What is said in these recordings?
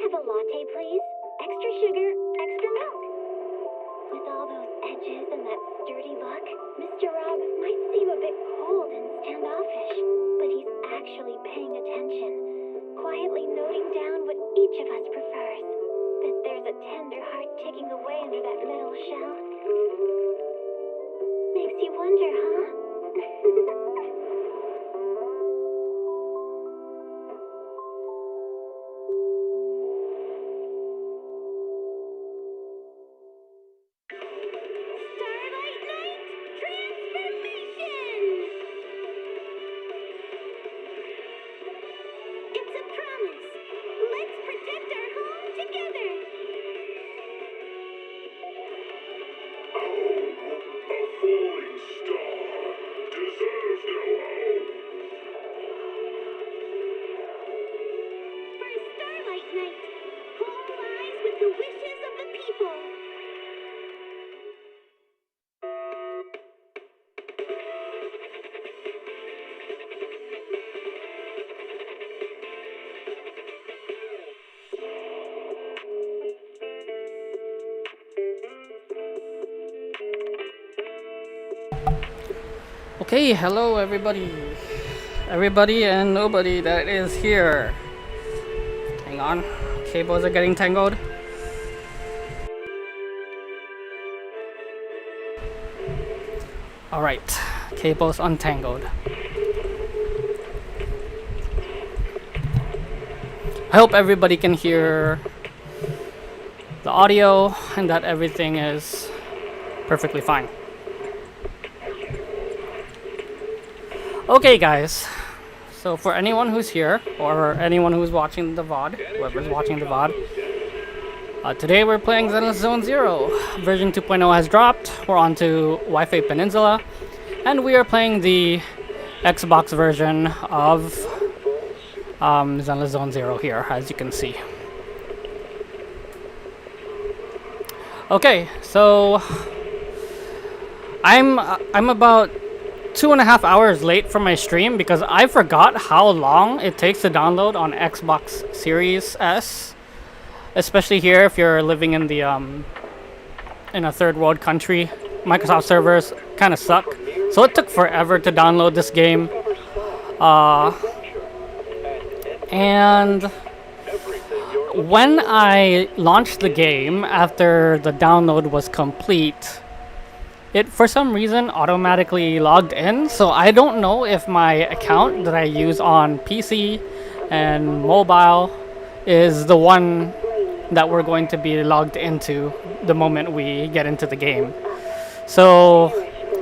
have a latte, please? Extra sugar, extra milk. With all those edges and that sturdy look, Mr. Rob might seem a bit cold and standoffish, but he's actually paying attention, quietly noting down what each of us prefers. Bet there's a tender heart ticking away under that metal shell. Makes you wonder, huh? Okay, hello everybody and nobody that is here. Hang on, cables are getting tangled. Alright, cables untangled. I hope everybody can hear the audio and that everything is perfectly fine. Okay guys, So for anyone who's here, or anyone who's watching the VOD, whoever's watching the VOD, today we're playing Zenless Zone Zero. Version 2.0 has dropped. We're on to WaiFei Penisula, and we are playing the Xbox version of Zenless Zone Zero here, as you can see. Okay, so I'm about 2.5 hours late for my stream because I forgot how long it takes to download on Xbox Series S, especially here if you're living in the in a third world country. Microsoft servers kind of suck, so it took forever to download this game. And when I launched the game after the download was complete, it for some reason automatically logged in, so I don't know if my account that I use on PC and mobile is the one that we're going to be logged into the moment we get into the game. So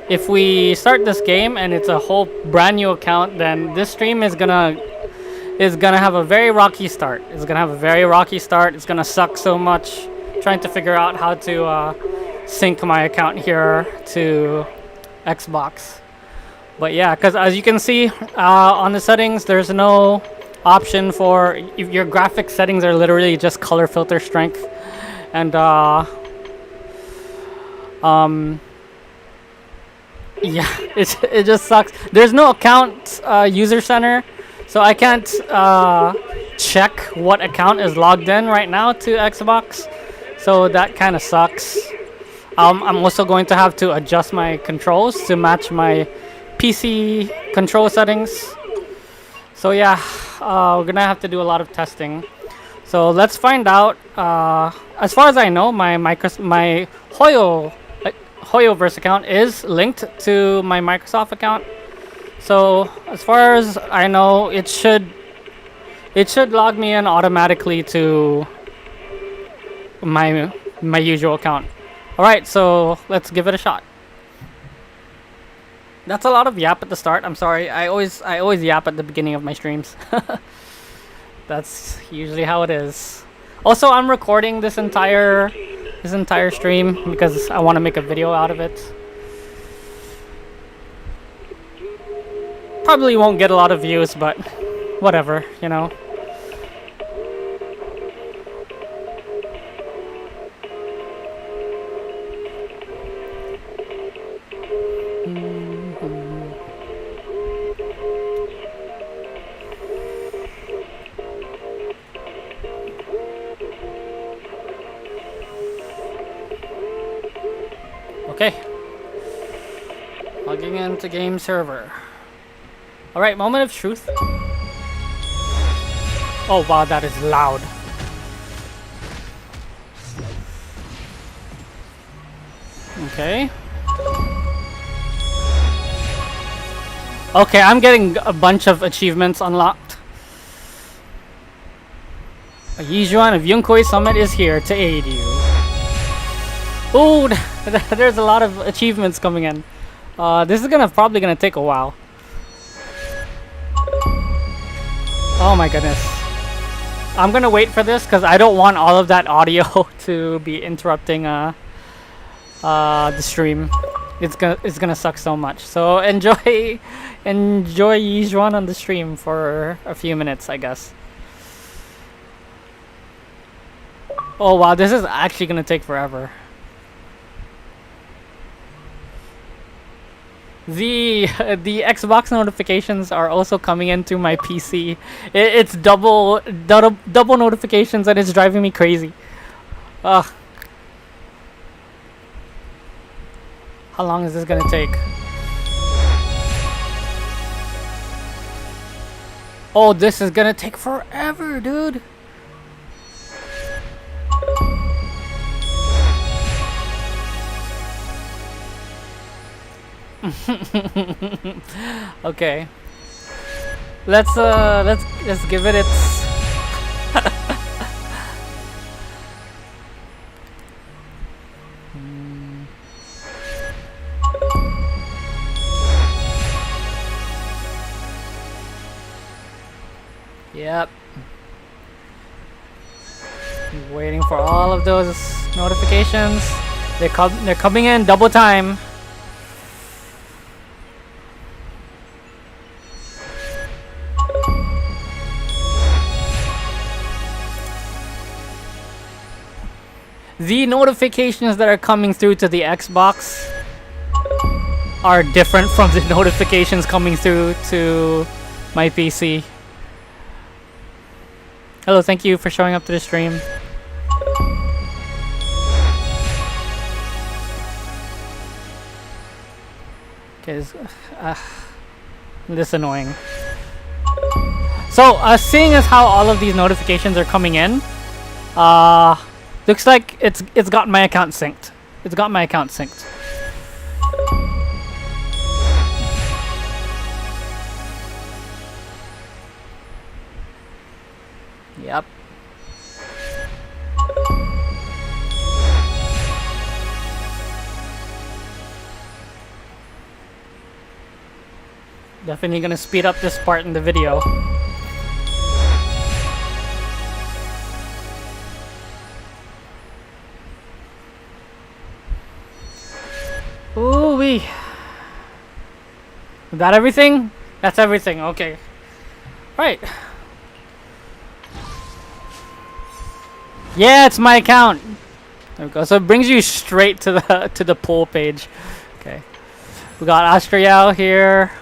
if we start this game and it's a whole brand new account, then this stream is gonna have a very rocky start. It's gonna suck so much trying to figure out how to sync my account here to Xbox. But yeah, because as you can see on the settings, there's no option for your graphic settings are literally just color filter strength, and yeah, it just sucks. There's no account user center, so I can't check what account is logged in right now to Xbox, so that kind of sucks. I'm also going to have to adjust my controls to match my PC control settings. So yeah, we're gonna have to do a lot of testing. So let's find out. As far as I know, my Hoyoverse account is linked to my Microsoft account. So as far as I know, it should log me in automatically to my usual account. Alright, so let's give it a shot. That's a lot of yap at the start. I'm sorry. I always yap at the beginning of my streams. That's usually how it is. Also, I'm recording this entire stream because I want to make a video out of it. Probably won't get a lot of views, but whatever, you know. Okay. Logging into game server. Alright, moment of truth. Oh wow, that is loud. Okay. Okay, I'm getting a bunch of achievements unlocked. A Yijuan of Yunkoi Summit is here to aid you. Ooh, there's a lot of achievements coming in. This is probably gonna take a while. Oh my goodness. I'm gonna wait for this because I don't want all of that audio to be interrupting the stream. It's gonna suck so much. So enjoy Yijuan on the stream for a few minutes, I guess. Oh wow, this is actually gonna take forever. The Xbox notifications are also coming into my PC. It's double notifications, and it's driving me crazy. Ugh. How long is this gonna take? Oh, this is gonna take forever, dude. Okay. Let's give it its Yep. Waiting for all of those notifications. They're coming in double time. The notifications that are coming through to the Xbox are different from the notifications coming through to my PC. Hello, thank you for showing up to the stream. Okay, this annoying. So, seeing as how all of these notifications are coming in, looks like it's got my account synced. It's got my account synced. Yep. Definitely gonna speed up this part in the video. Ooh-wee. Is that everything? That's everything, okay. Right. Yeah, it's my account. There we go. So it brings you straight to the poll page. Okay. We got Astriel here.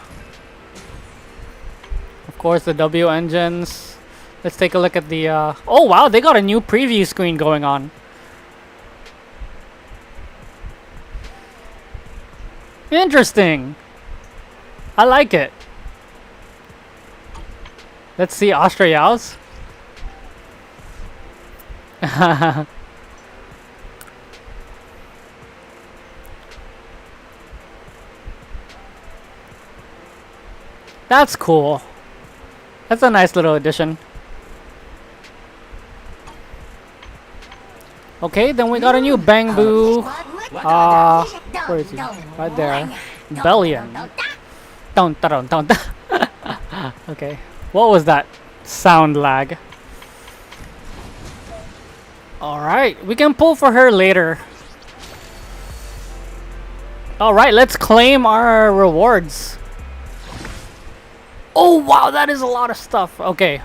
Of course, the W engines. Let's take a look at the. Oh wow, they got a new preview screen going on. Interesting. I like it. Let's see Astriel's. That's cool. That's a nice little addition. Okay, then we got a new Bang Boo. Where is he? Right there. Bellion. Don't. Okay. What was that sound lag? Alright, we can pull for her later. Alright, let's claim our rewards. Oh wow, that is a lot of stuff. Okay,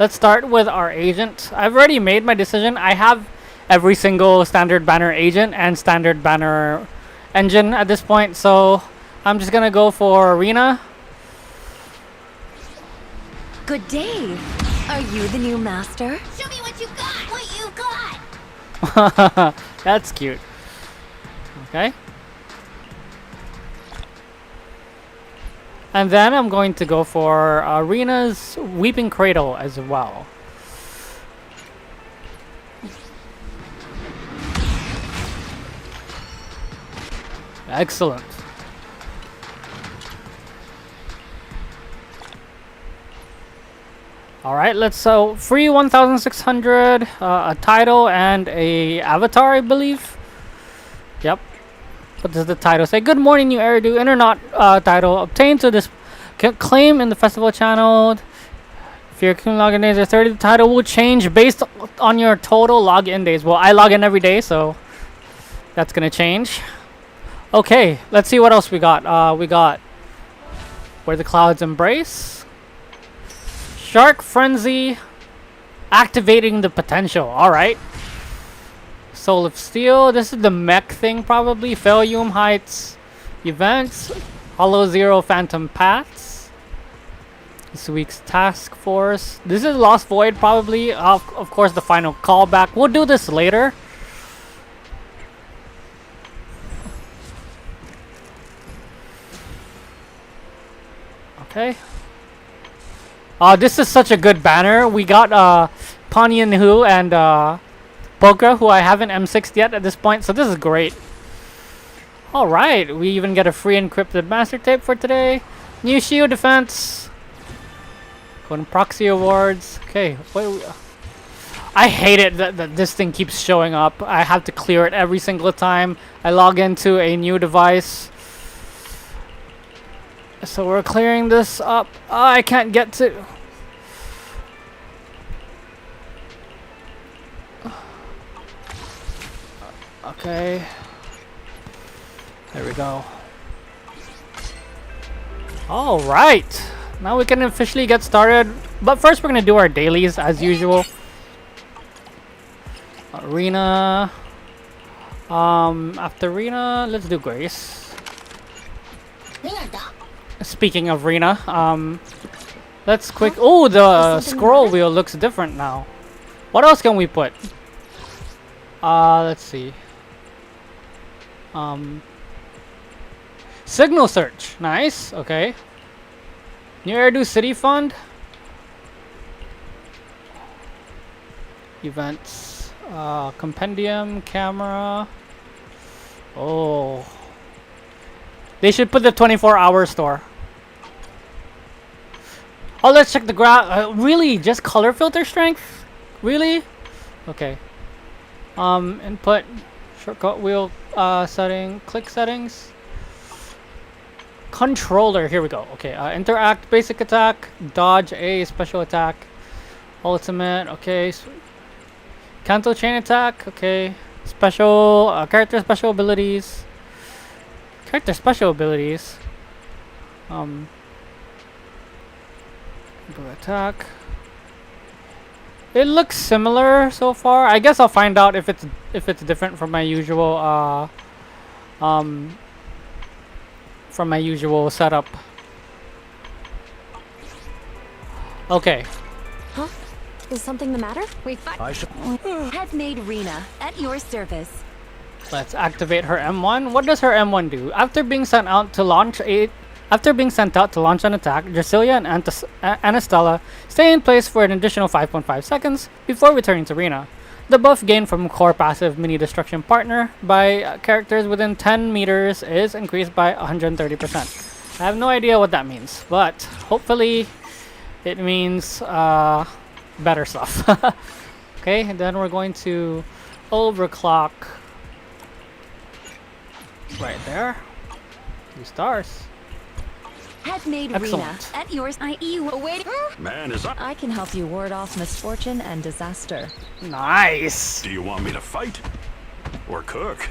let's start with our agent. I've already made my decision. I have every single standard banner agent and standard banner engine at this point, so I'm just gonna go for Arena. Good day. Are you the new master? Show me what you got! What you got! That's cute. Okay. And then I'm going to go for Arena's Weeping Cradle as well. Excellent. Alright, let's free 1,600, a title and a avatar, I believe. Yep. What does the title say? Good morning, new Eridu. Internet title obtained to this claim in the festival channel. If your login days are 30, the title will change based on your total login days. Well, I log in every day, so that's gonna change. Okay, let's see what else we got. We got Where the Clouds Embrace. Shark Frenzy, activating the potential. Alright. Soul of Steel. This is the mech thing probably. Failum Heights events. Hollow Zero Phantom Paths. This week's Task Force. This is Lost Void probably. Of course the final callback. We'll do this later. Okay. This is such a good banner. We got Ponyan Hu and Poker, who I haven't M6'd yet at this point, so this is great. Alright, we even get a free encrypted master tape for today. New shield defense. Golden proxy awards. Okay, I hate it that this thing keeps showing up. I have to clear it every single time I log into a new device. So we're clearing this up. I can't get to... Okay. There we go. Alright. Now we can officially get started. But first we're going to do our dailies as usual. Arena. After Rena, let's do Grace. Speaking of Rena, let's quick. Oh, the scroll wheel looks different now. What else can we put? Let's see. Signal search. Nice. Okay. New Airdo City Fund. Events. Compendium. Camera. Oh. They should put the 24-hour store. Oh, let's check the graph. Really? Just color filter strength? Really? Okay. Input. Shortcut wheel setting. Click settings. Controller. Here we go. Okay. Interact. Basic attack. Dodge. A. Special attack. Ultimate. Okay. Cancel chain attack. Okay. Special. Character special abilities. Character special abilities. Attack. It looks similar so far. I guess I'll find out if it's different from my usual setup. Okay. Huh? Is something the matter? Head maid Rena at your service. Let's activate her M1. What does her M1 do? After being sent out to launch an attack, Drasilia and Anastella stay in place for an additional 5.5 seconds before returning to Rena. The buff gained from core passive mini destruction partner by characters within 10 meters is increased by 130%. I have no idea what that means, but hopefully it means better stuff. Okay, and then we're going to overclock right there. 2 stars. Head maid Rena at yours. I can help you ward off misfortune and disaster. Nice. Do you want me to fight or cook?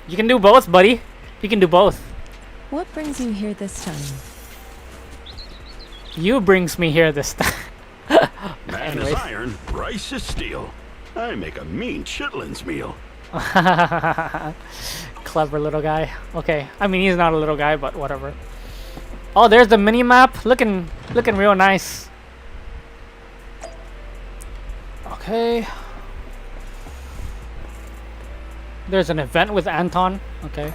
You can do both, buddy. You can do both. What brings you here this time? You brings me here this time. Man is iron, rice is steel. I make a mean chitlins meal. Clever little guy. Okay, I mean he's not a little guy, but whatever. Oh, there's the mini map. Looking real nice. Okay. There's an event with Anton. Okay.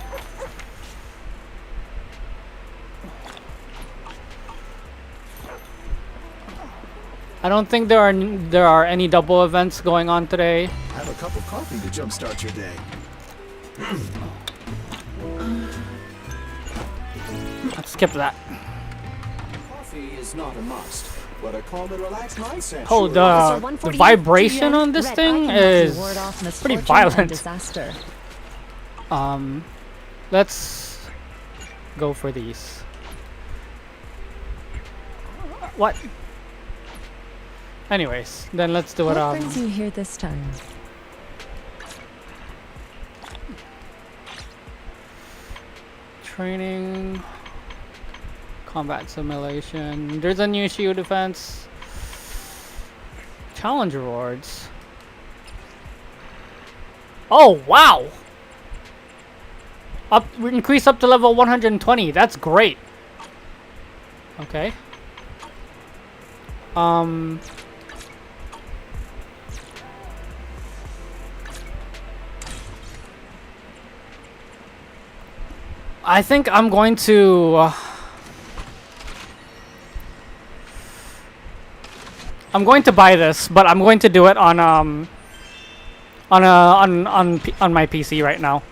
I don't think there are any double events going on today. Have a cup of coffee to jumpstart your day. Let's skip that. Coffee is not a must, but a calm and relaxed mindset. Oh, the vibration on this thing is pretty violent. Let's go for these. What? Anyways, then let's do it. What brings you here this time? Training, combat simulation. There's a new shield defense. Challenge rewards. Oh wow! Increase up to level 120. That's great. Okay. I think I'm going to buy this, but I'm going to do it on my PC right now.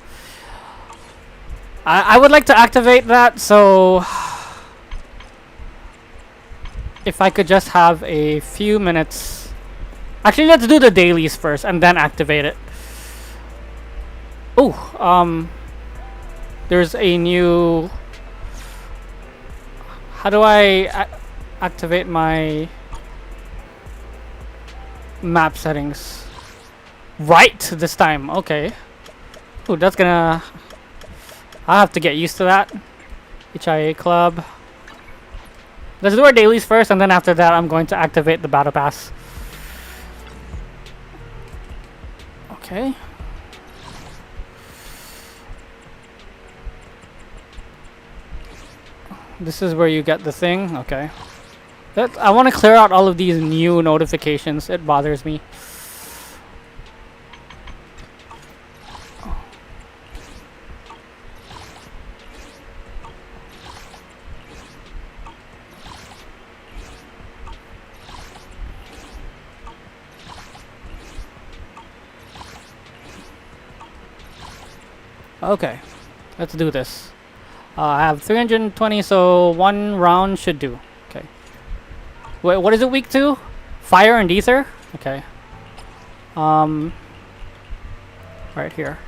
I would like to activate that, so if I could just have a few minutes. Actually, let's do the dailies first and then activate it. Oh, there's a new. How do I activate my map settings? Right this time. Okay. Ooh, that's gonna... I'll have to get used to that. HIA Club. Let's do our dailies first, and then after that, I'm going to activate the Battle Pass. Okay. This is where you get the thing. Okay. I want to clear out all of these new notifications. It bothers me. Okay, let's do this. I have 320, so one round should do. Okay. Wait, what is it weak to? Fire and ether? Okay. Right here.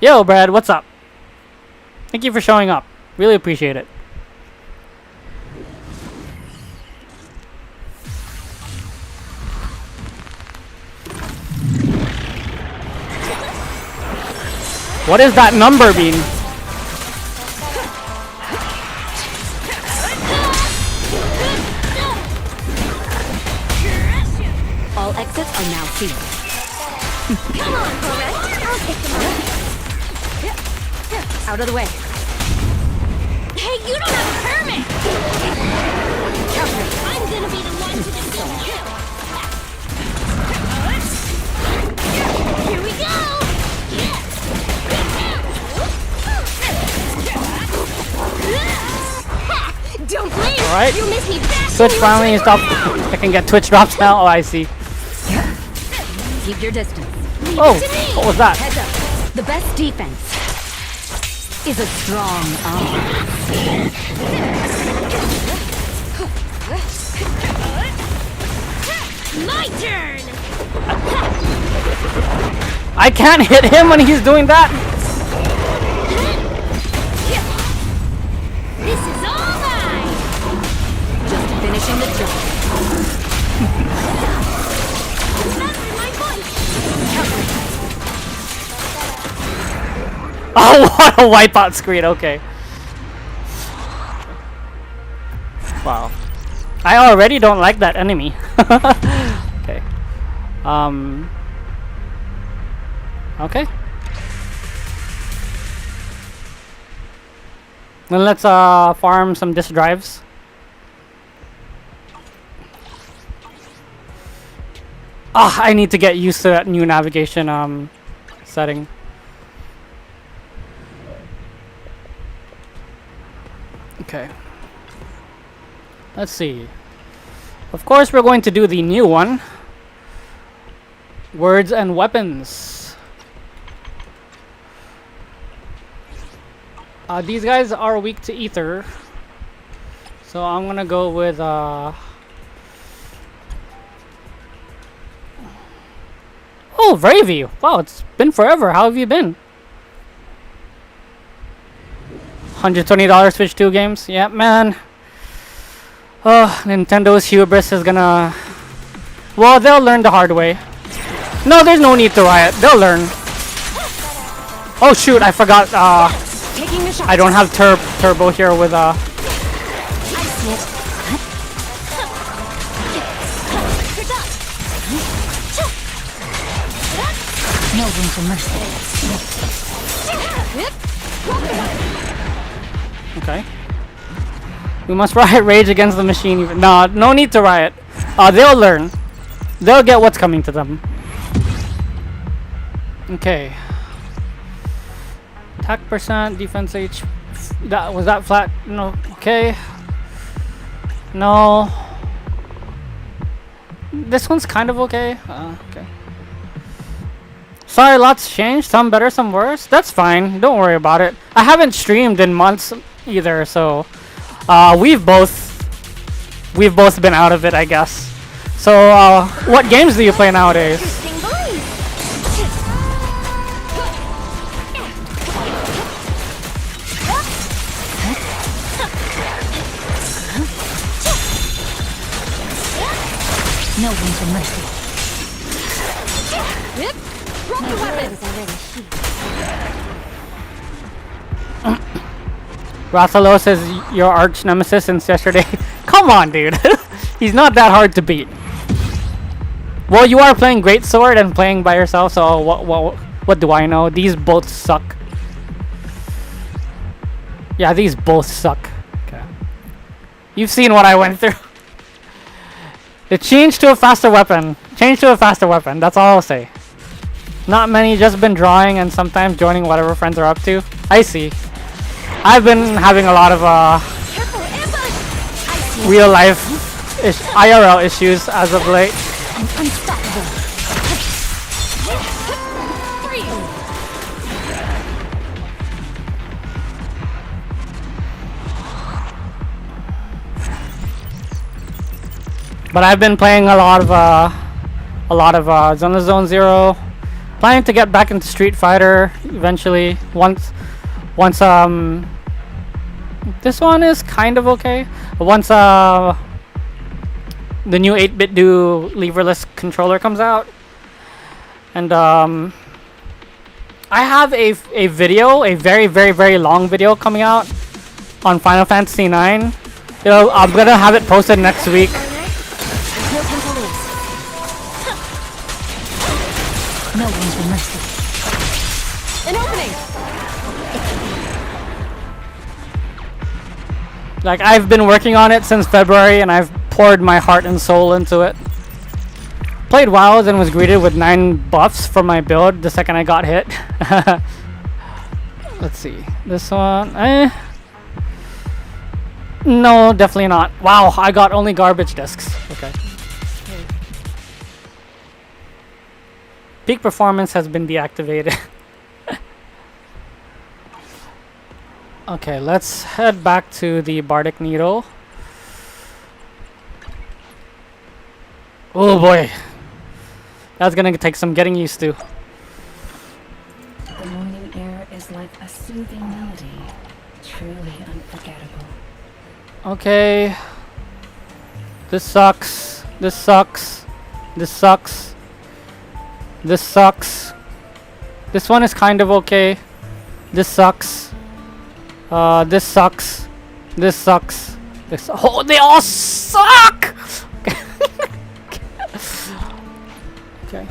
Yo, Brad, what's up? Thank you for showing up. Really appreciate it. What does that number mean? All exits are now sealed. Come on, Correct. I'll take them out. Out of the way. Hey, you don't have a permit! I'm gonna be the one to defeat you! Here we go! Don't blame! Alright. You miss me back! Twitch finally stopped. I can get Twitch drops now. Oh, I see. Keep your distance. Oh, what was that? Heads up. The best defense is a strong arm. My turn! I can't hit him when he's doing that. This is all mine! Just finishing the job. Remember my voice! Oh, what a wipeout screen. Okay. Wow. I already don't like that enemy. Okay. Okay. Then let's farm some disk drives. Ah, I need to get used to that new navigation setting. Okay. Let's see. Of course, we're going to do the new one. Words and weapons. These guys are weak to ether. So I'm gonna go with Oh, Bravey! Wow, it's been forever. How have you been? $120 Switch 2 games? Yeah, man. Oh, Nintendo's hubris is gonna... Well, they'll learn the hard way. No, there's no need to riot. They'll learn. Oh shoot, I forgot. Taking the shot. I don't have turbo here with No room for mercy. Okay. We must riot rage against the machine. No, no need to riot. They'll learn. They'll get what's coming to them. Okay. Attack percent, defense H. That was that flat? No. Okay. No. This one's kind of okay. Okay. Sorry, lots changed. Some better, some worse. That's fine. Don't worry about it. I haven't streamed in months either, so we've both been out of it, I guess. So, what games do you play nowadays? No room for mercy. My word is already sheathed. Rathalos is your arch nemesis since yesterday. Come on, dude. He's not that hard to beat. Well, you are playing Greatsword and playing by yourself, so what do I know? These both suck. Yeah, these both suck. Okay. You've seen what I went through. It changed to a faster weapon. Change to a faster weapon. That's all I'll say. Not many, just been drawing and sometimes joining whatever friends are up to. I see. I've been having a lot of real life IRL issues as of late. I'm unstoppable. But I've been playing a lot of Zenless Zone Zero. Planning to get back into Street Fighter eventually. Once this one is kind of okay. Once the new 8-bit do leverless controller comes out, and I have a video, a very long video coming out on Final Fantasy IX. I'm gonna have it posted next week. No time to lose. No one's been mercy. An opening! Like, I've been working on it since February and I've poured my heart and soul into it. Played WoW and was greeted with 9 buffs for my build the second I got hit. Let's see. This one, no, definitely not. Wow, I got only garbage discs. Okay. Peak performance has been deactivated. Okay, let's head back to the Bardic Needle. Oh boy. That's gonna take some getting used to. The morning air is like a soothing melody, truly unforgettable. Okay. This sucks. This sucks. This sucks. This sucks. This one is kind of okay. This sucks. This sucks. This sucks. This. Oh, they all suck! Okay. Okay.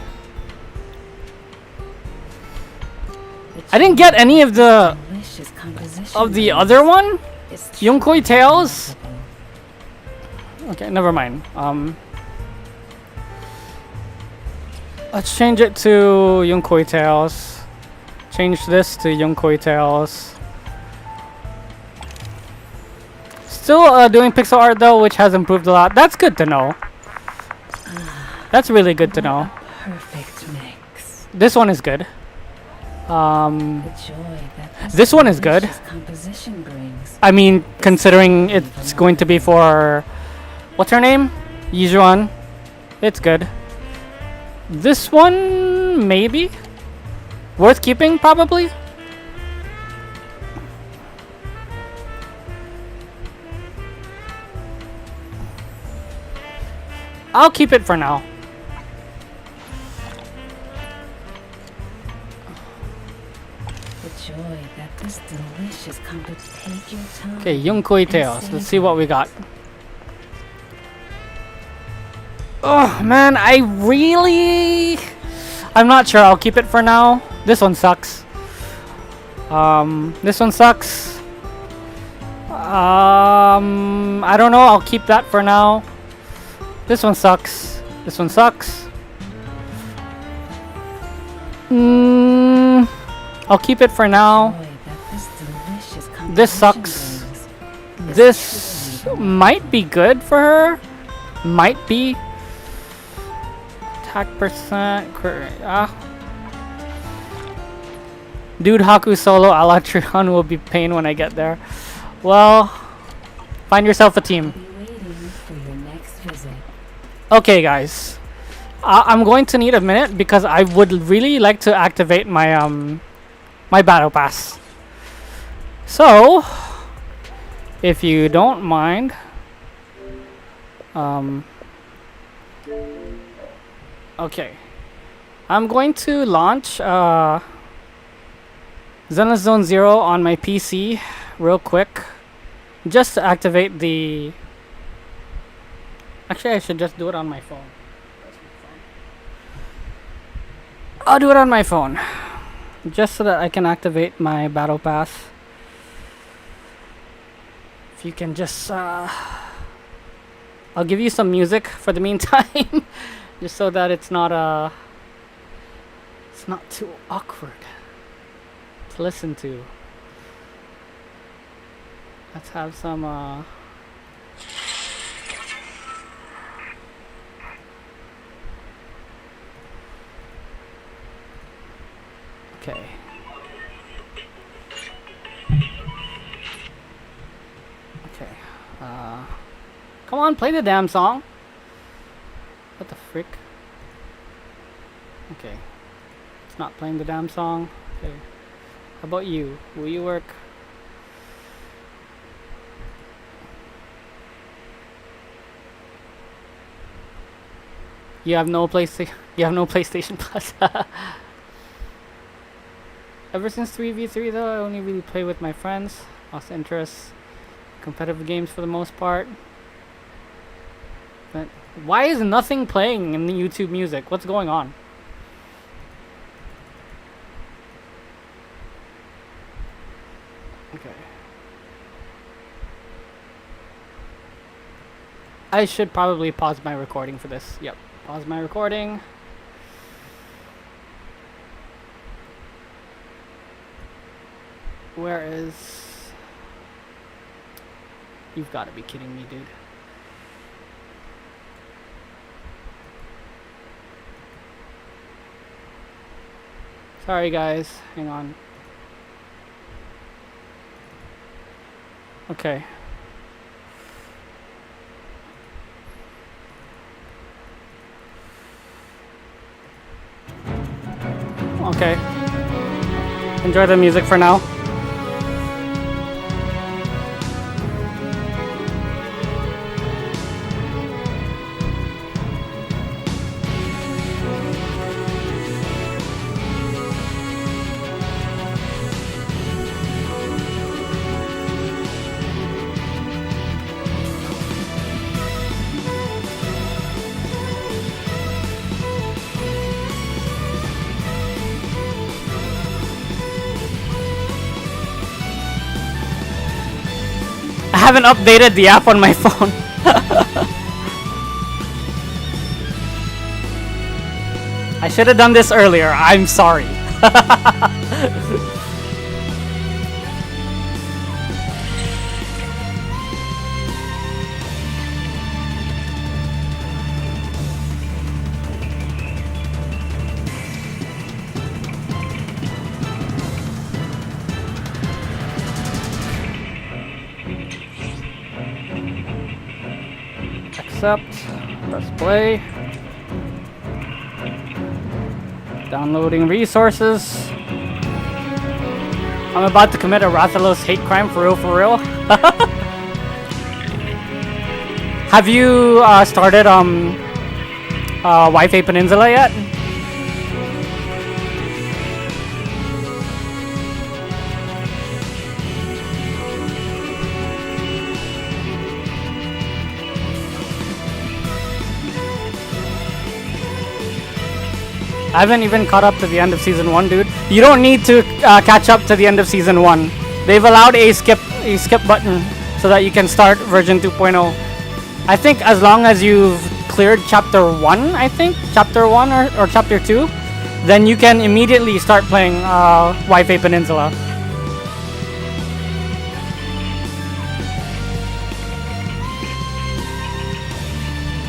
I didn't get any of the other one. Yonkoi Tales. Okay, never mind. Let's change it to Yonkoi Tales. Change this to Yonkoi Tales. Still doing pixel art though, which has improved a lot. That's good to know. That's really good to know. Perfect mix. This one is good. The joy that This one is good. delicious composition brings. I mean, considering it's going to be for what's her name? Yijuan. It's good. This one maybe worth keeping, probably. I'll keep it for now. The joy that this delicious take your time. Okay, Yonkoi Tales. Let's see what we got. Oh man, I'm not sure. I'll keep it for now. This one sucks. This one sucks. I don't know. I'll keep that for now. This one sucks. This one sucks. I'll keep it for now. This sucks. This might be good for her. Might be. Attack percent. Dude Haku solo a la Trion will be pain when I get there. Well, find yourself a team. Okay, guys. I'm going to need a minute because I would really like to activate my my battle pass. So, if you don't mind, okay. I'm going to launch Zenless Zone 0 on my PC real quick, just to activate the... Actually, I should just do it on my phone. I'll do it on my phone, just so that I can activate my battle pass. If you can just... I'll give you some music for the meantime, just so that it's not too awkward to listen to. Let's have some okay. Okay. Come on, play the damn song. What the frick? Okay. It's not playing the damn song. Okay. How about you? Will you work? You have no PlayStation. You have no PlayStation Plus. Ever since 3v3 though, I only really play with my friends. Lost interest. Competitive games for the most part. But why is nothing playing in the YouTube music? What's going on? Okay. I should probably pause my recording for this. Yep. Pause my recording. Where is... You've got to be kidding me, dude. Sorry, guys. Hang on. Okay. Okay. Enjoy the music for now. I haven't updated the app on my phone. I should have done this earlier. I'm sorry. Accept, press play. Downloading resources. I'm about to commit a Rathalos hate crime for real. Have you started WaiFei Peninsula yet? I haven't even caught up to the end of season 1, dude. You don't need to catch up to the end of season 1. They've allowed a skip button so that you can start version 2.0. I think as long as you've cleared chapter 1, I think chapter 1 or chapter 2, then you can immediately start playing WaiFei Peninsula.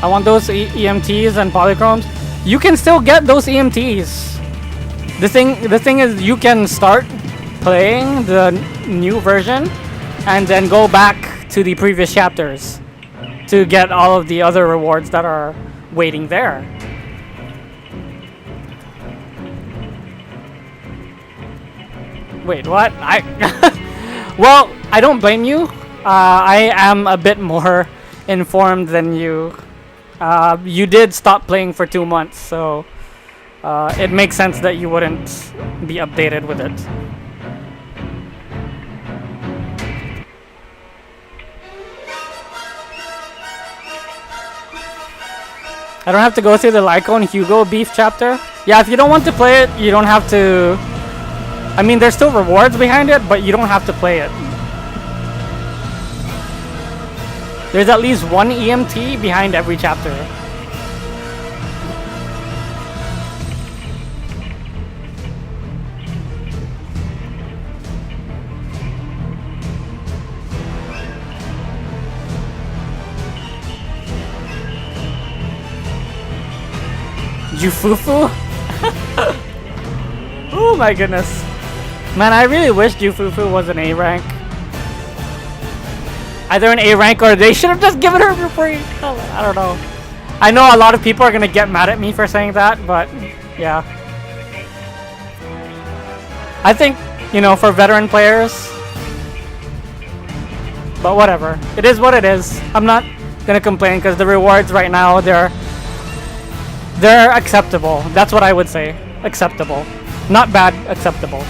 I want those EMTs and polychromes. You can still get those EMTs. The thing is, you can start playing the new version and then go back to the previous chapters to get all of the other rewards that are waiting there. Wait, what? Well, I don't blame you. I am a bit more informed than you. You did stop playing for 2 months, so it makes sense that you wouldn't be updated with it. I don't have to go through the Lycone Hugo beef chapter. Yeah, if you don't want to play it, you don't have to. I mean, there's still rewards behind it, but you don't have to play it. There's at least one EMT behind every chapter. Jufufu? Oh my goodness. Man, I really wish Jufufu was an A rank. Either an A rank or they should have just given her for free. I don't know. I know a lot of people are gonna get mad at me for saying that, but yeah. I think, you know, for veteran players. But whatever. It is what it is. I'm not gonna complain because the rewards right now, they're acceptable. That's what I would say. Acceptable. Not bad, acceptable.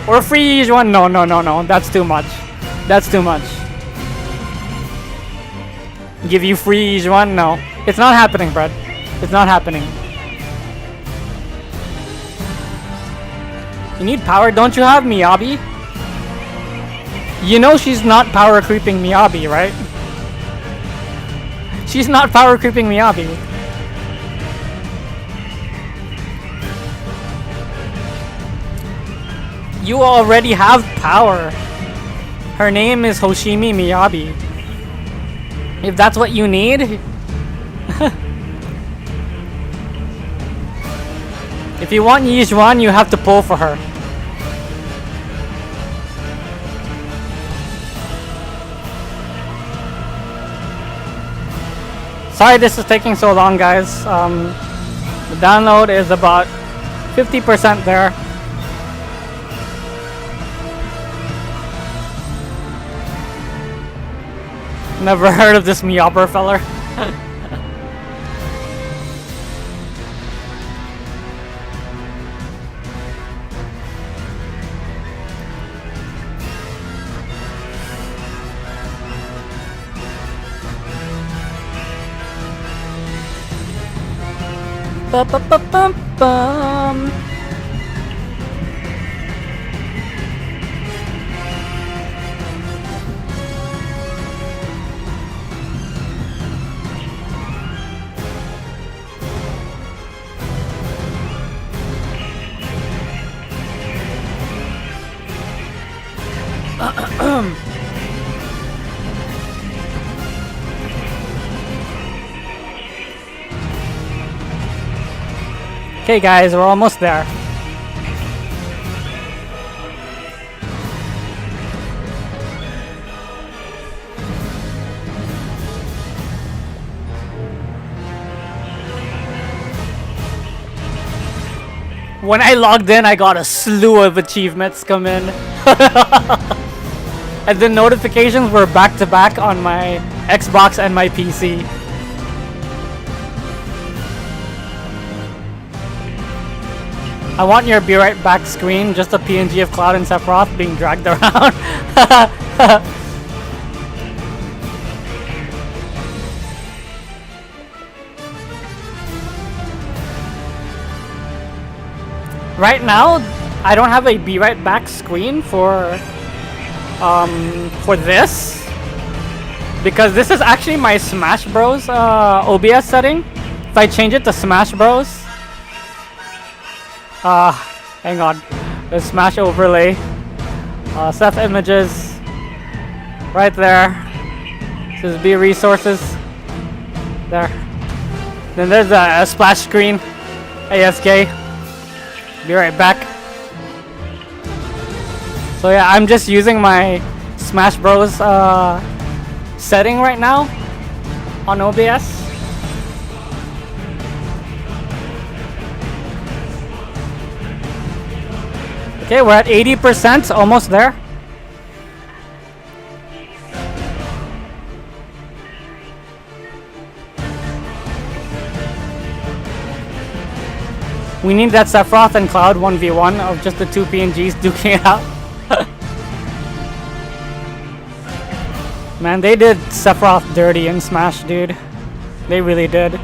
Or free each one? No. That's too much. That's too much. Give you free each one? No. It's not happening, Brad. It's not happening. You need power? Don't you have Miyabi? You know she's not power creeping Miyabi, right? She's not power creeping Miyabi. You already have power. Her name is Hoshimi Miyabi. If that's what you need. If you want Yizhuan, you have to pull for her. Sorry this is taking so long, guys. The download is about 50% there. Never heard of this Meowber feller. Ba-ba-ba-bum-bum. Okay guys, we're almost there. When I logged in, I got a slew of achievements come in. And the notifications were back to back on my Xbox and my PC. I want your be right back screen, just a PNG of Cloud and Sephiroth being dragged around. Right now, I don't have a be right back screen for this, because this is actually my Smash Bros OBS setting. If I change it to Smash Bros, hang on, the Smash overlay, Seth images, right there. This is B resources, there. Then there's a splash screen, ASK. Be right back. So yeah, I'm just using my Smash Bros setting right now on OBS. Okay, we're at 80%, almost there. We need that Sephiroth and Cloud 1v1 of just the two PNGs duking it out. Man, they did Sephiroth dirty in Smash, dude. They really did.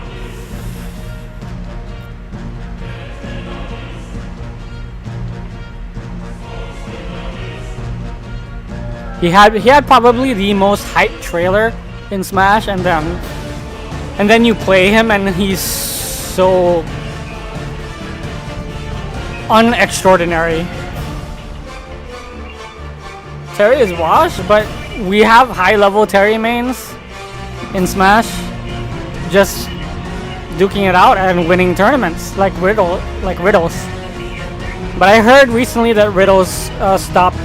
He had probably the most hyped trailer in Smash, and then you play him and he's so unextraordinary. Terry is washed, but we have high level Terry mains in Smash just duking it out and winning tournaments like Riddles. But I heard recently that Riddles stopped.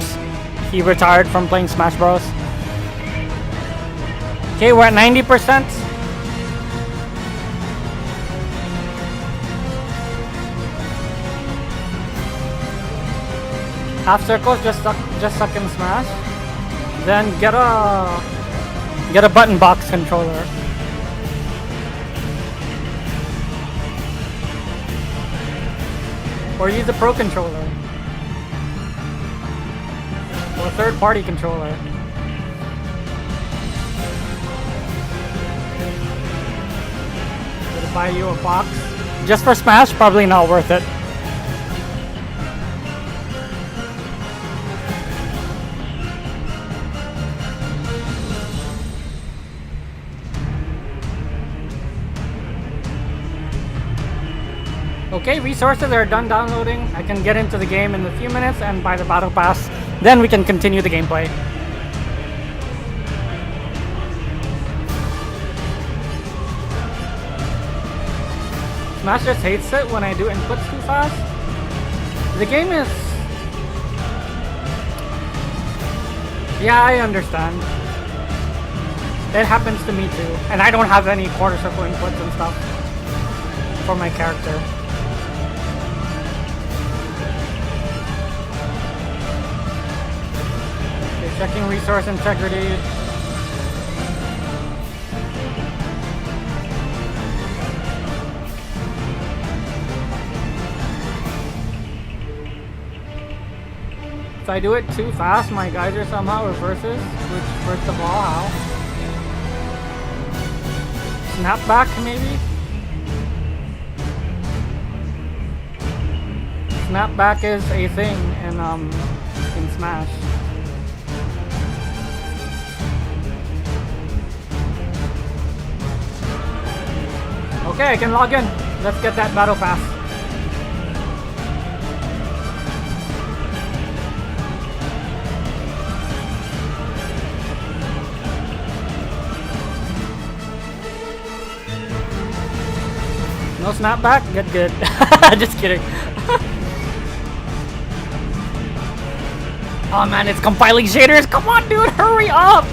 He retired from playing Smash Bros. Okay, we're at 90%. Half circles, just suck in Smash. Then get a button box controller. Or use a Pro controller. Or a third-party controller. Gonna buy you a box. Just for Smash, probably not worth it. Okay, resources are done downloading. I can get into the game in a few minutes and buy the battle pass. Then we can continue the gameplay. Smash just hates it when I do inputs too fast. The game is... Yeah, I understand. It happens to me too. And I don't have any quarter circle inputs and stuff for my character. Checking resource integrity. If I do it too fast, my geyser somehow reverses. Which, first of all, how? Snapback, maybe? Snapback is a thing in Smash. Okay, I can log in. Let's get that battle pass. No snapback? Good. Just kidding. Oh man, it's compiling shaders. Come on, dude, hurry up.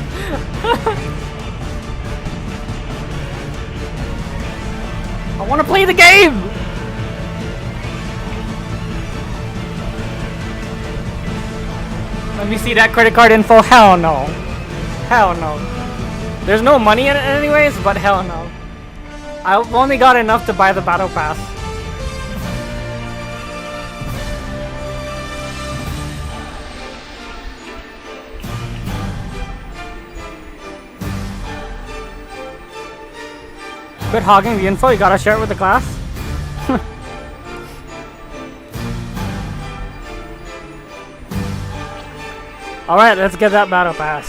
I want to play the game! Let me see that credit card info. Hell no. Hell no. There's no money in it anyways, but hell no. I've only got enough to buy the battle pass. Quit hogging the info, you gotta share it with the class. Alright, let's get that battle pass.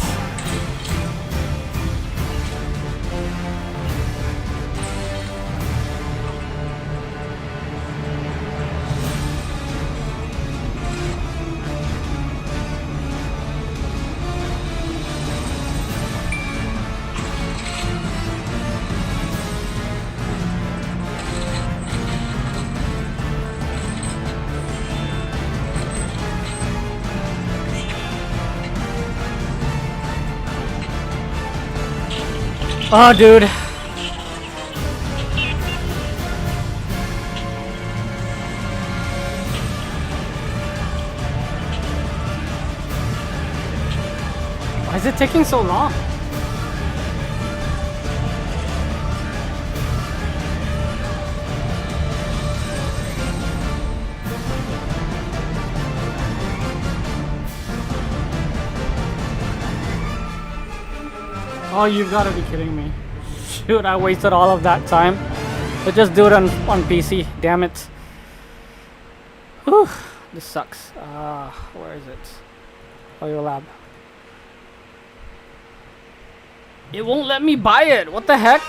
Oh, dude. Why is it taking so long? Oh, you've got to be kidding me. Shoot, I wasted all of that time. Let's just do it on PC. Damn it. Whew, this sucks. Where is it? Oh, your lab. It won't let me buy it. What the heck?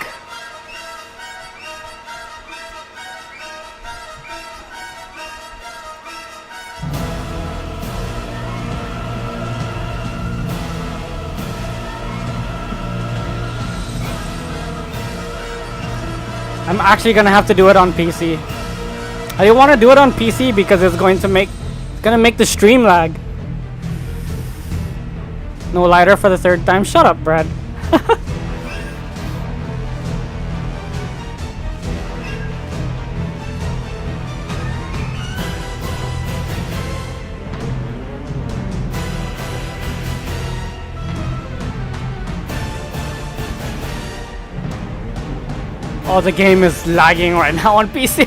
I'm actually gonna have to do it on PC. I didn't want to do it on PC because it's gonna make the stream lag. No lighter for the third time. Shut up, Brad. Oh, the game is lagging right now on PC.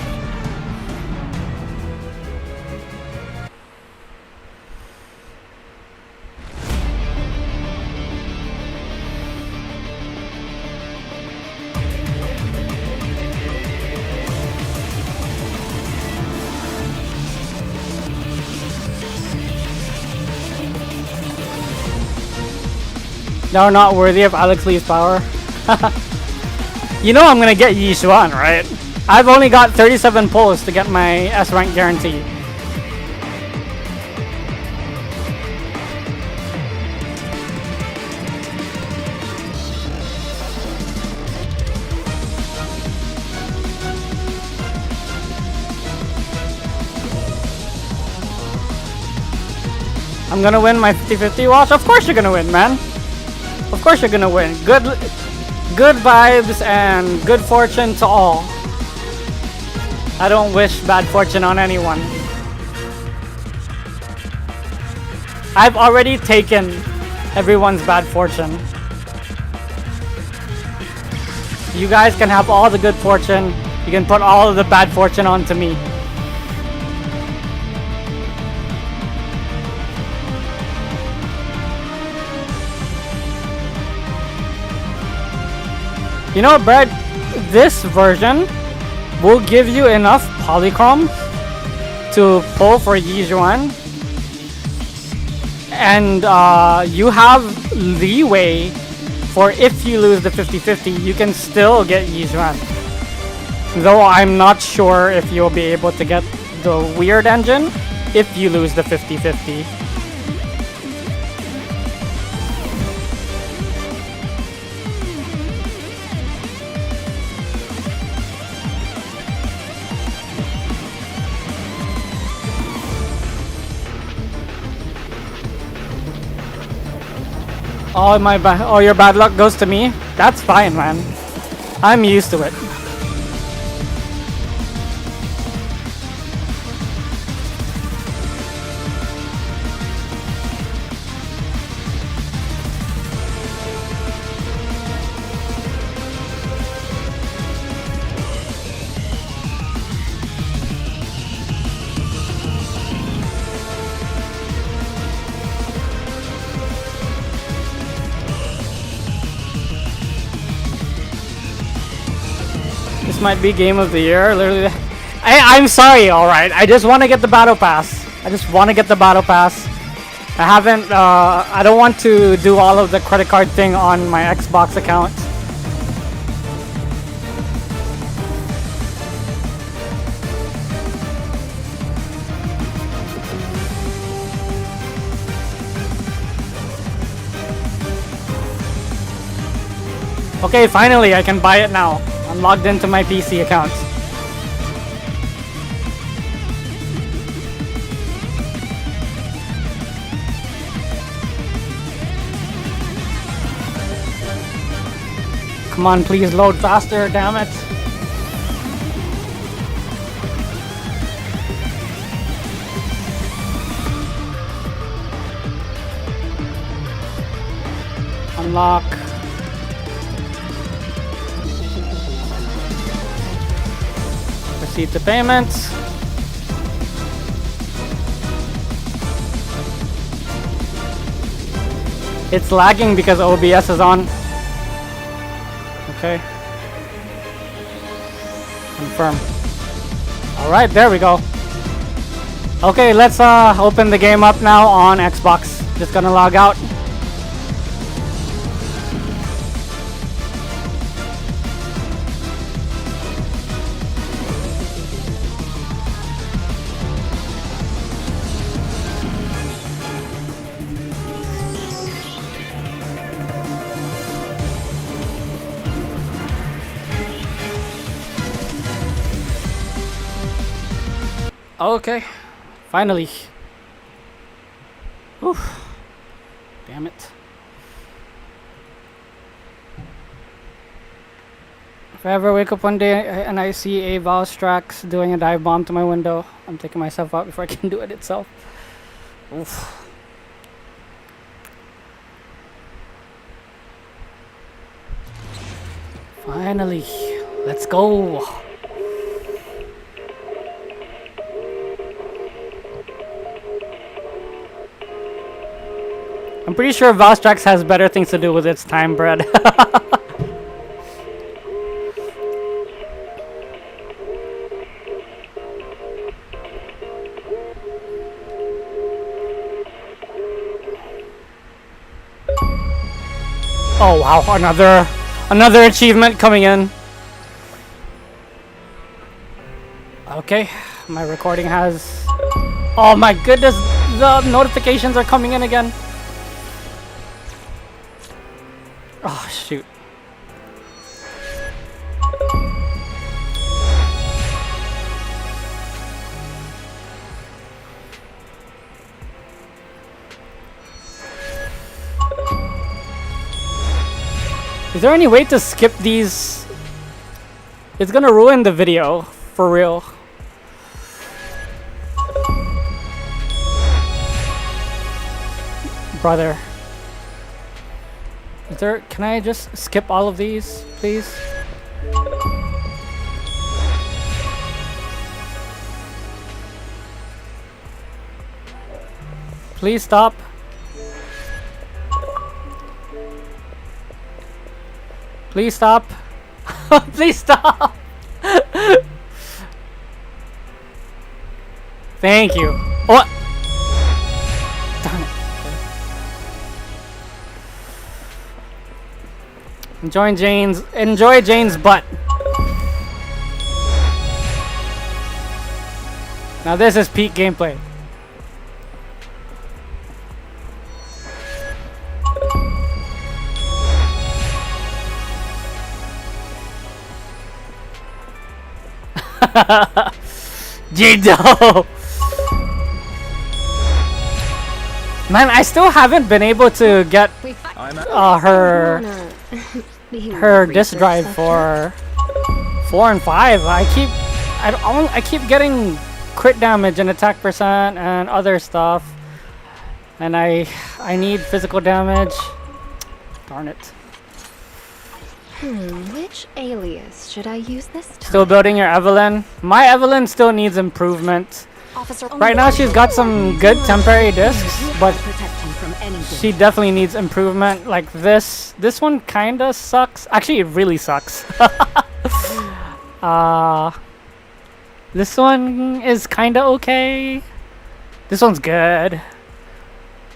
They're not worthy of Alex Lee's power. You know I'm gonna get Yi Xuan, right? I've only got 37 pulls to get my S rank guarantee. I'm gonna win my 50-50 watch. Of course you're gonna win, man. Of course you're gonna win. Good vibes and good fortune to all. I don't wish bad fortune on anyone. I've already taken everyone's bad fortune. You guys can have all the good fortune. You can put all of the bad fortune onto me. You know, Brad, this version will give you enough polychrome to pull for Yi Xuan. And you have leeway for if you lose the 50-50, you can still get Yi Xuan. Though I'm not sure if you'll be able to get the weird engine if you lose the 50-50. Oh, your bad luck goes to me? That's fine, man. I'm used to it. This might be game of the year. Literally, I'm sorry. All right, I just want to get the battle pass. I haven't. I don't want to do all of the credit card thing on my Xbox account. Okay, finally, I can buy it now. I'm logged into my PC account. Come on, please load faster, damn it. Unlock. Proceed to payments. It's lagging because OBS is on. Okay. Confirm. Alright, there we go. Okay, let's open the game up now on Xbox. Just gonna log out. Okay, finally. Oof. Damn it. If I ever wake up one day and I see a Valstrax doing a dive bomb to my window, I'm taking myself out before I can do it itself. Oof. Finally, let's go. I'm pretty sure Valstrax has better things to do with its time, Brad. Oh wow, another achievement coming in. Okay, my recording has... Oh my goodness, the notifications are coming in again. Oh shoot. Is there any way to skip these? It's gonna ruin the video, for real. Brother. Is there, can I just skip all of these, please? Please stop. Please stop. Please stop. Thank you. What? Darn it. Enjoy Jane's butt. Now this is peak gameplay. Jido! Man, I still haven't been able to get her disk drive for 4 and 5. I keep getting crit damage and attack percent and other stuff, and I need physical damage. Darn it. Which alias should I use this time? Still building your Evelyn? My Evelyn still needs improvement. Right now she's got some good temporary discs, but she definitely needs improvement. Like this one kinda sucks. Actually, it really sucks. This one is kinda okay. This one's good.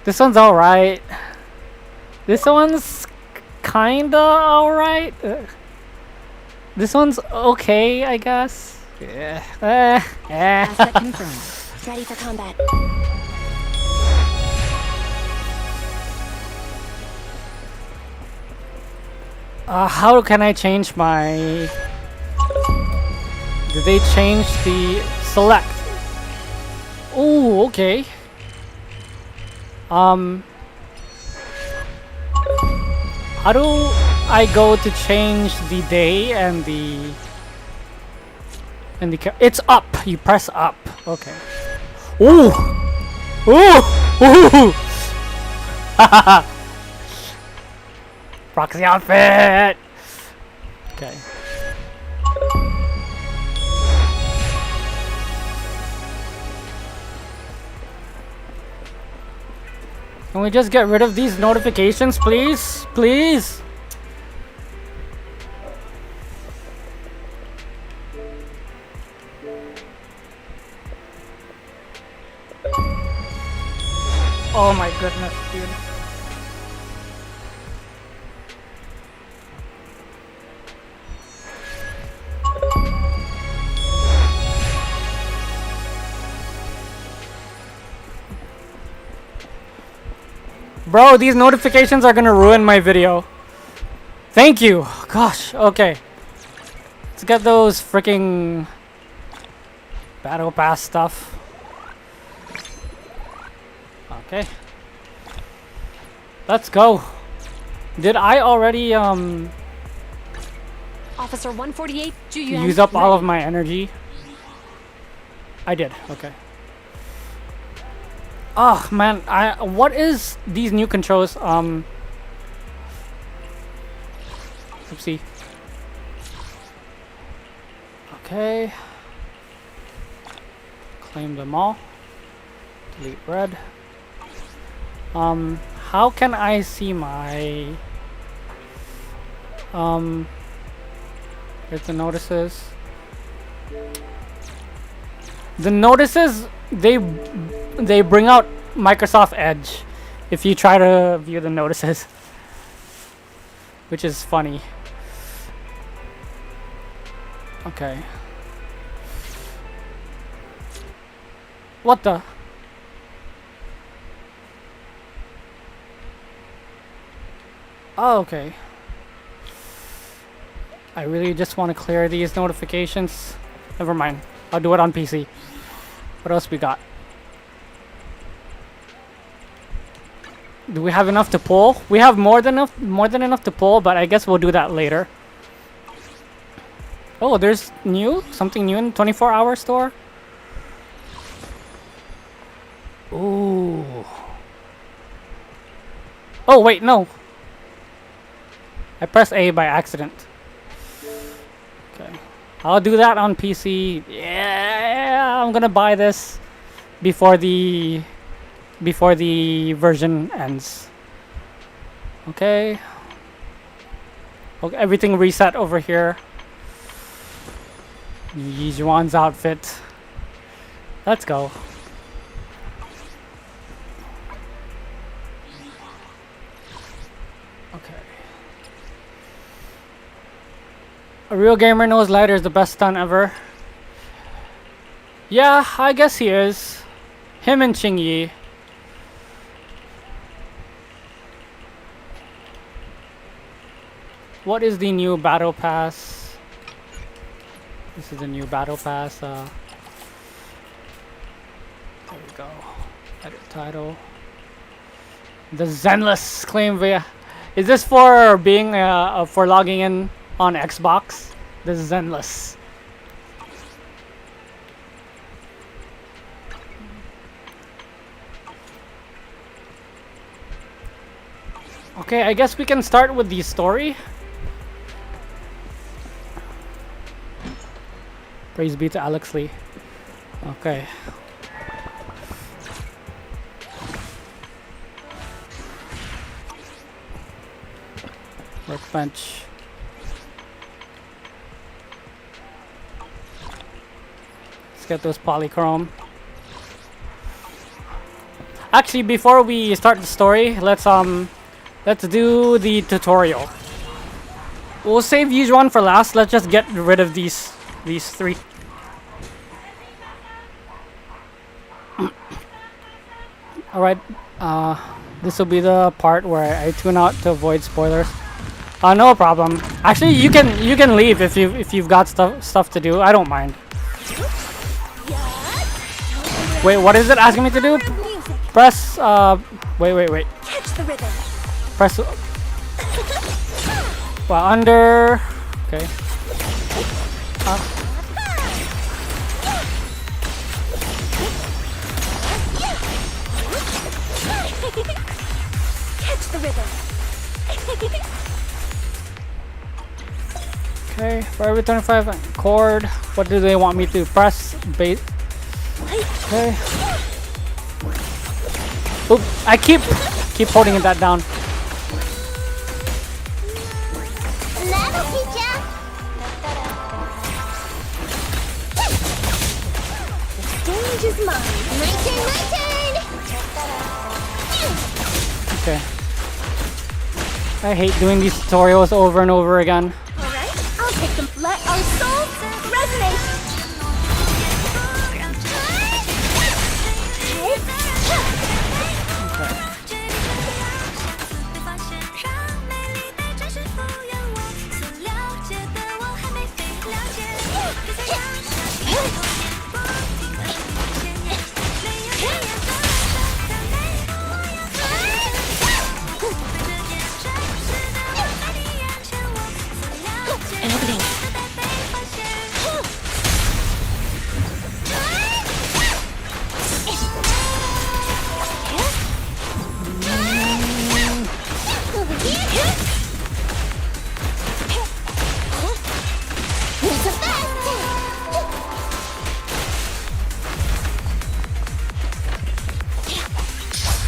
This one's alright. This one's kinda alright. This one's okay, I guess. Asset confirmed. Ready for combat. How can I change my... Did they change the select? Oh, okay. How do I go to change the day and the... It's up. You press up. Okay. Ooh! Ooh! Ooh! Proxy outfit! Okay. Can we just get rid of these notifications, please? Please? dude. Bro, these notifications are gonna ruin my video. Thank you. Gosh, okay. Let's get those freaking battle pass stuff. Okay. Let's go. Did I already Officer 148, use up all of my energy? I did. Okay. Oh man, what is these new controls? Oopsie. Okay. Claim them all. Delete red. How can I see my here's the notices. The notices, they bring out Microsoft Edge if you try to view the notices, which is funny. Okay. What the? Oh, okay. I really just want to clear these notifications. Never mind. I'll do it on PC. What else we got? Do we have enough to pull? We have more than enough to pull, but I guess we'll do that later. Oh, there's something new in the 24-hour store. Ooh. Oh wait, no. I pressed A by accident. Okay. I'll do that on PC. Yeah, I'm gonna buy this before the version ends. Okay. Okay, everything reset over here. Yijuan's outfit. Let's go. Okay. A real gamer knows lighter is the best stun ever. Yeah, I guess he is. Him and Qingyi. What is the new battle pass? This is the new battle pass. There we go. Edit title. The Zenless claim via. Is this for being for logging in on Xbox? The Zenless. Okay, I guess we can start with the story. Praise be to Alex Lee. Okay. Workbench. Let's get those polychrome. Actually, before we start the story, let's do the tutorial. We'll save Yijuan for last. Let's just get rid of these three. Alright, this will be the part where I tune out to avoid spoilers. No problem. Actually, you can leave if you've got stuff to do. I don't mind. Wait, what is it asking me to do? Press wait. Catch the rhythm. Press well, under. Okay. Catch the rhythm. Okay, for every 25 chord, what do they want me to press? Bait. Okay. Oop, I keep holding that down. That'll teach ya. The stage is mine. My turn, my turn. Okay. I hate doing these tutorials over and over again. Alright, I'll take them. Let our souls resonate. And opening.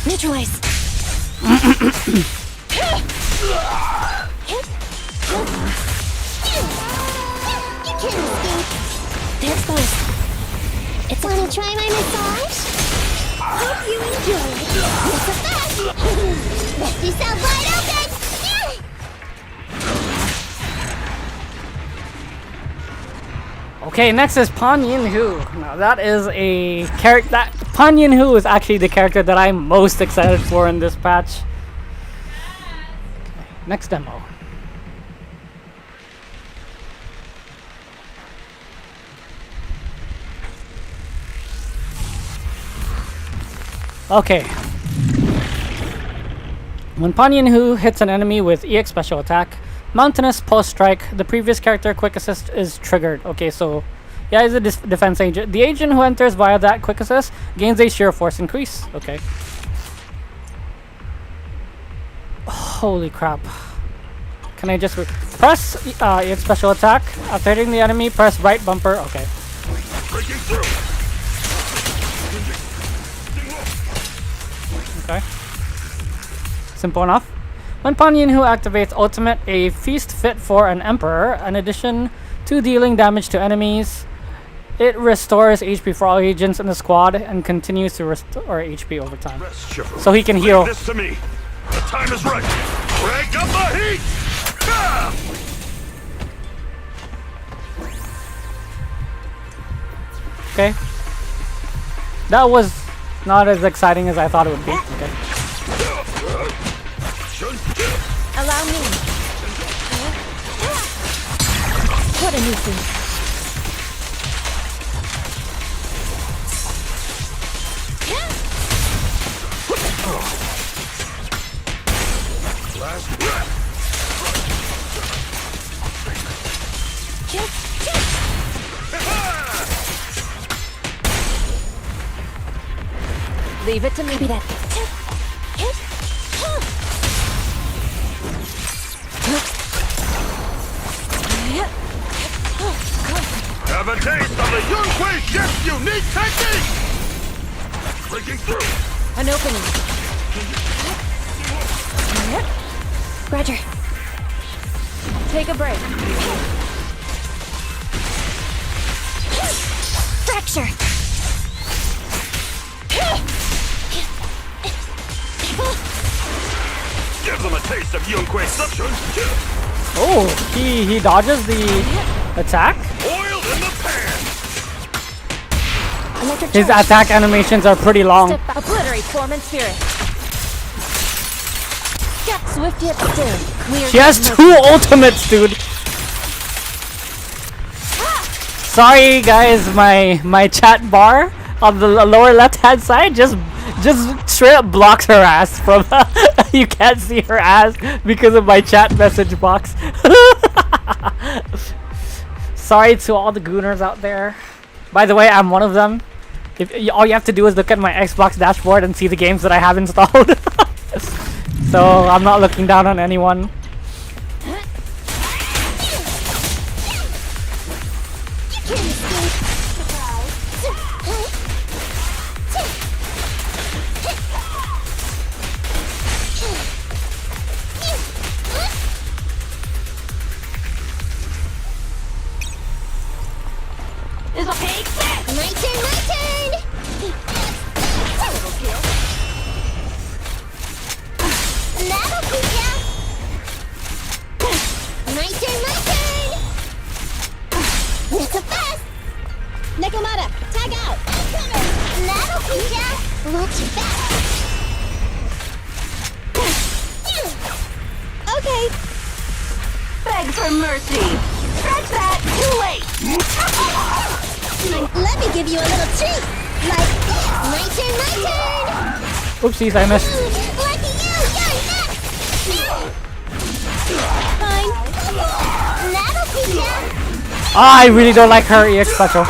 Neutralize. They're exposed. It's Wanna try my massage? Hope you enjoy it. It's a fast. Let yourself wide open. Okay, next is Pan Yin-Hu. Now that is a character that Pan Yin-Hu is actually the character that I'm most excited for in this patch. Okay, next demo. Okay. When Pan Yin-Hu hits an enemy with EX special attack, Mountainous Pulse Strike, the previous character Quick Assist is triggered. Okay, so yeah, he's a defense agent. The agent who enters via that Quick Assist gains a sheer force increase. Okay. Holy crap. Can I just press EX special attack? After hitting the enemy, press right bumper. Okay. Okay. Simple enough. When Pan Yin-Hu activates Ultimate, a feast fit for an Emperor, in addition to dealing damage to enemies, it restores HP for all agents in the squad and continues to restore HP over time. So he can heal. This to me. The time is right. Crank up the heat. Ah! Okay. That was not as exciting as I thought it would be. Okay. Allow me. What a nuisance. Leave it to me. That. Have a taste of the Yunhui Chef's unique technique! Breaking through! An opening. Roger. Take a break. Fracture. Give them a taste of Yunhui suction! Oh, he dodges the attack? Oiled in the pan! Electric His charge. attack animations are pretty long. Step back. Obliterate form and spirit. Swift yet still. Clear. She has two ultimates, dude. Sorry guys, my chat bar on the lower left hand side just straight up blocks her ass from you can't see her ass because of my chat message box. Sorry to all the gooners out there. By the way, I'm one of them. If all you have to do is look at my Xbox dashboard and see the games that I have installed. So I'm not looking down on anyone. My turn! Watch your back. Okay. Beg for mercy. Scratch that. Too late. Let me give you a little treat. Like this. My turn, my turn. Oopsies, I missed. Lucky you, you're next. Fine. That'll teach ya. I really don't like her EX special.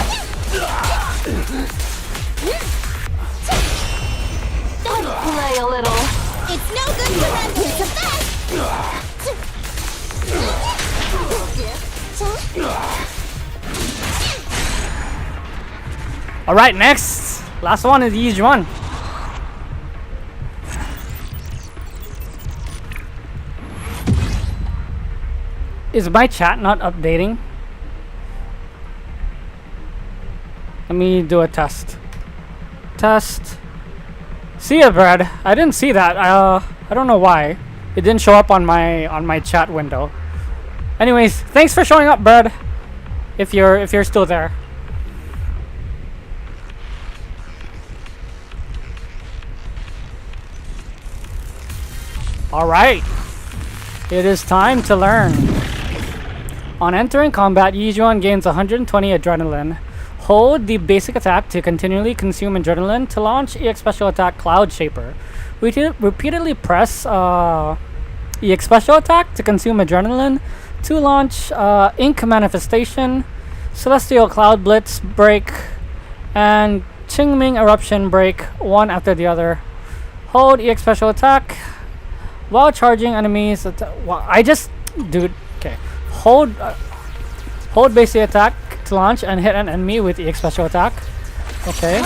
Play a little. It's no good to run here so fast. Alright, next. Last one is the easy one. Is my chat not updating? Let me do a test. Test. See ya, Brad. I didn't see that. I don't know why. It didn't show up on my chat window. Anyways, thanks for showing up, Brad. If you're still there. Alright. It is time to learn. On entering combat, Yijuan gains 120 adrenaline. Hold the basic attack to continually consume adrenaline to launch EX special attack Cloud Shaper. Repeatedly press EX special attack to consume adrenaline to launch Ink Manifestation, Celestial Cloud Blitz Break, and Qingming Eruption Break, one after the other. Hold EX special attack while charging enemies. Dude. Okay. Hold basic attack to launch and hit an enemy with EX special attack. Okay.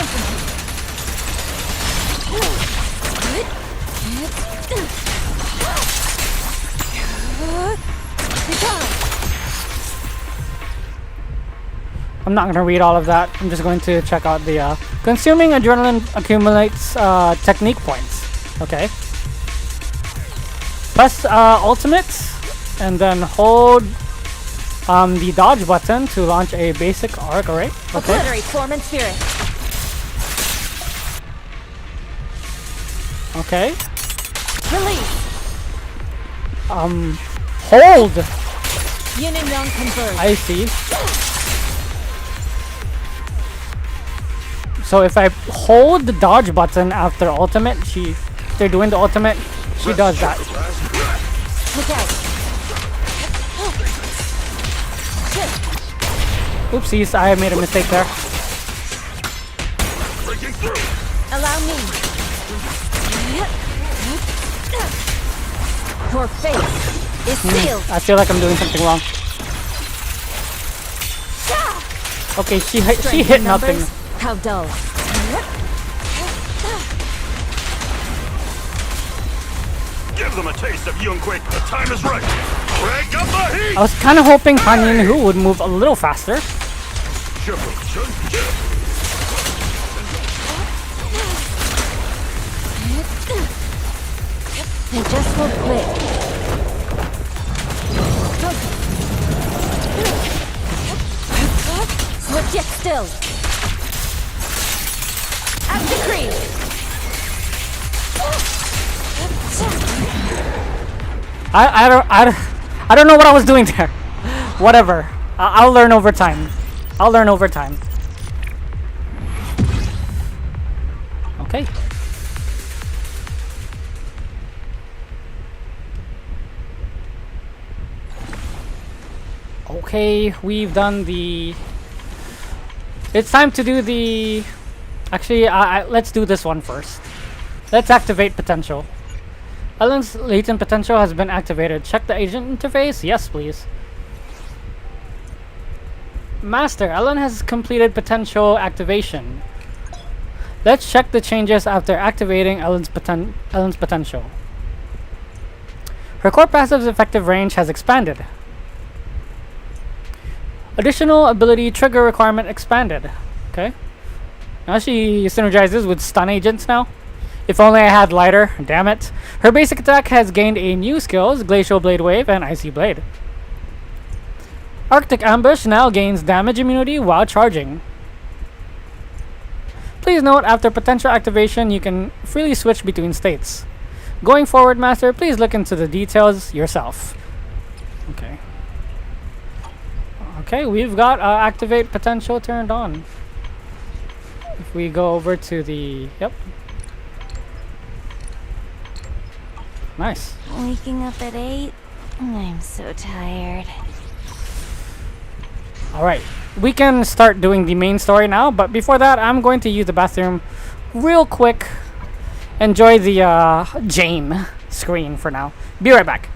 I'm not going to read all of that. I'm just going to check out the consuming adrenaline accumulates technique points. Okay. Press ultimate and then hold the dodge button to launch a basic arc array. Okay. Obliterate form and spirit. Okay. Release. Hold. Yin and yang converge. I see. So if I hold the dodge button after ultimate, they're doing the ultimate, she does that. Look out. Oopsies, I made a mistake there. Allow me. Your fate is sealed. I feel like I'm doing something wrong. Okay, she hit nothing. Numbers? How dull. Give them a taste of Yunquake. The time is right. Crank up the heat. I was kind of hoping Pan Yin-Hu would move a little faster. They just won't quit. Swift yet still. Out decree. I don't know what I was doing there. Whatever. I'll learn over time. Okay. Okay, we've done the... It's time to do the... Actually, let's do this one first. Let's activate potential. Ellen's latent potential has been activated. Check the agent interface? Yes, please. Master, Ellen has completed potential activation. Let's check the changes after activating Ellen's potential. Her core passive's effective range has expanded. Additional ability trigger requirement expanded. Okay. Now she synergizes with stun agents now. If only I had lighter. Damn it. Her basic attack has gained a new skills, Glacial Blade Wave and Icy Blade. Arctic Ambush now gains damage immunity while charging. Please note, after potential activation, you can freely switch between states. Going forward, Master, please look into the details yourself. Okay. Okay, we've got activate potential turned on. If we go over to the... Yep. Nice. Waking up at 8? I'm so tired. Alright, we can start doing the main story now, but before that, I'm going to use the bathroom real quick. Enjoy the Jane screen for now. Be right back.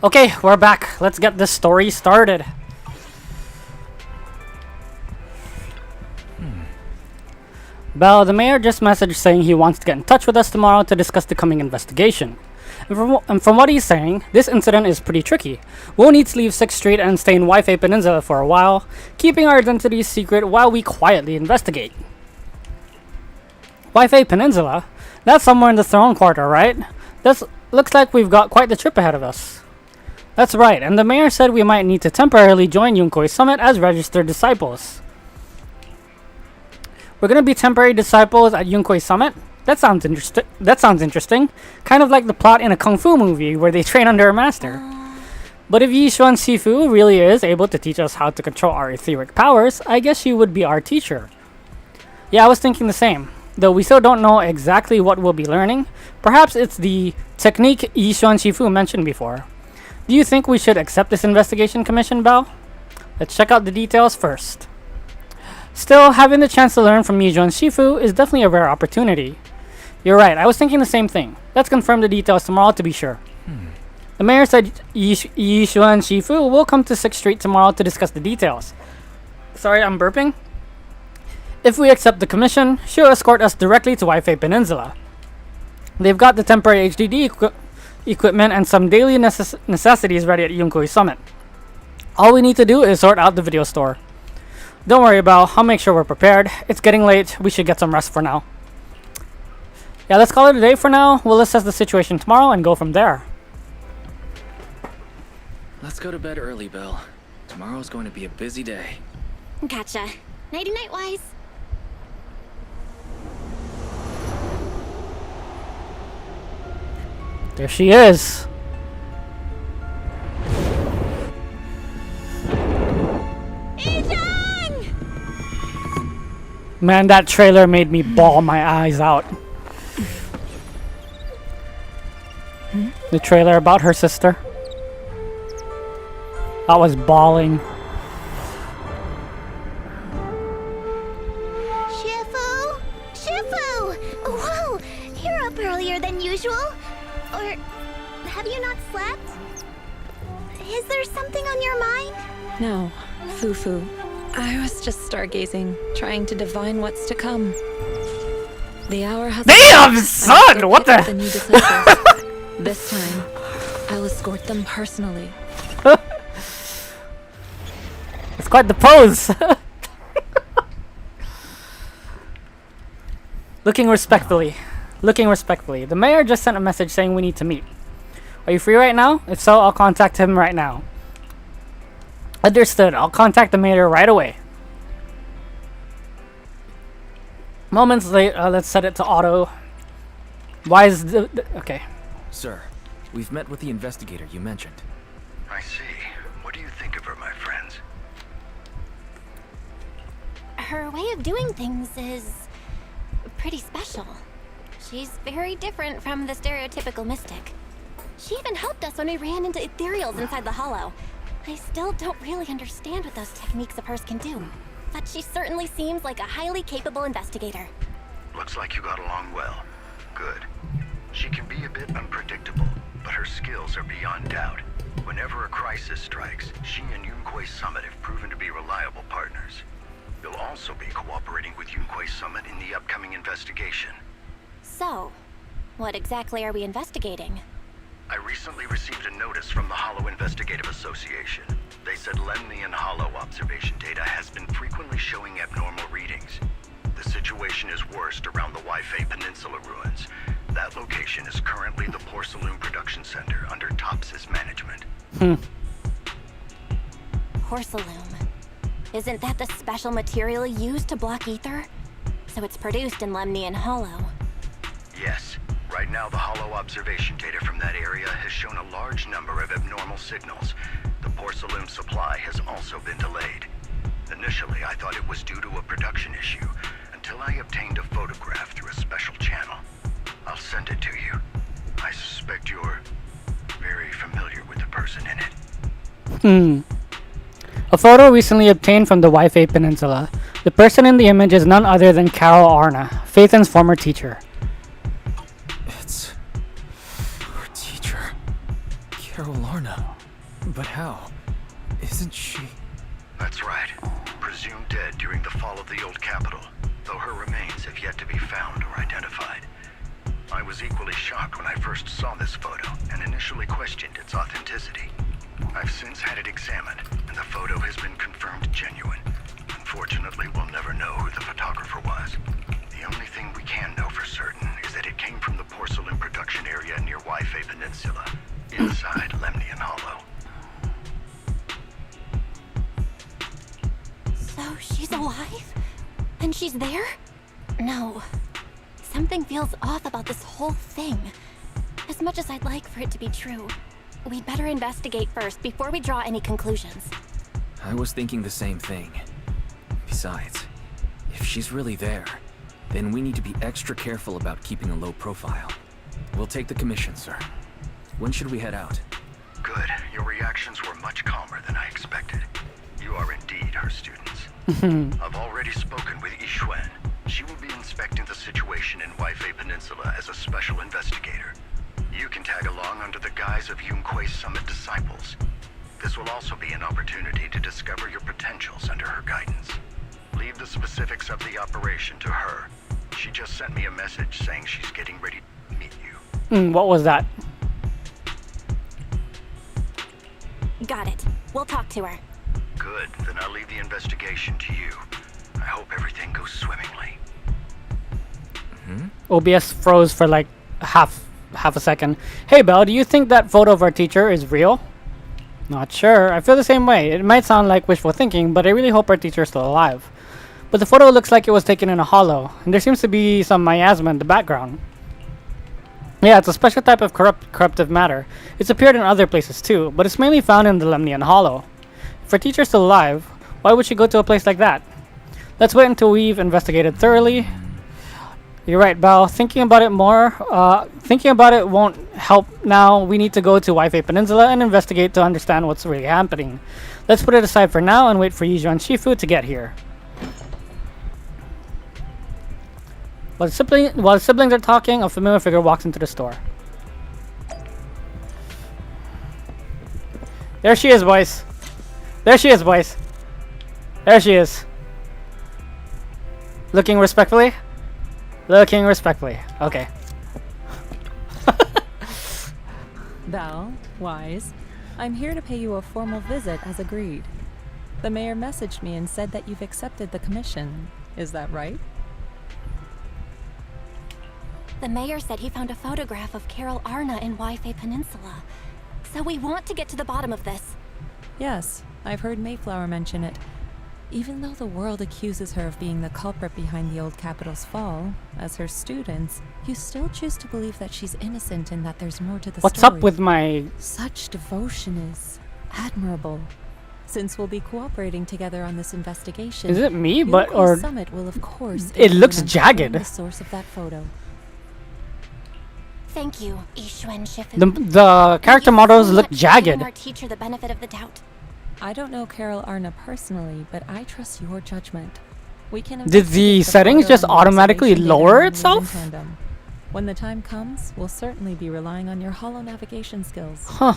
Okay, we're back. Let's get this story started. Belle, the mayor just messaged saying he wants to get in touch with us tomorrow to discuss the coming investigation. And from what he's saying, this incident is pretty tricky. We'll need to leave 6th Street and stay in WaiFei Peninsula for a while, keeping our identities secret while we quietly investigate. WaiFei Peninsula? That's somewhere in the Throne Quarter, right? Looks like we've got quite the trip ahead of us. That's right, and the mayor said we might need to temporarily join Yunkoi's summit as registered disciples. We're gonna be temporary disciples at Yunkoi's summit? That sounds interesting. Kind of like the plot in a kung fu movie where they train under a master. But if Yishuan Shifu really is able to teach us how to control our etheric powers, I guess she would be our teacher. Yeah, I was thinking the same. Though we still don't know exactly what we'll be learning. Perhaps it's the technique Yishuan Shifu mentioned before. Do you think we should accept this investigation commission, Belle? Let's check out the details first. Still, having the chance to learn from Yishuan Shifu is definitely a rare opportunity. You're right, I was thinking the same thing. Let's confirm the details tomorrow to be sure. The mayor said Yishuan Shifu will come to 6th Street tomorrow to discuss the details. Sorry, I'm burping. If we accept the commission, she'll escort us directly to WaiFei Peninsula. They've got the temporary HDD equipment and some daily necessities ready at Yunkoi's summit. All we need to do is sort out the video store. Don't worry about, I'll make sure we're prepared. It's getting late, we should get some rest for now. Yeah, let's call it a day for now. We'll assess the situation tomorrow and go from there. Let's go to bed early, Belle. Tomorrow's going to be a busy day. Gotcha. Nighty-night, Wise. There she is. Man, that trailer made me bawl my eyes out. The trailer about her sister. I was bawling. Shifu? Shifu! Whoa! You're up earlier than usual? Or have you not slept? Is there something on your mind? No, Fufu. I was just stargazing, trying to divine what's to come. The hour has Damn, come. son! What the? The new disciples. This time, I'll escort them personally. It's quite the pose. Looking respectfully. The mayor just sent a message saying we need to meet. Are you free right now? If so, I'll contact him right now. Understood. I'll contact the mayor right away. Moments later, let's set it to auto. Why is okay. Sir, we've met with the investigator you mentioned. I see. What do you think of her, my friends? Her way of doing things is pretty special. She's very different from the stereotypical mystic. She even helped us when we ran into ethereals inside the hollow. I still don't really understand what those techniques of hers can do, but she certainly seems like a highly capable investigator. Looks like you got along well. Good. She can be a bit unpredictable, but her skills are beyond doubt. Whenever a crisis strikes, she and Yunquei Summit have proven to be reliable partners. You'll also be cooperating with Yunquei Summit in the upcoming investigation. So, what exactly are we investigating? I recently received a notice from the Hollow Investigative Association. They said Lemnian Hollow observation data has been frequently showing abnormal readings. The situation is worst around the WaiFei Peninsula ruins. That location is currently the Porcelain Production Center under Tops's management. Porcelain. Isn't that the special material used to block ether? So it's produced in Lemnian Hollow. Yes. Right now, the Hollow observation data from that area has shown a large number of abnormal signals. The porcelain supply has also been delayed. Initially, I thought it was due to a production issue, until I obtained a photograph through a special channel. I'll send it to you. I suspect you're very familiar with the person in it. A photo recently obtained from the WaiFei Peninsula. The person in the image is none other than Carol Arna, Phaethon's former teacher. It's our teacher, Carol Lorna. But how? Isn't she? That's right. Presumed dead during the fall of the old capital, though her remains have yet to be found or identified. I was equally shocked when I first saw this photo and initially questioned its authenticity. I've since had it examined, and the photo has been confirmed genuine. Unfortunately, we'll never know who the photographer was. The only thing we can know for certain is that it came from the porcelain production area near WaiFei Peninsula, inside Lemnian Hollow. So she's alive? And she's there? No. Something feels off about this whole thing. As much as I'd like for it to be true, we'd better investigate first before we draw any conclusions. I was thinking the same thing. Besides, if she's really there, then we need to be extra careful about keeping a low profile. We'll take the commission, sir. When should we head out? Good. Your reactions were much calmer than I expected. You are indeed her students. I've already spoken with Yixuan. She will be inspecting the situation in WaiFei Peninsula as a special investigator. You can tag along under the guise of Yunquei Summit disciples. This will also be an opportunity to discover your potentials under her guidance. Leave the specifics of the operation to her. She just sent me a message saying she's getting ready to meet you. What was that? Got it. We'll talk to her. Good. Then I'll leave the investigation to you. I hope everything goes swimmingly. OBS froze for like half a second. Hey Belle, do you think that photo of our teacher is real? Not sure. I feel the same way. It might sound like wishful thinking, but I really hope our teacher is still alive. But the photo looks like it was taken in a hollow, and there seems to be some miasma in the background. Yeah, it's a special type of corruptive matter. It's appeared in other places too, but it's mainly found in the Lemnian Hollow. If our teacher's still alive, why would she go to a place like that? Let's wait until we've investigated thoroughly. You're right, Belle. Thinking about it won't help now. We need to go to WaiFei Peninsula and investigate to understand what's really happening. Let's put it aside for now and wait for Yijuan Shifu to get here. While the siblings are talking, a familiar figure walks into the store. There she is, boys. There she is, boys. There she is. Looking respectfully. Looking respectfully. Okay. Val, Wise, I'm here to pay you a formal visit as agreed. The mayor messaged me and said that you've accepted the commission. Is that right? The mayor said he found a photograph of Carol Arna in WaiFei Peninsula. So we want to get to the bottom of this. Yes, I've heard Mayflower mention it. Even though the world accuses her of being the culprit behind the old capital's fall, as her students, you still choose to believe that she's innocent and that there's more to the What's story. up with my... Such devotion is admirable. Since we'll be cooperating together on this investigation, Is it me? Yunquist But or Summit will of course it looks insist on uncovering jagged. the source of that photo. Thank you, Yixuan Shifu. the character Thank you models so look much for giving jagged. our teacher the benefit of the doubt. I don't know Carol Arna personally, but I trust your judgment. We can Did the investigate settings photo just and the automatically observation data lower and move in itself? tandem. When the time comes, we'll certainly be relying on your holo navigation skills. Huh.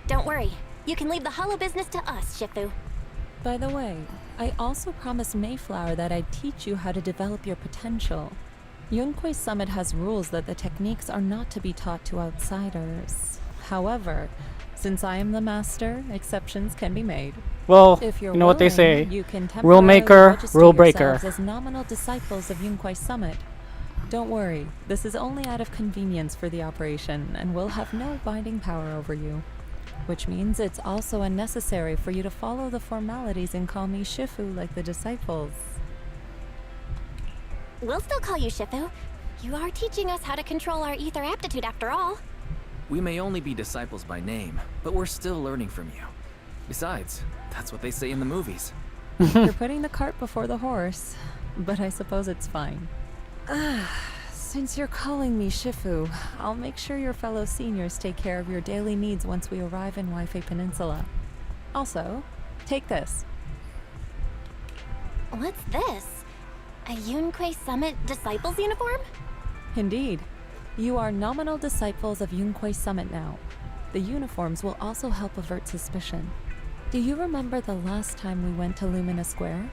Don't worry. You can leave the hollow business to us, Shifu. By the way, I also promised Mayflower that I'd teach you how to develop your potential. Yunquist Summit has rules that the techniques are not to be taught to outsiders. However, since I am the master, exceptions can be made. Well, If you're you know what they willing, say. you can Rule temporarily maker, register rule breaker. yourselves as nominal disciples of Yunquist Summit. Don't worry, this is only out of convenience for the operation and will have no binding power over you. Which means it's also unnecessary for you to follow the formalities and call me Shifu like the disciples. We'll still call you Shifu. You are teaching us how to control our ether aptitude after all. We may only be disciples by name, but we're still learning from you. Besides, that's what they say in the movies. You're putting the cart before the horse, but I suppose it's fine. Since you're calling me Shifu, I'll make sure your fellow seniors take care of your daily needs once we arrive in WaiFei Peninsula. Also, take this. What's this? A Yunquist Summit Disciples uniform? Indeed. You are nominal disciples of Yunquist Summit now. The uniforms will also help avert suspicion. Do you remember the last time we went to Lumina Square?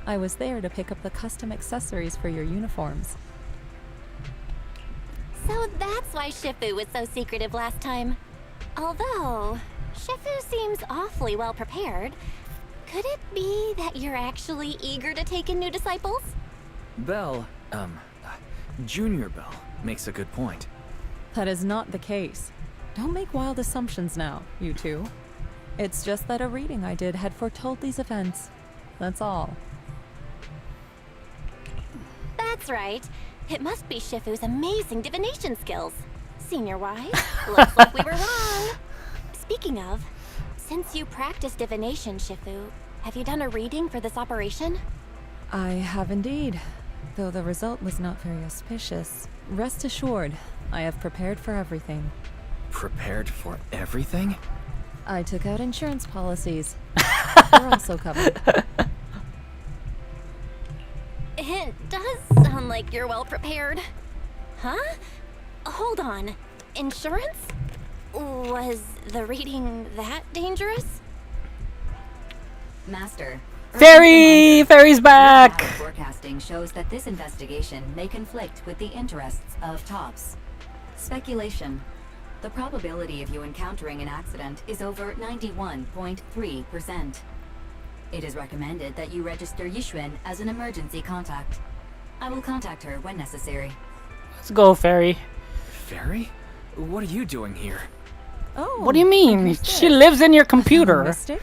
I was there to pick up the custom accessories for your uniforms. So that's why Shifu was so secretive last time. Although, Shifu seems awfully well prepared. Could it be that you're actually eager to take in new disciples? Bell, Junior Bell, makes a good point. That is not the case. Don't make wild assumptions now, you two. It's just that a reading I did had foretold these events. That's all. That's right. It must be Shifu's amazing divination skills. Senior-wise, looks like we were wrong. Speaking of, since you practice divination, Shifu, have you done a reading for this operation? I have indeed, though the result was not very auspicious. Rest assured, I have prepared for everything. Prepared for everything? I took out insurance policies. They're also covered. It does sound like you're well prepared. Huh? Hold on. Insurance? Was the reading that dangerous? Master. Fairy's back! Forecasting shows that this investigation may conflict with the interests of TOPS. Speculation. The probability of you encountering an accident is over 91.3%. It is recommended that you register Yixuan as an emergency contact. I will contact her when necessary. Let's go, Fairy. Fairy? What are you doing here? Oh. What do you mean? who's She this? lives in your A computer. mystic?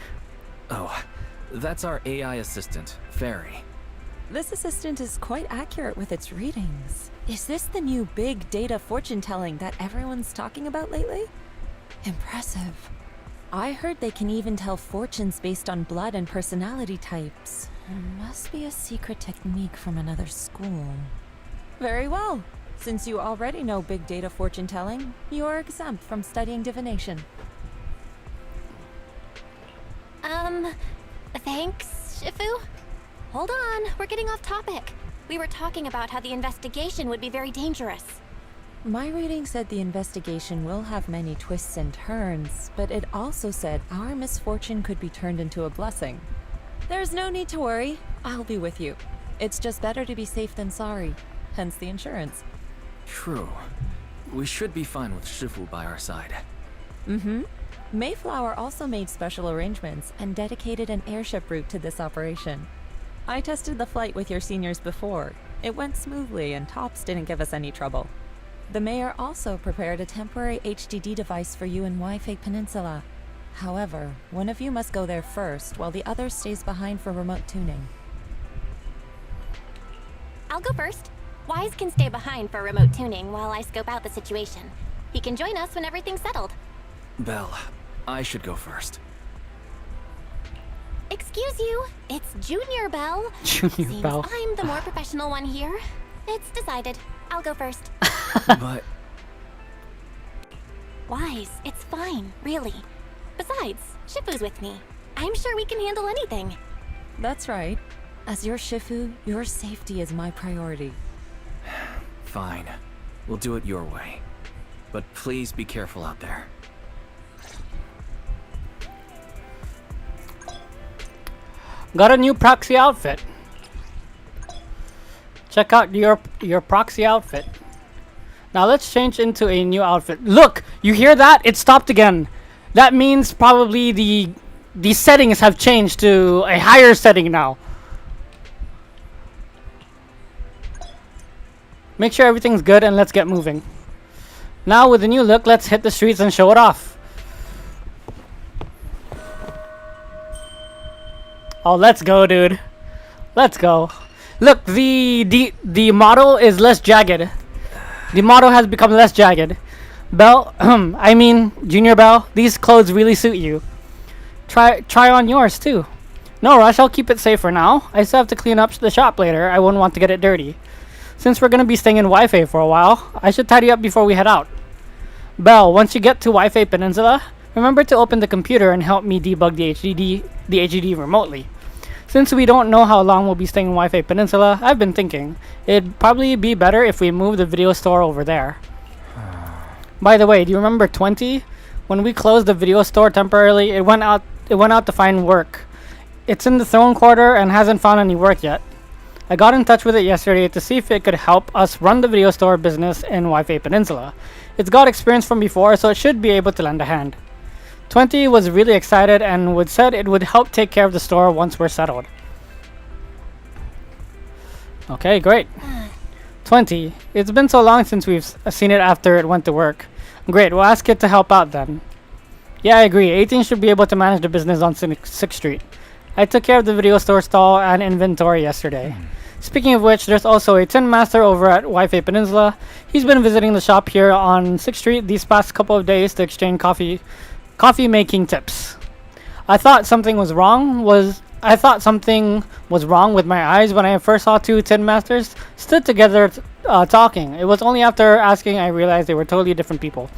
Oh, that's our AI assistant, Fairy. This assistant is quite accurate with its readings. Is this the new big data fortune telling that everyone's talking about lately? Impressive. I heard they can even tell fortunes based on blood and personality types. Must be a secret technique from another school. Very well. Since you already know big data fortune telling, you are exempt from studying divination. Thanks, Shifu? Hold on, we're getting off topic. We were talking about how the investigation would be very dangerous. My reading said the investigation will have many twists and turns, but it also said our misfortune could be turned into a blessing. There's no need to worry. I'll be with you. It's just better to be safe than sorry, hence the insurance. True. We should be fine with Shifu by our side. Mm-hmm. Mayflower also made special arrangements and dedicated an airship route to this operation. I tested the flight with your seniors before. It went smoothly and Tops didn't give us any trouble. The mayor also prepared a temporary HDD device for you in WaiFei Peninsula. However, one of you must go there first while the other stays behind for remote tuning. I'll go first. Wise can stay behind for remote tuning while I scope out the situation. He can join us when everything's settled. Belle, I should go first. Excuse you, it's Junior Bell. Junior Seems Bell. I'm the more professional one here. It's decided. I'll go first. But Wise, it's fine, really. Besides, Shifu's with me. I'm sure we can handle anything. That's right. As your Shifu, your safety is my priority. fine. We'll do it your way. But please be careful out there. Got a new proxy outfit. Check out your proxy outfit. Now let's change into a new outfit. Look, you hear that? It stopped again. That means probably the settings have changed to a higher setting now. Make sure everything's good and let's get moving. Now with the new look, let's hit the streets and show it off. Oh, let's go, dude. Let's go. Look, the model is less jagged. The model has become less jagged. Belle, I mean, Junior Belle, these clothes really suit you. Try on yours too. No rush, I'll keep it safe for now. I still have to clean up the shop later. I wouldn't want to get it dirty. Since we're gonna be staying in WaiFei for a while, I should tidy up before we head out. Belle, once you get to WaiFei Peninsula, remember to open the computer and help me debug the HDD remotely. Since we don't know how long we'll be staying in WaiFei Peninsula, I've been thinking it'd probably be better if we move the video store over there. By the way, do you remember 20? When we closed the video store temporarily, it went out to find work. It's in the throne quarter and hasn't found any work yet. I got in touch with it yesterday to see if it could help us run the video store business in WaiFei Peninsula. It's got experience from before, so it should be able to lend a hand. 20 was really excited and said it would help take care of the store once we're settled. Okay, great. 20, it's been so long since we've seen it after it went to work. Great, we'll ask it to help out then. Yeah, I agree. 18 should be able to manage the business on 6th Street. I took care of the video store stall and inventory yesterday. Speaking of which, there's also a Tin Master over at WaiFei Peninsula. He's been visiting the shop here on 6th Street these past couple of days to exchange coffee making tips. I thought something was wrong with my eyes when I first saw two Tin Masters stood together talking. It was only after asking I realized they were totally different people.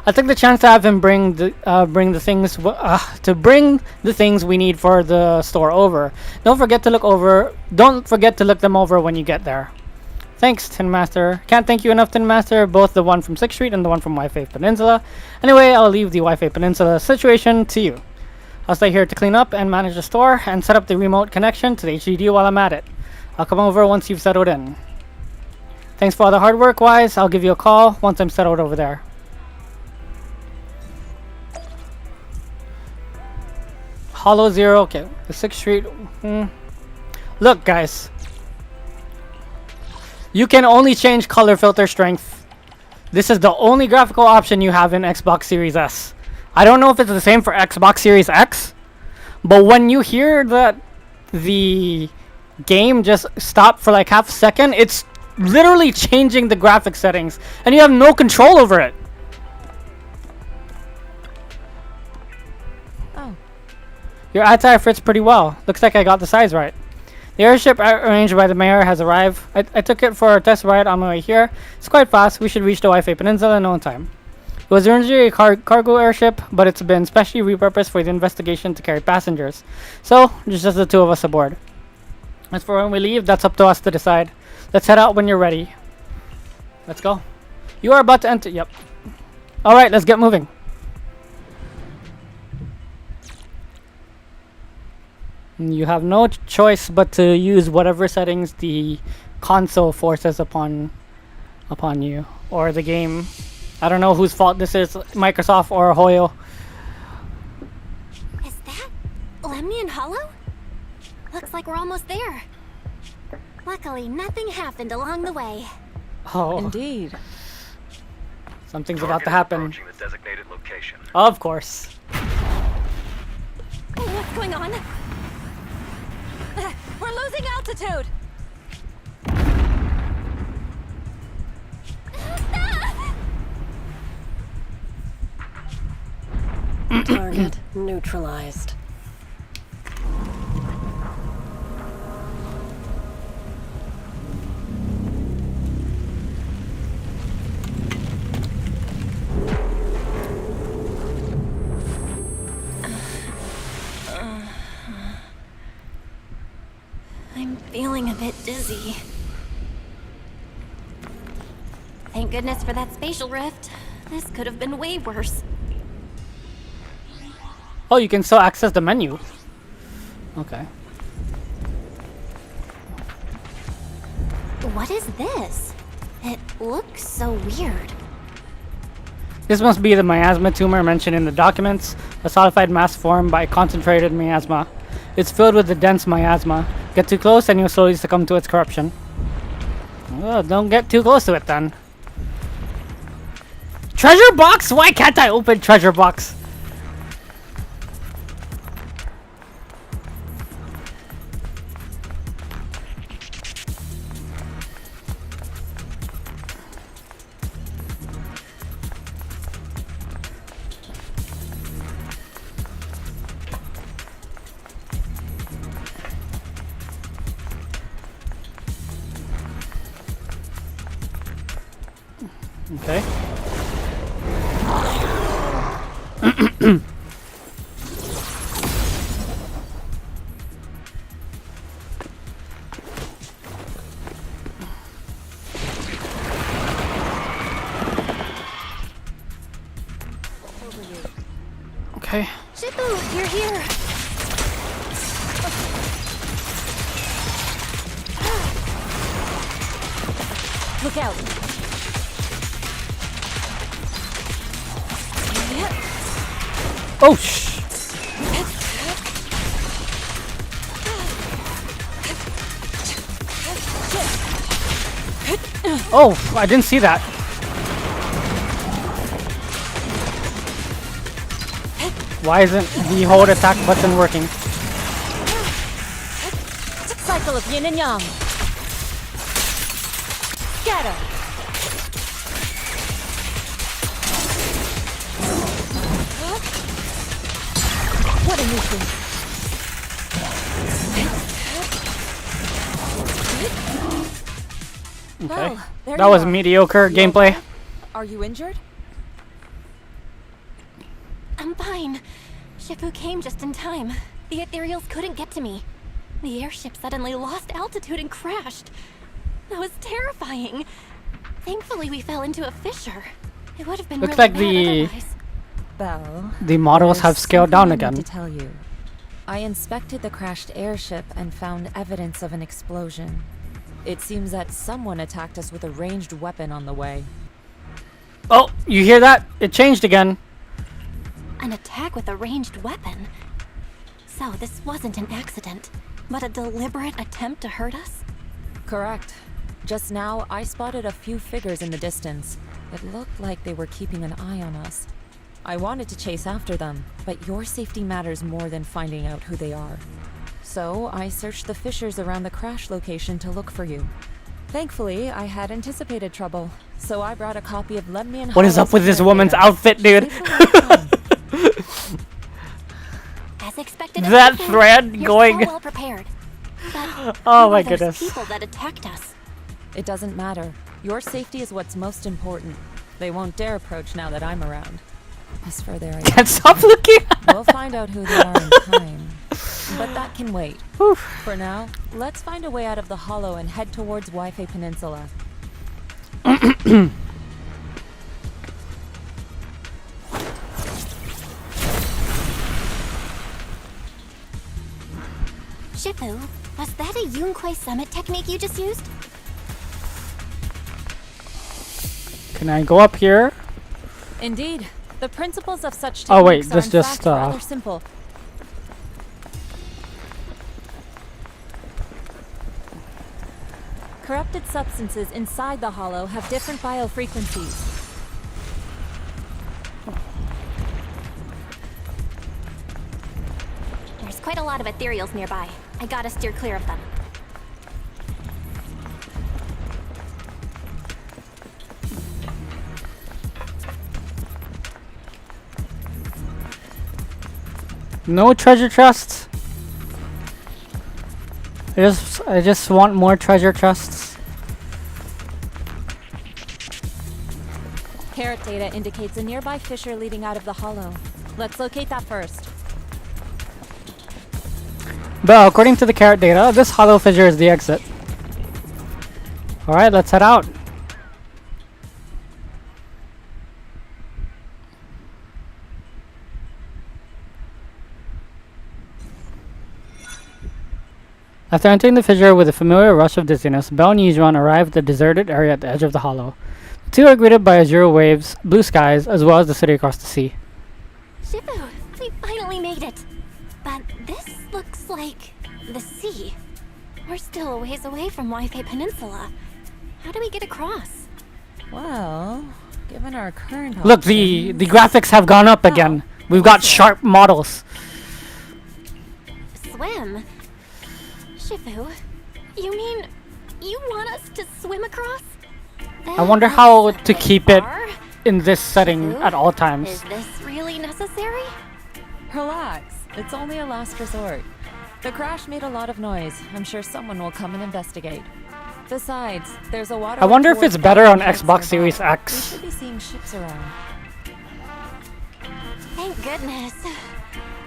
I took the chance to have him bring the things we need for the store over. Don't forget to look them over when you get there. Thanks, Tin Master. Can't thank you enough, Tin Master. Both the one from 6th Street and the one from WaiFei Peninsula. Anyway, I'll leave the WaiFei Peninsula situation to you. I'll stay here to clean up and manage the store and set up the remote connection to the HDD while I'm at it. I'll come over once you've settled in. Thanks for all the hard work, Wise. I'll give you a call once I'm settled over there. Hollow Zero, okay, the 6th Street. Look, guys. You can only change color filter strength. This is the only graphical option you have in Xbox Series S. I don't know if it's the same for Xbox Series X, but when you hear that the game just stopped for like half a second, it's literally changing the graphic settings, and you have no control over it. Oh. Your eye fits pretty well. Looks like I got the size right. The airship arranged by the mayor has arrived. I took it for a test ride on my way here. It's quite fast. We should reach the WaiFei Peninsula in no time. It was originally a cargo airship, but it's been specially repurposed for the investigation to carry passengers. So, there's just the two of us aboard. As for when we leave, that's up to us to decide. Let's head out when you're ready. Let's go. You are about to enter. Yep. Alright, let's get moving. You have no choice but to use whatever settings the console forces upon you, or the game. I don't know whose fault this is, Microsoft or Hoyo. Is that Lemnian Hollow? Looks like we're almost there. Luckily, nothing happened along the way. Oh, Indeed. something's about to happen. Approaching the designated location. Of course. What's going on? We're losing altitude! Target neutralized. I'm feeling a bit dizzy. Thank goodness for that spatial rift. This could have been way worse. Oh, you can still access the menu. Okay. What is this? It looks so weird. This must be the miasma tumor mentioned in the documents, a solidified mass formed by concentrated miasma. It's filled with the dense miasma. Get too close and you'll slowly succumb to its corruption. Oh, don't get too close to it then. Treasure box? Why can't I open treasure box? Okay. Okay. Shifu, you're here. Look out! Oh, shh. Oh, I didn't see that. Why isn't the hold attack button working? Cycle of yin and yang. Scatter. What a nuisance. Okay. Well, there That you was are. mediocre You gameplay. okay? Are you injured? I'm fine. Shifu came just in time. The ethereals couldn't get to me. The airship suddenly lost altitude and crashed. That was terrifying. Thankfully, we fell into a fissure. It would have been Looks really like bad the- otherwise. Belle, The models have there's scaled down something I again. need to tell you. I inspected the crashed airship and found evidence of an explosion. It seems that someone attacked us with a ranged weapon on the way. Oh, you hear that? It changed again. An attack with a ranged weapon. So this wasn't an accident, but a deliberate attempt to hurt us? Correct. Just now, I spotted a few figures in the distance. It looked like they were keeping an eye on us. I wanted to chase after them, but your safety matters more than finding out who they are. So, I searched the fissures around the crash location to look for you. Thankfully, I had anticipated trouble, so I brought a copy of Lemnian What is up with this woman's outfit, dude? As expected, That Shifu, thread you're going- so well prepared. But Oh who my are those goodness. people that attacked us? It doesn't matter. Your safety is what's most important. They won't dare approach now that I'm around. As for their Can't stop looking. we'll find out who they are in time. But that can wait. For now, let's find a way out of the hollow and head towards WaiFei Peninsula. Shifu, was that a Yunquei Summit technique you just used? Can I go up here? Indeed. The principles of such techniques Oh wait, are this in just fact rather simple. Corrupted substances inside the hollow have different biofrequencies. There's quite a lot of ethereals nearby. I gotta steer clear of them. No treasure chests. I just want more treasure chests. Carrot data indicates a nearby fissure leading out of the hollow. Let's locate that first. But according to the carrot data, this hollow fissure is the exit. Alright, let's head out. After entering the fissure with a familiar rush of dizziness, Belle and Yizhuan arrive at the deserted area at the edge of the hollow. The two are greeted by azure waves, blue skies, as well as the city across the sea. Shifu, we finally made it. But this looks like the sea. We're still a ways away from WaiFei Peninsula. How do we get across? Well, given our current Look, the graphics have gone up again. We've got sharp models. Swim? Shifu, you mean you want us to swim across? I wonder how to keep it in this setting Shifu, at all times. Is this really necessary? Relax. It's only a last resort. The crash made a lot of noise. I'm sure someone will come and investigate. Besides, there's a water. I wonder if it's better on Xbox Series We X. should be seeing ships around. Thank goodness.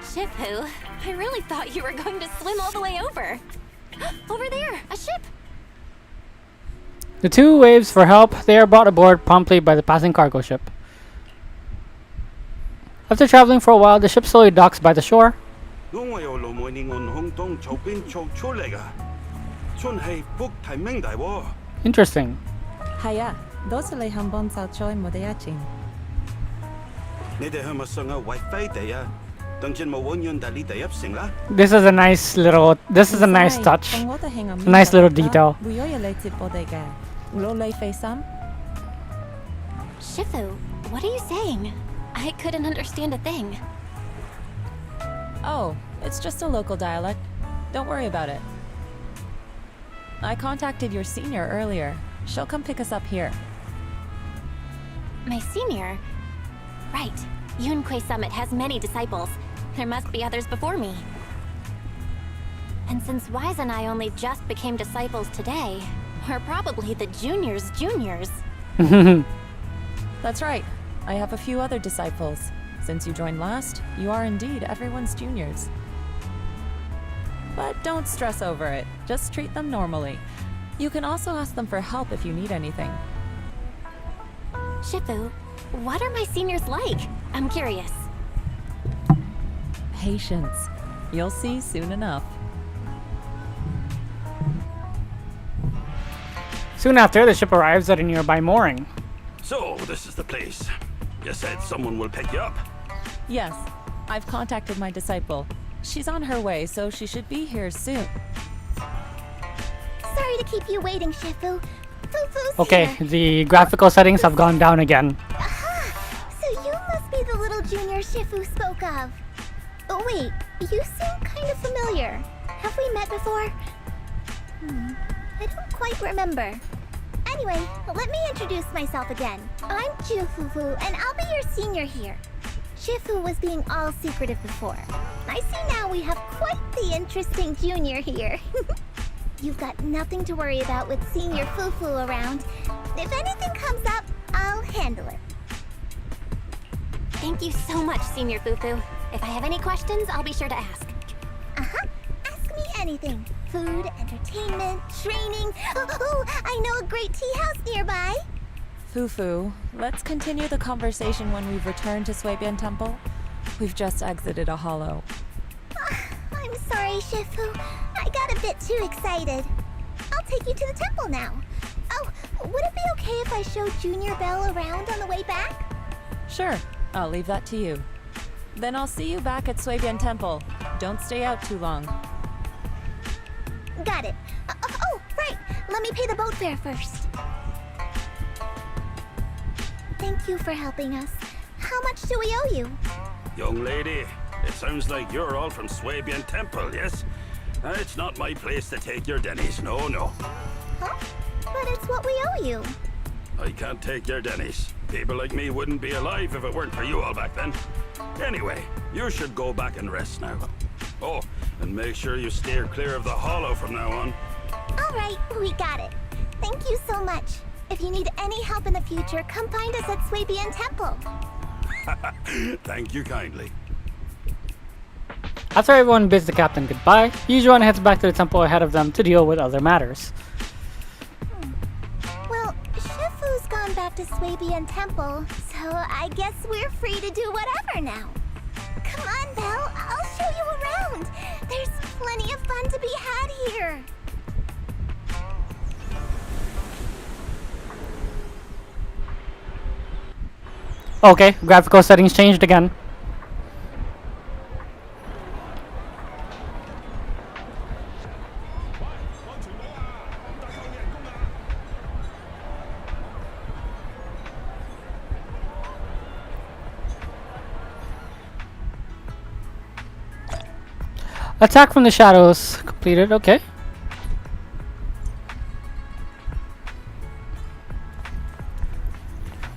Shifu, I really thought you were going to swim all the way over. Over there, a ship. The two waves for help. They are brought aboard promptly by the passing cargo ship. After traveling for a while, the ship slowly docks by the shore. Interesting. Haya, 도시를 한번 살펴 모대야지. This is a nice little. This is a nice touch. Nice little detail. Shifu, what are you saying? I couldn't understand a thing. Oh, it's just a local dialect. Don't worry about it. I contacted your senior earlier. She'll come pick us up here. My senior? Right. Yunquei Summit has many disciples. There must be others before me. And since Wise and I only just became disciples today, we're probably the juniors' juniors. That's right. I have a few other disciples. Since you joined last, you are indeed everyone's juniors. But don't stress over it. Just treat them normally. You can also ask them for help if you need anything. Shifu, what are my seniors like? I'm curious. Patience. You'll see soon enough. Soon after, the ship arrives at a nearby mooring. So, this is the place. You said someone will pick you up. Yes, I've contacted my disciple. She's on her way, so she should be here soon. Sorry to keep you waiting, Shifu. Fufu's Okay, here. the graphical settings have gone down again. Aha! So you must be the little junior Shifu spoke of. Oh wait, you seem kind of familiar. Have we met before? I don't quite remember. Anyway, let me introduce myself again. I'm Ju Fufu, and I'll be your senior here. Shifu was being all secretive before. I see now we have quite the interesting junior here. You've got nothing to worry about with senior Fufu around. If anything comes up, I'll handle it. Thank you so much, Senior Fufu. If I have any questions, I'll be sure to ask. Uh-huh. Ask me anything. Food, entertainment, training. Oh, I know a great tea house nearby. Fufu, let's continue the conversation when we've returned to Suibian Temple. We've just exited a hollow. I'm sorry, Shifu. I I got a bit too excited. I'll take you to the temple now. Oh, would it be okay if I showed Junior Belle around on the way back? Sure, I'll leave that to you. Then I'll see you back at Suebian Temple. Don't stay out too long. Got it. Oh, right. Let me pay the boat fare first. Thank you for helping us. How much do we owe you? Young lady, it sounds like you're all from Swabian Temple, yes? It's not my place to take your dennies, no. Huh? But it's what we owe you. I can't take your dennies. People like me wouldn't be alive if it weren't for you all back then. Anyway, you should go back and rest now. Oh, and make sure you steer clear of the hollow from now on. All right, we got it. Thank you so much. If you need any help in the future, come find us at Swabian Temple. Thank you kindly. After everyone bids the captain goodbye, Yujuan heads back to the temple ahead of them to deal with other matters. Well, Shifu's gone back to Swabian Temple, so I guess we're free to do whatever now. Come on, Belle, I'll show you around. There's plenty of fun to be had here. Okay, graphical settings changed again. Attack from the shadows completed, okay.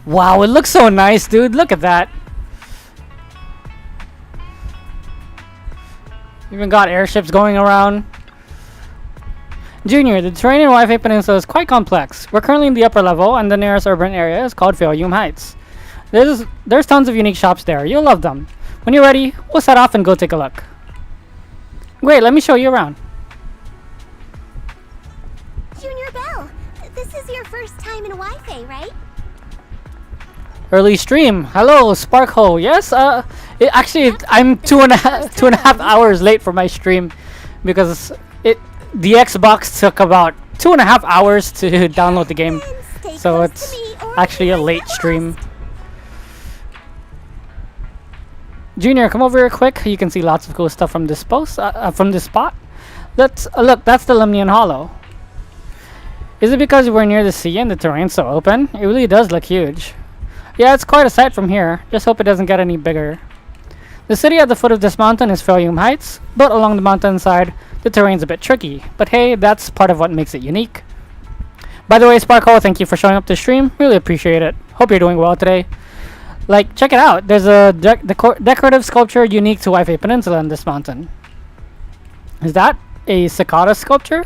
Wow, it looks so nice, dude. Look at that. Even got airships going around. Junior, the terrain in WaiFei Peninsula is quite complex. We're currently in the upper level, and the nearest urban area is called Failum Heights. There's tons of unique shops there. You'll love them. When you're ready, we'll set off and go take a look. Great, let me show you around. Junior Belle, this is your first time in WaiFei, right? Early stream. Hello, Sparkle. Yes, I'm two and a half hours late for my stream because the Xbox took about 2.5 hours to download the game, so it's actually a late stream. Junior, come over here quick. You can see lots of cool stuff from this spot. Let's look. That's the Lemnian Hollow. Is it because we're near the sea and the terrain's so open? It really does look huge. Yeah, it's quite a sight from here. Just hope it doesn't get any bigger. The city at the foot of this mountain is Failum Heights, but along the mountainside, the terrain's a bit tricky. But hey, that's part of what makes it unique. By the way, Sparkle, thank you for showing up to stream. Really appreciate it. Hope you're doing well today. Like, check it out. There's a decorative sculpture unique to WaiFei Peninsula in this mountain. Is that a cicada sculpture?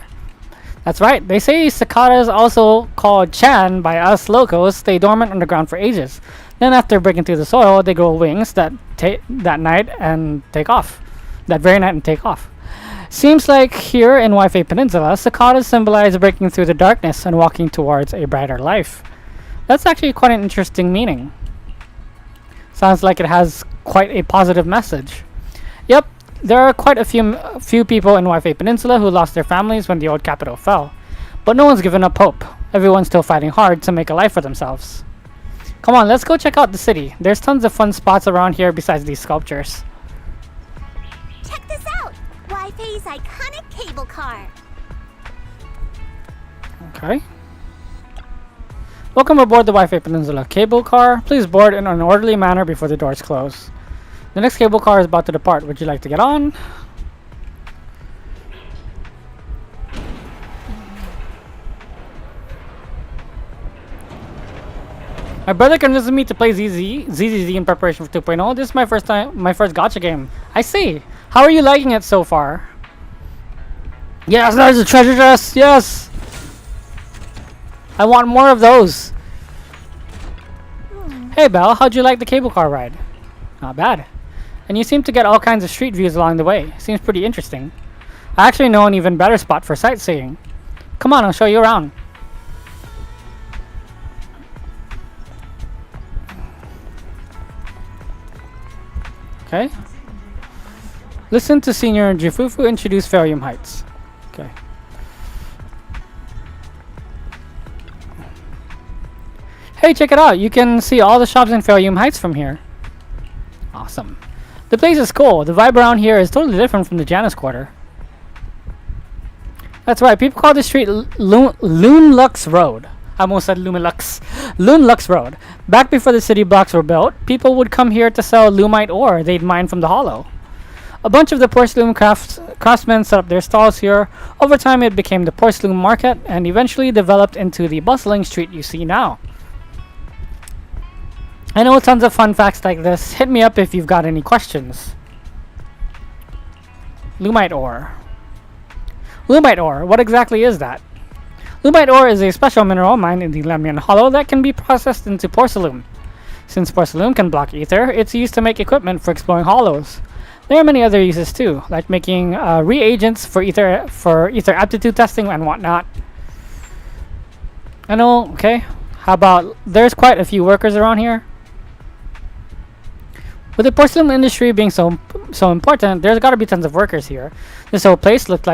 That's right. They say cicadas, also called Chan by us locals, stay dormant underground for ages. Then after breaking through the soil, they grow wings that night and take off. That very night and take off. Seems like here in WaiFei Peninsula, cicadas symbolize breaking through the darkness and walking towards a brighter life. That's actually quite an interesting meaning. Sounds like it has quite a positive message. Yep. There are quite a few people in WaiFei Peninsula who lost their families when the old capital fell. But no one's given up hope. Everyone's still fighting hard to make a life for themselves. Come on, let's go check out the city. There's tons of fun spots around here besides these sculptures. Check this out! WaiFei's iconic cable car. Okay. Welcome aboard the WaiFei Peninsula cable car. Please board in an orderly manner before the doors close. The next cable car is about to depart. Would you like to get on? My brother convinced me to play ZZZ in preparation for 2.0. This is my first gacha game. I see. How are you liking it so far? Yes, there's a treasure chest. Yes. I want more of those. Hey, Belle, how'd you like the cable car ride? Not bad. And you seem to get all kinds of street views along the way. Seems pretty interesting. I actually know an even better spot for sightseeing. Come on, I'll show you around. Okay. Listen to Senior Jifufu introduce Failum Heights. Okay. Hey, check it out. You can see all the shops in Fairham Heights from here. Awesome. The place is cool. The vibe around here is totally different from the Janus Quarter. That's right. People call this street Loonlux Road. I almost said Lumilux. Loonlux Road. Back before the city blocks were built, people would come here to sell lumite ore they'd mine from the hollow. A bunch of the porcelain craftsmen set up their stalls here. Over time, it became the porcelain market and eventually developed into the bustling street you see now. I know tons of fun facts like this. Hit me up if you've got any questions. Lumite ore. Lumite ore, what exactly is that? Lumite ore is a special mineral mined in the Lemnian Hollow that can be processed into porcelain. Since porcelain can block ether, it's used to make equipment for exploring hollows. There are many other uses too, like making reagents for ether aptitude testing and whatnot. I know, okay. How about, there's quite a few workers around here. With the porcelain industry being so important, there's got to be tons of workers here. This whole place looks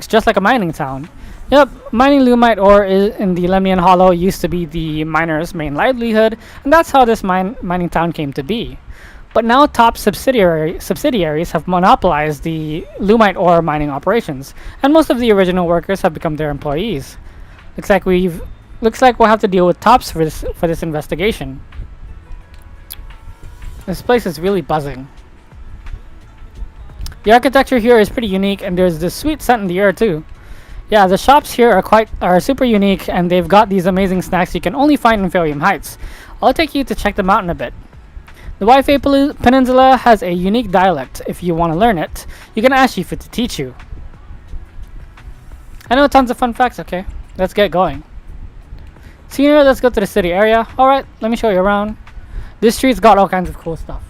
just like a mining town. Yep, mining lumite ore in the Lemnian Hollow used to be the miners' main livelihood, and that's how this mining town came to be. But now top subsidiaries have monopolized the lumite ore mining operations, and most of the original workers have become their employees. Looks like we'll have to deal with Tops for this investigation. This place is really buzzing. The architecture here is pretty unique, and there's this sweet scent in the air too. Yeah, the shops here are super unique, and they've got these amazing snacks you can only find in Fairham Heights. I'll take you to check them out in a bit. The WaiFei Peninsula has a unique dialect. If you want to learn it, you can ask Shifu to teach you. I know tons of fun facts. Okay, let's get going. Senior, let's go to the city area. Alright, let me show you around. This street's got all kinds of cool stuff.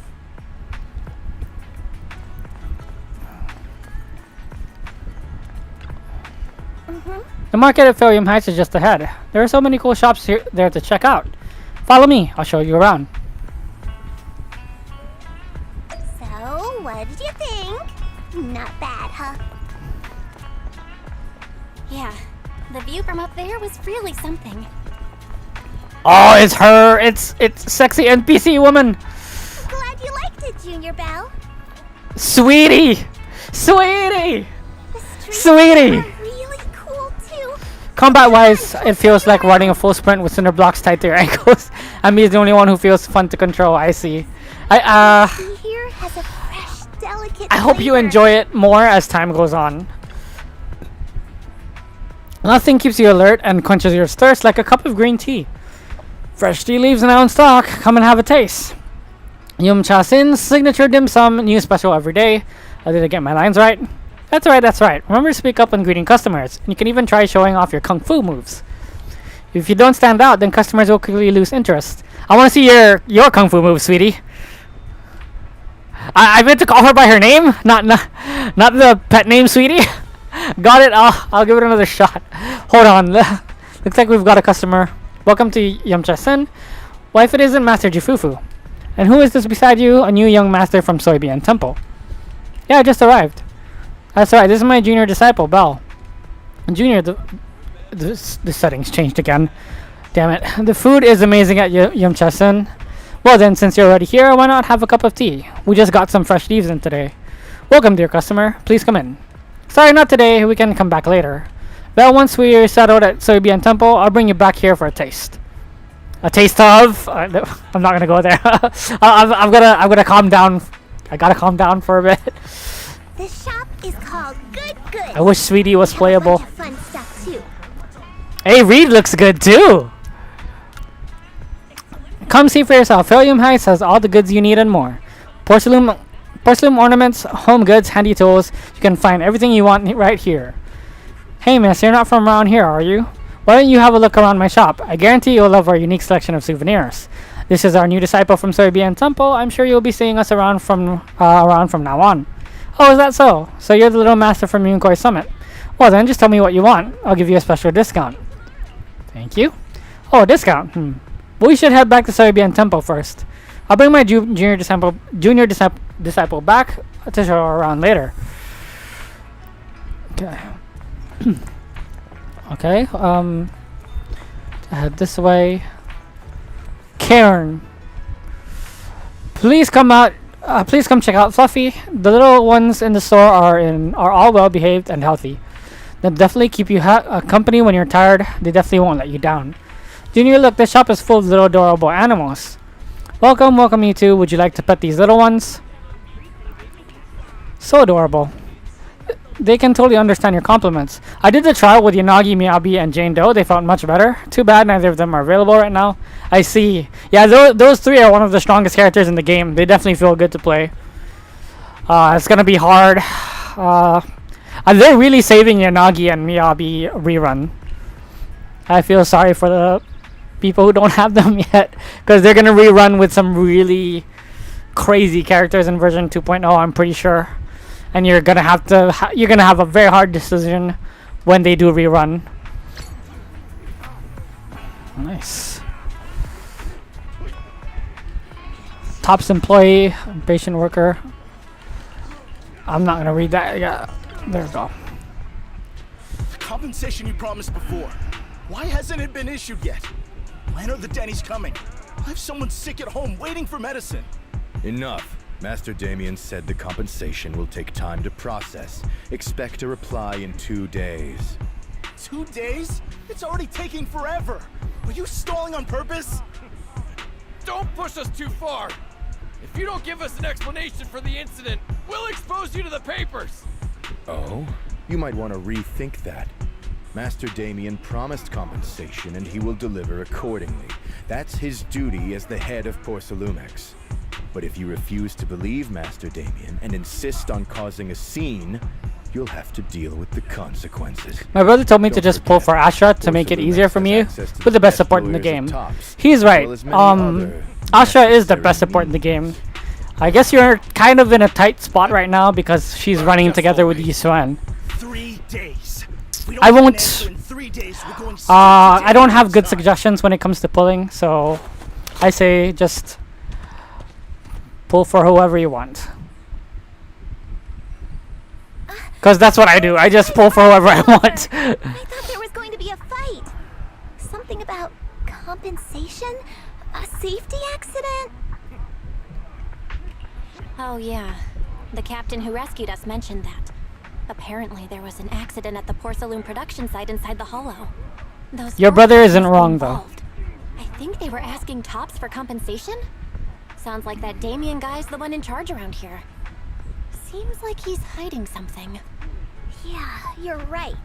The market at Fairham Heights is just ahead. There are so many cool shops there to check out. Follow me, I'll show you around. So, what did you think? Not bad, huh? Yeah, the view from up there was really something. Oh, it's her! It's sexy NPC woman! Glad you liked it, Junior Belle. Sweetie! Sweetie! The streets Sweetie! are really cool too. Combat-wise, it feels like running a full sprint with cinder blocks tied to your ankles. And me is the only one who feels fun to control, I see. Here has a fresh, delicate I hope you flavor. enjoy it more as time goes on. Nothing keeps you alert and quenches your thirst like a cup of green tea. Fresh tea leaves now in stock. Come and have a taste. Yum Cha Sin's signature dim sum, new special every day. Did I get my lines right? That's right, that's right. Remember to speak up when greeting customers. And you can even try showing off your kung fu moves. If you don't stand out, then customers will quickly lose interest. I want to see your kung fu moves, sweetie. I meant to call her by her name, not the pet name, sweetie. Got it. I'll give it another shot. Hold on. Looks like we've got a customer. Welcome to Yamcha Sen. Wife, it isn't Master Jifufu. And who is this beside you? A new young master from Soybian Temple. Yeah, I just arrived. That's right. This is my junior disciple, Belle. Junior, the settings changed again. Damn it. The food is amazing at Yamcha Sen. Well then, since you're already here, why not have a cup of tea? We just got some fresh leaves in today. Welcome, dear customer. Please come in. Sorry, not today. We can come back later. Well, once we're settled at Soybian Temple, I'll bring you back here for a taste. A taste of? I'm not gonna go there. I'm gonna calm down. I gotta calm down for a bit. This shop is called Good. I wish Sweetie was playable. Fun stuff too. Hey, Reed looks good too. Come see for yourself. Fairham Heights has all the goods you need and more. Porcelain ornaments, home goods, handy tools. You can find everything you want right here. Hey miss, you're not from around here, are you? Why don't you have a look around my shop? I guarantee you'll love our unique selection of souvenirs. This is our new disciple from Soybian Temple. I'm sure you'll be seeing us around from now on. Oh, is that so? So you're the little master from Yunkoi Summit. Well then, just tell me what you want. I'll give you a special discount. Thank you. Oh, a discount. We should head back to Soybian Temple first. I'll bring my junior disciple back to show her around later. Okay. Okay, head this way. Karen, please come out. Please come check out Fluffy. The little ones in the store are all well behaved and healthy. They'll definitely keep you company when you're tired. They definitely won't let you down. Junior, look, this shop is full of little adorable animals. Welcome, welcome you two. Would you like to pet these little ones? So adorable. They can totally understand your compliments. I did the trial with Yanagi, Miyabi, and Jane Doe. They felt much better. Too bad neither of them are available right now. I see. Yeah, those three are one of the strongest characters in the game. They definitely feel good to play. It's gonna be hard. They're really saving Yanagi and Miyabi rerun. I feel sorry for the people who don't have them yet, because they're gonna rerun with some really crazy characters in version 2.0. I'm pretty sure. And you're gonna have a very hard decision when they do rerun. Nice. Tops employee, patient worker. I'm not gonna read that. Yeah, there we go. Compensation you promised before. Why hasn't it been issued yet? When are the Denny's coming? I have someone sick at home waiting for medicine. Enough. Master Damien said the compensation will take time to process. Expect a reply in 2 days. 2 days? It's already taking forever. Are you stalling on purpose? Don't push us too far. If you don't give us an explanation for the incident, we'll expose you to the papers. Oh? You might want to rethink that. Master Damien promised compensation and he will deliver accordingly. That's his duty as the head of Porcelumex. But if you refuse to believe Master Damien and insist on causing a scene, you'll have to deal with the consequences. My brother told me to just pull for Asha to make it easier for me with the best support in the game. He's right. Asha is the best support in the game. I guess you're kind of in a tight spot right now because she's running together with Yisuan. 3 days. I won't. I don't have good suggestions when it comes to pulling, so I say just pull for whoever you want. Because that's what I do. I just pull for whoever I want. I thought there was going to be a fight. Something about compensation? A safety accident? Oh yeah. The captain who rescued us mentioned that. Apparently there was an accident at the Porcelain production site inside the hollow. Your brother isn't wrong though. I think they were asking Tops for compensation? Sounds like that Damien guy's the one in charge around here. Seems like he's hiding something. Yeah, you're right.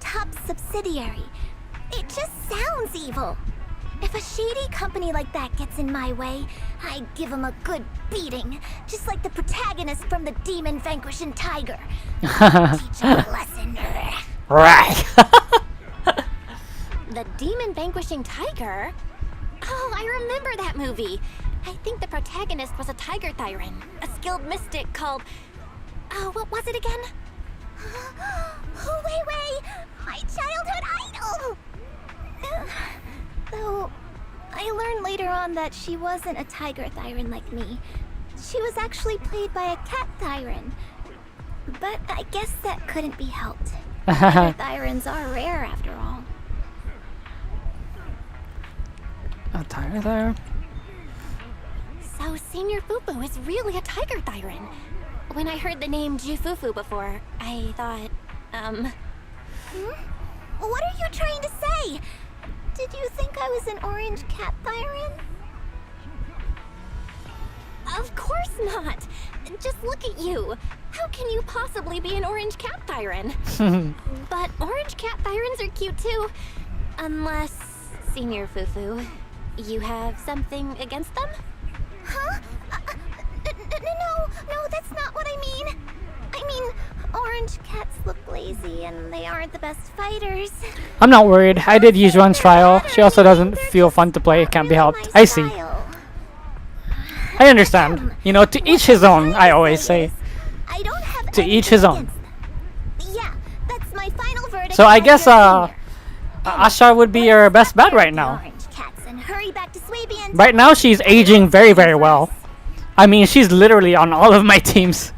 Top's subsidiary. It just sounds evil. If a shady company like that gets in my way, I'd give him a good beating. Just like the protagonist from the Demon Vanquishing Tiger. Teach him a lesson. Right. The Demon Vanquishing Tiger? Oh, I remember that movie. I think the protagonist was a Tiger Thyran, a skilled mystic called... Oh, what was it again? Oh, Wei, my childhood idol! Though, I learned later on that she wasn't a Tiger Thyran like me. She was actually played by a Cat Thyran. But I guess that couldn't be helped. Tiger Thyrans are rare after all. A Tiger Thyran? So Senior Fufu is really a Tiger Thyran. When I heard the name Jufufu before, I thought, What are you trying to say? Did you think I was an orange cat Thyran? Of course not! Just look at you! How can you possibly be an orange cat Thyran? But orange cat Thyrans are cute too. Unless, Senior Fufu, you have something against them? Huh? No, that's not what I mean. I mean, orange cats look lazy and they aren't the best fighters. I'm not worried. I did use one's trial. She also doesn't feel fun to play. It can't be helped. I see. I understand. You know, to each his own, I always say. To each his own. Yeah, that's my final verdict. So I guess Asha would be your best bet right now. Right now she's aging very, very well. I mean, she's literally on all of my teams.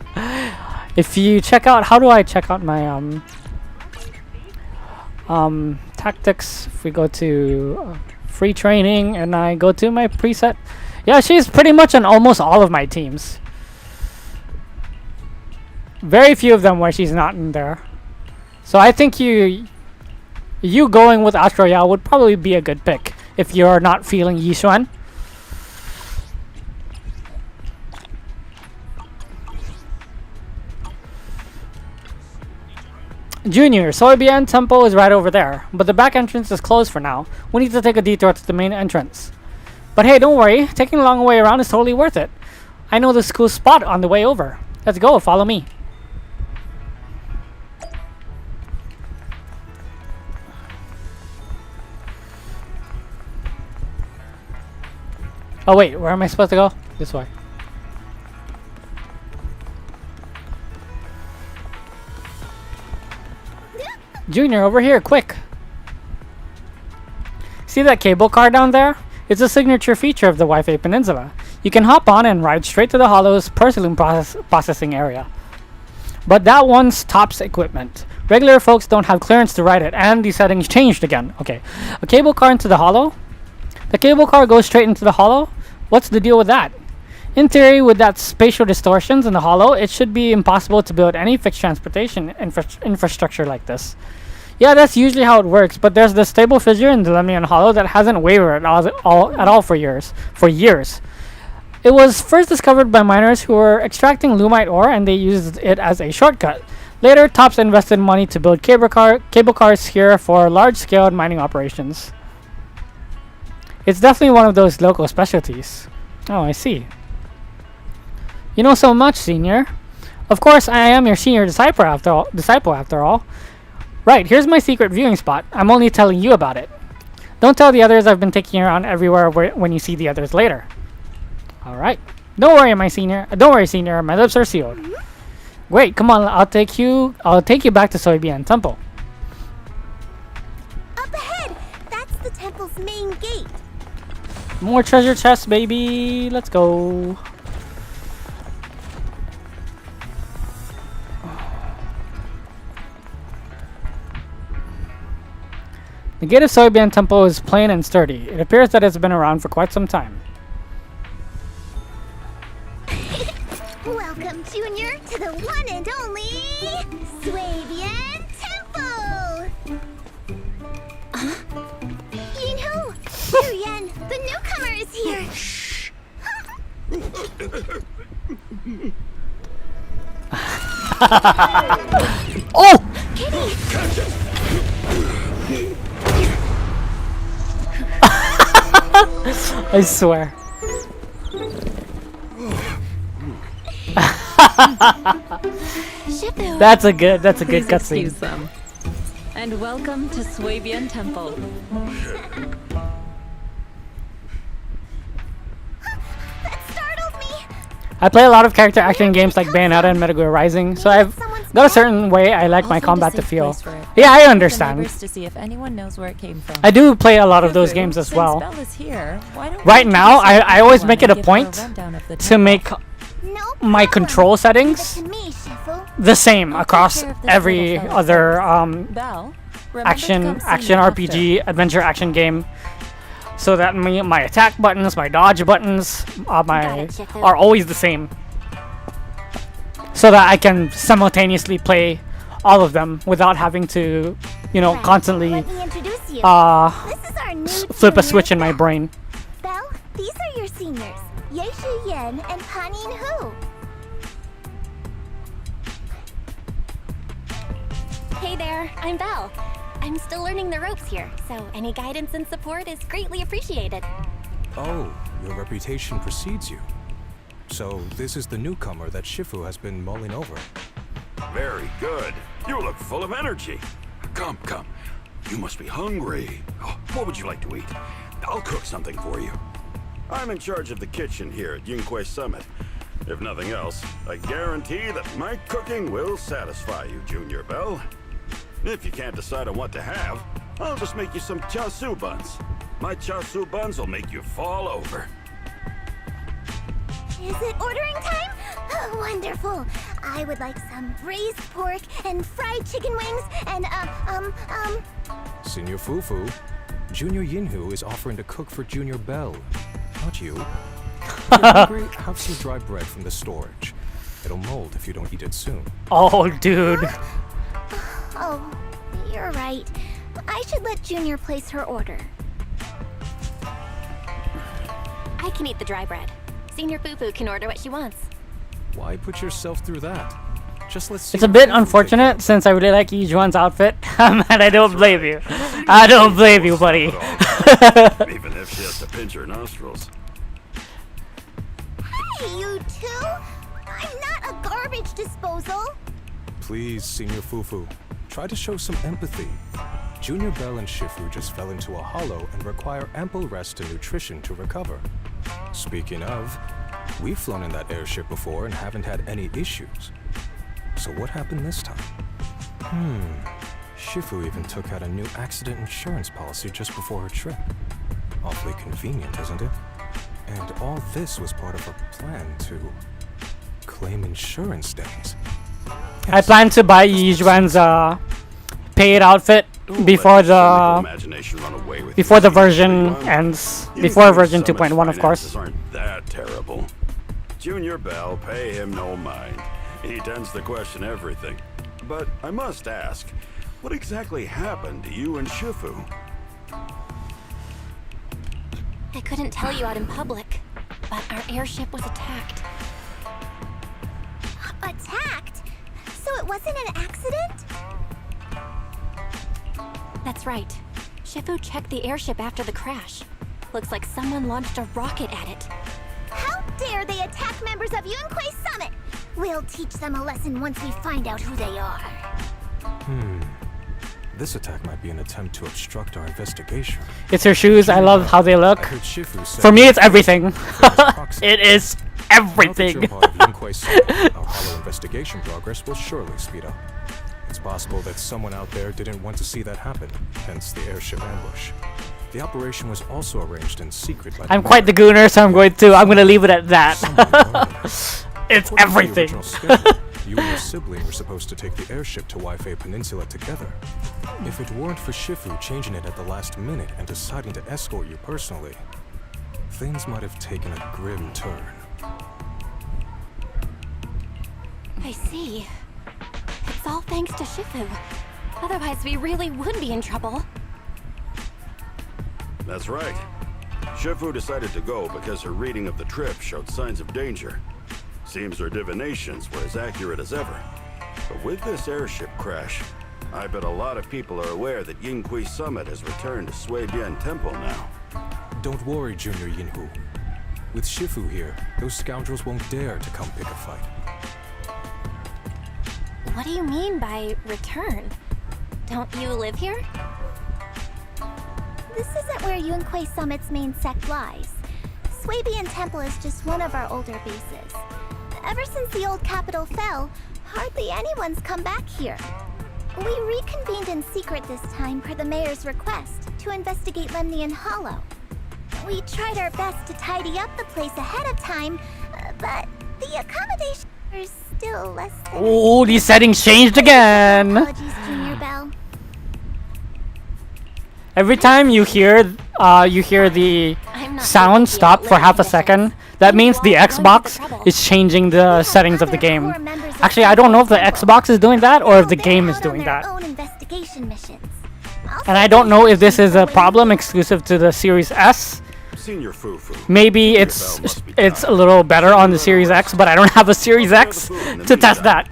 If you check out, how do I check out my Tactics, if we go to free training and I go to my preset, yeah, she's pretty much on almost all of my teams. Very few of them where she's not in there. So I think you going with Astroya would probably be a good pick if you're not feeling Yixuan. Junior, Soybean Temple is right over there, but the back entrance is closed for now. We need to take a detour to the main entrance. But hey, don't worry, taking a long way around is totally worth it. I know this cool spot on the way over. Let's go, follow me. Oh wait, where am I supposed to go? This way. Junior, over here, quick! See that cable car down there? It's a signature feature of the WaiFei Peninsula. You can hop on and ride straight to the Hollow's porcelain processing area. But that one's TOPS equipment. Regular folks don't have clearance to ride it, and the settings changed again. Okay, a cable car into the Hollow? The cable car goes straight into the Hollow? What's the deal with that? In theory, with that spatial distortions in the Hollow, it should be impossible to build any fixed transportation infrastructure like this. Yeah, that's usually how it works, but there's this stable fissure in the Lemnian Hollow that hasn't wavered at all for years. It was first discovered by miners who were extracting lumite ore, and they used it as a shortcut. Later, TOPS invested money to build cable cars here for large-scale mining operations. It's definitely one of those local specialties. Oh, I see. You know so much, Senior. Of course, I am your senior disciple after all. Right, here's my secret viewing spot. I'm only telling you about it. Don't tell the others I've been taking you around everywhere when you see the others later. Alright. Don't worry, Senior. My lips are sealed. Great, come on, I'll take you back to Soybean Temple. Up ahead! That's the temple's main gate. More treasure chests, baby. Let's go. The gate of Soybean Temple is plain and sturdy. It appears that it's been around for quite some time. Welcome, Junior, to the one and only Swabian Temple! Yinhu! Yuyan, the newcomer is here! Shh! Oh! Kitty! Catch it! I swear. That's a good cutscene. Excuse them. And welcome to Swabian Temple. That startled me! I play a lot of character action games like Bayonetta and Metal Gear Rising, so I've got a certain way I like my combat to feel. Yeah, I understand. To see if anyone knows where it came from. I do play a lot of those games as well. Right now, I always make it a point to make my control settings the same across every other action RPG, adventure action game. So that my attack buttons, my dodge buttons, are always the same. So that I can simultaneously play all of them without having to, constantly flip a switch in my brain. Belle, these are your seniors, Yeishu Yen and Panin Hu. Hey there, I'm Belle. I'm still learning the ropes here, so any guidance and support is greatly appreciated. Oh, your reputation precedes you. So this is the newcomer that Shifu has been mulling over. Very good. You look full of energy. Come. You must be hungry. Oh, what would you like to eat? I'll cook something for you. I'm in charge of the kitchen here at Yingque Summit. If nothing else, I guarantee that my cooking will satisfy you, Junior Belle. If you can't decide on what to have, I'll just make you some chasu buns. My chasu buns will make you fall over. Is it ordering time? Wonderful. I would like some braised pork and fried chicken wings and, Senior Fufu, Junior Yinhu is offering to cook for Junior Bell, not you. If you're hungry, have some dry bread from the storage. It'll mold if you don't eat it soon. Oh, dude. Oh, you're right. I should let Junior place her order. I can eat the dry bread. Senior Fufu can order what she wants. Why put yourself through that? Just let's see. It's a bit unfortunate since I really like Yijuan's outfit. And I don't blame you. I don't blame you, buddy. Even if she has to pinch her nostrils. Hey, you two! I'm not a garbage disposal. Please, Senior Fufu, try to show some empathy. Junior Bell and Shifu just fell into a hollow and require ample rest and nutrition to recover. Speaking of, we've flown in that airship before and haven't had any issues. So what happened this time? Shifu even took out a new accident insurance policy just before her trip. Awfully convenient, isn't it? And all this was part of a plan to claim insurance days. I plan to buy Yijuan's paid outfit before the version ends. Before version 2.1, of course. Aren't that terrible? Junior Bell, pay him no mind. He tends to question everything. But I must ask, what exactly happened to you and Shifu? I couldn't tell you out in public, but our airship was attacked. Attacked? So it wasn't an accident? That's right. Shifu checked the airship after the crash. Looks like someone launched a rocket at it. How dare they attack members of Yunquei Summit? We'll teach them a lesson once we find out who they are. This attack might be an attempt to obstruct our investigation. It's her shoes. I love how they look. For me, it's everything. It is everything. Now that you're part of Yunquei Summit, our hollow investigation progress will surely speed up. It's possible that someone out there didn't want to see that happen, hence the airship ambush. The operation was also arranged in secret by I'm quite the gooner, so I'm gonna leave it at that. It's everything. You and your sibling were supposed to take the airship to WaiFei Peninsula together. If it weren't for Shifu changing it at the last minute and deciding to escort you personally, things might have taken a grim turn. I see. It's all thanks to Shifu. Otherwise, we really would be in trouble. That's right. Shifu decided to go because her reading of the trip showed signs of danger. Seems her divinations were as accurate as ever. But with this airship crash, I bet a lot of people are aware that Yingqi Summit has returned to Suibian Temple now. Don't worry, Junior Yinhu. With Shifu here, those scoundrels won't dare to come pick a fight. What do you mean by return? Don't you live here? This isn't where Yunquei Summit's main sect lies. Suibian Temple is just one of our older bases. Ever since the old capital fell, hardly anyone's come back here. We reconvened in secret this time per the mayor's request to investigate Lemnian Hollow. We tried our best to tidy up the place ahead of time, but the accommodations are still less than... Oh, these settings changed again! Apologies, Junior Bell. Every time you hear the sound stop for half a second, that means the Xbox is changing the settings of the game. Actually, I don't know if the Xbox is doing that or if the game is doing that. And I don't know if this is a problem exclusive to the Series S. Maybe it's a little better on the Series X, but I don't have a Series X to test that.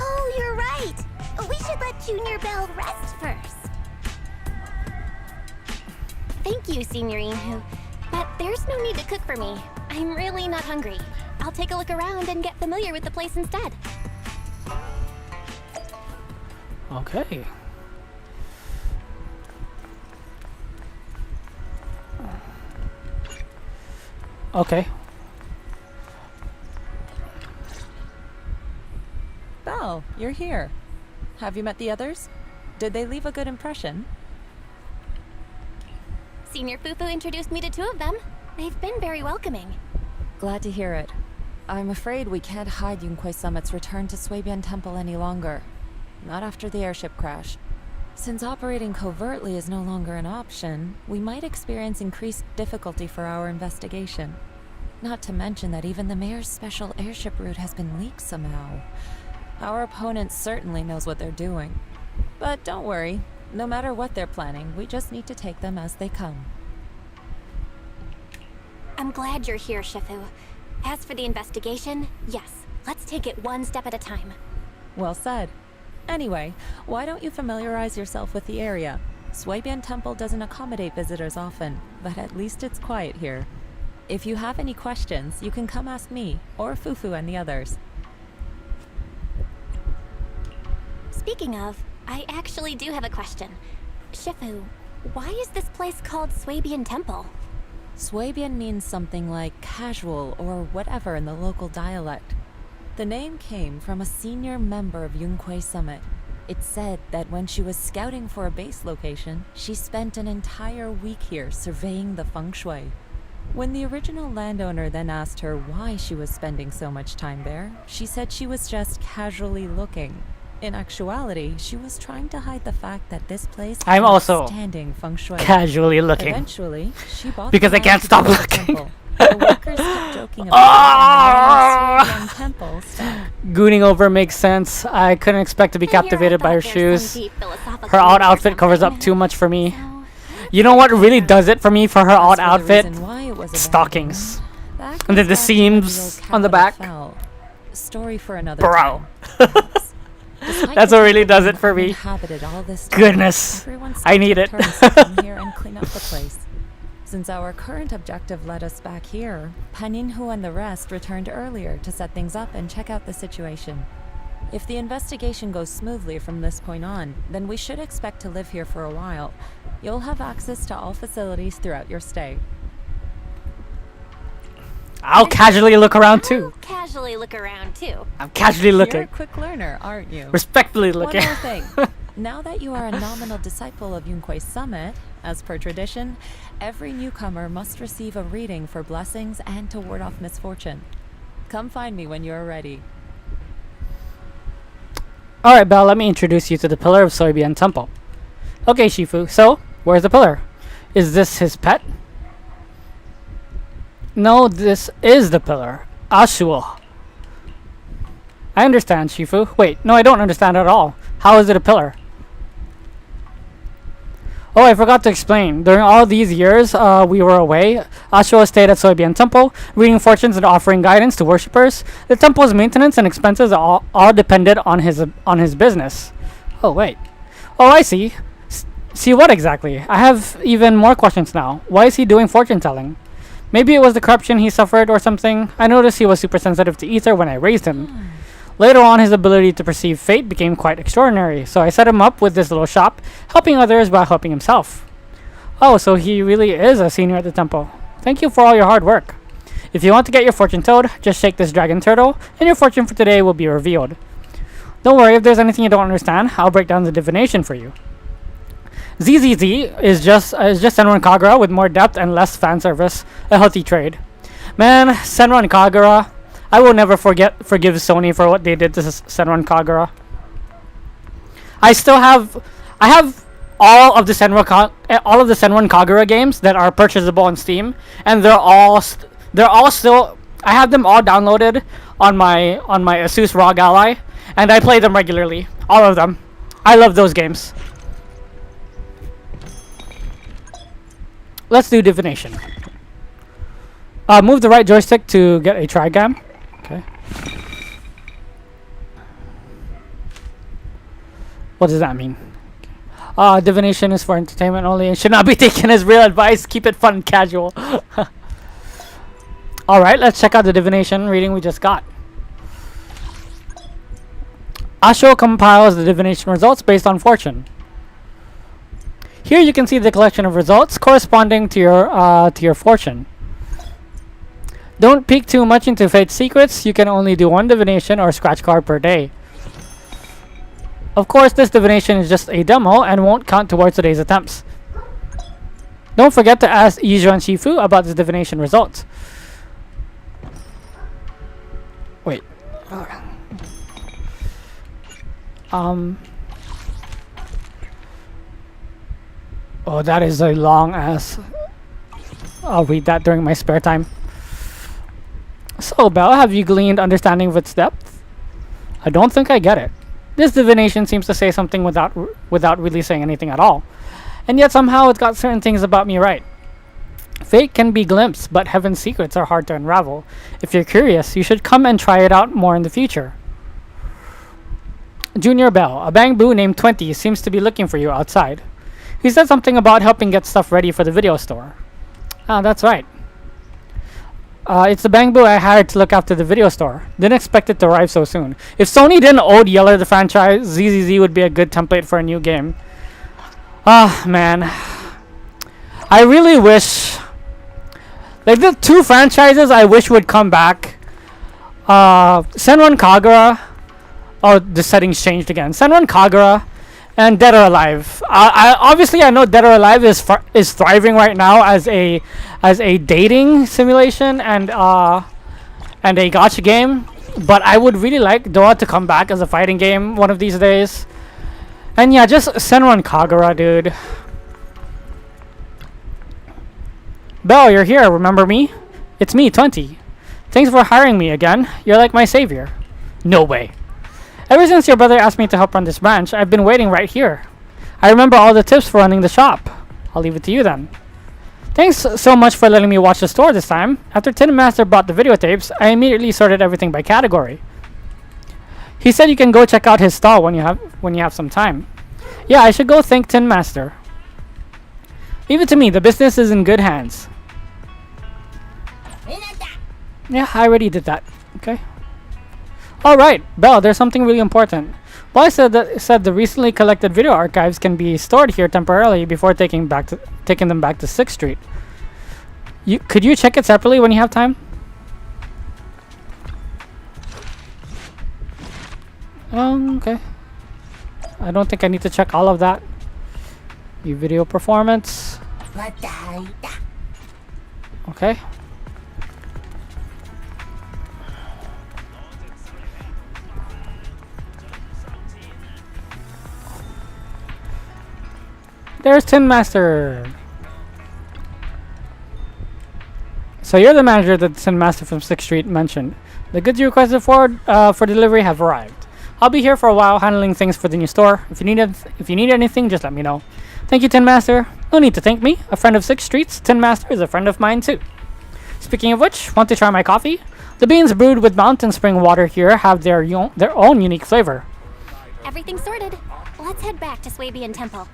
Oh, you're right. We should let Junior Bell rest first. Thank you, Senior Yinhu. But there's no need to cook for me. I'm really not hungry. I'll take a look around and get familiar with the place instead. Okay. Okay. Belle, you're here. Have you met the others? Did they leave a good impression? Senior Fufu introduced me to two of them. They've been very welcoming. Glad to hear it. I'm afraid we can't hide Yunquei Summit's return to Swabian Temple any longer. Not after the airship crash. Since operating covertly is no longer an option, we might experience increased difficulty for our investigation. Not to mention that even the mayor's special airship route has been leaked somehow. Our opponent certainly knows what they're doing. But don't worry, no matter what they're planning, we just need to take them as they come. I'm glad you're here, Shifu. As for the investigation, yes, let's take it one step at a time. Well said. Anyway, why don't you familiarize yourself with the area? Swabian Temple doesn't accommodate visitors often, but at least it's quiet here. If you have any questions, you can come ask me, or Fufu and the others. Speaking of, I actually do have a question. Shifu, why is this place called Swabian Temple? Swabian means something like casual or whatever in the local dialect. The name came from a senior member of Yunquei Summit. It's said that when she was scouting for a base location, she spent an entire week here surveying the feng shui. When the original landowner then asked her why she was spending so much time there, she said she was just casually looking. In actuality, she was trying to hide the fact that this place I'm had also outstanding feng shui. casually looking. Eventually, she bought because the I can't land to stop build the looking. temple. The workers kept joking about it, and the temple stopped. Gooning over makes sense. I couldn't expect to be captivated by her shoes. Her odd outfit covers up too much for me. You know what really does it for me for her odd outfit? Stockings. And then the seams on the back. Story for another Bro. That's what really does it for me. Goodness. I need it. Here and clean up the place. Since our current objective led us back here, Paninhu and the rest returned earlier to set things up and check out the situation. If the investigation goes smoothly from this point on, then we should expect to live here for a while. You'll have access to all facilities throughout your stay. I'll casually look around too. Casually look around too. I'm casually looking. You're a quick learner, aren't you? Respectfully looking. One more thing. Now that you are a nominal disciple of Yunquei Summit, as per tradition, every newcomer must receive a reading for blessings and to ward off misfortune. Come find me when you are ready. Alright, Belle, let me introduce you to the pillar of Swabian Temple. Okay, Shifu, so, where's the pillar? Is this his pet? No, this is the pillar. Ashuo. I understand, Shifu. Wait, no, I don't understand at all. How is it a pillar? Oh, I forgot to explain. During all these years we were away, Ashuo stayed at Swabian Temple, reading fortunes and offering guidance to worshippers. The temple's maintenance and expenses all depended on his business. Oh, wait. Oh, I see. See what exactly? I have even more questions now. Why is he doing fortune telling? Maybe it was the corruption he suffered or something. I noticed he was super sensitive to ether when I raised him. Later on, his ability to perceive fate became quite extraordinary, so I set him up with this little shop, helping others while helping himself. Oh, so he really is a senior at the temple. Thank you for all your hard work. If you want to get your fortune told, just shake this dragon turtle, and your fortune for today will be revealed. Don't worry, if there's anything you don't understand, I'll break down the divination for you. ZZZ is just Senran Kagura with more depth and less fan service, a healthy trade. Man, Senran Kagura, I will never forgive Sony for what they did to Senran Kagura. I have all of the Senran Kagura games that are purchasable on Steam, and they're all still. I have them all downloaded on my Asus ROG Ally, and I play them regularly. All of them. I love those games. Let's do divination. Move the right joystick to get a trigam. Okay. What does that mean? Divination is for entertainment only and should not be taken as real advice. Keep it fun and casual. Alright, let's check out the divination reading we just got. Ashuo compiles the divination results based on fortune. Here you can see the collection of results corresponding to your fortune. Don't peek too much into fate's secrets. You can only do one divination or scratch card per day. Of course, this divination is just a demo and won't count towards today's attempts. Don't forget to ask Yizhu and Shifu about the divination results. Wait. Oh, that is a long ass. I'll read that during my spare time. So, Belle, have you gleaned understanding of its depth? I don't think I get it. This divination seems to say something without really saying anything at all. And yet somehow it's got certain things about me right. Fate can be glimpsed, but heaven's secrets are hard to unravel. If you're curious, you should come and try it out more in the future. Junior Bell, a bamboo named 20 seems to be looking for you outside. He said something about helping get stuff ready for the video store. Ah, that's right. It's the bamboo I hired to look after the video store. Didn't expect it to arrive so soon. If Sony didn't own Yeller the franchise, ZZZ would be a good template for a new game. Ah, man. I really wish... Like, the two franchises I wish would come back. Senran Kagura. Oh, the settings changed again. Senran Kagura and Dead or Alive. Obviously, I know Dead or Alive is thriving right now as a dating simulation and a gacha game. But I would really like Doa to come back as a fighting game one of these days. And yeah, just Senran Kagura, dude. Belle, you're here. Remember me? It's me, 20. Thanks for hiring me again. You're like my savior. No way. Ever since your brother asked me to help run this branch, I've been waiting right here. I remember all the tips for running the shop. I'll leave it to you then. Thanks so much for letting me watch the store this time. After Tin Master bought the videotapes, I immediately sorted everything by category. He said you can go check out his stall when you have some time. Yeah, I should go thank Tin Master. Leave it to me. The business is in good hands. Yeah, I already did that. Okay. Alright, Belle, there's something really important. Boy said the recently collected video archives can be stored here temporarily before taking them back to 6th Street. Could you check it separately when you have time? Okay. I don't think I need to check all of that. Your video performance. Okay. There's Tin Master. So you're the manager that Tin Master from 6th Street mentioned. The goods you requested for delivery have arrived. I'll be here for a while handling things for the new store. If you need anything, just let me know. Thank you, Tin Master. No need to thank me. A friend of 6th Street's, Tin Master is a friend of mine too. Speaking of which, want to try my coffee? The beans brewed with mountain spring water here have their own unique flavor. Everything's sorted. Let's head back to Swabian Temple.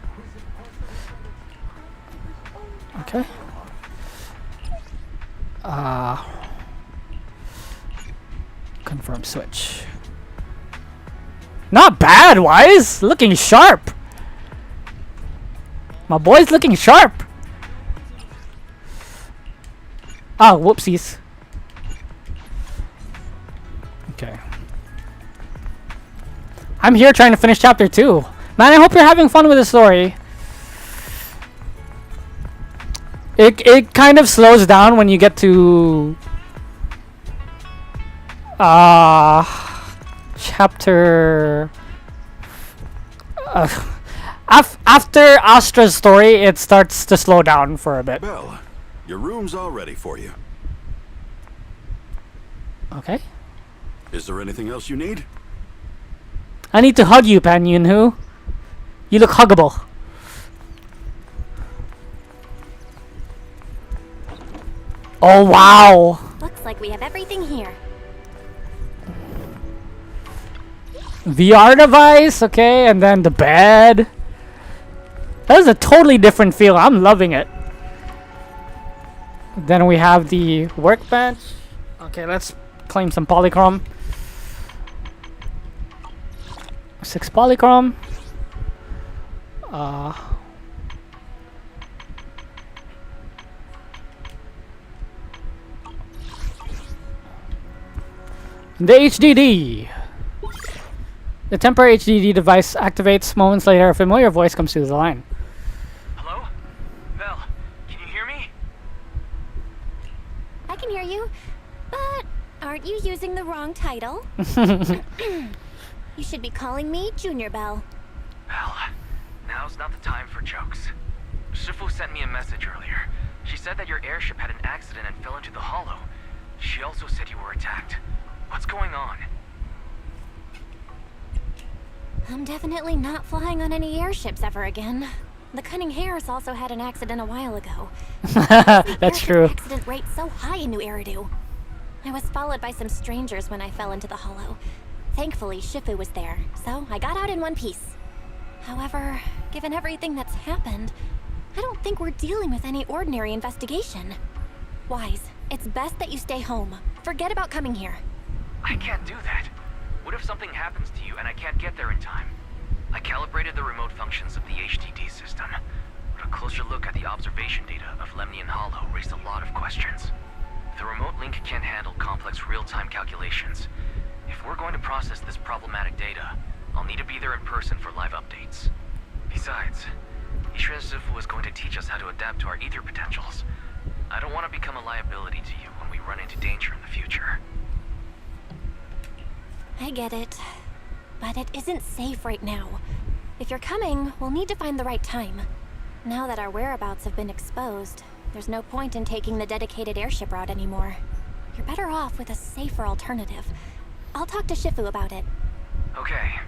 Okay. Confirm switch. Not bad, Wise. Looking sharp. My boy's looking sharp. Ah, whoopsies. Okay. I'm here trying to finish chapter 2. Man, I hope you're having fun with the story. It kind of slows down when you get to chapter after Astra's story. It starts to slow down for a bit. Belle, your room's all ready for you. Okay. Is there anything else you need? I need to hug you, Pan Yunhu. You look huggable. Oh, wow. Looks like we have everything here. VR device, okay, and then the bed. That is a totally different feel. I'm loving it. Then we have the workbench. Okay, let's claim some polychrome. 6 polychrome. The HDD. The temporary HDD device activates. Moments later, a familiar voice comes through the line. Hello? Belle, can you hear me? I can hear you, but Aren't you using the wrong title? You should be calling me Junior Belle. Well, now's not the time for jokes. Shifu sent me a message earlier. She said that your airship had an accident and fell into the hollow. She also said you were attacked. What's going on? I'm definitely not flying on any airships ever again. The Cunning Hares also had an accident a while ago. That's true. Accident rate so high in New Eridu. I was followed by some strangers when I fell into the hollow. Thankfully, Shifu was there, so I got out in one piece. However, given everything that's happened, I don't think we're dealing with any ordinary investigation. Wise, it's best that you stay home. Forget about coming here. I can't do that. What if something happens to you and I can't get there in time? I calibrated the remote functions of the HDD system, but a closer look at the observation data of Lemnian Hollow raised a lot of questions. The remote link can't handle complex real-time calculations. If we're going to process this problematic data, I'll need to be there in person for live updates. Besides, Ishren Shifu is going to teach us how to adapt to our ether potentials. I don't want to become a liability to you when we run into danger in the future. I get it. But it isn't safe right now. If you're coming, we'll need to find the right time. Now that our whereabouts have been exposed, there's no point in taking the dedicated airship route anymore. You're better off with a safer alternative. I'll talk to Shifu about it. Okay.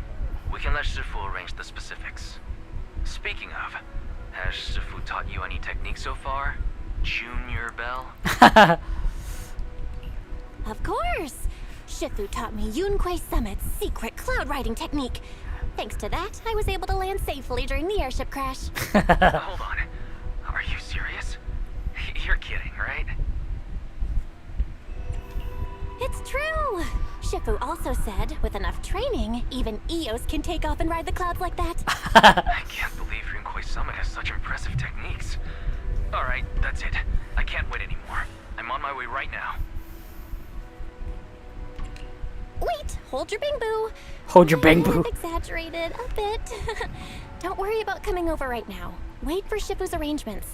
We can let Shifu arrange the specifics. Speaking of, has Shifu taught you any techniques so far? Junior Belle? Of course! Shifu taught me Yunquei Summit's secret cloud riding technique. Thanks to that, I was able to land safely during the airship crash. Hold on. Are you serious? You're kidding, right? It's true! Shifu also said, with enough training, even Eos can take off and ride the clouds like that. I can't believe Yunquei Summit has such impressive techniques. Alright, that's it. I can't wait anymore. I'm on my way right now. Wait, hold your bing boo. Hold your bing boo. I've exaggerated a bit. Don't worry about coming over right now. Wait for Shifu's arrangements.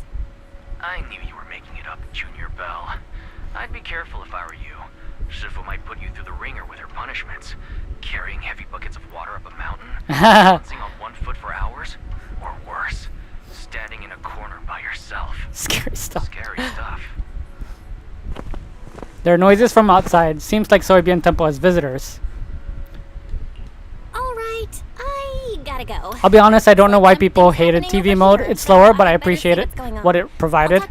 I knew you were making it up, Junior Belle. I'd be careful if I were you. Shifu might put you through the ringer with her punishments. Carrying heavy buckets of water up a mountain, balancing on one foot for hours, or worse, standing in a corner by yourself. Scary stuff. Scary stuff. There are noises from outside. Seems like Soybian Temple has visitors. Alright, I gotta go. I'll be honest, I don't know why people hated TV mode. It's slower, but I appreciate it, what it provided.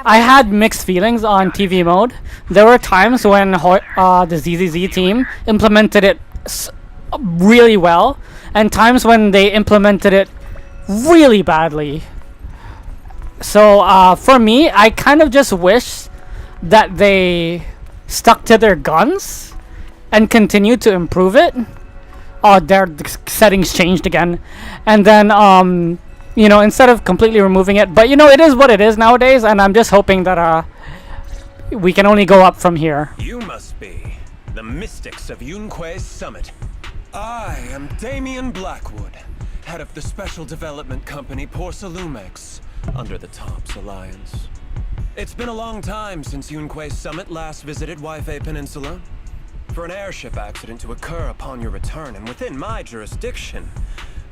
I had mixed feelings on TV mode. There were times when the ZZZ team implemented it really well, and times when they implemented it really badly. So for me, I kind of just wish that they stuck to their guns and continued to improve it. Oh, the settings changed again. And then, you know, instead of completely removing it. But, you know, it is what it is nowadays, and I'm just hoping that we can only go up from here. You must be the mystics of Yunquei Summit. I am Damien Blackwood, head of the special development company Porcelumex, under the TOPS Alliance. It's been a long time since Yunquei Summit last visited WaiFei Peninsula. For an airship accident to occur upon your return and within my jurisdiction,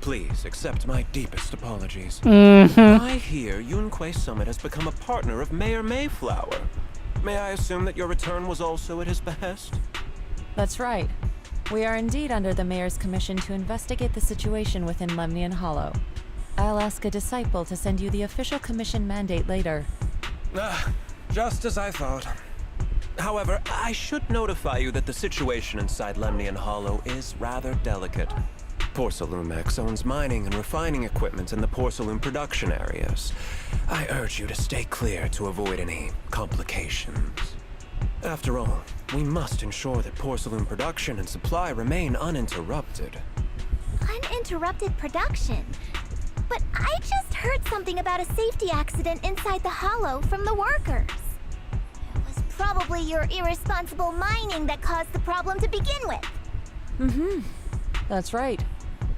please accept my deepest apologies. I hear Yunquei Summit has become a partner of Mayor Mayflower. May I assume that your return was also at his behest? That's right. We are indeed under the Mayor's commission to investigate the situation within Lemnian Hollow. I'll ask a disciple to send you the official commission mandate later. Just as I thought. However, I should notify you that the situation inside Lemnian Hollow is rather delicate. Porcelumex owns mining and refining equipment in the porcelain production areas. I urge you to stay clear to avoid any complications. After all, we must ensure that porcelain production and supply remain uninterrupted. Uninterrupted production? But I just heard something about a safety accident inside the hollow from the workers. Probably your irresponsible mining that caused the problem to begin with. That's right.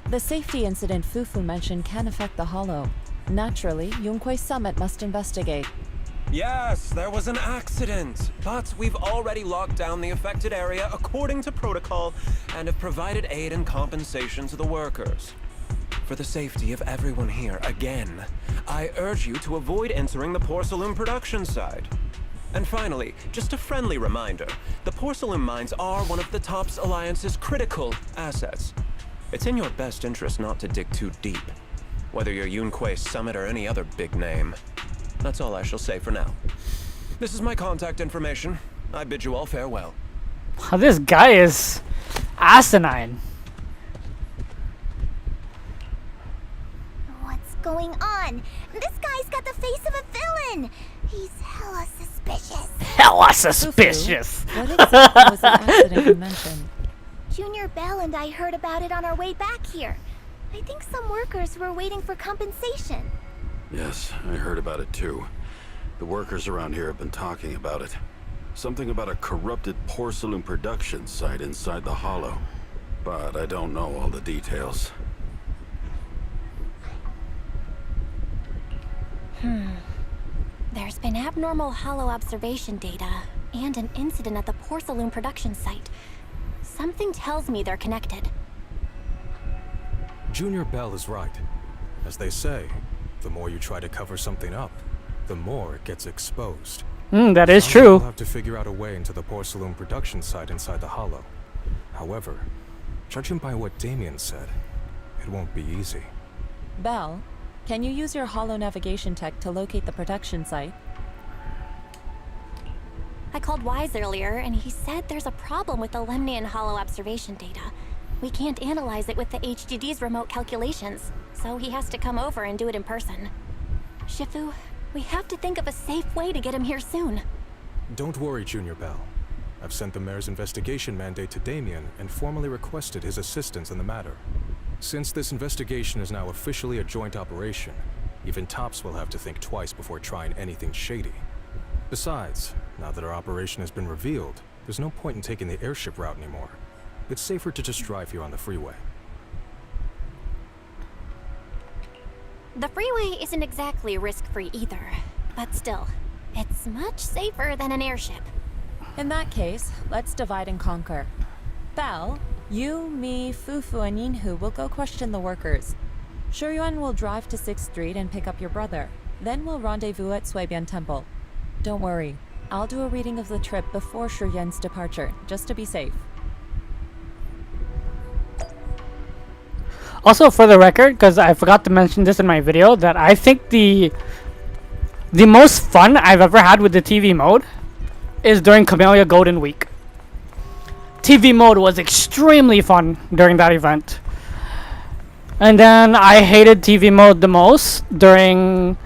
The safety incident Fufu mentioned can affect the hollow. Naturally, Yunquei Summit must investigate. Yes, there was an accident, but we've already locked down the affected area according to protocol and have provided aid and compensation to the workers. For the safety of everyone here, again, I urge you to avoid entering the porcelain production site. And finally, just a friendly reminder, the porcelain mines are one of the TOPS Alliance's critical assets. It's in your best interest not to dig too deep, whether you're Yunquei Summit or any other big name. That's all I shall say for now. This is my contact information. I bid you all farewell. This guy is asinine. What's going on? This guy's got the face of a villain. He's hella suspicious. Hella suspicious. What exactly was the accident you mentioned? Junior Bell and I heard about it on our way back here. I think some workers were waiting for compensation. Yes, I heard about it too. The workers around here have been talking about it. Something about a corrupted porcelain production site inside the hollow. But I don't know all the details. There's been abnormal hollow observation data and an incident at the porcelain production site. Something tells me they're connected. Junior Bell is right. As they say, the more you try to cover something up, the more it gets exposed. That is Someone true. will have to figure out a way into the porcelain production site inside the hollow. However, judging by what Damien said, it won't be easy. Bell, can you use your hollow navigation tech to locate the production site? I called Wise earlier, and he said there's a problem with the Lemnian hollow observation data. We can't analyze it with the HDD's remote calculations, so he has to come over and do it in person. Shifu, we have to think of a safe way to get him here soon. Don't worry, Junior Bell. I've sent the mayor's investigation mandate to Damien and formally requested his assistance in the matter. Since this investigation is now officially a joint operation, even TOPS will have to think twice before trying anything shady. Besides, now that our operation has been revealed, there's no point in taking the airship route anymore. It's safer to just drive here on the freeway. The freeway isn't exactly risk-free either, but still, it's much safer than an airship. In that case, let's divide and conquer. Bell, you, me, Fufu, and Yinhu will go question the workers. Shuryuan will drive to 6th Street and pick up your brother. Then we'll rendezvous at Suibian Temple. Don't worry, I'll do a reading of the trip before Shuryuan's departure, just to be safe. Also, for the record, because I forgot to mention this in my video, that I think the most fun I've ever had with the TV mode is during Camellia Golden Week. TV mode was extremely fun during that event. And then I hated TV mode the most during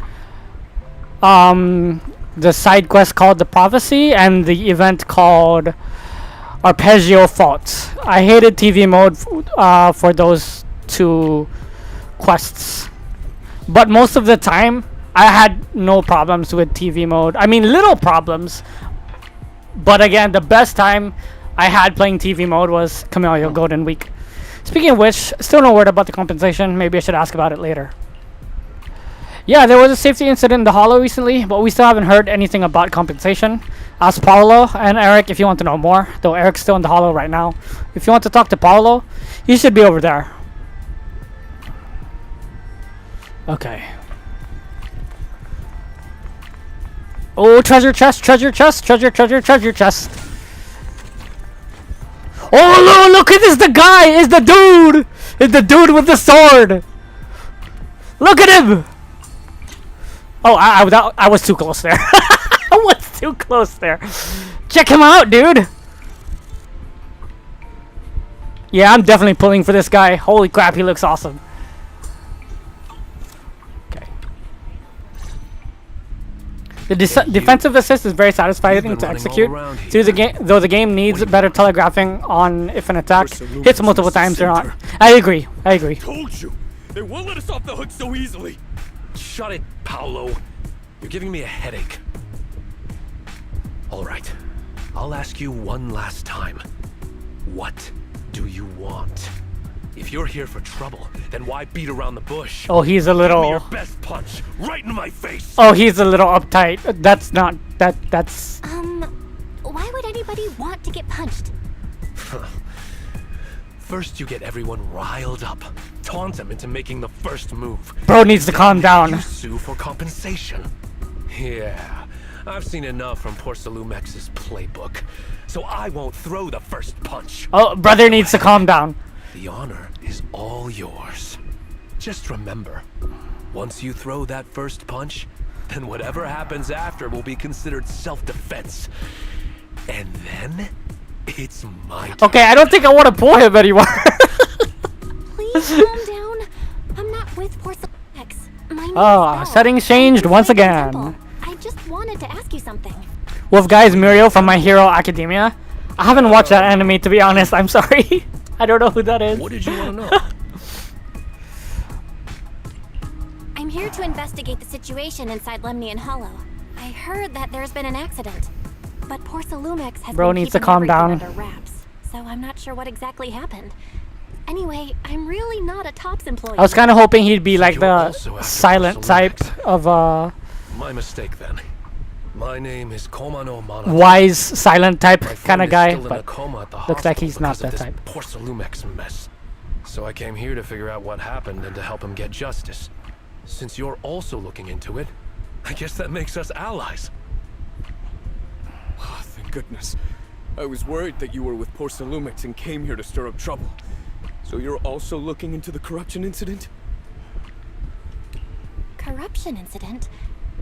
the side quest called The Prophecy and the event called Arpeggio Fault. I hated TV mode for those two quests, but most of the time I had no problems with TV mode. I mean, little problems, but again, the best time I had playing TV mode was Camellia Golden Week. Speaking of which, still no word about the compensation. Maybe I should ask about it later. Yeah, there was a safety incident in the hollow recently, but we still haven't heard anything about compensation. Ask Paolo and Eric if you want to know more, though Eric's still in the hollow right now. If you want to talk to Paolo, he should be over there. Okay. Oh, treasure chest, treasure chest, treasure chest. Oh, no, look at this, the guy is the dude. It's the dude with the sword. Look at him. Oh, I was too close there. I was too close there. Check him out, dude. Yeah, I'm definitely pulling for this guy. Holy crap, he looks awesome. The defensive assist is very satisfying to execute, though the game needs better telegraphing on if an attack hits multiple times or not. I agree. Told you, they won't let us off the hook so easily. Shut it, Paolo. You're giving me a headache. All right, I'll ask you one last time. What do you want? If you're here for trouble, then why beat around the bush? Oh, he's a Give me little. your best punch, right in my face. Oh, he's a little uptight. That's not. That's. Why would anybody want to get punched? First, you get everyone riled up, taunt them into making the first move. Bro needs to calm down. You sue for compensation. Yeah, I've seen enough from Porcelumex's playbook, so I won't throw the first punch. Oh, brother needs to calm down. The honor is all yours. Just remember, once you throw that first punch, then whatever happens after will be considered self-defense. And then, it's my turn. Okay, I don't think I want to pull him anymore. Please calm down. I'm not with Porcelumex. My name Oh, is Belle. settings changed once Sway Bean again. Temple. I just wanted to ask you something. Wolf Guy's Muriel from My Hero Academia. I haven't watched that anime, to be honest. I'm sorry. I don't know who that is. What did you want to know? I'm here to investigate the situation inside Lemnian Hollow. I heard that there's been an accident, but Porcelumex has Bro been needs to keeping calm everything down. under wraps, so I'm not sure what exactly happened. Anyway, I'm really not a TOPS employee. I was kind of hoping he'd be like You're the also after silent type of My mistake then. My name is Komano Mana. wise silent type My kind friend of is guy, still in a but coma at the looks like hospital he's not because of that this type. Porcelumex mess. So I came here to figure out what happened and to help him get justice. Since you're also looking into it, I guess that makes us allies. Oh, thank goodness. I was worried that you were with Porcelumex and came here to stir up trouble. So you're also looking into the corruption incident? Corruption incident?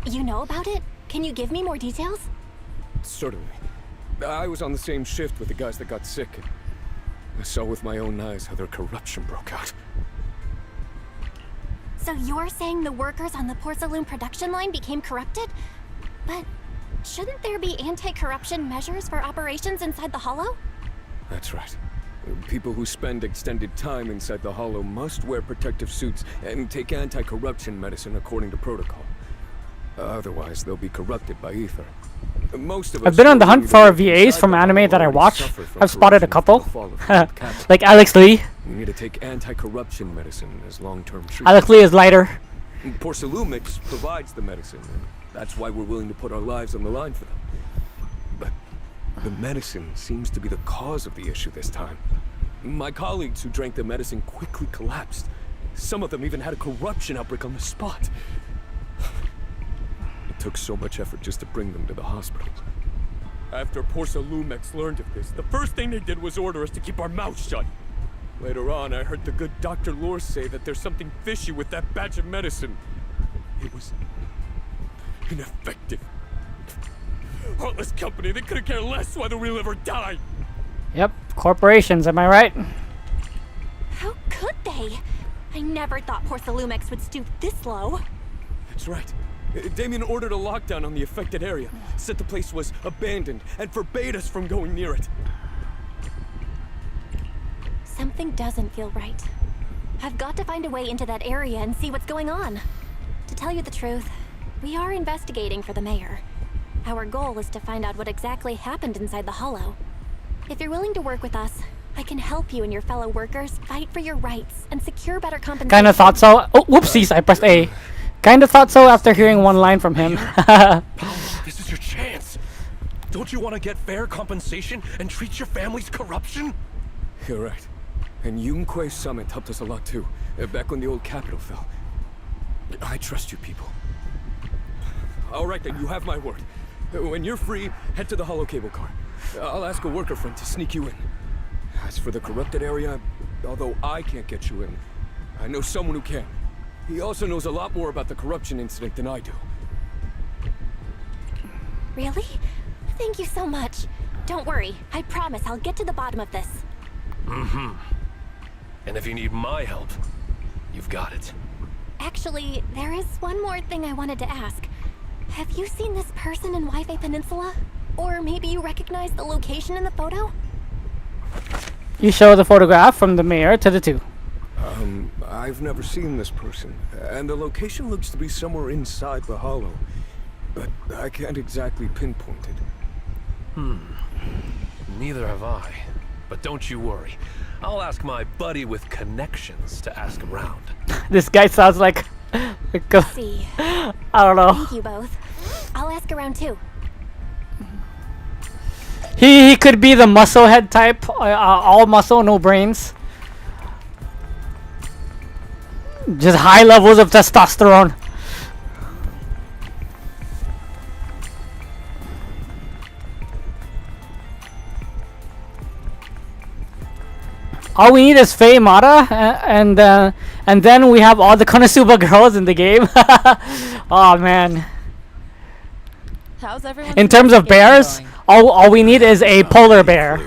You know about it? Can you give me more details? Certainly. I was on the same shift with the guys that got sick. And I saw with my own eyes how their corruption broke out. So you're saying the workers on the Porcelume production line became corrupted? But shouldn't there be anti-corruption measures for operations inside the Hollow? That's right. People who spend extended time inside the Hollow must wear protective suits and take anti-corruption medicine according to protocol. Otherwise, they'll be corrupted by ether. Most of us I've been on the who hunt live for VAs inside from the anime Hollow that I already watch. suffer from I've spotted a corruption couple, from the fall of the capital. like Alex Lee. We need to take anti-corruption medicine as long-term treatment. Alex Lee is lighter. Porcelumix provides the medicine, and that's why we're willing to put our lives on the line for them. But the medicine seems to be the cause of the issue this time. My colleagues who drank the medicine quickly collapsed. Some of them even had a corruption outbreak on the spot. It took so much effort just to bring them to the hospital. After Porcelumex learned of this, the first thing they did was order us to keep our mouths shut. Later on, I heard the good Dr. Lore say that there's something fishy with that batch of medicine. It was ineffective. Heartless company, they couldn't care less whether we live or die. Yep, corporations, am I right? How could they? I never thought Porcelumex would stoop this low. That's right. Damien ordered a lockdown on the affected area, said the place was abandoned, and forbade us from going near it. Something doesn't feel right. I've got to find a way into that area and see what's going on. To tell you the truth, we are investigating for the mayor. Our goal is to find out what exactly happened inside the Hollow. If you're willing to work with us, I can help you and your fellow workers fight for your rights and secure better compensation. Kinda thought so. Oh, whoopsies, I pressed A. Kinda thought so after hearing one line from him. This is your chance. Don't you want to get fair compensation and treat your family's corruption? You're right. And Yunquei Summit helped us a lot too, back when the old capital fell. I trust you people. All right then, you have my word. When you're free, head to the hollow cable car. I'll ask a worker friend to sneak you in. As for the corrupted area, although I can't get you in, I know someone who can. He also knows a lot more about the corruption incident than I do. Really? Thank you so much. Don't worry, I promise I'll get to the bottom of this. Mm-hmm. And if you need my help, you've got it. Actually, there is one more thing I wanted to ask. Have you seen this person in WaiFei Penisula? Or maybe you recognize the location in the photo? You show the photograph from the mayor to the two. I've never seen this person, and the location looks to be somewhere inside the hollow, but I can't exactly pinpoint it. Neither have I. But don't you worry. I'll ask my buddy with connections to ask around. This guy sounds like See. I don't know. Thank you both. I'll ask around too. He could be the muscle head type, all muscle, no brains. Just high levels of testosterone. All we need is Faye Mata, and then we have all the Konosuba girls in the game. Oh man. How's everyone? In terms of bears, all we need is a polar bear.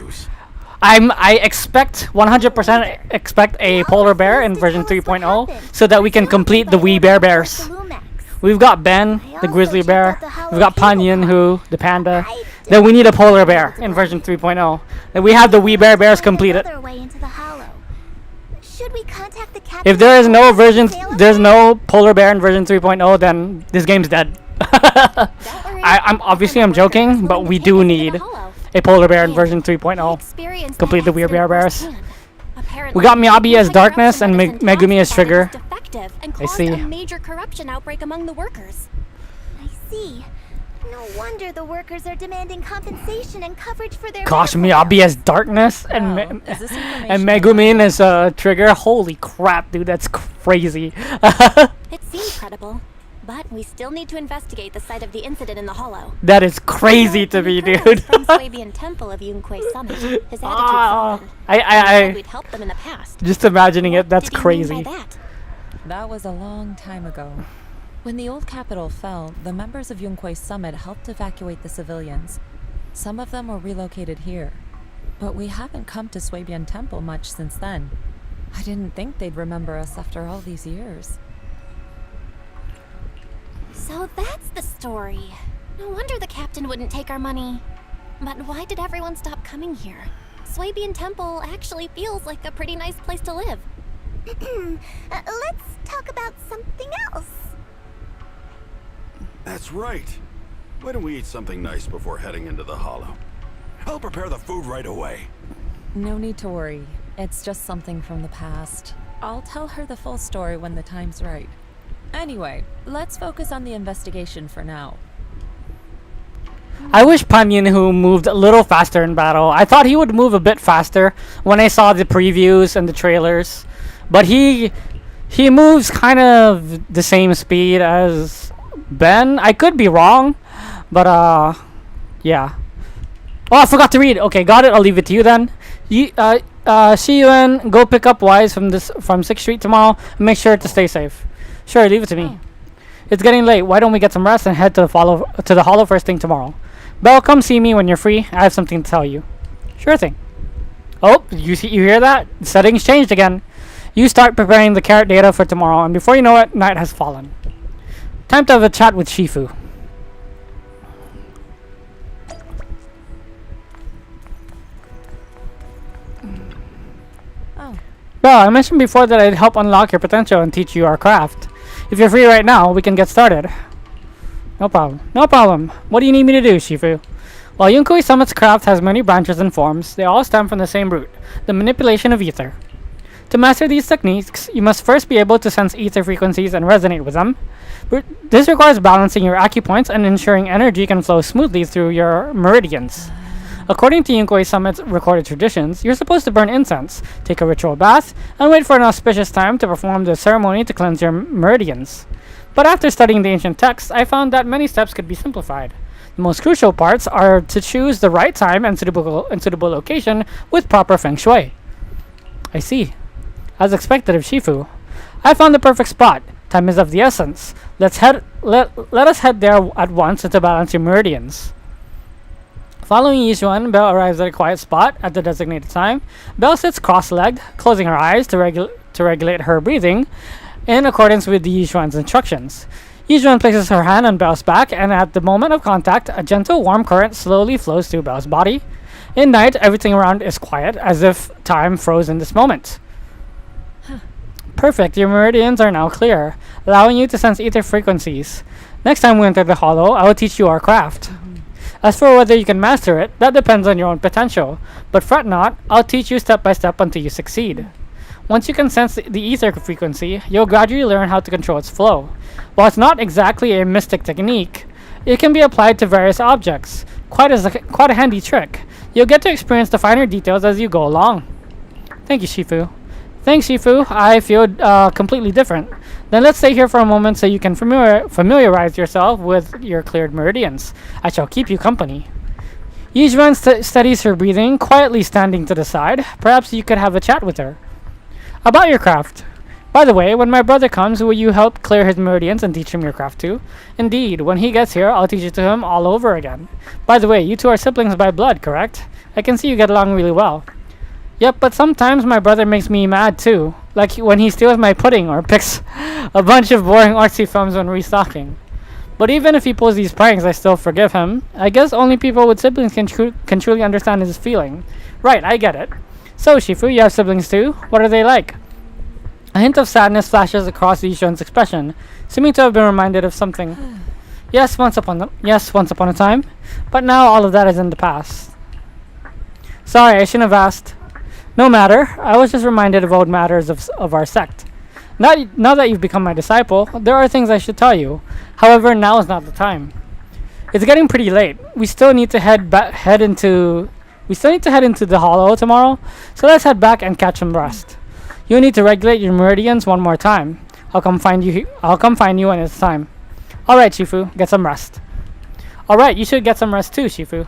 I expect 100% expect a polar bear in version 3.0 so that we can complete the wee bears. We've got Ben, the grizzly bear. We've got Panyin, the panda. Then we need a polar bear in version 3.0. Then we have the wee bears completed. Should we contact the captain? If there's no polar bear in version 3.0, then this game's dead. I'm joking, but we do need a polar bear in version 3.0. Complete the weird bears. We got Miyabi as Darkness and Megumi as Trigger. I see. A major corruption outbreak among the workers. I see. No wonder the workers are demanding compensation and coverage for their. Gosh, Miyabi as Darkness and Megumi as Trigger. Holy crap, dude, that's crazy. It seems credible, but we still need to investigate the site of the incident in the hollow. That is crazy to me, dude. From Swabian Temple of Yunquei Summit, his attitude softened. We'd helped them in the past. Just imagining it, that's crazy. That was a long time ago. When the old capital fell, the members of Yunquei Summit helped evacuate the civilians. Some of them were relocated here. But we haven't come to Swabian Temple much since then. I didn't think they'd remember us after all these years. So that's the story. No wonder the captain wouldn't take our money. But why did everyone stop coming here? Swabian Temple actually feels like a pretty nice place to live. Let's talk about something else. That's right. Why don't we eat something nice before heading into the hollow? I'll prepare the food right away. No need to worry. It's just something from the past. I'll tell her the full story when the time's right. Anyway, let's focus on the investigation for now. I wish Panyin moved a little faster in battle. I thought he would move a bit faster when I saw the previews and the trailers. But he moves kind of the same speed as Ben. I could be wrong, but yeah. Oh, I forgot to read. Okay, got it. I'll leave it to you then. See you and go pick up Wise from 6th Street tomorrow. And make sure to stay safe. Sure, leave it to me. It's getting late. Why don't we get some rest and head to the hollow first thing tomorrow? Belle, come see me when you're free. I have something to tell you. Sure thing. Oh, you hear that? The settings changed again. You start preparing the carrot data for tomorrow, and before you know it, night has fallen. Time to have a chat with Shifu. Oh. Belle, I mentioned before that I'd help unlock your potential and teach you our craft. If you're free right now, we can get started. No problem. No problem. What do you need me to do, Shifu? While Yunquei Summit's craft has many branches and forms, they all stem from the same root, the manipulation of ether. To master these techniques, you must first be able to sense ether frequencies and resonate with them. This requires balancing your acupoints and ensuring energy can flow smoothly through your meridians. According to Yunquei Summit's recorded traditions, you're supposed to burn incense, take a ritual bath, and wait for an auspicious time to perform the ceremony to cleanse your meridians. But after studying the ancient texts, I found that many steps could be simplified. The most crucial parts are to choose the right time and suitable location with proper feng shui. I see. As expected of Shifu, I found the perfect spot. Time is of the essence. Let us head there at once to balance your meridians. Following Yishuan, Belle arrives at a quiet spot at the designated time. Belle sits cross-legged, closing her eyes to regulate her breathing in accordance with the Yishuan's instructions. Yishuan places her hand on Belle's back, and at the moment of contact, a gentle warm current slowly flows through Belle's body. In night, everything around is quiet, as if time froze in this moment. Perfect, your meridians are now clear, allowing you to sense ether frequencies. Next time we enter the hollow, I will teach you our craft. As for whether you can master it, that depends on your own potential. But fret not, I'll teach you step by step until you succeed. Once you can sense the ether frequency, you'll gradually learn how to control its flow. While it's not exactly a mystic technique, it can be applied to various objects. Quite a handy trick. You'll get to experience the finer details as you go along. Thank you, Shifu. Thanks, Shifu. I feel completely different. Then let's stay here for a moment so you can familiarize yourself with your cleared meridians. I shall keep you company. Yizhuan studies her breathing, quietly standing to the side. Perhaps you could have a chat with her. About your craft. By the way, when my brother comes, will you help clear his meridians and teach him your craft too? Indeed, when he gets here, I'll teach it to him all over again. By the way, you two are siblings by blood, correct? I can see you get along really well. Yep, but sometimes my brother makes me mad too. Like when he steals my pudding or picks a bunch of boring artsy films when restocking. But even if he pulls these pranks, I still forgive him. I guess only people with siblings can truly understand his feeling. Right, I get it. So, Shifu, you have siblings too? What are they like? A hint of sadness flashes across Yishuan's expression, seeming to have been reminded of something. Yes, once upon a time. But now all of that is in the past. Sorry, I shouldn't have asked. No matter, I was just reminded of old matters of our sect. Now that you've become my disciple, there are things I should tell you. However, now is not the time. It's getting pretty late. We still need to head into the hollow tomorrow, so let's head back and catch some rest. You need to regulate your meridians one more time. I'll come find you when it's time. Alright, Shifu, get some rest. Alright, you should get some rest too, Shifu.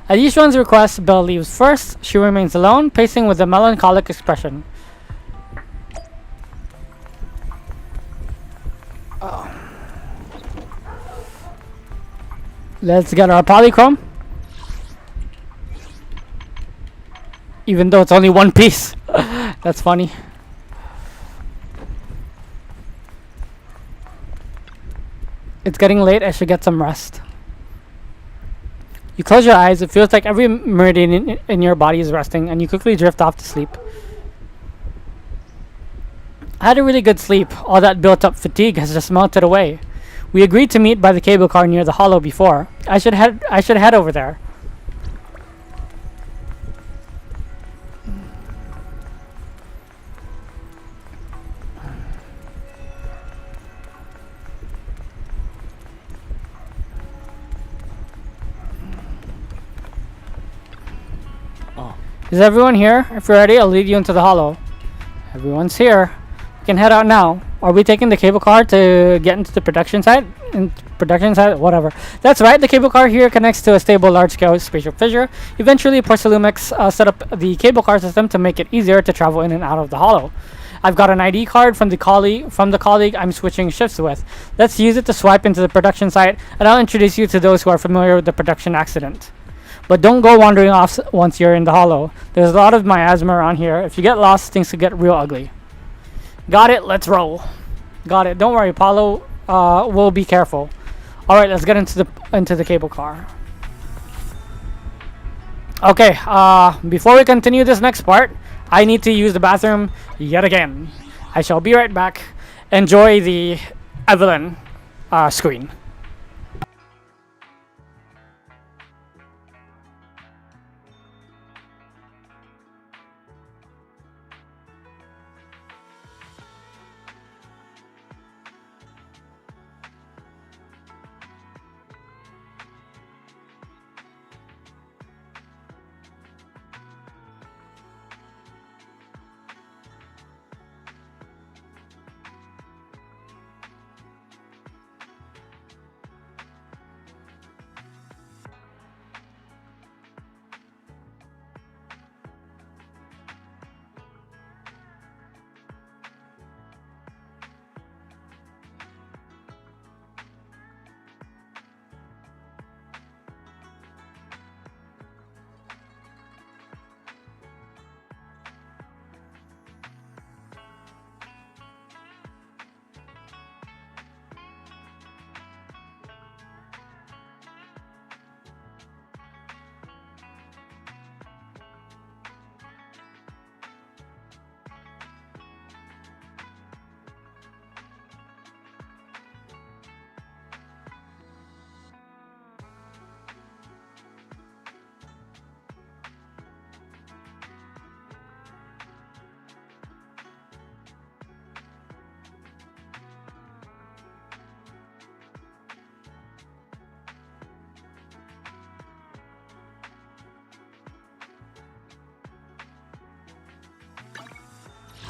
At Yishuan's request, Belle leaves first. She remains alone, pacing with a melancholic expression. Let's get our polychrome. Even though it's only one piece. That's funny. It's getting late, I should get some rest. You close your eyes, it feels like every meridian in your body is resting, and you quickly drift off to sleep. I had a really good sleep. All that built-up fatigue has just melted away. We agreed to meet by the cable car near the hollow before. I should head over there. Is everyone here? If you're ready, I'll lead you into the hollow. Everyone's here. We can head out now. Are we taking the cable car to get into the production site? Whatever. That's right, the cable car here connects to a stable large-scale spatial fissure. Eventually, Porcelumex set up the cable car system to make it easier to travel in and out of the hollow. I've got an ID card from the colleague I'm switching shifts with. Let's use it to swipe into the production site, and I'll introduce you to those who are familiar with the production accident. But don't go wandering off once you're in the hollow. There's a lot of miasma around here. If you get lost, things could get real ugly. Got it, let's roll. Got it, don't worry, Paulo will be careful. Alright, let's get into the cable car. Okay, before we continue this next part, I need to use the bathroom yet again. I shall be right back. Enjoy the Evelyn screen.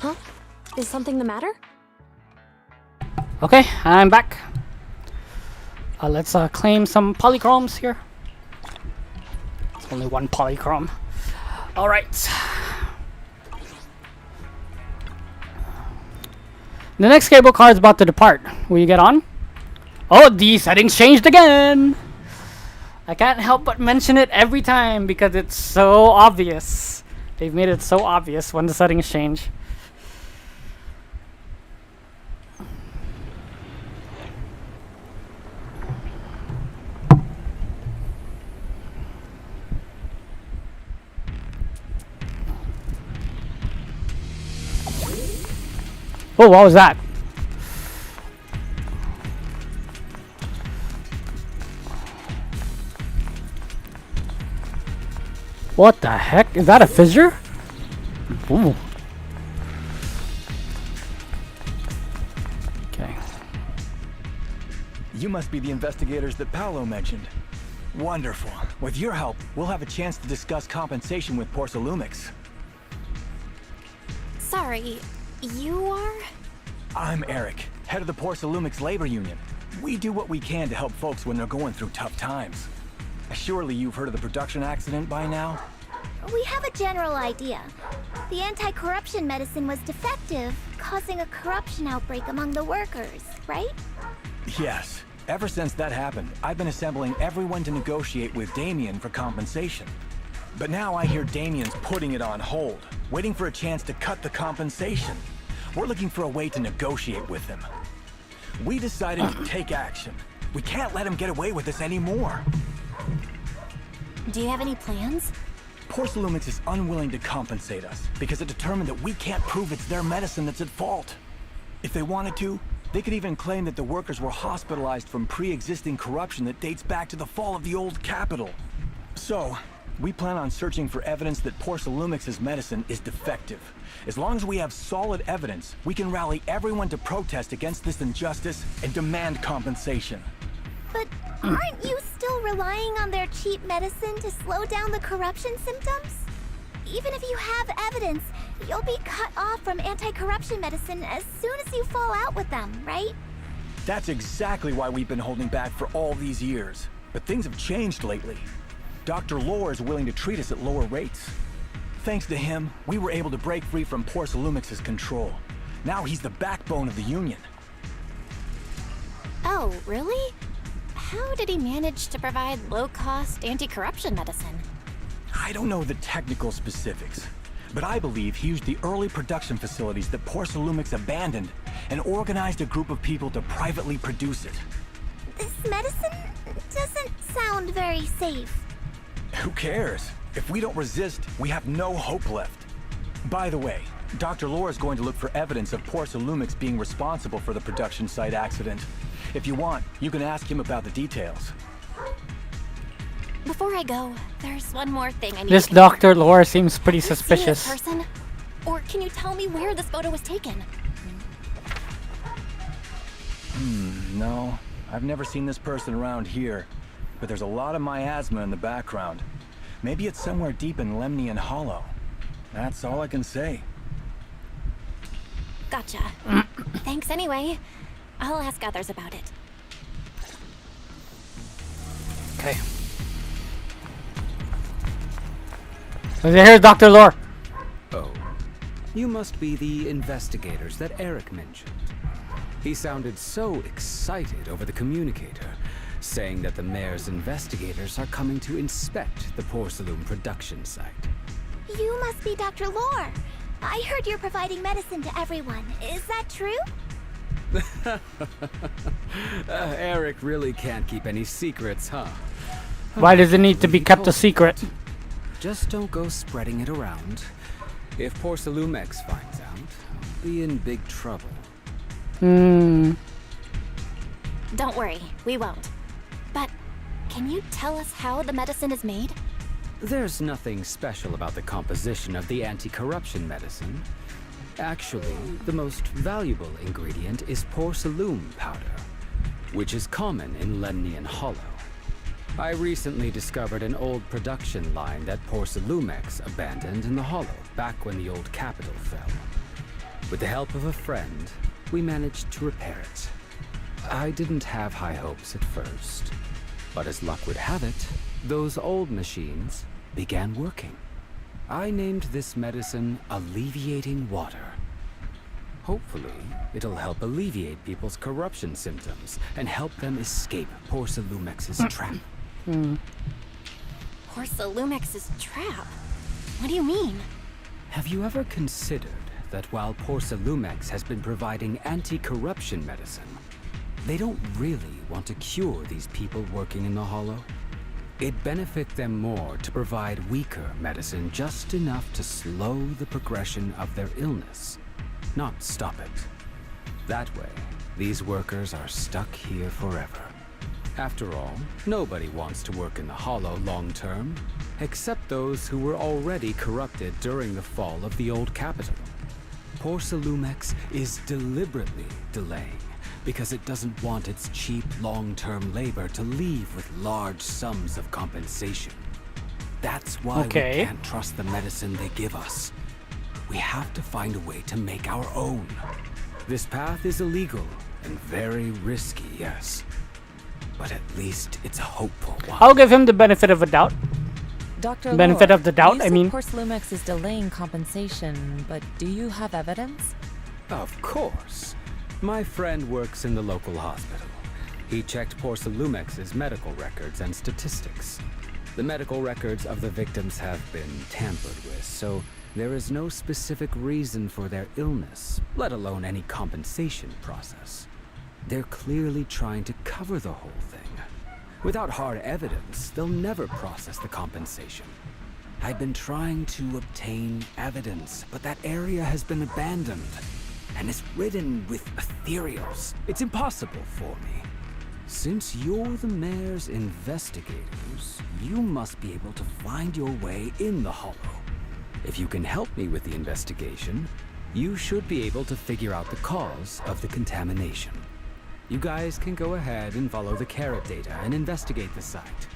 Huh? Is something the matter? Okay, I'm back. Let's claim some polychromes here. It's only one polychrome. All right. The next cable car is about to depart. Will you get on? Oh, the settings changed again. I can't help but mention it every time because it's so obvious. They've made it so obvious when the settings change. Oh, what was that? What the heck? Is that a fissure? Ooh. Okay. You must be the investigators that Paolo mentioned. Wonderful. With your help, we'll have a chance to discuss compensation with Porsalumix. Sorry, you are? I'm Eric, head of the Porsalumix labor union. We do what we can to help folks when they're going through tough times. Surely you've heard of the production accident by now? We have a general idea. The anti-corruption medicine was defective, causing a corruption outbreak among the workers, right? Yes. Ever since that happened, I've been assembling everyone to negotiate with Damien for compensation. But now I hear Damien's putting it on hold, waiting for a chance to cut the compensation. We're looking for a way to negotiate with him. We decided to take action. We can't let him get away with this anymore. Do you have any plans? Porsalumix is unwilling to compensate us because it determined that we can't prove it's their medicine that's at fault. If they wanted to, they could even claim that the workers were hospitalized from pre-existing corruption that dates back to the fall of the old capital. So, we plan on searching for evidence that Porsalumix's medicine is defective. As long as we have solid evidence, we can rally everyone to protest against this injustice and demand compensation. But aren't you still relying on their cheap medicine to slow down the corruption symptoms? Even if you have evidence, you'll be cut off from anti-corruption medicine as soon as you fall out with them, right? That's exactly why we've been holding back for all these years. But things have changed lately. Dr. Lore is willing to treat us at lower rates. Thanks to him, we were able to break free from Porsalumix's control. Now he's the backbone of the Union. Oh, really? How did he manage to provide low-cost anti-corruption medicine? I don't know the technical specifics, but I believe he used the early production facilities that Porsalumix abandoned and organized a group of people to privately produce it. This medicine doesn't sound very safe. Who cares? If we don't resist, we have no hope left. By the way, Dr. Lore is going to look for evidence of Porsalumix being responsible for the production site accident. If you want, you can ask him about the details. Before I go, there's one more thing I need This to Dr. Lore seems pretty Have you seen this suspicious. person? Or can you tell me where this photo was taken? No. I've never seen this person around here. But there's a lot of miasma in the background. Maybe it's somewhere deep in Lemnian Hollow. That's all I can say. Gotcha. Thanks anyway. I'll ask others about it. Okay. Here's Dr. Lore. Oh. You must be the investigators that Eric mentioned. He sounded so excited over the communicator, saying that the mayor's investigators are coming to inspect the Porcelain production site. You must be Dr. Lore. I heard you're providing medicine to everyone. Is that true? Eric really can't keep any secrets, huh? Why does it need to be kept a secret? Just don't go spreading it around. If Porsalumix finds out, I'll be in big trouble. Don't worry, we won't. But can you tell us how the medicine is made? There's nothing special about the composition of the anti-corruption medicine. Actually, the most valuable ingredient is porcelain powder, which is common in Lemnian Hollow. I recently discovered an old production line that Porsalumix abandoned in the Hollow back when the old capital fell. With the help of a friend, we managed to repair it. I didn't have high hopes at first, but as luck would have it, those old machines began working. I named this medicine Alleviating Water. Hopefully, it'll help alleviate people's corruption symptoms and help them escape Porcelumex's trap. Porcelumex's trap? What do you mean? Have you ever considered that while Porcelumex has been providing anti-corruption medicine, they don't really want to cure these people working in the Hollow? It'd benefit them more to provide weaker medicine just enough to slow the progression of their illness, not stop it. That way, these workers are stuck here forever. After all, nobody wants to work in the Hollow long term, except those who were already corrupted during the fall of the old capital. Porcelumex is deliberately delaying because it doesn't want its cheap long-term labor to leave with large sums of compensation. That's why we can't trust the medicine they give us. We have to find a way to make our own. This path is illegal and very risky, yes. But at least it's a hopeful one. I'll give him the benefit of a doubt. Dr. Benefit Lore, of the doubt, you I said mean. Porcelumex is delaying compensation, but do you have evidence? Of course. My friend works in the local hospital. He checked Porcelumex's medical records and statistics. The medical records of the victims have been tampered with, so there is no specific reason for their illness, let alone any compensation process. They're clearly trying to cover the whole thing. Without hard evidence, they'll never process the compensation. I've been trying to obtain evidence, but that area has been abandoned and is ridden with ethereals. It's impossible for me. Since you're the mayor's investigators, you must be able to find your way in the Hollow. If you can help me with the investigation, you should be able to figure out the cause of the contamination. You guys can go ahead and follow the carrot data and investigate the site.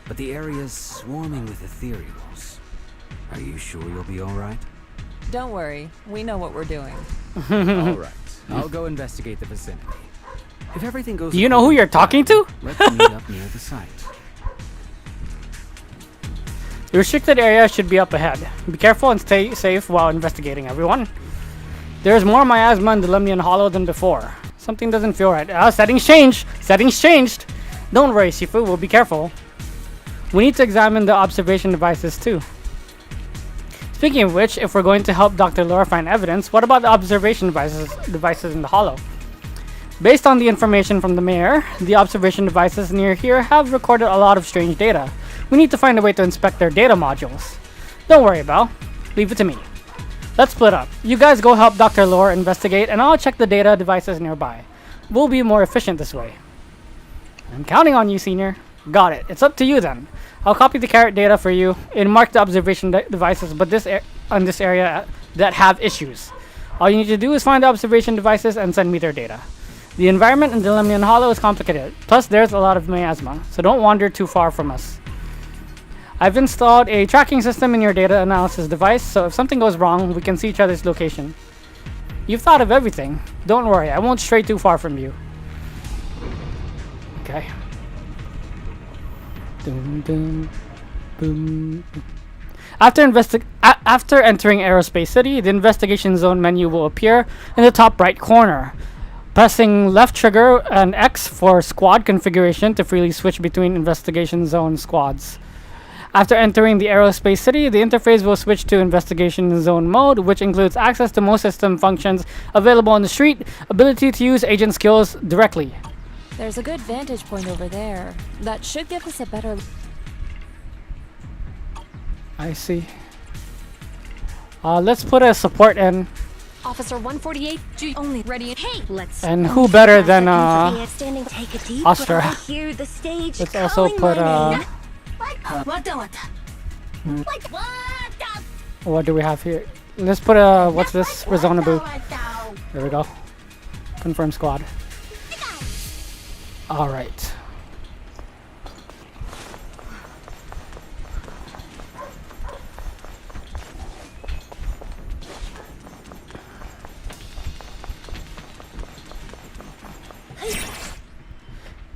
But the area's swarming with ethereals. Are you sure you'll be all right? Don't worry, we know what we're doing. All right, I'll go investigate the vicinity. If everything goes, Do you know who you're talking to? Let's meet up near the site. The restricted area should be up ahead. Be careful and stay safe while investigating, everyone. There's more miasma in the Lemnian Hollow than before. Something doesn't feel right. Settings changed! Settings changed! Don't worry, Shifu, we'll be careful. We need to examine the observation devices too. Speaking of which, if we're going to help Dr. Lore find evidence, what about the observation devices in the Hollow? Based on the information from the mayor, the observation devices near here have recorded a lot of strange data. We need to find a way to inspect their data modules. Don't worry, Belle. Leave it to me. Let's split up. You guys go help Dr. Lore investigate, and I'll check the data devices nearby. We'll be more efficient this way. I'm counting on you, Senior. Got it. It's up to you then. I'll copy the carrot data for you and mark the observation devices, but on this area that have issues. All you need to do is find the observation devices and send me their data. The environment in the Lemnian Hollow is complicated. Plus, there's a lot of miasma, so don't wander too far from us. I've installed a tracking system in your data analysis device, so if something goes wrong, we can see each other's location. You've thought of everything. Don't worry, I won't stray too far from you. Okay. Dun, dun, boom. After entering Aerospace City, the investigation zone menu will appear in the top right corner. Pressing left trigger and X for squad configuration to freely switch between investigation zone squads. After entering the Aerospace City, the interface will switch to Investigation Zone mode, which includes access to most system functions available on the street, ability to use agent skills directly. There's a good vantage point over there. That should give us a better... I see. Let's put a support in. Officer 148, only ready. Hey, let's. And who better than Take a deep Astra? hear the stage. Let's also put what do we have here? Let's put what's this? Rezonabu. There we go. Confirm squad. Alright.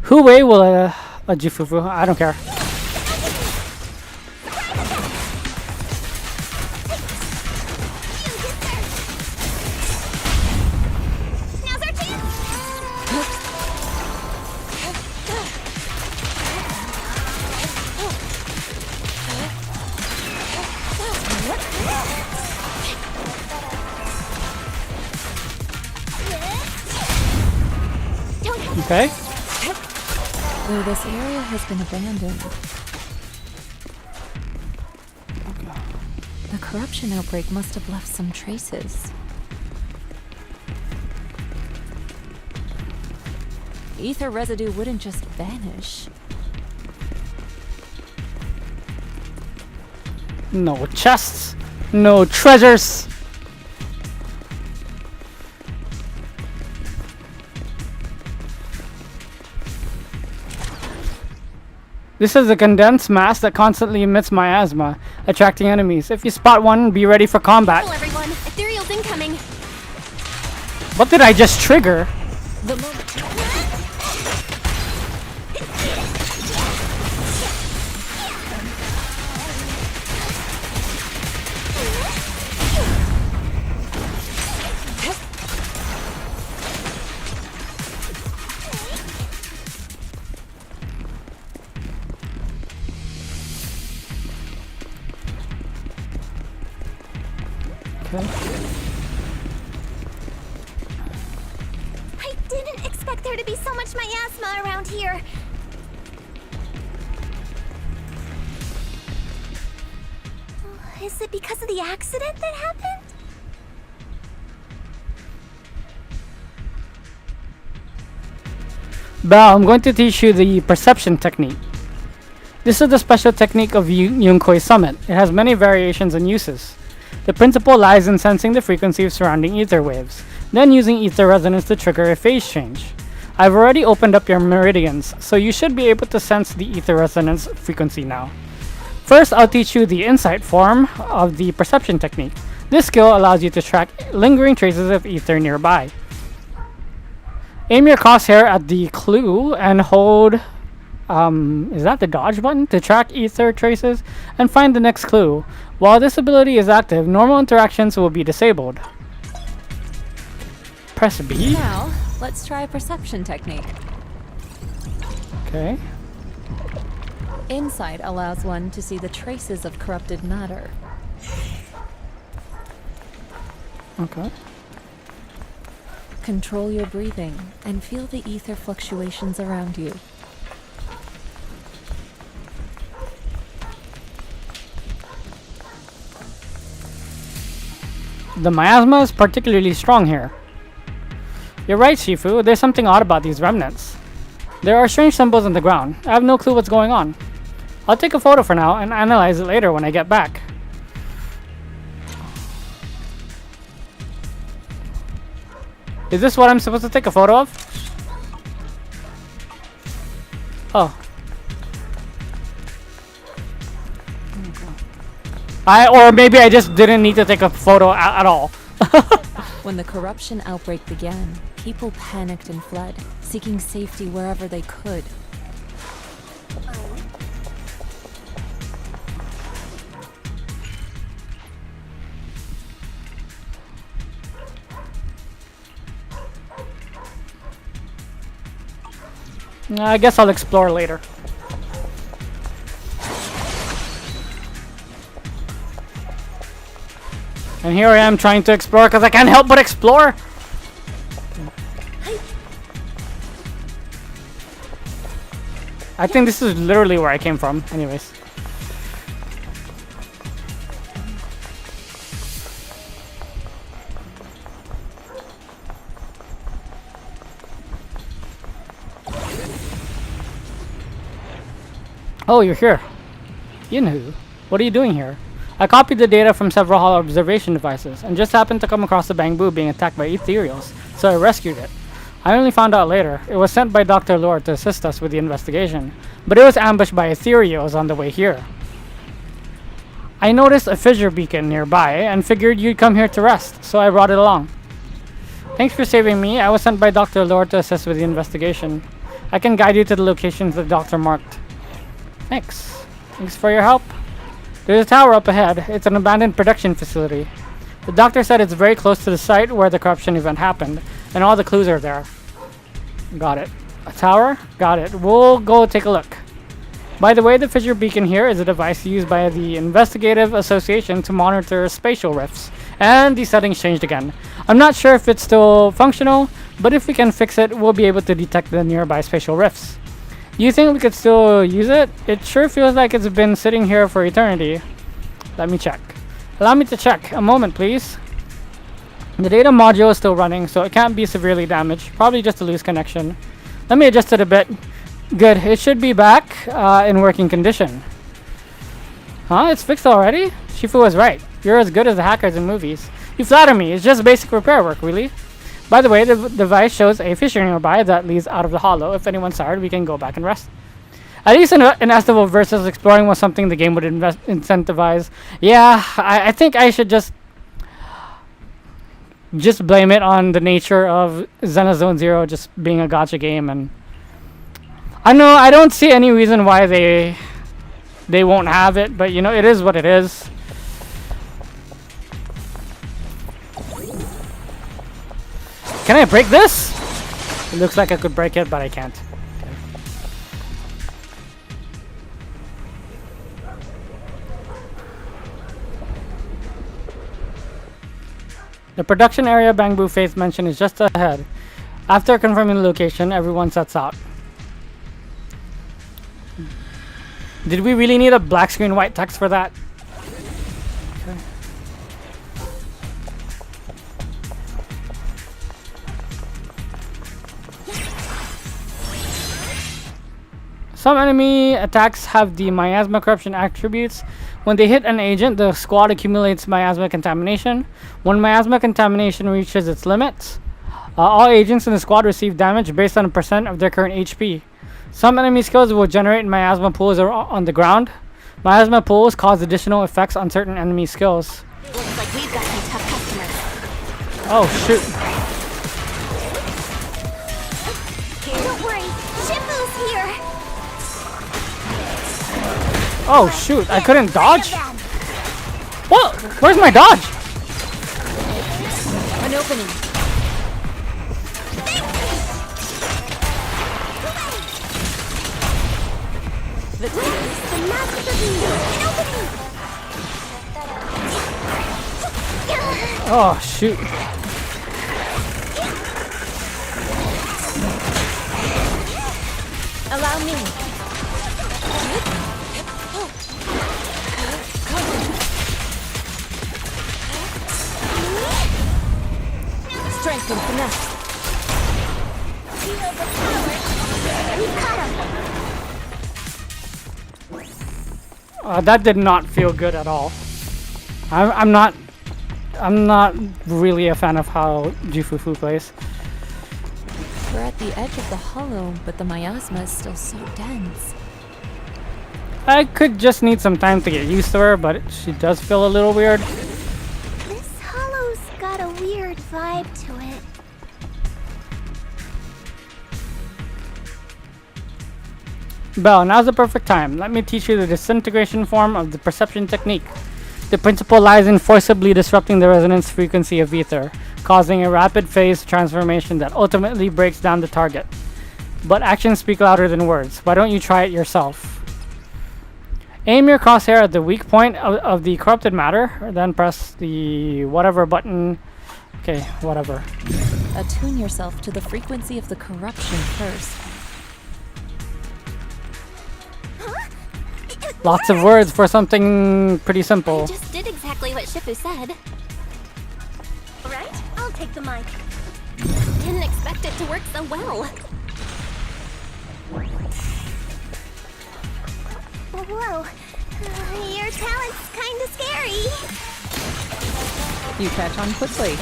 Hu Wei will a Jifufu. I don't care. Okay. Though this area has been abandoned. The corruption outbreak must have left some traces. Ether residue wouldn't just vanish. No chests, no treasures. This is a condensed mass that constantly emits miasma, attracting enemies. If you spot one, be ready for combat. Hello, everyone. Ethereal's incoming. What did I just trigger? The moment. I didn't expect there to be so much miasma around here. Is it because of the accident that happened? Belle, I'm going to teach you the perception technique. This is the special technique of Yunkoi Summit. It has many variations and uses. The principle lies in sensing the frequency of surrounding ether waves, then using ether resonance to trigger a phase change. I've already opened up your meridians, so you should be able to sense the ether resonance frequency now. First, I'll teach you the insight form of the perception technique. This skill allows you to track lingering traces of ether nearby. Aim your crosshair at the clue and hold, is that the dodge button? To track ether traces and find the next clue. While this ability is active, normal interactions will be disabled. Press B. Now, let's try a perception technique. Okay. Insight allows one to see the traces of corrupted matter. Okay. Control your breathing and feel the ether fluctuations around you. The miasma is particularly strong here. You're right, Shifu. There's something odd about these remnants. There are strange symbols in the ground. I have no clue what's going on. I'll take a photo for now and analyze it later when I get back. Is this what I'm supposed to take a photo of? Oh. Or maybe I just didn't need to take a photo at all. When the corruption outbreak began, people panicked and fled, seeking safety wherever they could. I guess I'll explore later. And here I am trying to explore because I can't help but explore. I think this is literally where I came from. Anyways. Oh, you're here. Yinhu, what are you doing here? I copied the data from several Holo observation devices, and just happened to come across the Bangbu being attacked by ethereals, so I rescued it. I only found out later. It was sent by Dr. Lord to assist us with the investigation, but it was ambushed by ethereals on the way here. I noticed a fissure beacon nearby, and figured you'd come here to rest, so I brought it along. Thanks for saving me. I was sent by Dr. Lord to assist with the investigation. I can guide you to the locations the doctor marked. Thanks. Thanks for your help. There's a tower up ahead. It's an abandoned production facility. The doctor said it's very close to the site where the corruption event happened, and all the clues are there. Got it. A tower? Got it. We'll go take a look. By the way, the fissure beacon here is a device used by the Investigative Association to monitor spatial rifts. And the settings changed again. I'm not sure if it's still functional, but if we can fix it, we'll be able to detect the nearby spatial rifts. You think we could still use it? It sure feels like it's been sitting here for eternity. Let me check. Allow me to check. A moment, please. The data module is still running, so it can't be severely damaged. Probably just a loose connection. Let me adjust it a bit. Good. It should be back in working condition. Huh? It's fixed already? Shifu was right. You're as good as the hackers in movies. You flatter me. It's just basic repair work, really. By the way, the device shows a fissure nearby that leads out of the hollow. If anyone's tired, we can go back and rest. At least in Estival versus exploring was something the game would incentivize. Yeah, I think I should just blame it on the nature of Xenozone Zero just being a gacha game, and I know I don't see any reason why they won't have it, but you know, it is what it is. Can I break this? It looks like I could break it, but I can't. The production area Bangbu Faith mentioned is just ahead. After confirming the location, everyone sets out. Did we really need a black screen white text for that? Okay. Some enemy attacks have the miasma corruption attributes. When they hit an agent, the squad accumulates miasma contamination. When miasma contamination reaches its limits, all agents in the squad receive damage based on a percent of their current HP. Some enemy skills will generate miasma pools on the ground. Miasma pools cause additional effects on certain enemy skills. Looks like we've got some tough customers. Oh shoot. Don't worry, Shifu's here. Oh shoot, I couldn't dodge? What? Where's my dodge? An opening. The magic of an opening. Oh shoot. Allow me. Strength and finesse. That did not feel good at all. I'm not really a fan of how Jifufu plays. We're at the edge of the hollow, but the miasma is still so dense. I could just need some time to get used to her, but she does feel a little weird. This hollow's got a weird vibe to it. Belle, now's the perfect time. Let me teach you the disintegration form of the perception technique. The principle lies in forcibly disrupting the resonance frequency of ether, causing a rapid phase transformation that ultimately breaks down the target. But actions speak louder than words. Why don't you try it yourself? Aim your crosshair at the weak point of the corrupted matter, then press the whatever button. Okay, whatever. Attune yourself to the frequency of the corruption first. Lots of words for something pretty simple. I just did exactly what Shifu said. Right? I'll take the mic. Didn't expect it to work so well. Whoa. Your talent's kinda scary. You catch on quickly.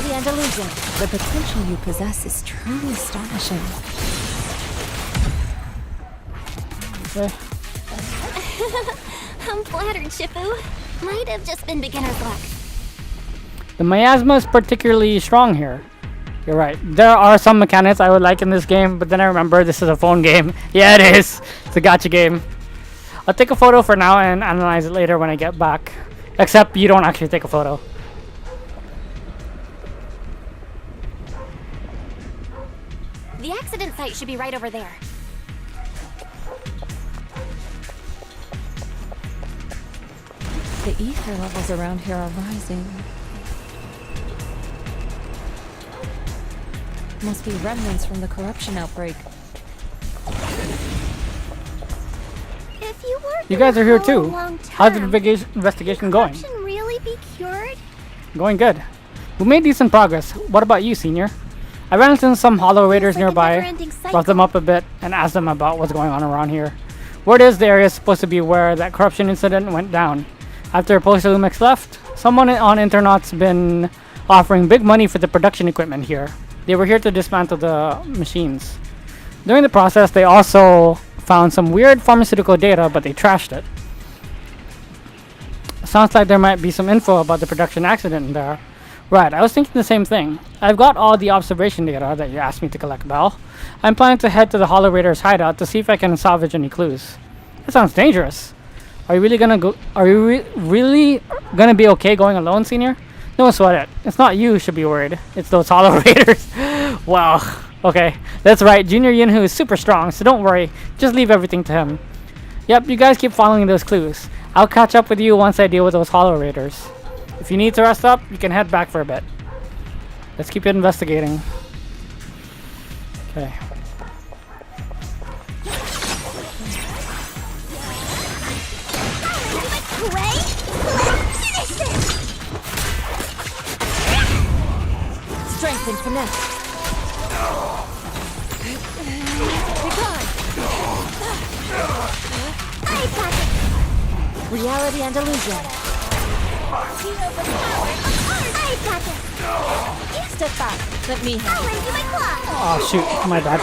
The Andalusian. The potential you possess is truly astonishing. I'm flattered, Shifu. Might have just been beginner's luck. The miasma is particularly strong here. You're right. There are some mechanics I would like in this game, but then I remember this is a phone game. Yeah, it is. It's a gacha game. I'll take a photo for now and analyze it later when I get back. Except you don't actually take a photo. The accident site should be right over there. The ether levels around here are rising. Must be remnants from the corruption outbreak. If you were You guys are here too. long How's the term, investigation going? corruption really be cured? Going good. We made decent progress. What about you, Senior? I ran into some hollow raiders nearby, never-ending cycle. brought them up a bit, and asked them about what's going on around here. Word is the area is supposed to be where that corruption incident went down. After Post-Lumex left, someone on Internaut's been offering big money for the production equipment here. They were here to dismantle the machines. During the process, they also found some weird pharmaceutical data, but they trashed it. Sounds like there might be some info about the production accident in there. Right, I was thinking the same thing. I've got all the observation data that you asked me to collect, Belle. I'm planning to head to the Hollow Raiders' hideout to see if I can salvage any clues. That sounds dangerous. Are you really gonna go? Are you really gonna be okay going alone, Senior? Don't sweat it. It's not you who should be worried. It's those Hollow Raiders. Wow. Okay, that's right. Junior Yinhu is super strong, so don't worry. Just leave everything to him. Yep, you guys keep following those clues. I'll catch up with you once I deal with those Hollow Raiders. If you need to rest up, you can head back for a bit. Let's keep investigating. Okay. Strength and finesse. Be gone. Reality and illusion. Step back. Let me handle it. Oh shoot, my bad.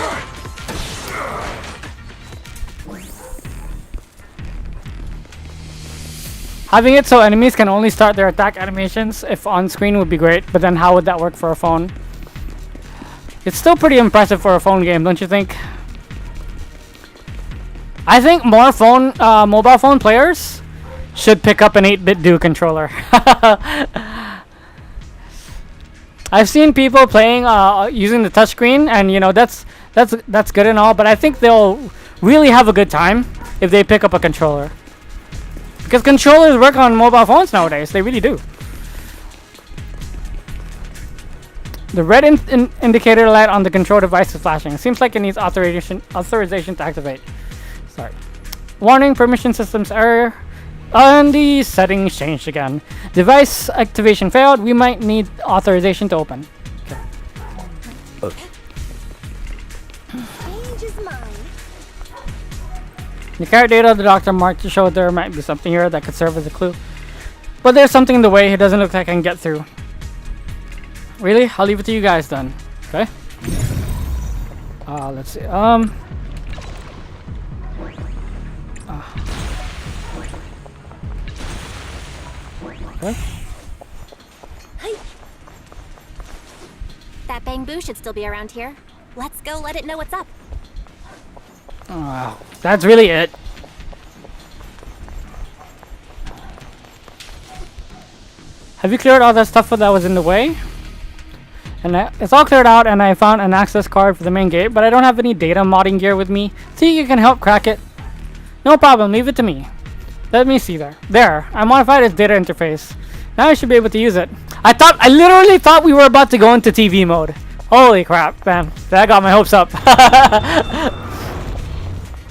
Having it so enemies can only start their attack animations if on screen would be great, but then how would that work for a phone? It's still pretty impressive for a phone game, don't you think? I think more mobile phone players should pick up an 8-bit Do controller. I've seen people playing using the touchscreen, and you know that's good and all, but I think they'll really have a good time if they pick up a controller. Because controllers work on mobile phones nowadays, they really do. The red indicator light on the control device is flashing. Seems like it needs authorization to activate. Sorry. Warning, permission systems error. And the settings changed again. Device activation failed. We might need authorization to open. Okay. The carrot data the doctor marked to show there might be something here that could serve as a clue. But there's something in the way. It doesn't look like I can get through. Really? I'll leave it to you guys then. Okay. Let's see. Okay. That bamboo should still be around here. Let's go let it know what's up. Wow, that's really it. Have you cleared all that stuff that was in the way? And it's all cleared out, and I found an access card for the main gate, but I don't have any data modding gear with me. See, you can help crack it. No problem, leave it to me. Let me see there. There, I modified its data interface. Now I should be able to use it. I literally thought we were about to go into TV mode. Holy crap, man. That got my hopes up.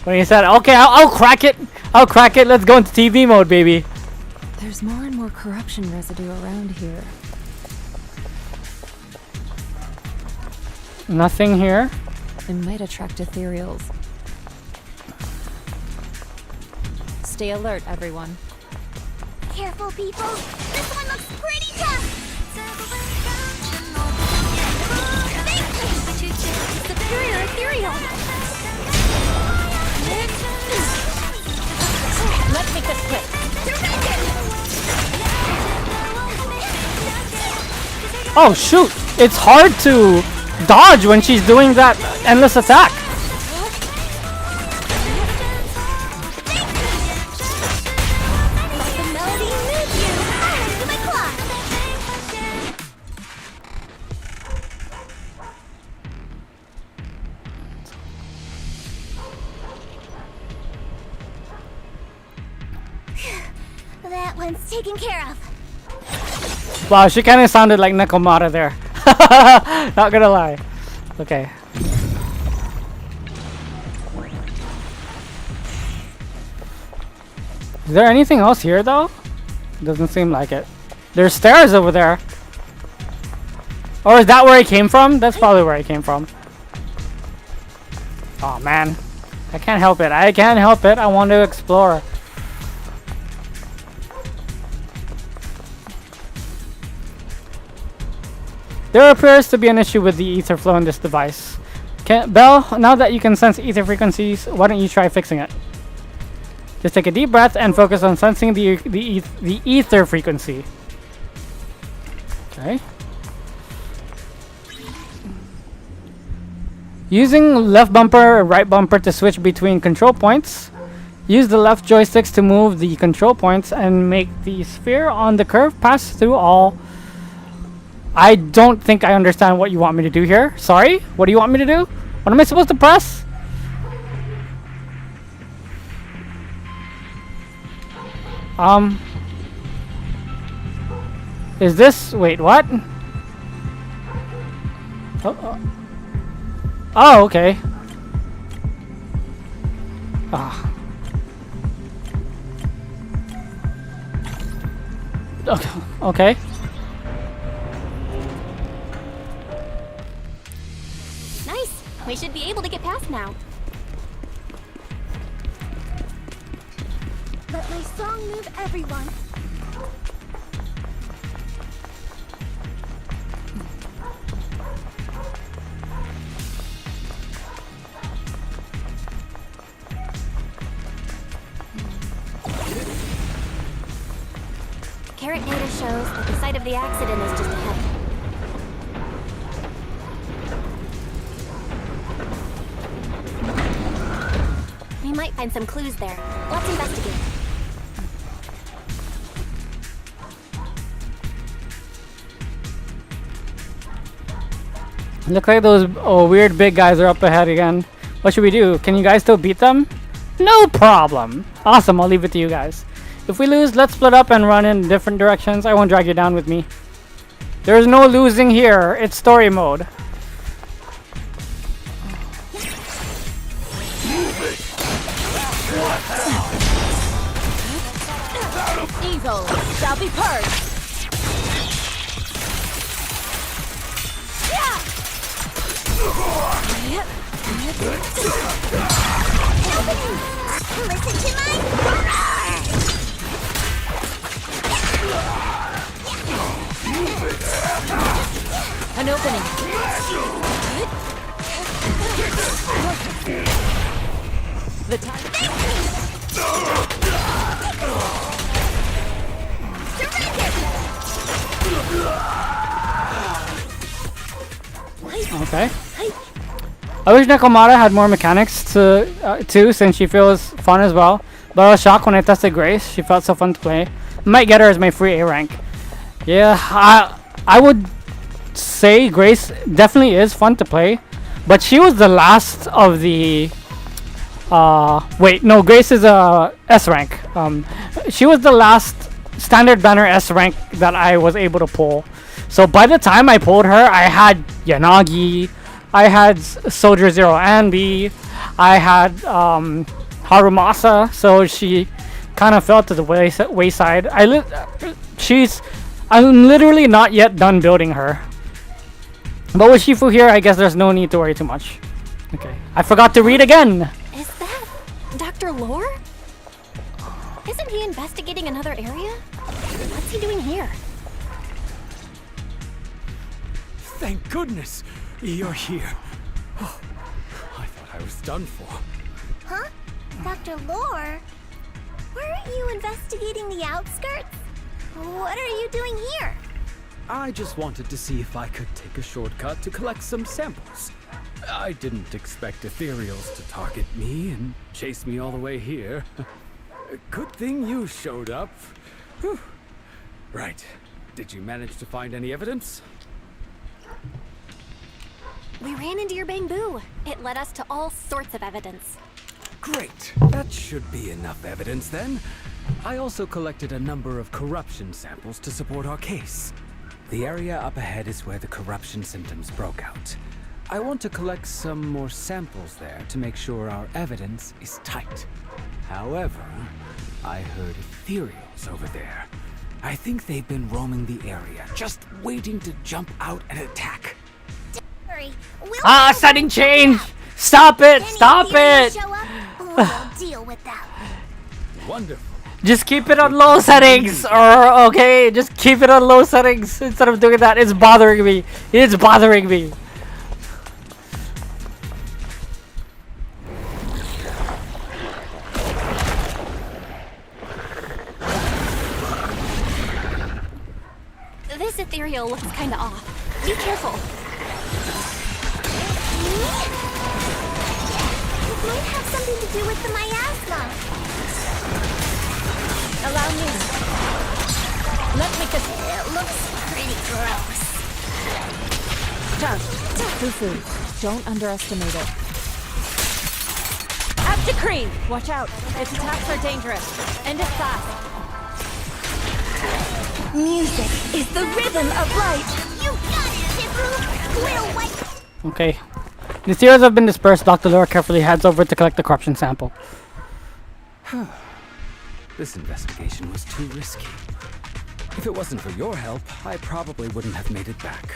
When he said, okay, I'll crack it. I'll crack it. Let's go into TV mode, baby. There's more and more corruption residue around here. Nothing here. It might attract ethereals. Stay alert, everyone. Careful, people. This one looks pretty tough. Superior ethereal. Let's make this quick. Oh shoot! It's hard to dodge when she's doing that endless attack. That one's taken care of. Wow, she kind of sounded like Nekomata there. Not gonna lie. Okay. Is there anything else here though? Doesn't seem like it. There's stairs over there. Or is that where I came from? That's probably where I came from. Oh man. I can't help it. I can't help it. I want to explore. There appears to be an issue with the ether flow in this device. Belle, now that you can sense ether frequencies, why don't you try fixing it? Just take a deep breath and focus on sensing the ether frequency. Okay. Using left bumper and right bumper to switch between control points. Use the left joysticks to move the control points and make the sphere on the curve pass through all. I don't think I understand what you want me to do here. Sorry? What do you want me to do? What am I supposed to press? Is this... Wait, what? Oh, okay. Okay. Nice. We should be able to get past now. Let my song move everyone. Carrot data shows that the site of the accident is just ahead. We might find some clues there. Let's investigate. Looks like those weird big guys are up ahead again. What should we do? Can you guys still beat them? No problem. Awesome, I'll leave it to you guys. If we lose, let's split up and run in different directions. I won't drag you down with me. There's no losing here. It's story mode. Evil shall be purged. Listen to my... An opening. The time. Okay. I wish Nekomata had more mechanics too, since she feels fun as well. But I was shocked when I tested Grace. She felt so fun to play. Might get her as my free A rank. Yeah, I would say Grace definitely is fun to play, but she was the last of the. Wait, no, Grace is a S rank. She was the last standard banner S rank that I was able to pull. So by the time I pulled her, I had Yanagi, I had Soldier Zero Anby, I had Harumasa. So she kind of fell to the wayside. I'm literally not yet done building her. But with Shifu here, I guess there's no need to worry too much. Okay, I forgot to read again. Is that Dr. Lore? Isn't he investigating another area? What's he doing here? Thank goodness you're here. Oh, I thought I was done for. Huh? Dr. Lore? Weren't you investigating the outskirts? What are you doing here? I just wanted to see if I could take a shortcut to collect some samples. I didn't expect ethereals to target me and chase me all the way here. Good thing you showed up. Whew. Right. Did you manage to find any evidence? We ran into your bamboo. It led us to all sorts of evidence. Great. That should be enough evidence then. I also collected a number of corruption samples to support our case. The area up ahead is where the corruption symptoms broke out. I want to collect some more samples there to make sure our evidence is tight. However, I heard ethereals over there. I think they've been roaming the area, just waiting to jump out and attack. Ah, setting change! Stop it! Stop it! Show up, we'll deal with that. Wonderful. Just keep it on low settings, or okay, just keep it on low settings instead of doing that. It's bothering me. It's bothering me. This ethereal looks kinda off. Be careful. It might have something to do with the miasma. Allow me. Let me just... It looks pretty gross. Fufu, don't underestimate it. At decree! Watch out. Its attacks are dangerous. End it fast. Music is the rhythm of life. You got it, Shifu. We'll wipe. Okay. The ethereals have been dispersed. Dr. Laura carefully heads over to collect the corruption sample. This investigation was too risky. If it wasn't for your help, I probably wouldn't have made it back.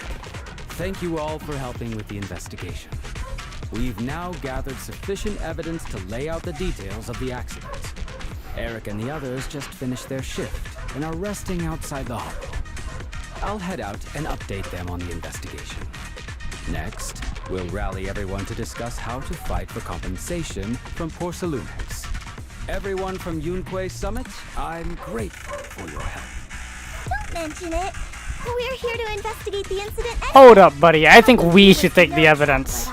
Thank you all for helping with the investigation. We've now gathered sufficient evidence to lay out the details of the accident. Eric and the others just finished their shift and are resting outside the hall. I'll head out and update them on the investigation. Next, we'll rally everyone to discuss how to fight for compensation from Porcelumex. Everyone from Yunque Summit, I'm grateful for your help. Don't mention it. We're here to investigate the incident. Hold up, buddy. I think we should take the evidence.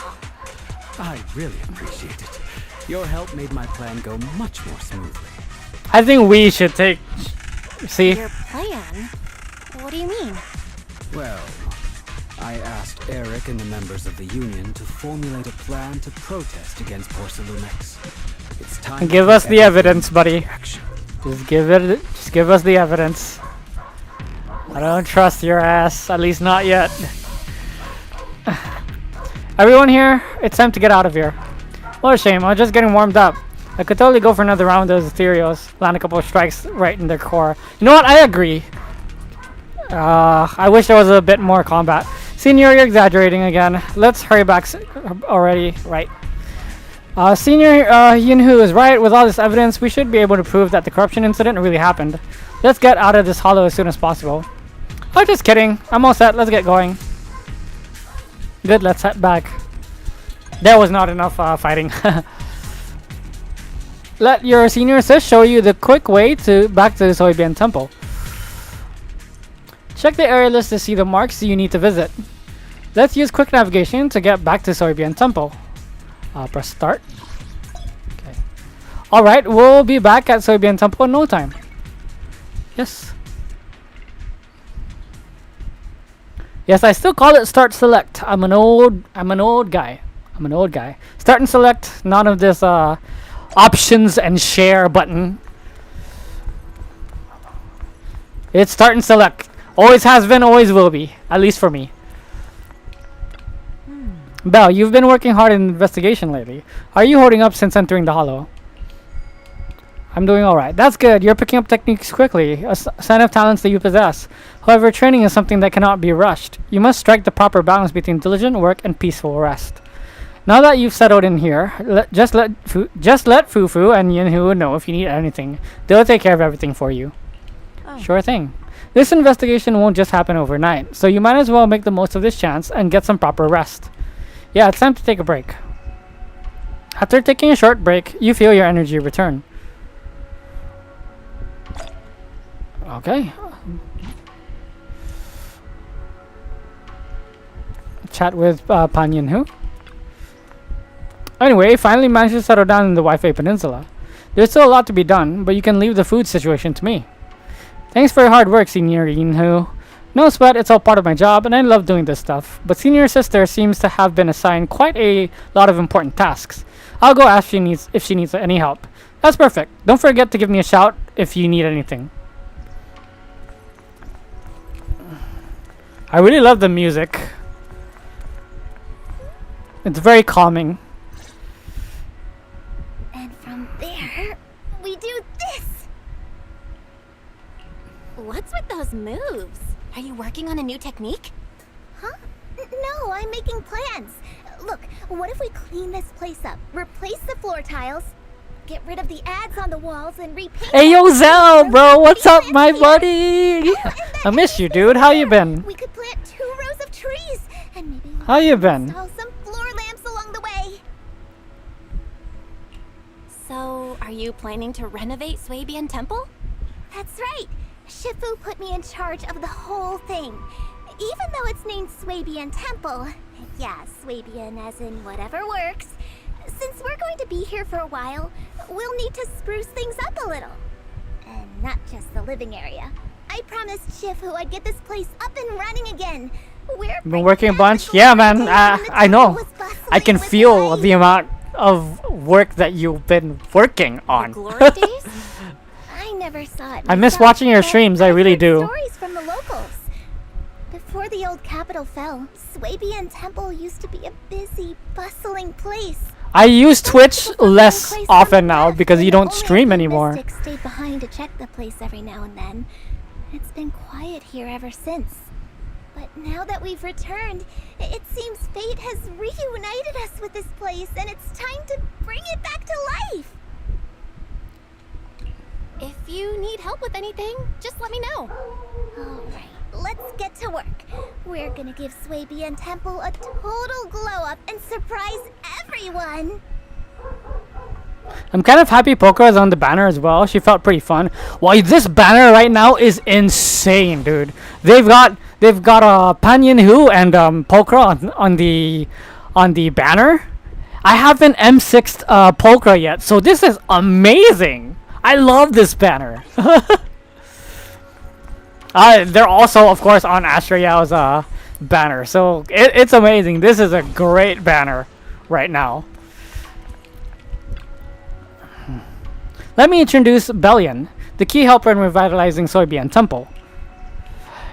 I really appreciate it. Your help made my plan go much more smoothly. I think we should take... See? Your plan? What do you mean? Well, I asked Eric and the members of the Union to formulate a plan to protest against Porcelumex. It's time. Give us the evidence, buddy. Just give us the evidence. I don't trust your ass, at least not yet. Everyone here, it's time to get out of here. What a shame, I was just getting warmed up. I could totally go for another round of those ethereals, land a couple of strikes right in their core. You know what, I agree. I wish there was a bit more combat. Senior, you're exaggerating again. Let's hurry back already, right. Senior Yunhu is right. With all this evidence, we should be able to prove that the corruption incident really happened. Let's get out of this hollow as soon as possible. Oh, just kidding. I'm all set. Let's get going. Good, let's head back. There was not enough fighting. Let your senior assist show you the quick way back to the Soybian Temple. Check the area list to see the marks you need to visit. Let's use quick navigation to get back to Soybian Temple. Press start. Okay. Alright, we'll be back at Soybian Temple in no time. Yes. Yes, I still call it start select. I'm an old guy. Start and select, none of this options and share button. It's start and select. Always has been, always will be. At least for me. Belle, you've been working hard in investigation lately. How are you holding up since entering the hollow? I'm doing alright. That's good. You're picking up techniques quickly. A sign of talents that you possess. However, training is something that cannot be rushed. You must strike the proper balance between diligent work and peaceful rest. Now that you've settled in here, just let Fufu and Yunhu know if you need anything. They'll take care of everything for you. Oh. Sure thing. This investigation won't just happen overnight, so you might as well make the most of this chance and get some proper rest. Yeah, it's time to take a break. After taking a short break, you feel your energy return. Okay. chat with Pan Yin-Hu. Anyway, finally managed to settle down in the WaiFei Peninsula. There's still a lot to be done, but you can leave the food situation to me. Thanks for your hard work, Senior Yin-Hu. No sweat, it's all part of my job, and I love doing this stuff. But Senior Sister seems to have been assigned quite a lot of important tasks. I'll go ask if she needs any help. That's perfect. Don't forget to give me a shout if you need anything. I really love the music. It's very calming. And from there, we do this. What's with those moves? Are you working on a new technique? Huh? No, I'm making plans. Look, what if we clean this place up, replace the floor tiles, get rid of the ads on the walls, and repaint? Hey, yo, Zell, bro, what's up, my buddy? I miss you, dude. How you been? We could plant 2 rows of trees, and maybe we How you been? install some floor lamps along the way. So, are you planning to renovate Swabian Temple? That's right. Shifu put me in charge of the whole thing. Even though it's named Swabian Temple. Yeah, Swabian as in whatever works. Since we're going to be here for a while, we'll need to spruce things up a little. And not just the living area. I promised Shifu I'd get this place up and running again. We're Been working a bunch? Yeah, man, I know. I can feel the amount of work that you've been working on. glory days? I never saw it. I miss myself, watching your but streams, I I've really heard do. Stories from the locals. Before the old capital fell, Swabian Temple used to be a busy, bustling place. I use Twitch less often now because you don't stream anymore. Mystics stayed behind to check the place every now and then. It's been quiet here ever since. But now that we've returned, it seems fate has reunited us with this place, and it's time to bring it back to life. If you need help with anything, just let me know. Alright, let's get to work. We're gonna give Swabian Temple a total glow up and surprise everyone. I'm kind of happy Polka is on the banner as well. She felt pretty fun. Wow, this banner right now is insane, dude. They've got Pan Yin-Hu and Polka on the banner. I haven't M6'd Polka yet, so this is amazing. I love this banner. They're also, of course, on Astra Yao's banner, so it's amazing. This is a great banner right now. Let me introduce Bellion, the key helper in revitalizing Swabian Temple.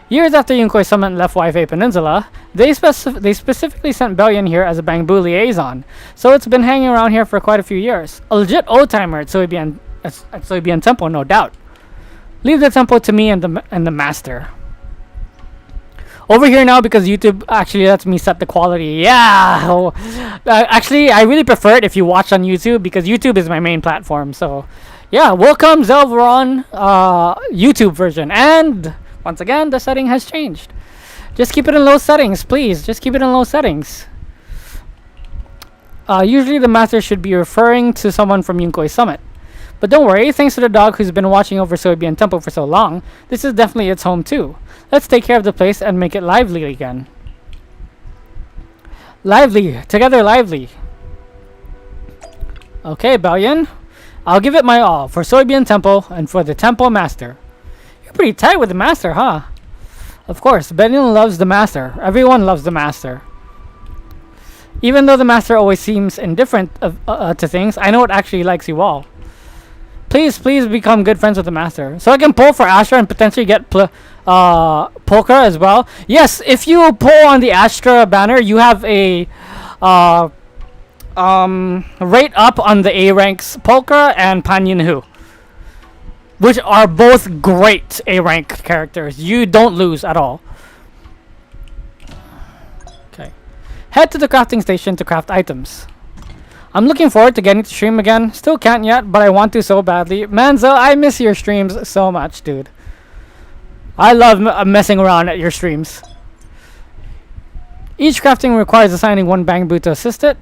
Years after Yunkoi's summit left WaiFei Peninsula, they specifically sent Bellion here as a Bangbu liaison, so it's been hanging around here for quite a few years. A legit old-timer at Swabian Temple, no doubt. Leave the temple to me and the master. Over here now because YouTube actually lets me set the quality. Yeah! Actually, I really prefer it if you watch on YouTube because YouTube is my main platform. So, yeah, welcome Zelveron YouTube version. And, once again, the setting has changed. Just keep it in low settings, please. Just keep it in low settings. Usually the master should be referring to someone from Yunkoi's summit. But don't worry, thanks to the dog who's been watching over Swabian Temple for so long, this is definitely its home too. Let's take care of the place and make it lively again. Lively! Together lively! Okay, Bellion. I'll give it my all for Swabian Temple and for the Temple Master. You're pretty tight with the Master, huh? Of course, Bellion loves the Master. Everyone loves the Master. Even though the Master always seems indifferent to things, I know it actually likes you all. Please become good friends with the Master. So I can pull for Astra and potentially get Polka as well. Yes, if you pull on the Astra banner, you have a rate up on the A ranks Polka and Pan Yin-Hu, which are both great A rank characters. You don't lose at all. Okay. Head to the crafting station to craft items. I'm looking forward to getting to stream again. Still can't yet, but I want to so badly. Manzo, I miss your streams so much, dude. I love messing around at your streams. Each crafting requires assigning one Bangbu to assist it.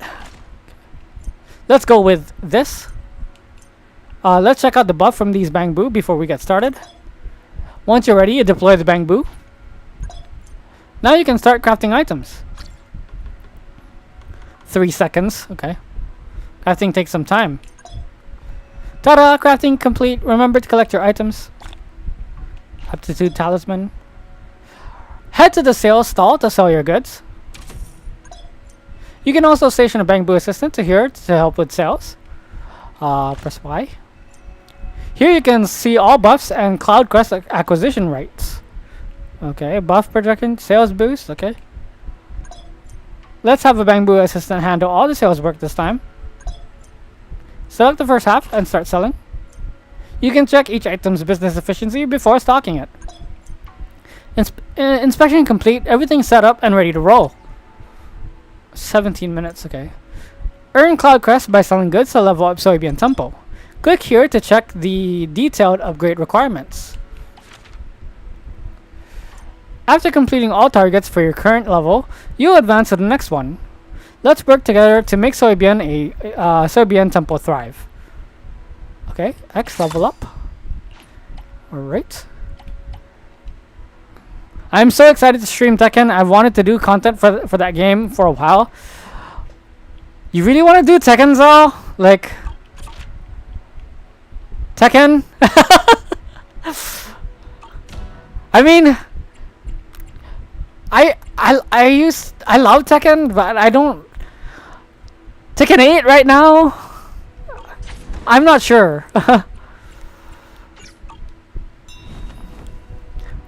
Let's go with this. Let's check out the buff from these Bangbu before we get started. Once you're ready, you deploy the Bangbu. Now you can start crafting items. 3 seconds. Okay. Crafting takes some time. Ta-da! Crafting complete. Remember to collect your items. Aptitude talisman. Head to the sales stall to sell your goods. You can also station a bamboo assistant to here to help with sales. Press Y. Here you can see all buffs and Cloud Crest acquisition rates. Okay, buff projection, sales boost, okay. Let's have a bamboo assistant handle all the sales work this time. Select the first half and start selling. You can check each item's business efficiency before stocking it. Inspection complete, everything set up and ready to roll. 17 minutes, okay. Earn Cloud Crest by selling goods to level up Soybean Temple. Click here to check the detailed upgrade requirements. After completing all targets for your current level, you'll advance to the next one. Let's work together to make Soybean Temple thrive. Okay, X level up. Alright. I'm so excited to stream Tekken. I've wanted to do content for that game for a while. You really want to do Tekken, Zal? Like... Tekken? I mean... I love Tekken, but I don't... Tekken 8 right now? I'm not sure.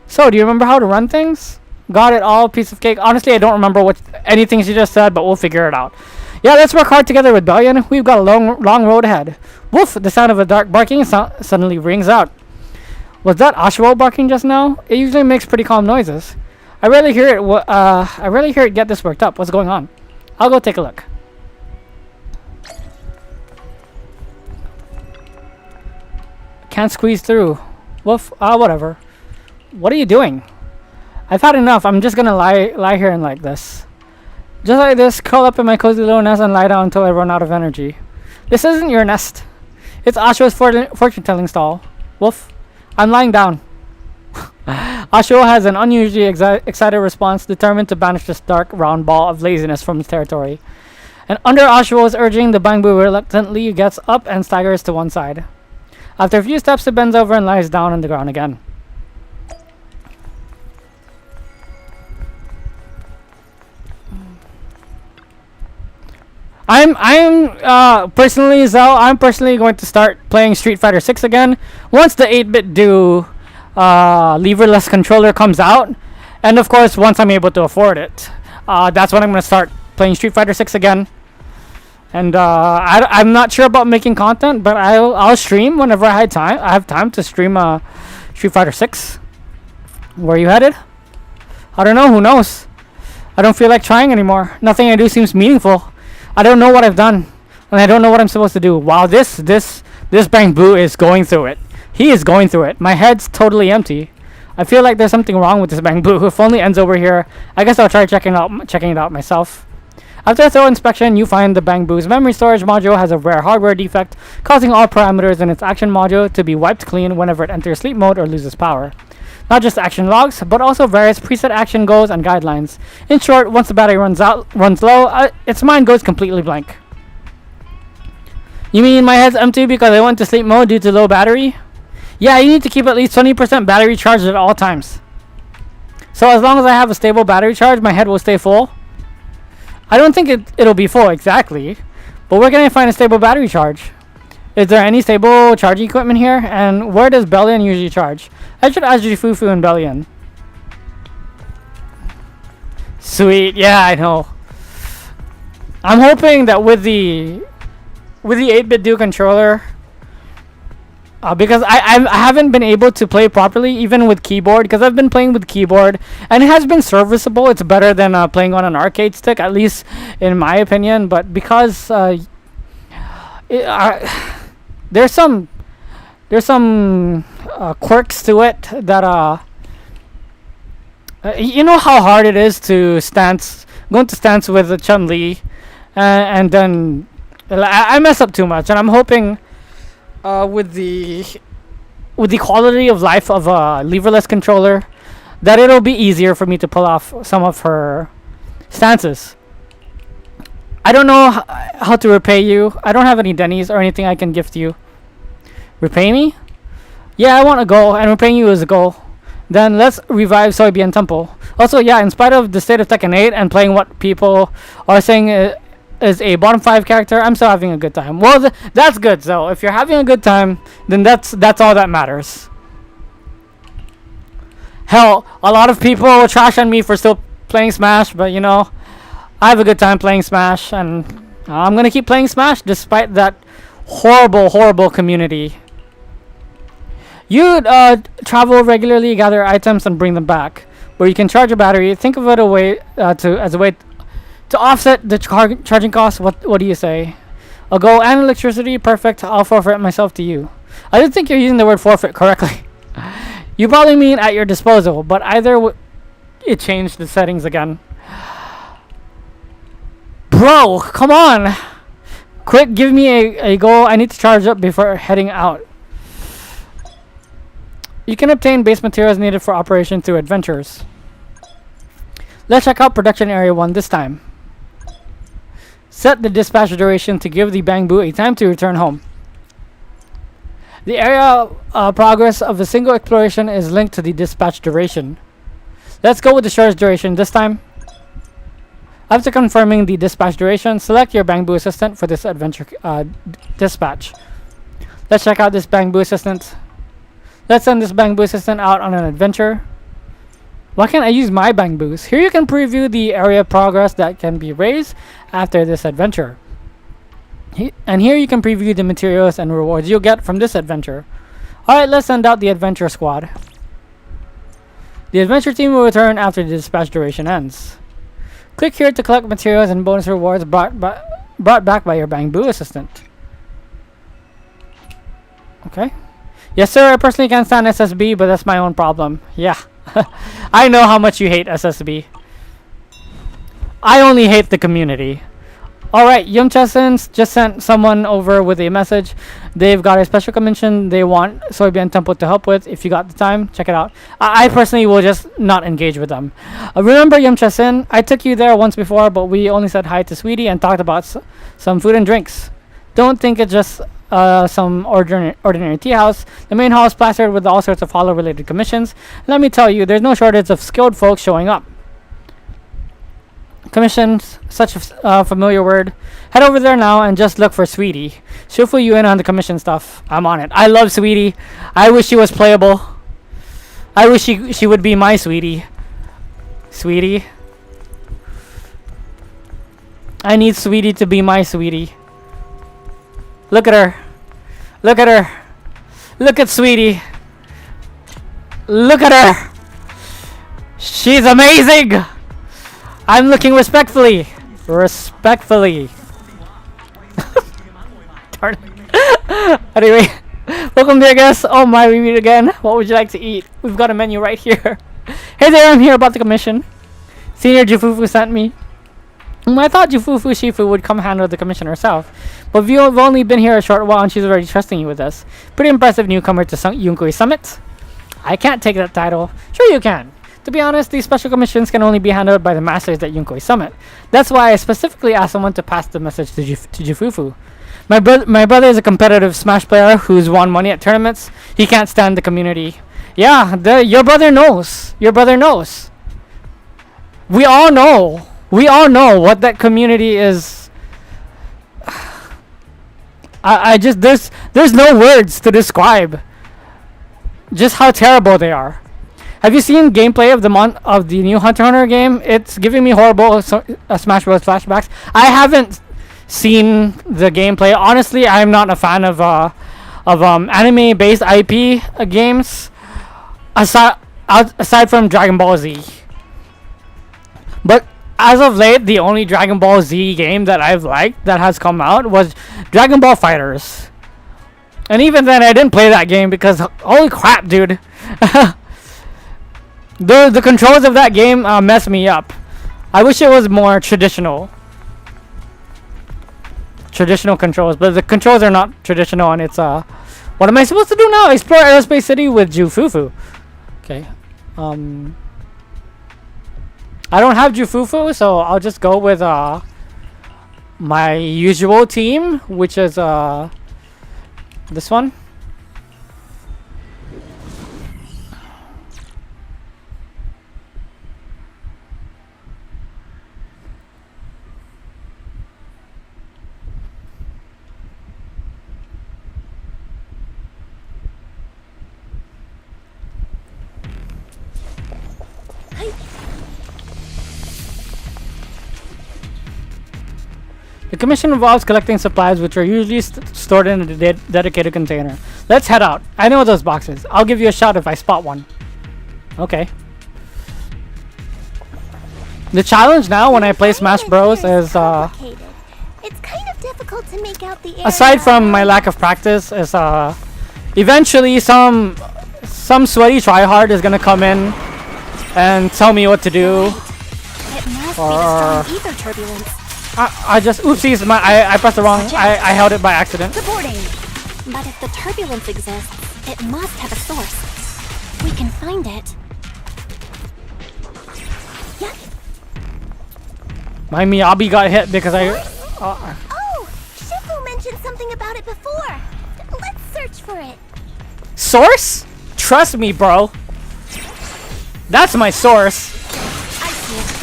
So, do you remember how to run things? Got it all, piece of cake. Honestly, I don't remember anything she just said, but we'll figure it out. Yeah, let's work hard together with Bellion. We've got a long road ahead. Woof! The sound of a dark barking suddenly rings out. Was that Oshawo barking just now? It usually makes pretty calm noises. I rarely hear it get this worked up. What's going on? I'll go take a look. Can't squeeze through. Woof. Whatever. What are you doing? I've had enough. I'm just gonna lie here and like this. Just like this, curl up in my cozy little nest and lie down until I run out of energy. This isn't your nest. It's Asho's fortune-telling stall. Woof. I'm lying down. Asho has an unusually excited response, determined to banish this dark, round ball of laziness from his territory. And under Asho's urging, the bamboo reluctantly gets up and staggers to one side. After a few steps, it bends over and lies down on the ground again. I'm personally going to start playing Street Fighter 6 again once the 8-bit do leverless controller comes out, and of course once I'm able to afford it. That's when I'm going to start playing Street Fighter 6 again. And I'm not sure about making content, but I'll stream whenever I have time to stream Street Fighter 6. Where are you headed? I don't know. Who knows? I don't feel like trying anymore. Nothing I do seems meaningful. I don't know what I've done, and I don't know what I'm supposed to do. Wow, this bamboo is going through it. He is going through it. My head's totally empty. I feel like there's something wrong with this bamboo. If only ends over here. I guess I'll try checking it out myself. After a thorough inspection, you find the bamboo's memory storage module has a rare hardware defect, causing all parameters in its action module to be wiped clean whenever it enters sleep mode or loses power. Not just action logs, but also various preset action goals and guidelines. In short, once the battery runs low, its mind goes completely blank. You mean my head's empty because I went to sleep mode due to low battery? Yeah, you need to keep at least 20% battery charged at all times. So as long as I have a stable battery charge, my head will stay full. I don't think it'll be full exactly, but where can I find a stable battery charge? Is there any stable charging equipment here? And where does Bellion usually charge? I should ask Fufu and Bellion. Sweet, yeah, I know. I'm hoping that with the 8-bit do controller, because I haven't been able to play properly even with keyboard, because I've been playing with keyboard and it has been serviceable. It's better than playing on an arcade stick, at least in my opinion. But because there's some quirks to it that you know how hard it is to go into stance with Chun-Li, and then I mess up too much, and I'm hoping with the quality of life of a leverless controller that it'll be easier for me to pull off some of her stances. I don't know how to repay you. I don't have any Denny's or anything I can gift you. Repay me? Yeah, I want a goal, and repaying you is a goal. Then let's revive Soybean Temple. Also, yeah, in spite of the state of Tekken 8 and playing what people are saying is a bottom 5 character, I'm still having a good time. Well, that's good. So if you're having a good time, then that's all that matters. Hell, a lot of people trash on me for still playing Smash, but you know, I have a good time playing Smash, and I'm gonna keep playing Smash despite that horrible community. You travel regularly, gather items, and bring them back. Where you can charge your battery. Think of it as a way to offset the charging costs. What do you say? A goal and electricity, perfect. I'll forfeit myself to you. I didn't think you're using the word forfeit correctly. You probably mean at your disposal, but either it changed the settings again. Bro, come on! Quick, give me a goal. I need to charge up before heading out. You can obtain base materials needed for operation through adventures. Let's check out production area 1 this time. Set the dispatch duration to give the Bangbu a time to return home. The area progress of a single exploration is linked to the dispatch duration. Let's go with the shortest duration this time. After confirming the dispatch duration, select your Bangbu assistant for this adventure dispatch. Let's check out this Bangbu assistant. Let's send this Bangbu assistant out on an adventure. Why can't I use my Bangbus? Here you can preview the area progress that can be raised after this adventure. And here you can preview the materials and rewards you'll get from this adventure. Alright, let's send out the adventure squad. The adventure team will return after the dispatch duration ends. Click here to collect materials and bonus rewards brought back by your Bangbu assistant. Okay. Yes, sir, I personally can't stand SSB, but that's my own problem. Yeah. I know how much you hate SSB. I only hate the community. Alright, Yumchesons just sent someone over with a message. They've got a special commission they want Soybean Temple to help with. If you got the time, check it out. I personally will just not engage with them. Remember Yumcheson? I took you there once before, but we only said hi to Sweetie and talked about some food and drinks. Don't think it's just some ordinary tea house. The main hall is plastered with all sorts of hollow-related commissions. Let me tell you, there's no shortage of skilled folks showing up. Commissions, such a familiar word. Head over there now and just look for Sweetie. She'll fill you in on the commission stuff. I'm on it. I love Sweetie. I wish she was playable. I wish she would be my Sweetie. Sweetie. I need Sweetie to be my Sweetie. Look at her. Look at her. Look at Sweetie. Look at her. She's amazing. I'm looking respectfully. Respectfully. Darn it. Anyway, welcome dear guests. Oh my, we meet again. What would you like to eat? We've got a menu right here. Hey there, I'm here about the commission. Senior Jufufu sent me. I thought Jufufu Shifu would come handle the commission herself, but we've only been here a short while and she's already trusting you with us. Pretty impressive newcomer to Yunkui Summit. I can't take that title. Sure you can. To be honest, these special commissions can only be handled by the masters at Yunkui Summit. That's why I specifically asked someone to pass the message to Jufufu. My brother is a competitive Smash player who's won money at tournaments. He can't stand the community. Yeah, your brother knows. Your brother knows. We all know. We all know what that community is. I just there's no words to describe just how terrible they are. Have you seen gameplay of the new Hunter x Hunter game? It's giving me horrible Smash Bros. Flashbacks. I haven't seen the gameplay. Honestly, I'm not a fan of anime-based IP games, aside from Dragon Ball Z. But as of late, the only Dragon Ball Z game that I've liked that has come out was Dragon Ball FighterZ. And even then, I didn't play that game because holy crap, dude. The controls of that game mess me up. I wish it was more traditional controls, but the controls are not traditional, and it's what am I supposed to do now? Explore Aerospace City with Jufufu. Okay. I don't have Jufufu, so I'll just go with my usual team, which is this one. The commission involves collecting supplies which are usually stored in a dedicated container. Let's head out. I know those boxes. I'll give you a shot if I spot one. Okay. The challenge now when I play Smash Bros is It's kind of difficult to make out the aside from my lack of practice is eventually some sweaty tryhard is gonna come in and tell me what to do. It must be the strong ether turbulence. I just oopsies, I pressed the wrong. I held it by accident. Supporting. But if the turbulence exists, it must have a source. We can find it. My Miyabi got hit because I. Oh, Shifu mentioned something about it before. Let's search for it. Source? Trust me, bro. That's my source. I see it.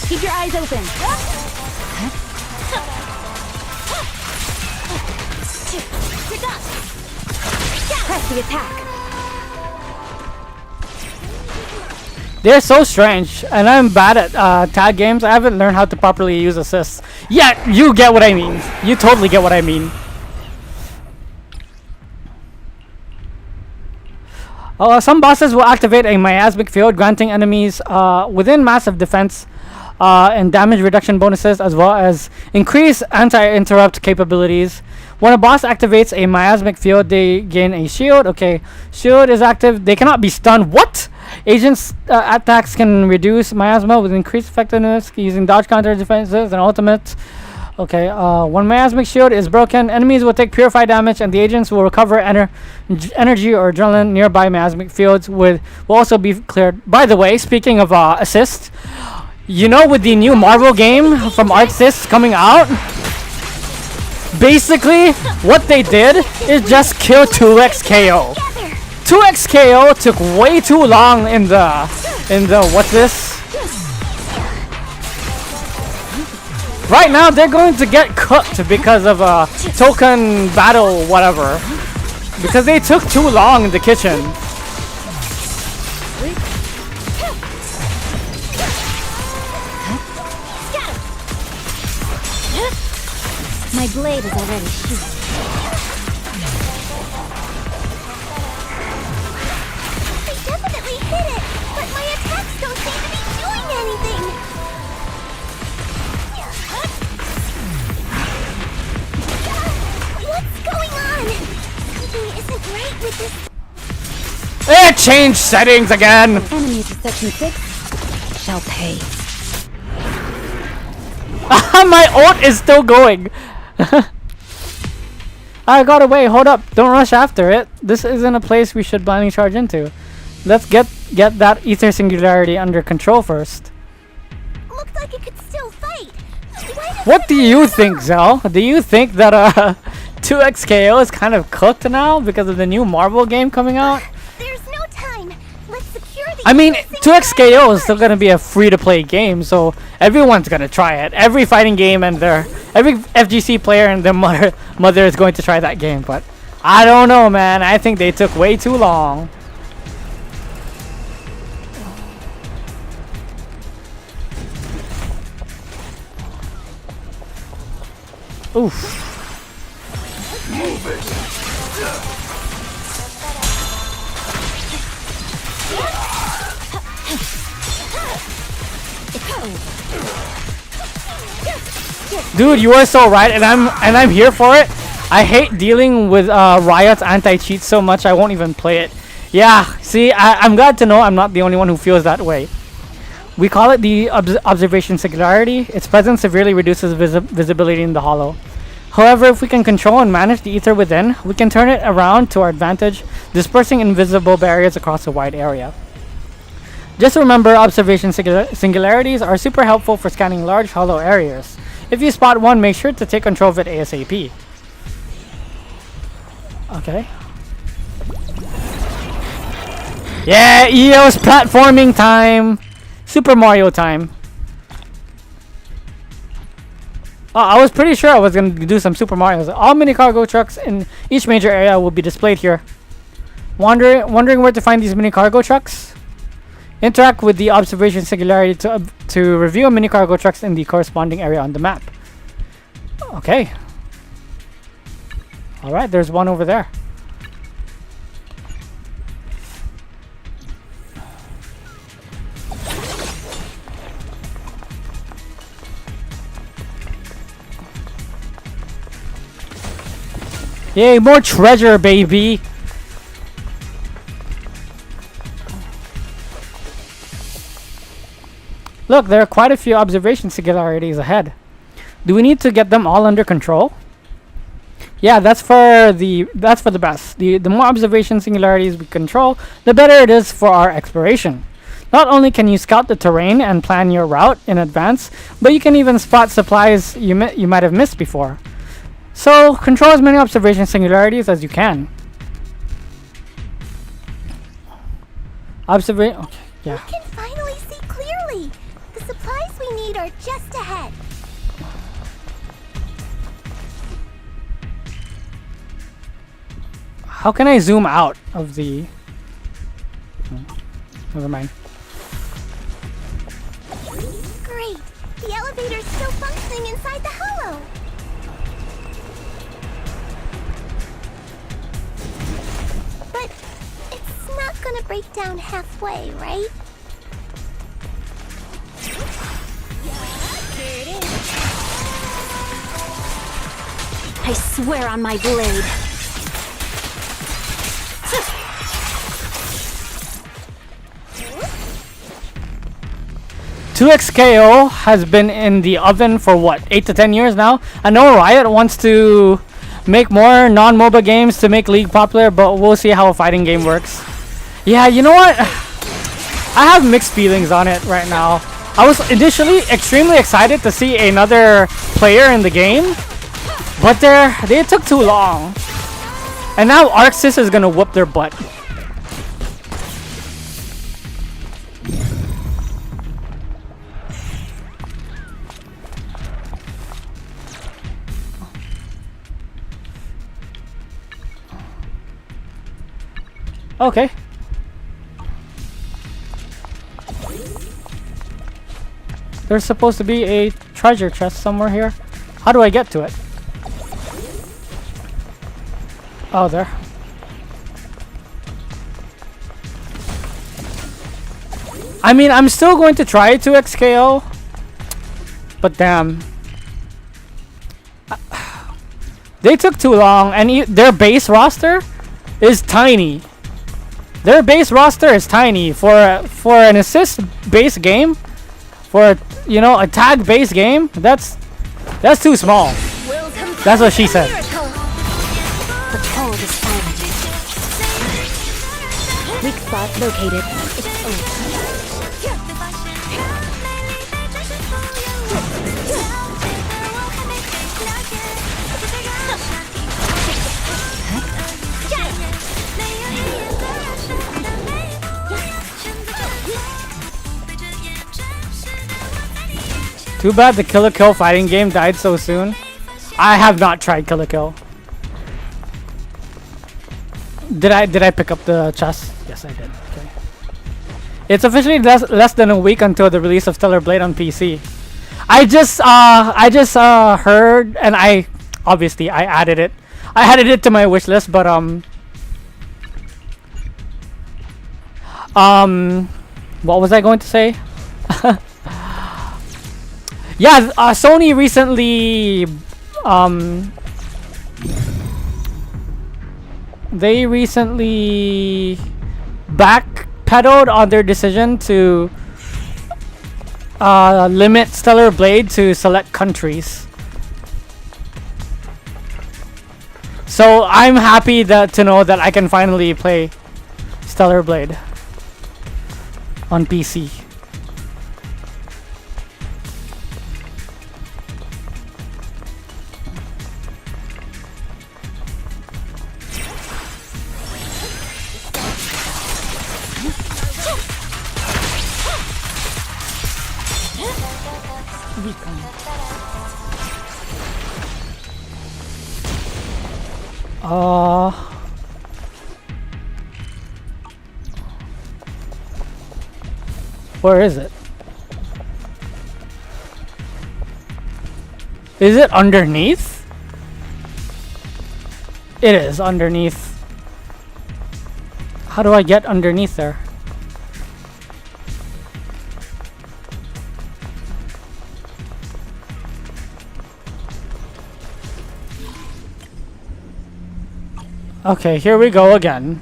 Keep your eyes open. Press the attack. They're so strange, and I'm bad at tag games. I haven't learned how to properly use assists. Yeah, you get what I mean. You totally get what I mean. Some bosses will activate a miasmic field, granting enemies within massive defense and damage reduction bonuses, as well as increase anti-interrupt capabilities. When a boss activates a miasmic field, they gain a shield. Okay, shield is active. They cannot be stunned. What? Agents' attacks can reduce miasma with increased effectiveness using dodge counter defenses and ultimate. Okay, when miasmic shield is broken, enemies will take purified damage and the agents will recover energy or adrenaline. Nearby miasmic fields will also be cleared. By the way, speaking of assist, you know, with the new Marvel game from ArcSys coming out, basically what they did is just kill 2x KO. 2x KO took way too long in the what's this? Right now they're going to get cooked because of token battle whatever. Because they took too long in the kitchen. My blade is already sheathed. I definitely hit it, but my attacks don't seem to be doing anything. What's going on? Something isn't right with this. It changed settings again. Enemies of Section 6 shall pay. My ult is still going. I got away. Hold up. Don't rush after it. This isn't a place we should blindly charge into. Let's get that ether singularity under control first. Looked like it could still fight. What do you think, Zell? Do you think that 2x KO is kind of cooked now because of the new Marvel game coming out? There's no time. Let's secure the I mean, 2x KO is still going to be a free-to-play game, so everyone's going to try it. Every fighting game and every FGC player and their mother is going to try that game, but I don't know, man. I think they took way too long. Oof. Move it. Dude, you are so right, and I'm here for it. I hate dealing with Riot's anti-cheat so much I won't even play it. Yeah, see, I'm glad to know I'm not the only one who feels that way. We call it the observation singularity. Its presence severely reduces visibility in the hollow. However, if we can control and manage the ether within, we can turn it around to our advantage dispersing invisible barriers across a wide area. Just remember, observation singularities are super helpful for scanning large hollow areas. If you spot one, make sure to take control of it ASAP. Okay. Yeah, EOS platforming time! Super Mario time. Oh, I was pretty sure I was going to do some Super Marios. All mini cargo trucks in each major area will be displayed here. Wondering where to find these mini cargo trucks? Interact with the observation singularity to review mini cargo trucks in the corresponding area on the map. Okay. Alright, there's one over there. Yay, more treasure, baby! Look, there are quite a few observation singularities ahead. Do we need to get them all under control? Yeah, that's for the best. The more observation singularities we control, the better it is for our exploration. Not only can you scout the terrain and plan your route in advance, but you can even spot supplies you might have missed before. So, control as many observation singularities as you can. Okay, yeah. We can finally see clearly. The supplies we need are just ahead. How can I zoom out of the... Never mind. Great. The elevator's still functioning inside the hollow. But it's not gonna break down halfway, right? Here it is. I swear on my blade. 2XKO has been in the oven for what, 8 to 10 years now? I know Riot wants to make more non-MOBA games to make League popular, but we'll see how a fighting game works. Yeah, you know what? I have mixed feelings on it right now. I was initially extremely excited to see another player in the game, but they took too long. And now Arxis is gonna whoop their butt. Okay. There's supposed to be a treasure chest somewhere here. How do I get to it? Oh, there. I mean, I'm still going to try 2XKO, but damn. They took too long, and their base roster is tiny. Their base roster is tiny for an assist based game, for a tag based game. That's too small. That's what she said. The cold is silent. Weak spot located. It's over. Too bad the Kill la Kill fighting game died so soon. I have not tried Kill la Kill. Did I pick up the chest? Yes, I did. Okay. It's officially less than a week until the release of Stellar Blade on PC. I just heard, and I added it. I added it to my wish list, but what was I going to say? Yeah, Sony recently they recently backpedaled on their decision to limit Stellar Blade to select countries. So I'm happy to know that I can finally play Stellar Blade on PC. Where is it? Is it underneath? It is underneath. How do I get underneath there? Okay, here we go again.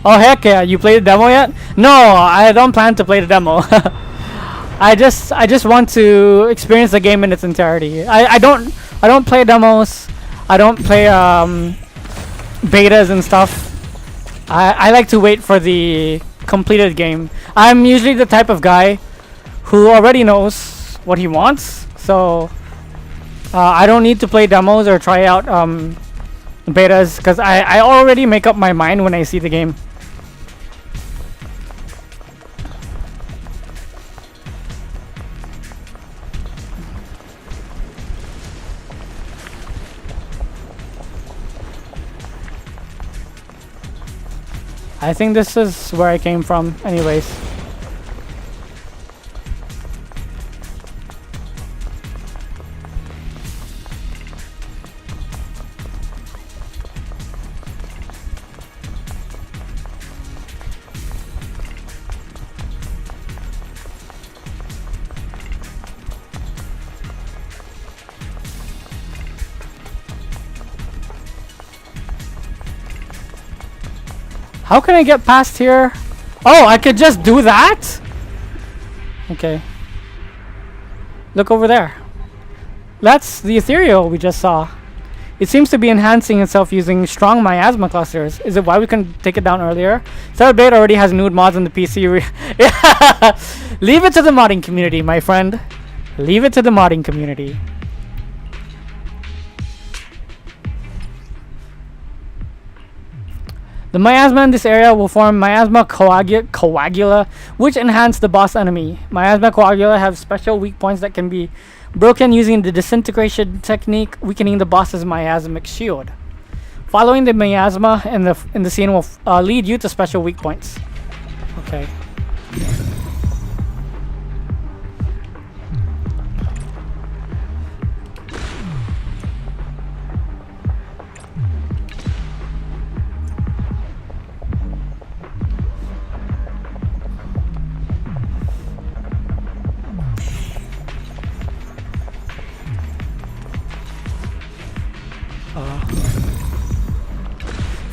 Oh heck yeah, you played the demo yet? No, I don't plan to play the demo. I just want to experience the game in its entirety. I don't play demos. I don't play betas and stuff. I like to wait for the completed game. I'm usually the type of guy who already knows what he wants, so I don't need to play demos or try out betas because I already make up my mind when I see the game. I think this is where I came from anyways. How can I get past here? Oh, I could just do that? Okay. Look over there. That's the ethereal we just saw. It seems to be enhancing itself using strong miasma clusters. Is it why we couldn't take it down earlier? Stellar Blade already has nude mods on the PC. Leave it to the modding community, my friend. Leave it to the modding community. The miasma in this area will form miasma coagula, which enhance the boss enemy. Miasma coagula have special weak points that can be broken using the disintegration technique, weakening the boss's miasmic shield. Following the miasma in the scene will lead you to special weak points. Okay.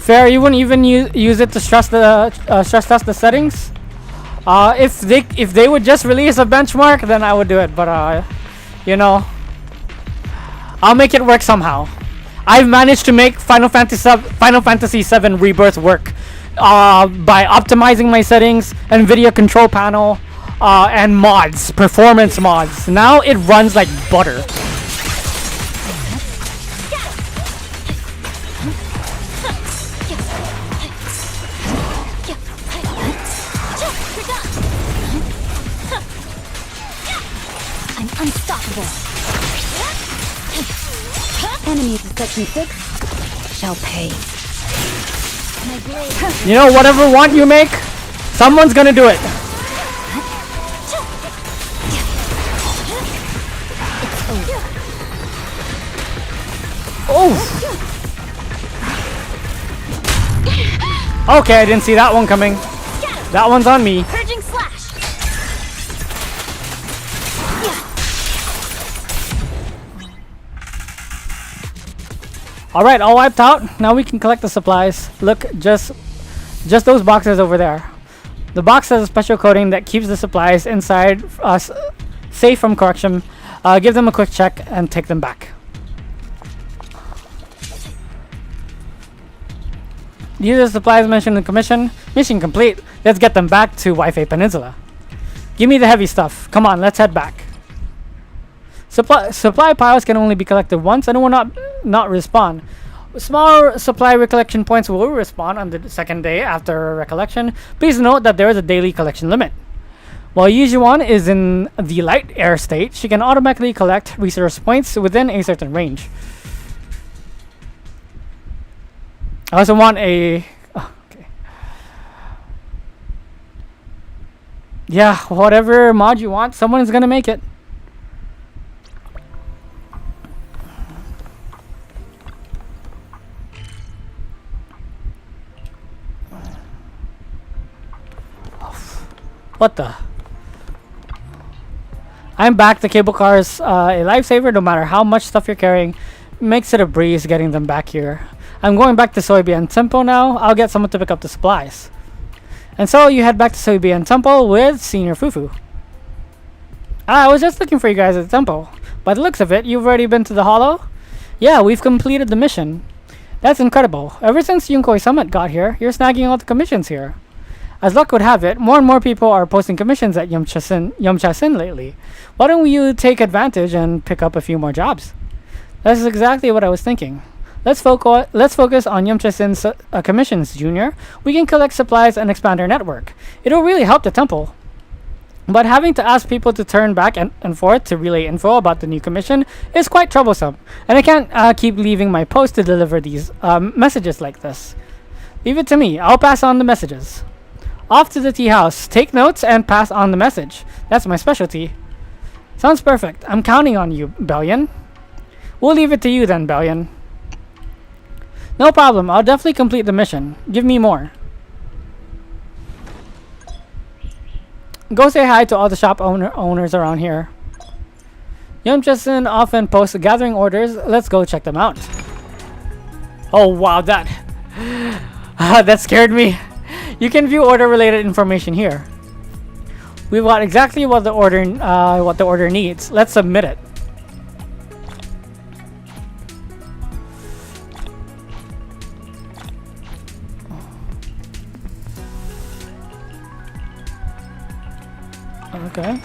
Fair, you wouldn't even use it to stress test the settings. If they would just release a benchmark, then I would do it. But you know, I'll make it work somehow. I've managed to make Final Fantasy VII Rebirth work by optimizing my settings, NVIDIA control panel, and mods, performance mods. Now it runs like butter. Unstoppable. Enemies of Section 6 shall pay. You know, whatever want you make, someone's gonna do it. Oh! Okay, I didn't see that one coming. That one's on me. Purging slash. Alright, all wiped out. Now we can collect the supplies. Look, just those boxes over there. The box has a special coating that keeps the supplies inside safe from corruption. Give them a quick check and take them back. These are the supplies mentioned in the commission. Mission complete. Let's get them back to WaiFei Peninsula. Give me the heavy stuff. Come on, let's head back. Supply piles can only be collected once and will not respawn. Small supply recollection points will respawn on the second day after recollection. Please note that there is a daily collection limit. While Yujuan is in the light air state, she can automatically collect resource points within a certain range. I also want a... Oh, okay. Yeah, whatever mod you want, someone is gonna make it. What the? I'm back. The cable car is a lifesaver no matter how much stuff you're carrying. Makes it a breeze getting them back here. I'm going back to Soybean Temple now. I'll get someone to pick up the supplies. And so you head back to Soybean Temple with Senior Fufu. I was just looking for you guys at the temple. By the looks of it, you've already been to the Hollow? Yeah, we've completed the mission. That's incredible. Ever since Yunkoi Summit got here, you're snagging all the commissions here. As luck would have it, more and more people are posting commissions at Yumchasin lately. Why don't you take advantage and pick up a few more jobs? That's exactly what I was thinking. Let's focus on Yumchasin's commissions, Junior. We can collect supplies and expand our network. It'll really help the temple. But having to ask people to turn back and forth to relay info about the new commission is quite troublesome. And I can't keep leaving my post to deliver these messages like this. Leave it to me. I'll pass on the messages. Off to the tea house. Take notes and pass on the message. That's my specialty. Sounds perfect. I'm counting on you, Bellion. We'll leave it to you then, Bellion. No problem. I'll definitely complete the mission. Give me more. Go say hi to all the shop owners around here. Yumchasin often posts gathering orders. Let's go check them out. Oh wow, that scared me. You can view order-related information here. We've got exactly what the order needs. Let's submit it. Okay.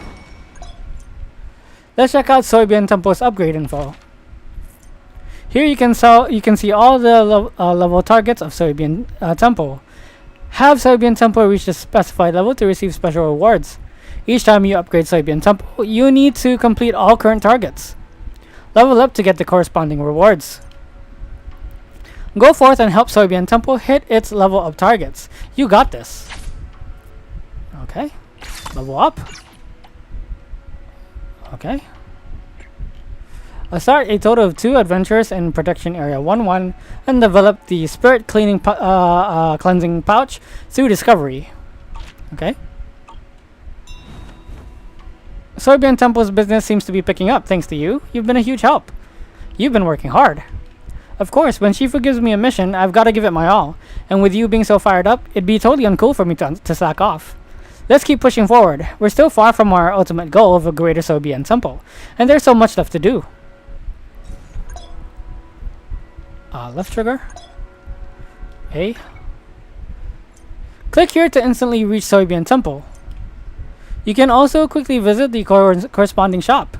Let's check out Soybean Temple's upgrade info. Here you can see all the level targets of Soybean Temple. Have Soybean Temple reach a specified level to receive special rewards. Each time you upgrade Soybean Temple, you need to complete all current targets. Level up to get the corresponding rewards. Go forth and help Soybean Temple hit its level up targets. You got this. Okay. Level up. Okay. Start a total of 2 adventures in Protection Area 1-1 and develop the Spirit Cleansing Pouch through Discovery. Okay. Soybean Temple's business seems to be picking up thanks to you. You've been a huge help. You've been working hard. Of course, when Shifu gives me a mission, I've got to give it my all. And with you being so fired up, it'd be totally uncool for me to slack off. Let's keep pushing forward. We're still far from our ultimate goal of a greater Soybean Temple, and there's so much left to do. Left trigger. A. Click here to instantly reach Soybean Temple. You can also quickly visit the corresponding shop.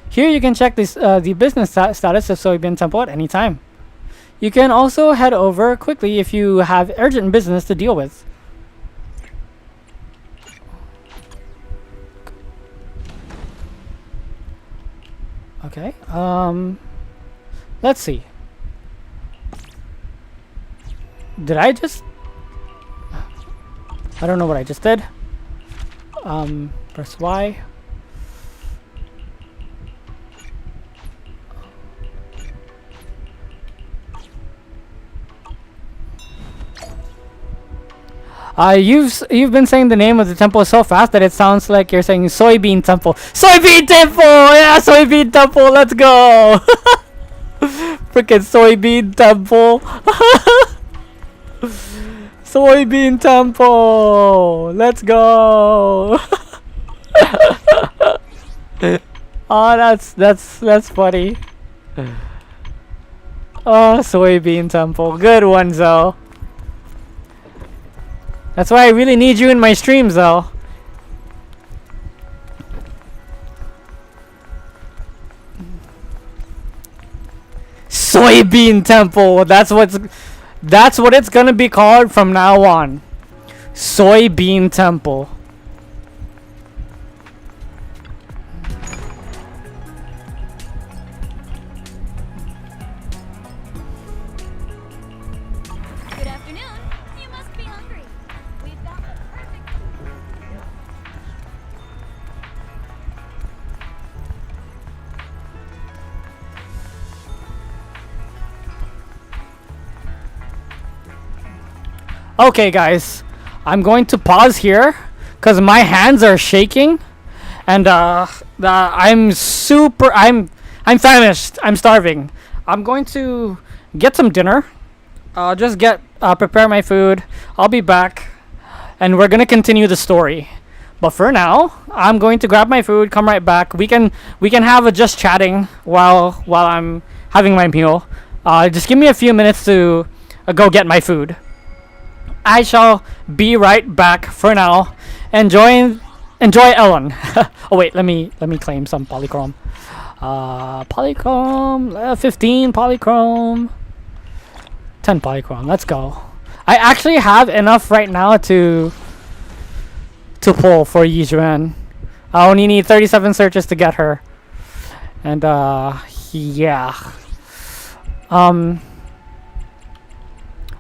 Here you can check the business status of Soybean Temple at any time. You can also head over quickly if you have urgent business to deal with. Okay, let's see. Did I just... I don't know what I just did. Press Y. You've been saying the name of the temple so fast that it sounds like you're saying Soybean Temple. Soybean Temple! Yeah, Soybean Temple, let's go! Freaking soybean temple. Soybean temple. Let's go. Oh, that's funny. Oh, soybean temple. Good one, Zo. That's why I really need you in my streams, though. Soybean temple. That's what it's gonna be called from now on. Soybean temple. Good afternoon. You must be hungry. We've got the perfect. Okay, guys, I'm going to pause here because my hands are shaking, and I'm famished. I'm starving. I'm going to get some dinner. Just prepare my food. I'll be back, and we're gonna continue the story. But for now, I'm going to grab my food. Come right back. We can have a just chatting while I'm having my meal. Just give me a few minutes to go get my food. I shall be right back. For now, enjoy Ellen. Oh wait, let me claim some polychrome. Polychrome 15 polychrome, 10 polychrome. Let's go. I actually have enough right now to pull for Yijuan. I only need 37 searches to get her, and yeah.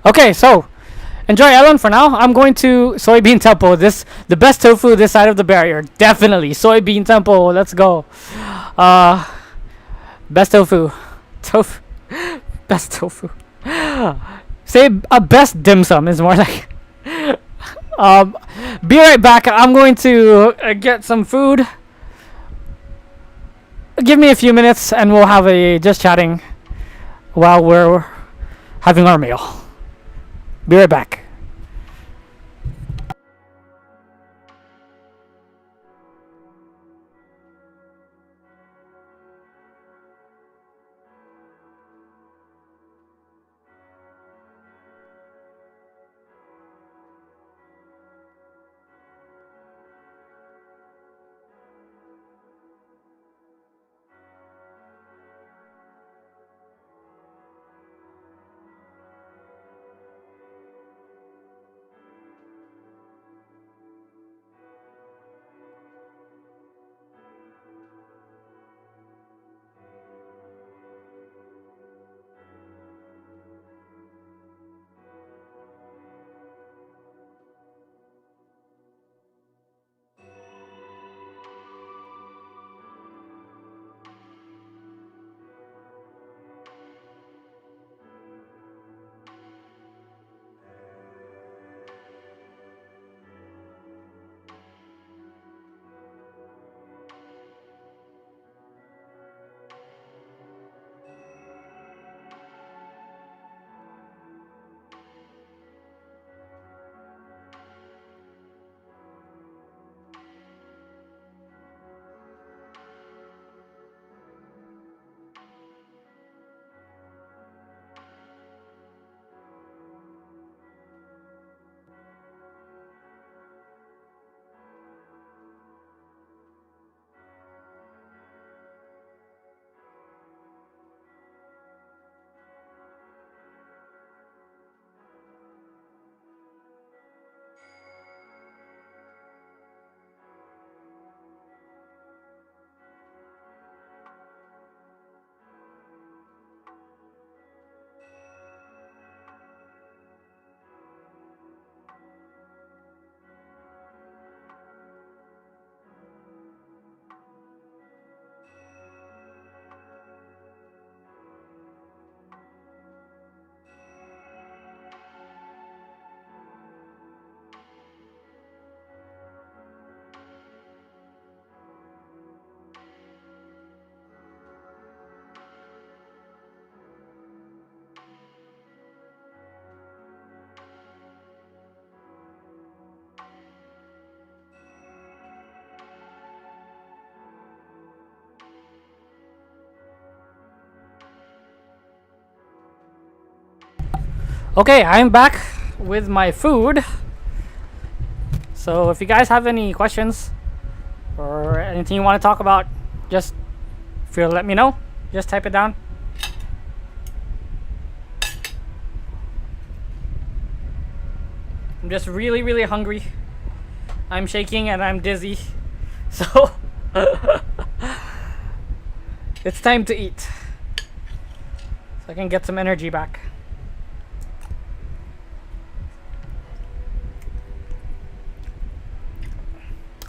Okay, so. Enjoy Ellen for now. I'm going to Soybean Temple. The best tofu this side of the barrier. Definitely. Soybean Temple. Let's go. Best tofu. Best tofu. Say best dim sum is more like. Be right back. I'm going to get some food. Give me a few minutes and we'll have a just chatting while we're having our meal. Be right back. Okay, I'm back with my food. So if you guys have any questions or anything you want to talk about, just feel to let me know. Just type it down. I'm just really, really hungry. I'm shaking and I'm dizzy. So it's time to eat. So I can get some energy back.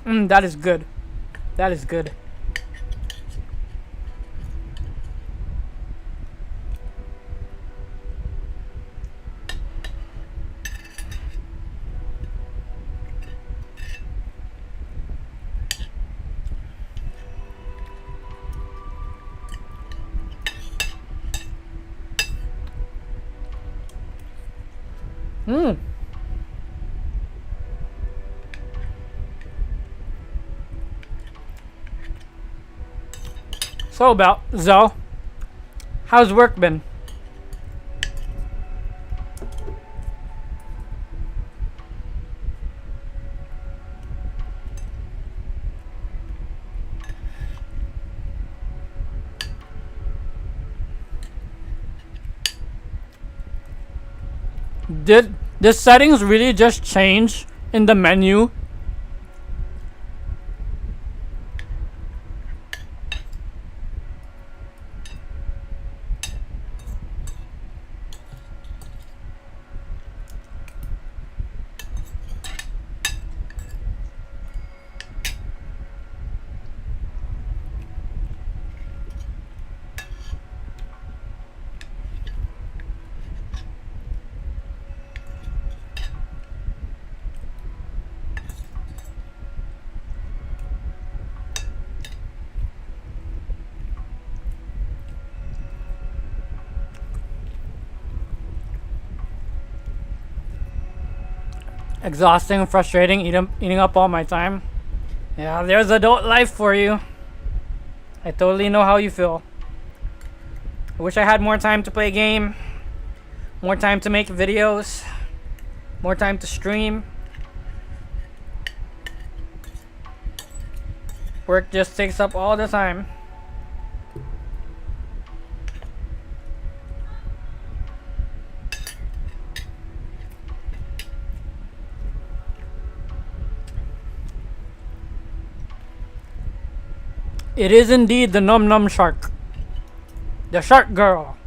That is good. That is good. So about Zoe, how's work been? Did the settings really just change in the menu? Exhausting and frustrating, eating up all my time. Yeah, there's adult life for you. I totally know how you feel. I wish I had more time to play a game, more time to make videos, more time to stream. Work just takes up all the time. It is indeed the Num Num Shark. The Shark Girl.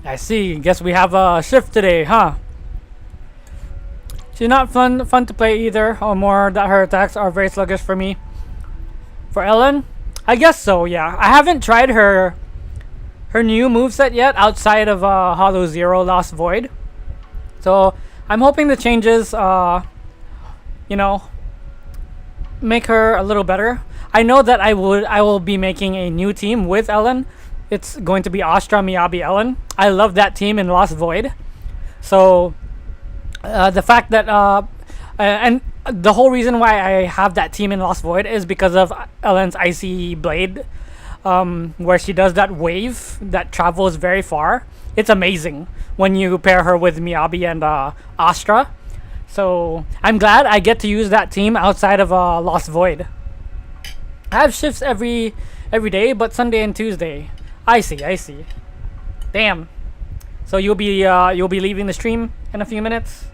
I see. Guess we have a shift today, huh? She's not fun to play either, or more that her attacks are very sluggish for me. For Ellen? I guess so, yeah. I haven't tried her new moveset yet outside of Hollow Zero Lost Void. So I'm hoping the changes you know, make her a little better. I know that I will be making a new team with Ellen. It's going to be Astra, Miyabi, Ellen. I love that team in Lost Void. So the fact that and the whole reason why I have that team in Lost Void is because of Ellen's Icy Blade, where she does that wave that travels very far. It's amazing when you pair her with Miyabi and Astra. So I'm glad I get to use that team outside of Lost Void. I have shifts every day, but Sunday and Tuesday. I see. Damn. So you'll be leaving the stream in a few minutes.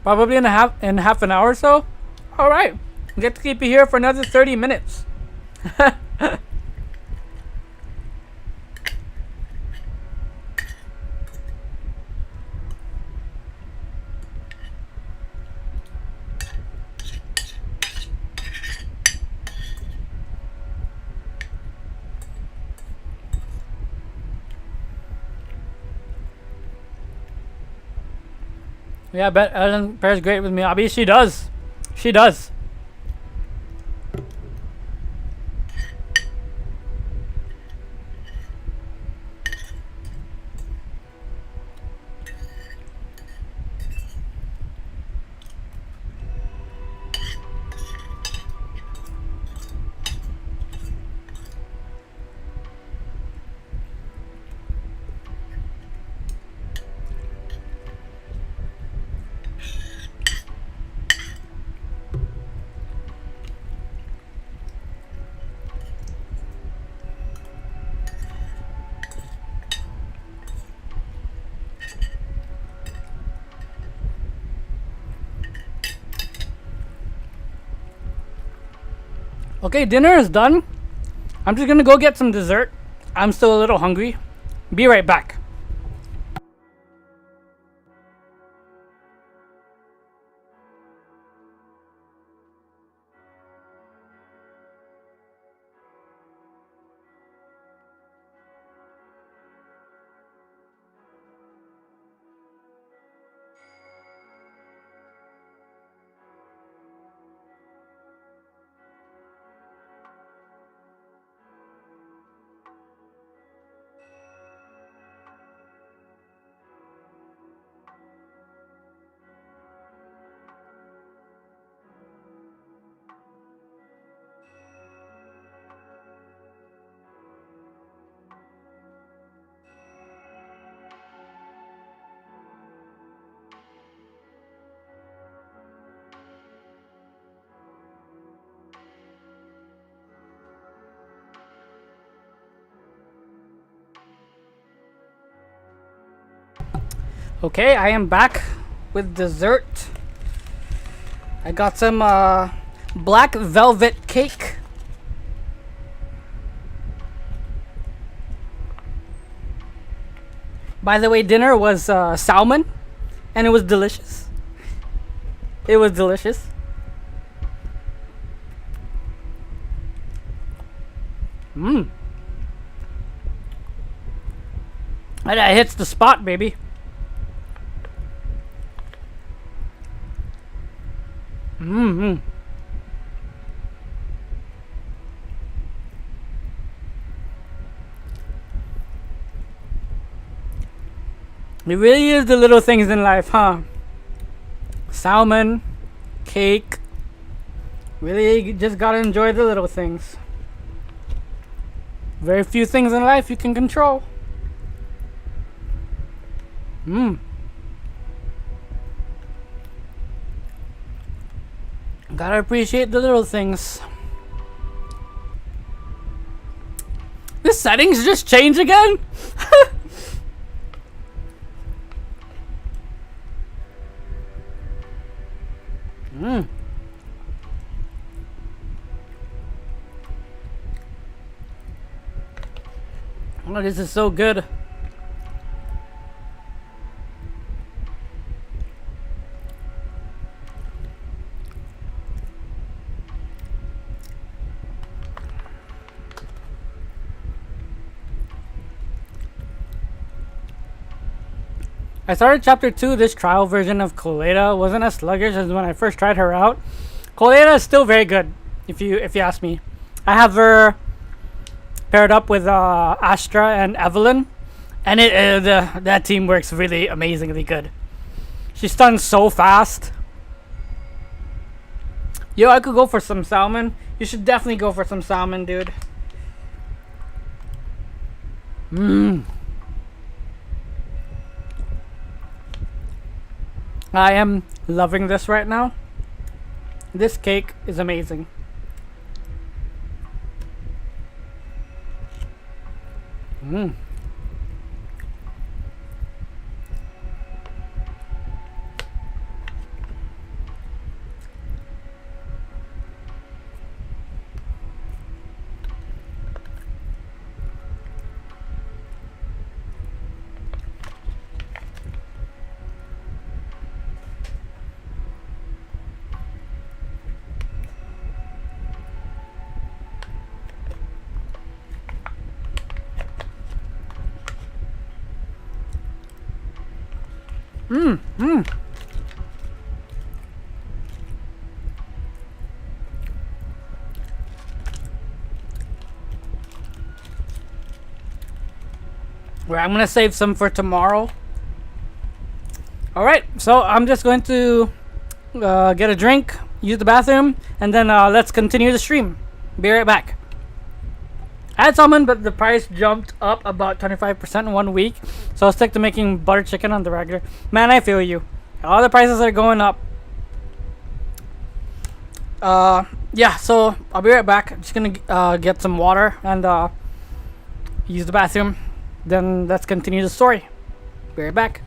Probably in half an hour or so. All right, we get to keep you here for another 30 minutes. Yeah, I bet Ellen pairs great with Miyabi. She does. She does. Okay, dinner is done. I'm just gonna go get some dessert. I'm still a little hungry. Be right back. Okay, I am back with dessert. I got some black velvet cake. By the way, dinner was salmon, and it was delicious. It was delicious. Mmm. That hits the spot, baby. Mm-hmm. It really is the little things in life, huh? Salmon, cake. Really, you just gotta enjoy the little things. Very few things in life you can control. Mmm. Gotta appreciate the little things. The settings just change again? Mmm. Oh, this is so good. I started chapter 2. This trial version of Coleta wasn't as sluggish as when I first tried her out. Coleta is still very good, if you ask me. I have her paired up with Astra and Evelyn, and that team works really amazingly good. She stuns so fast. Yo, I could go for some salmon. You should definitely go for some salmon, dude. Mmm. I am loving this right now. This cake is amazing. Mmm. Well, I'm gonna save some for tomorrow. Alright, so I'm just going to get a drink, use the bathroom, and then let's continue the stream. Be right back. I had salmon, but the price jumped up about 25% in 1 week, so I'll stick to making butter chicken on the regular. Man, I feel you. All the prices are going up. Yeah, so I'll be right back. I'm just gonna get some water and use the bathroom. Then let's continue the story. Be right back.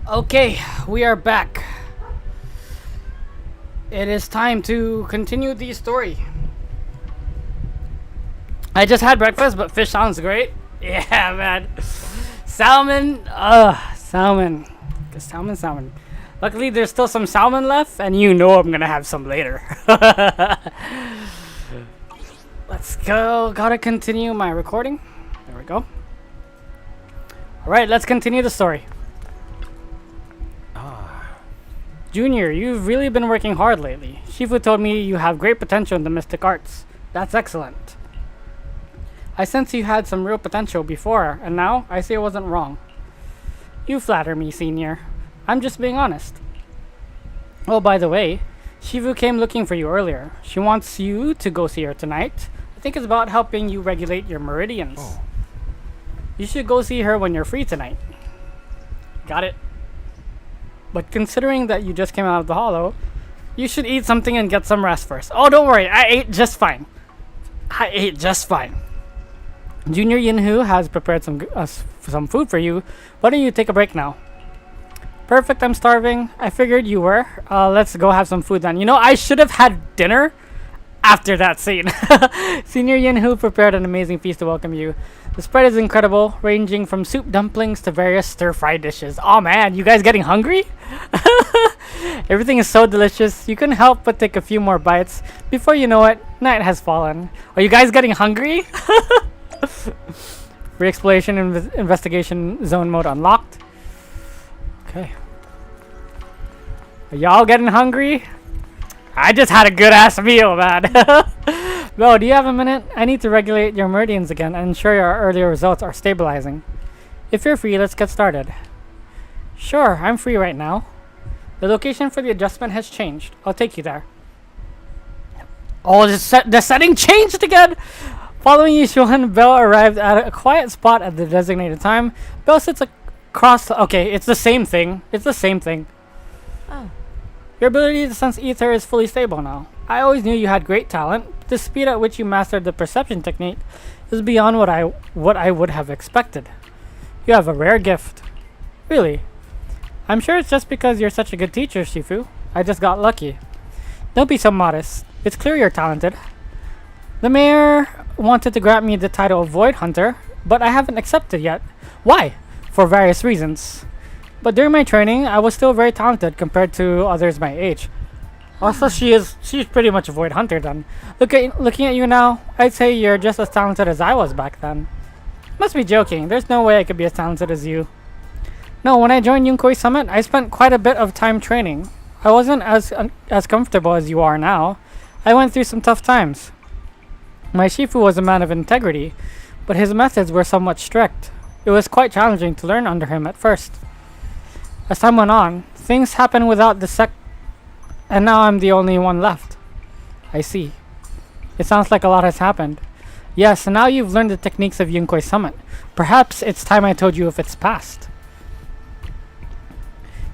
Okay, we are back. It is time to continue the story. I just had breakfast, but fish sounds great. Yeah, man. Salmon. Salmon. Salmon. Luckily, there's still some salmon left, and you know I'm gonna have some later. Let's go. Gotta continue my recording. There we go. Alright, let's continue the story. Junior, you've really been working hard lately. Shifu told me you have great potential in the mystic arts. That's excellent. I sense you had some real potential before, and now I see I wasn't wrong. You flatter me, Senior. I'm just being honest. Oh, by the way, Shifu came looking for you earlier. She wants you to go see her tonight. I think it's about helping you regulate your meridians. Oh. You should go see her when you're free tonight. Got it. But considering that you just came out of the hollow, you should eat something and get some rest first. Oh, don't worry. I ate just fine. Junior Yinhu has prepared some food for you. Why don't you take a break now? Perfect, I'm starving. I figured you were. Let's go have some food then. You know, I should have had dinner after that scene. Senior Yinhu prepared an amazing feast to welcome you. The spread is incredible, ranging from soup dumplings to various stir-fry dishes. Oh man, you guys getting hungry? Everything is so delicious. You couldn't help but take a few more bites. Before you know it, night has fallen. Are you guys getting hungry? Re-exploration investigation zone mode unlocked. Okay. Are y'all getting hungry? I just had a good ass meal, man. Bro, do you have a minute? I need to regulate your meridians again and ensure your earlier results are stabilizing. If you're free, let's get started. Sure, I'm free right now. The location for the adjustment has changed. I'll take you there. Oh, the setting changed again! Following Yishuan, Belle arrived at a quiet spot at the designated time. Belle sits across... Okay, it's the same thing. It's the same thing. Oh. Your ability to sense ether is fully stable now. I always knew you had great talent. The speed at which you mastered the perception technique is beyond what I would have expected. You have a rare gift. Really. I'm sure it's just because you're such a good teacher, Shifu. I just got lucky. Don't be so modest. It's clear you're talented. The mayor wanted to grant me the title of Void Hunter, but I haven't accepted yet. Why? For various reasons. But during my training, I was still very talented compared to others my age. Also, she's pretty much a Void Hunter then. Looking at you now, I'd say you're just as talented as I was back then. Must be joking. There's no way I could be as talented as you. No, when I joined Yunkoi Summit, I spent quite a bit of time training. I wasn't as comfortable as you are now. I went through some tough times. My Shifu was a man of integrity, but his methods were somewhat strict. It was quite challenging to learn under him at first. As time went on, things happened without the and now I'm the only one left. I see. It sounds like a lot has happened. Yes, and now you've learned the techniques of Yunkoi Summit. Perhaps it's time I told you of its past.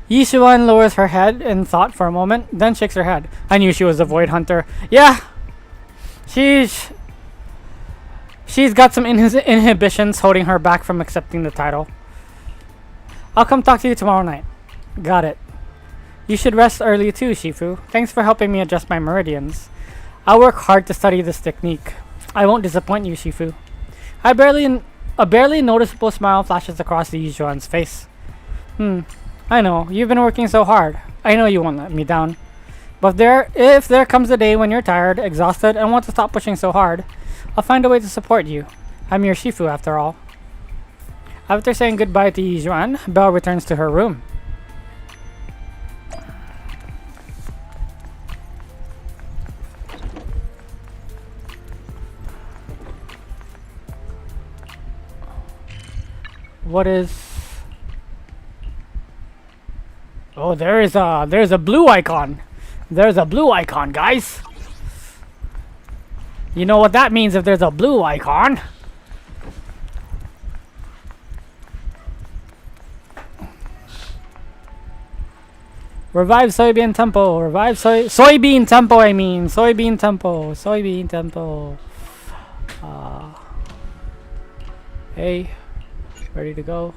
Yishuan lowers her head in thought for a moment, then shakes her head. I knew she was a Void Hunter. Yeah! She's got some inhibitions holding her back from accepting the title. I'll come talk to you tomorrow night. Got it. You should rest early too, Shifu. Thanks for helping me adjust my meridians. I'll work hard to study this technique. I won't disappoint you, Shifu. A barely noticeable smile flashes across the Yishuan's face. I know, you've been working so hard. I know you won't let me down. But if there comes a day when you're tired, exhausted, and want to stop pushing so hard, I'll find a way to support you. I'm your Shifu after all. After saying goodbye to Yizhuan, Belle returns to her room. What is... Oh, there's a blue icon. There's a blue icon, guys. You know what that means if there's a blue icon. Revive Soybean Temple. Revive Soybean Temple, I mean. Soybean Temple. Soybean Temple. Hey. Ready to go.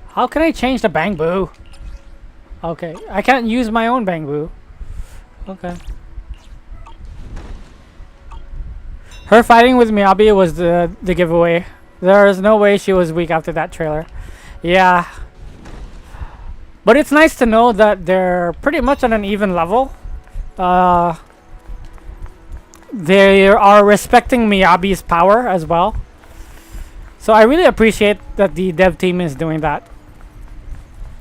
How can I change the Bangbu? Okay. I can't use my own Bangbu. Okay. Her fighting with Miyabi was the giveaway. There is no way she was weak after that trailer. Yeah. But it's nice to know that they're pretty much on an even level. They are respecting Miyabi's power as well. So I really appreciate that the dev team is doing that.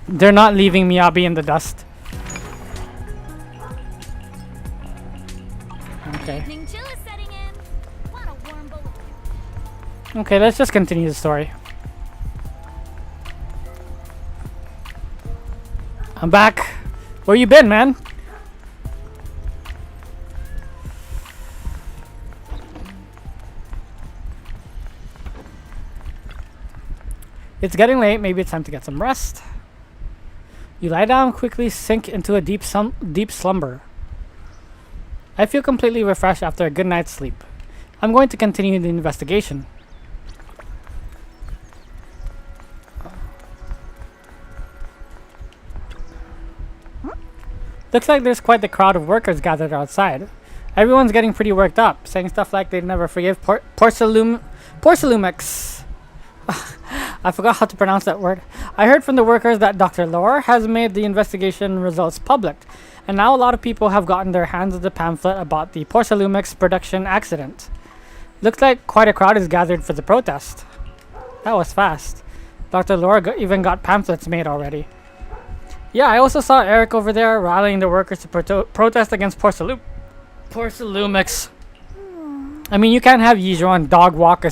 They're not leaving Miyabi in the dust. Okay. Okay, let's just continue the story. I'm back. Where you been, man? It's getting late. Maybe it's time to get some rest. You lie down, quickly sink into a deep slumber. I feel completely refreshed after a good night's sleep. I'm going to continue the investigation. Looks like there's quite the crowd of workers gathered outside. Everyone's getting pretty worked up, saying stuff like they'd never forgive Porcelumex. I forgot how to pronounce that word. I heard from the workers that Dr. Lore has made the investigation results public, and now a lot of people have gotten their hands on the pamphlet about the Porcelumex production accident. Looks like quite a crowd is gathered for the protest. That was fast. Dr. Lore even got pamphlets made already. Yeah, I also saw Eric over there rallying the workers to protest against Porcelumex. I mean, you can't have Yijuan dog walk a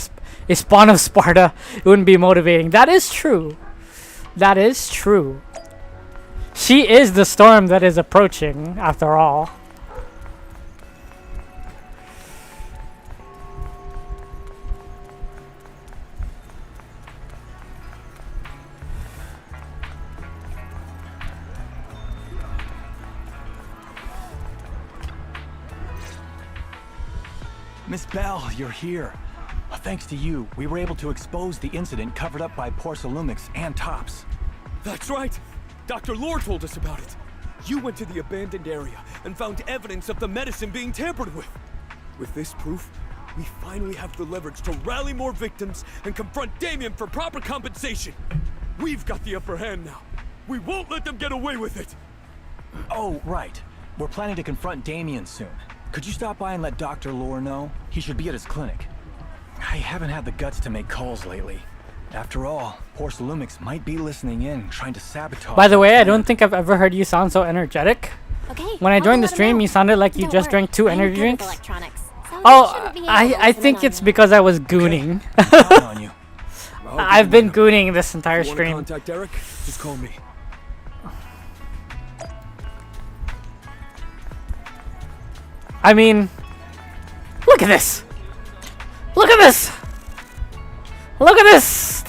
spawn of Sparta. It wouldn't be motivating. That is true. That is true. She is the storm that is approaching, after all. Miss Bell, you're here. Thanks to you, we were able to expose the incident covered up by Porcelumix and Tops. That's right! Dr. Lore told us about it. You went to the abandoned area and found evidence of the medicine being tampered with. With this proof, we finally have the leverage to rally more victims and confront Damien for proper compensation. We've got the upper hand now. We won't let them get away with it. Oh, right. We're planning to confront Damien soon. Could you stop by and let Dr. Lore know? He should be at his clinic. I haven't had the guts to make calls lately. After all, Porcelumix might be listening in, trying to sabotage. By the way, I don't think I've ever heard you sound so energetic. Okay. When I joined the stream, you sounded like you just drank 2 energy drinks. Oh, I think it's because I was gooning. I've been gooning this entire stream. Contact Eric? Just call me. I mean, look at this! Look at this! Look at this!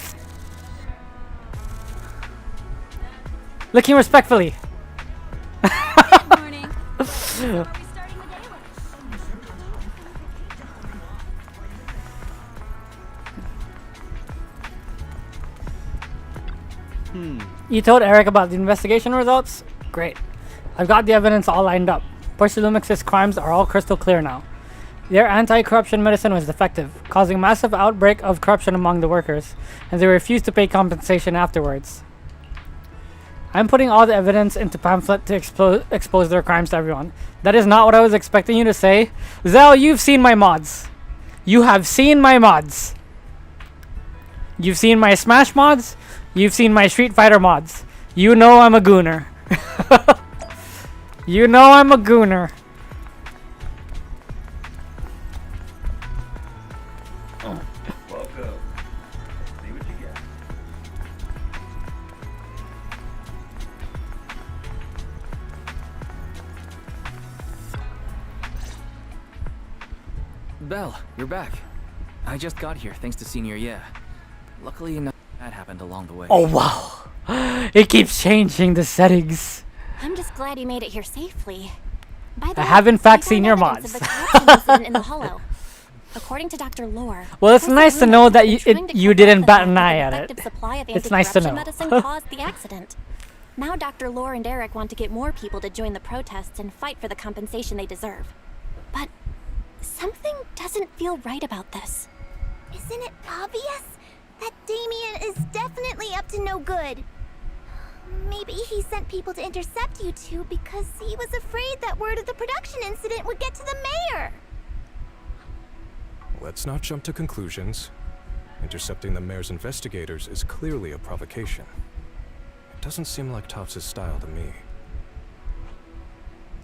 Looking respectfully. Good morning. You told Eric about the investigation results? Great. I've got the evidence all lined up. Porcelumix's crimes are all crystal clear now. Their anti-corruption medicine was defective, causing massive outbreak of corruption among the workers, and they refused to pay compensation afterwards. I'm putting all the evidence into pamphlet to expose their crimes to everyone. That is not what I was expecting you to say. Zell, you've seen my mods. You have seen my mods. You've seen my Smash mods. You've seen my Street Fighter mods. You know I'm a gooner. You know I'm a gooner. Welcome. See what you get. Belle, you're back. I just got here thanks to Senior Yeah. Luckily, nothing bad happened along the way. Oh wow. It keeps changing the settings. I'm just glad you made it here safely. By the I way, have in fact we seen found your evidence mods. of the corruption incident in the Hollow. According to Dr. Lore, Well, it's nice to know that you didn't bat an eye at it. effective supply of It's nice to know. medicine caused the accident. Now Dr. Lore and Eric want to get more people to join the protests and fight for the compensation they deserve. But something doesn't feel right about this. Isn't it obvious that Damien is definitely up to no good? Maybe he sent people to intercept you two because he was afraid that word of the production incident would get to the mayor. Let's not jump to conclusions. Intercepting the mayor's investigators is clearly a provocation. It doesn't seem like Tops' style to me.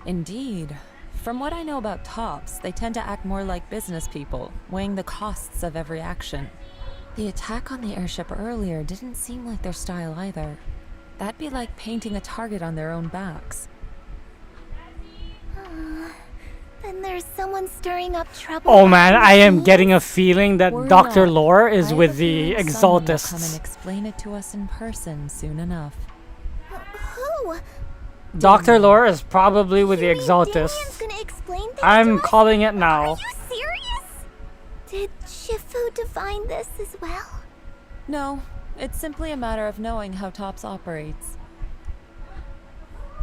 Indeed. From what I know about Tops, they tend to act more like business people, weighing the costs of every action. The attack on the airship earlier didn't seem like their style either. That'd be like painting a target on their own backs. Then there's someone stirring up trouble. Oh man, I am getting a feeling that Worry Dr. not. Lore is I have with a the feeling someone will come and Exaltists. explain it to us in person soon enough. Who? Dr. Lore is probably with the Damien's Exaltists. gonna explain I'm calling it now. Are you serious? Did Shifu divine this as well? No, it's simply a matter of knowing how TOPS operates.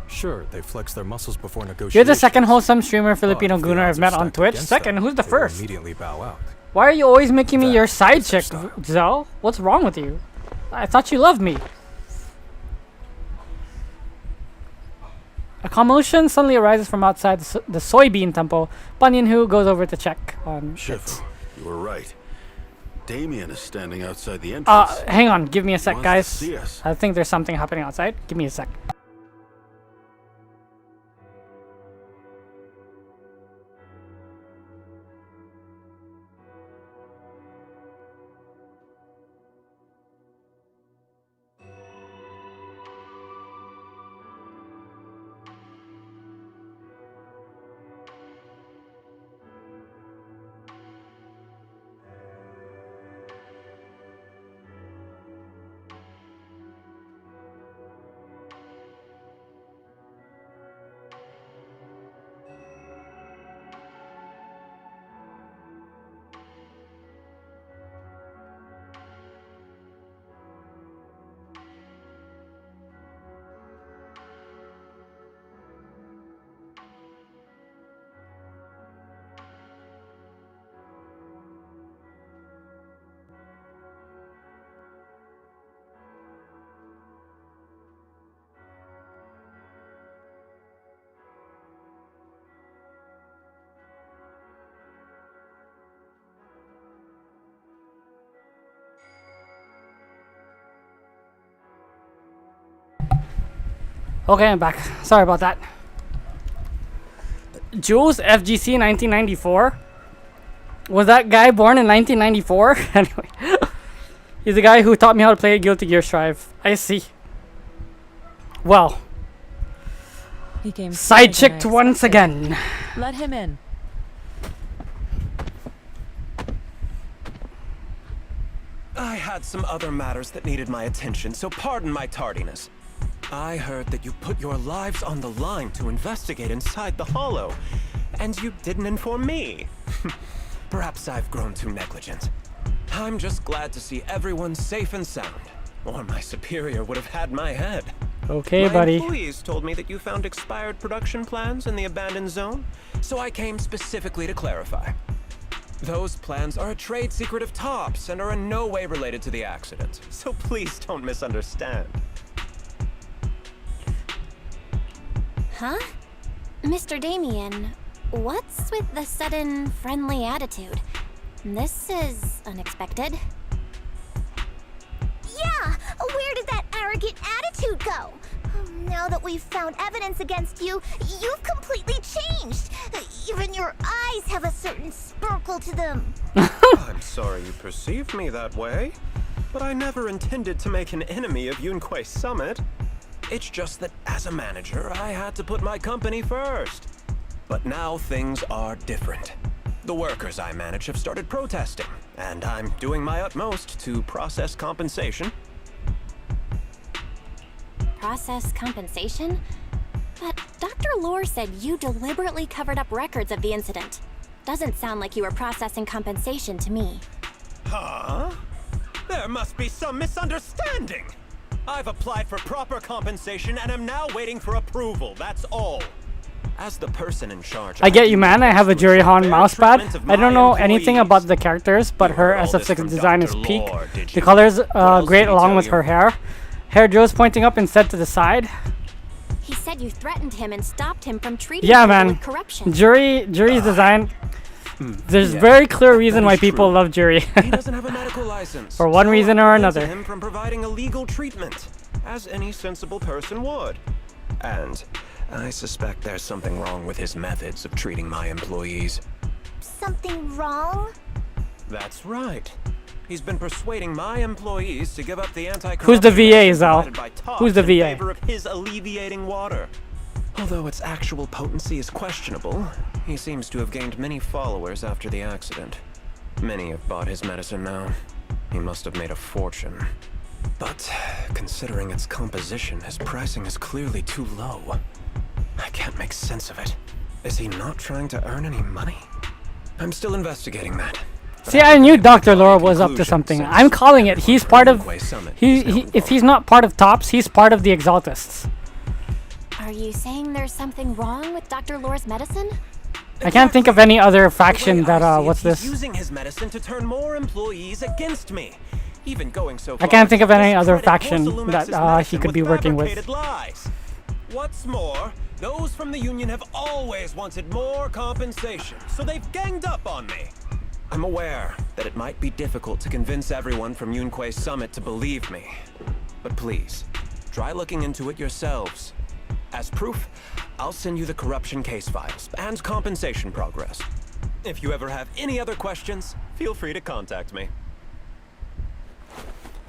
Sure, they flex their muscles before negotiations. You're the second wholesome streamer Filipino But if the gooner I've odds are met on stacked Twitch. against Second, them, who's the they will first? immediately bow out. Why are you always making me your side is their chick, style. Zell? What's wrong with you? I thought you loved me. A commotion suddenly arises from outside the soybean temple. Banyanhu goes over to check on it. Shifu, you were right. Damien is standing outside the entrance. Hang on, give me a sec, Wants to guys. see us. I think there's something happening outside. Give me a sec. Okay, I'm back. Sorry about that. Jules FGC 1994? Was that guy born in 1994? Anyway. He's the guy who taught me how to play Guilty Gear Strive. I see. Well. He came Side sooner than I chicked once expected. again. Let him in. I had some other matters that needed my attention, so pardon my tardiness. I heard that you put your lives on the line to investigate inside the Hollow, and you didn't inform me. Perhaps I've grown too negligent. I'm just glad to see everyone safe and sound, or my superior would have had my head. Okay, my buddy. employees told me that you found expired production plans in the abandoned zone, so I came specifically to clarify. Those plans are a trade secret of TOPS and are in no way related to the accident, so please don't misunderstand. Huh? Mr. Damien, what's with the sudden friendly attitude? This is unexpected. Yeah! Where did that arrogant attitude go? Now that we've found evidence against you, you've completely changed. Even your eyes have a certain sparkle to them. I'm sorry you perceived me that way, but I never intended to make an enemy of Yunquei Summit. It's just that as a manager, I had to put my company first. But now things are different. The workers I manage have started protesting, and I'm doing my utmost to process compensation. Process compensation? But Dr. Lore said you deliberately covered up records of the incident. Doesn't sound like you were processing compensation to me. Huh? There must be some misunderstanding. I've applied for proper compensation and am now waiting for approval, that's all. As the person in charge, I get you, man. I have a Jury Han mousepad. I don't know anything about the characters, but her SF6 design is peak. The colors great along with her hair. Hair Joe's pointing up instead to the side. He said you threatened him and stopped him from treating Yeah, people man. with corruption. Jury's design. There's very clear reason why people love Jury. He doesn't have a medical license. For one reason or prevented another. him from providing a legal treatment, as any sensible person would. And I suspect there's something wrong with his methods of treating my employees. Something wrong? That's right. He's been persuading my employees to give up the anti-corruption Who's the VA, measures Zal? provided by TOPS Who's the in VA? favor of his alleviating water. Although its actual potency is questionable, he seems to have gained many followers after the accident. Many have bought his medicine now. He must have made a fortune. But considering its composition, his pricing is clearly too low. I can't make sense of it. Is he not trying to earn any money? I'm still investigating that. See, I knew Dr. Laura was up to something. I'm calling it. He's part of... if he's not part of TOPS, he's part of the Exaltists. Are you saying there's something wrong with Dr. Lore's medicine? I can't think of any other faction that, what's this? He's using his medicine to turn more employees against me. Even going so far I can't think of any other discredit faction Porcelumex's that he medicine could be working with. fabricated lies. What's more, those from the Union have always wanted more compensation, so they've ganged up on me. I'm aware that it might be difficult to convince everyone from Yunque's summit to believe me. But please, try looking into it yourselves. As proof, I'll send you the corruption case files and compensation progress. If you ever have any other questions, feel free to contact me.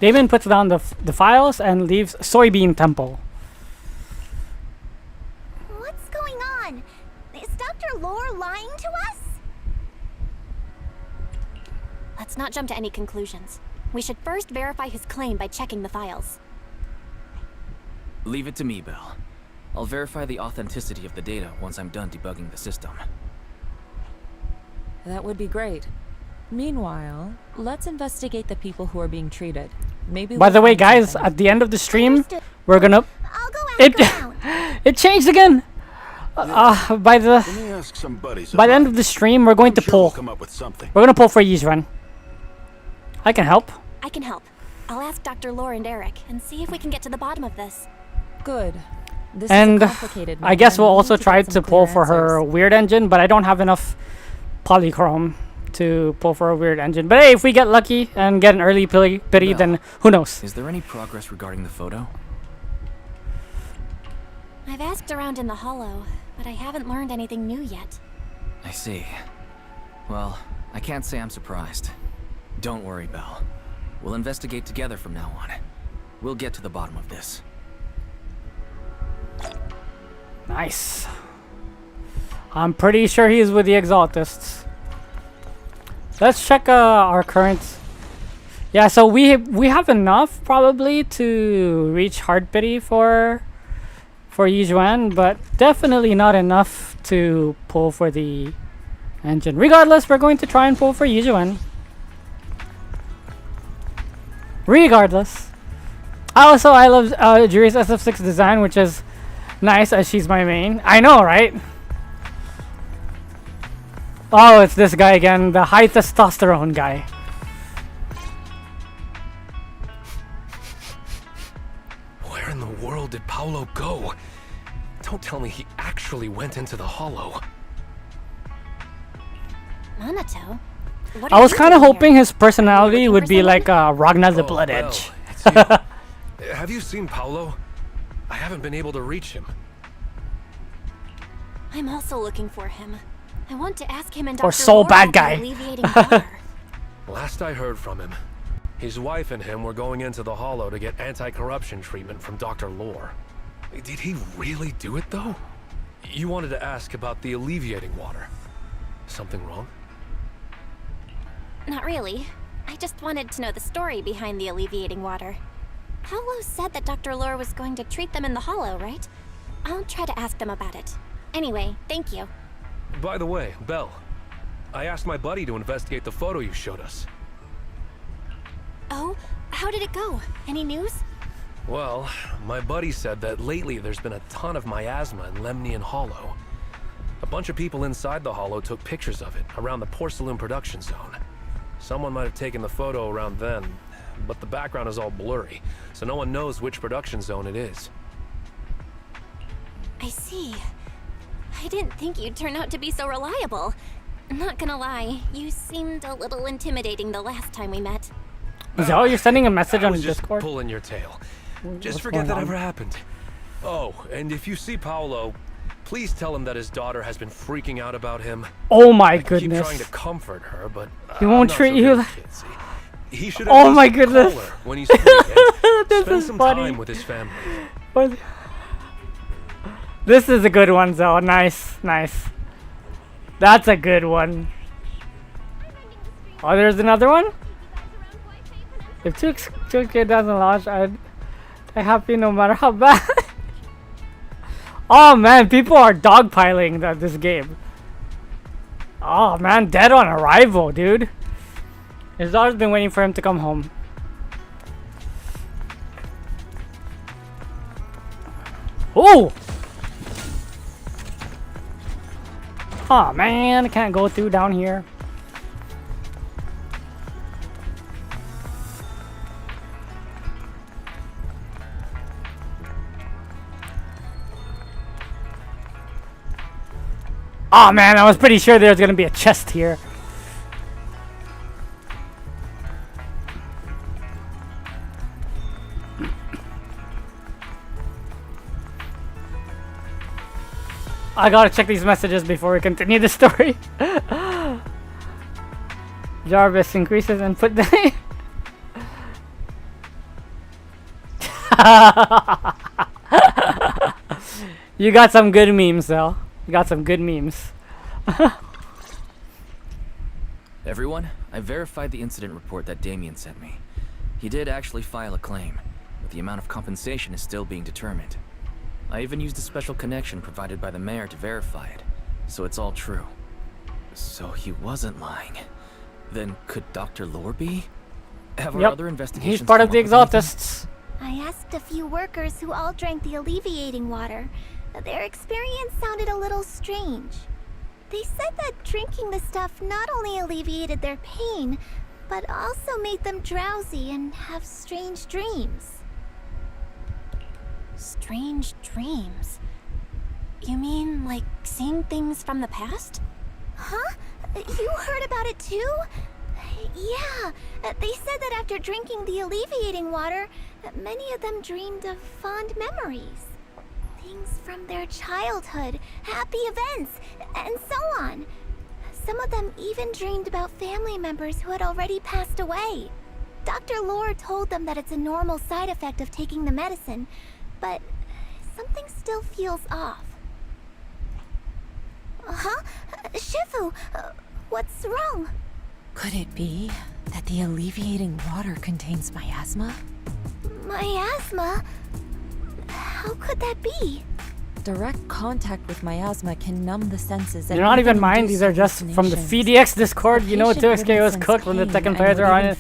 Damon puts down the files and leaves Soybean Temple. What's going on? Is Dr. Lore lying to us? Let's not jump to any conclusions. We should first verify his claim by checking the files. Leave it to me, Belle. I'll verify the authenticity of the data once I'm done debugging the system. That would be great. Meanwhile, let's investigate the people who are being treated. Maybe. By the way, guys, at the end of the stream, we're gonna... It changed again! By the end of the stream, we're going to pull. We're gonna pull for Yizran. I can help. I can help. I'll ask Dr. Lore and Eric and see if we can get to the bottom of this. Good. This And is a complicated I guess matter. we'll We also need to try get to some pull clear for her answers. weird engine, but I don't have enough polychrome to pull for a weird engine. But hey, if we get lucky and get an early pity, then who knows? Is there any progress regarding the photo? I've asked around in the hollow, but I haven't learned anything new yet. I see. Well, I can't say I'm surprised. Don't worry, Belle. We'll investigate together from now on. We'll get to the bottom of this. Nice. I'm pretty sure he's with the Exaltists. Let's check our current... Yeah, so we have enough probably to reach hard pity for Yizhuan, but definitely not enough to pull for the engine. Regardless, we're going to try and pull for Yizhuan. Regardless. Also, I love Juri's SF6 design, which is nice as she's my main. I know, right? Oh, it's this guy again, the high testosterone guy. Where in the world did Paolo go? Don't tell me he actually went into the hollow. Minato? I was kind of hoping his personality would be like Ragnar the Blood Belle, Edge. it's you. Have you seen Paolo? I haven't been able to reach him. I'm also looking for him. I want to ask him and Or Dr. Soul Lore Bad about Guy. the alleviating water. Last I heard from him, his wife and him were going into the hollow to get anti-corruption treatment from Dr. Lore. Did he really do it, though? You wanted to ask about the alleviating water. Something wrong? Not really. I just wanted to know the story behind the alleviating water. Paolo said that Dr. Lore was going to treat them in the hollow, right? I'll try to ask them about it. Anyway, thank you. By the way, Belle, I asked my buddy to investigate the photo you showed us. Oh, how did it go? Any news? Well, my buddy said that lately there's been a ton of miasma in Lemnian Hollow. A bunch of people inside the hollow took pictures of it around the Porcelain production zone. Someone might have taken the photo around then, but the background is all blurry, so no one knows which production zone it is. I see. I didn't think you'd turn out to be so reliable. Not gonna lie, you seemed a little intimidating the last time we met. Is that what you're sending a message on just Discord? Pulling your tail. Just What's forget going that on? ever happened. Oh, and if you see Paolo, please tell him that his daughter has been freaking out about him. Oh my I goodness. keep trying to comfort her, but He won't I'm not treat so you good like- with kids, see? He should Oh at my least goodness. call her when he's free and This spend is some funny. time with his family. What? This is a good one, though. Nice, nice. That's a good one. Oh, there's another one? If two kid doesn't launch, I'm happy no matter how bad. Oh man, people are dogpiling this game. Oh man, dead on arrival, dude. His daughter's been waiting for him to come home. Oh! Oh man, I can't go through down here. Oh man, I was pretty sure there was gonna be a chest here. I gotta check these messages before we continue the story. Jarvis increases input delay. You got some good memes though. You got some good memes. Everyone, I verified the incident report that Damien sent me. He did actually file a claim, but the amount of compensation is still being determined. I even used a special connection provided by the mayor to verify it, so it's all true. So he wasn't lying. Then could Dr. Lore be? Have our other investigations He's part of the come up with Exaltists. I asked a few workers who all drank the alleviating water. Their experience sounded a little strange. They said that drinking the stuff not only alleviated their pain, but also made them drowsy and have strange dreams. Strange dreams? You mean like seeing things from the past? Huh? You heard about it too? Yeah, they said that after drinking the alleviating water, many of them dreamed of fond memories. Things from their childhood, happy events, and so on. Some of them even dreamed about family members who had already passed away. Dr. Lore told them that it's a normal side effect of taking the medicine, but something still feels off. Huh? Shifu, what's wrong? Could it be that the alleviating water contains miasma? Miasma? How could that be? Direct contact with miasma can numb the senses. They're not even mine, these are just from the FDX Discord. You know, 2XK was cooked when the Tekken players are on it.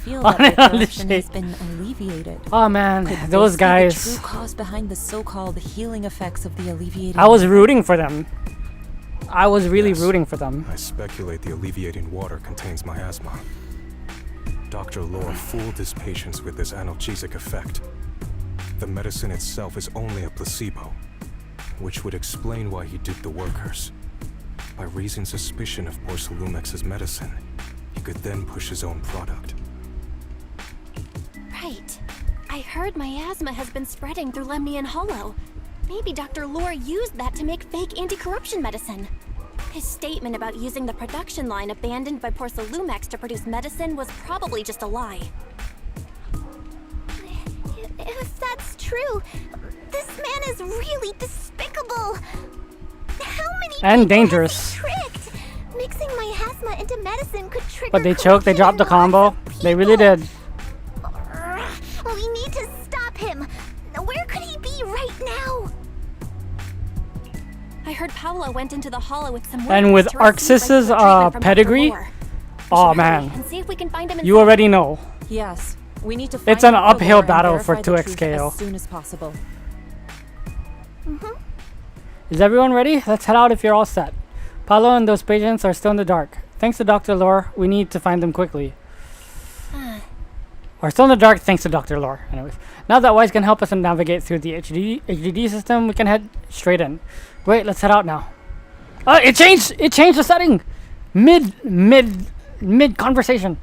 On this shit. Oh man, those guys. The true cause behind the so-called healing effects of the alleviating. I was rooting for them. I was really rooting for them. I speculate the alleviating water contains miasma. Dr. Lore fooled his patients with this analgesic effect. The medicine itself is only a placebo, which would explain why he duped the workers. By raising suspicion of Porcelumex's medicine, he could then push his own product. Right. I heard miasma has been spreading through Lemnian Hollow. Maybe Dr. Lore used that to make fake anti-corruption medicine. His statement about using the production line abandoned by Porcelumex to produce medicine was probably just a lie. If that's true, this man is really despicable. How many and dangerous. Tricked? Mixing miasma into medicine could trigger. But they choked, they dropped the combo. They really did. We need to stop him. Where could he be right now? I heard Paolo went into the hollow with some And with Arxis's pedigree, oh man, and see if we can find him you already know. Yes, we need to. It's an uphill battle for 2XKO. As soon as possible. Is everyone ready? Let's head out if you're all set. Paolo and those patients are still in the dark. Thanks to Dr. Lore, we need to find them quickly. Or still in the dark thanks to Dr. Lore. Anyways, now that Wise can help us navigate through the HDD system, we can head straight in. Wait, let's head out now. It changed the setting! Mid conversation.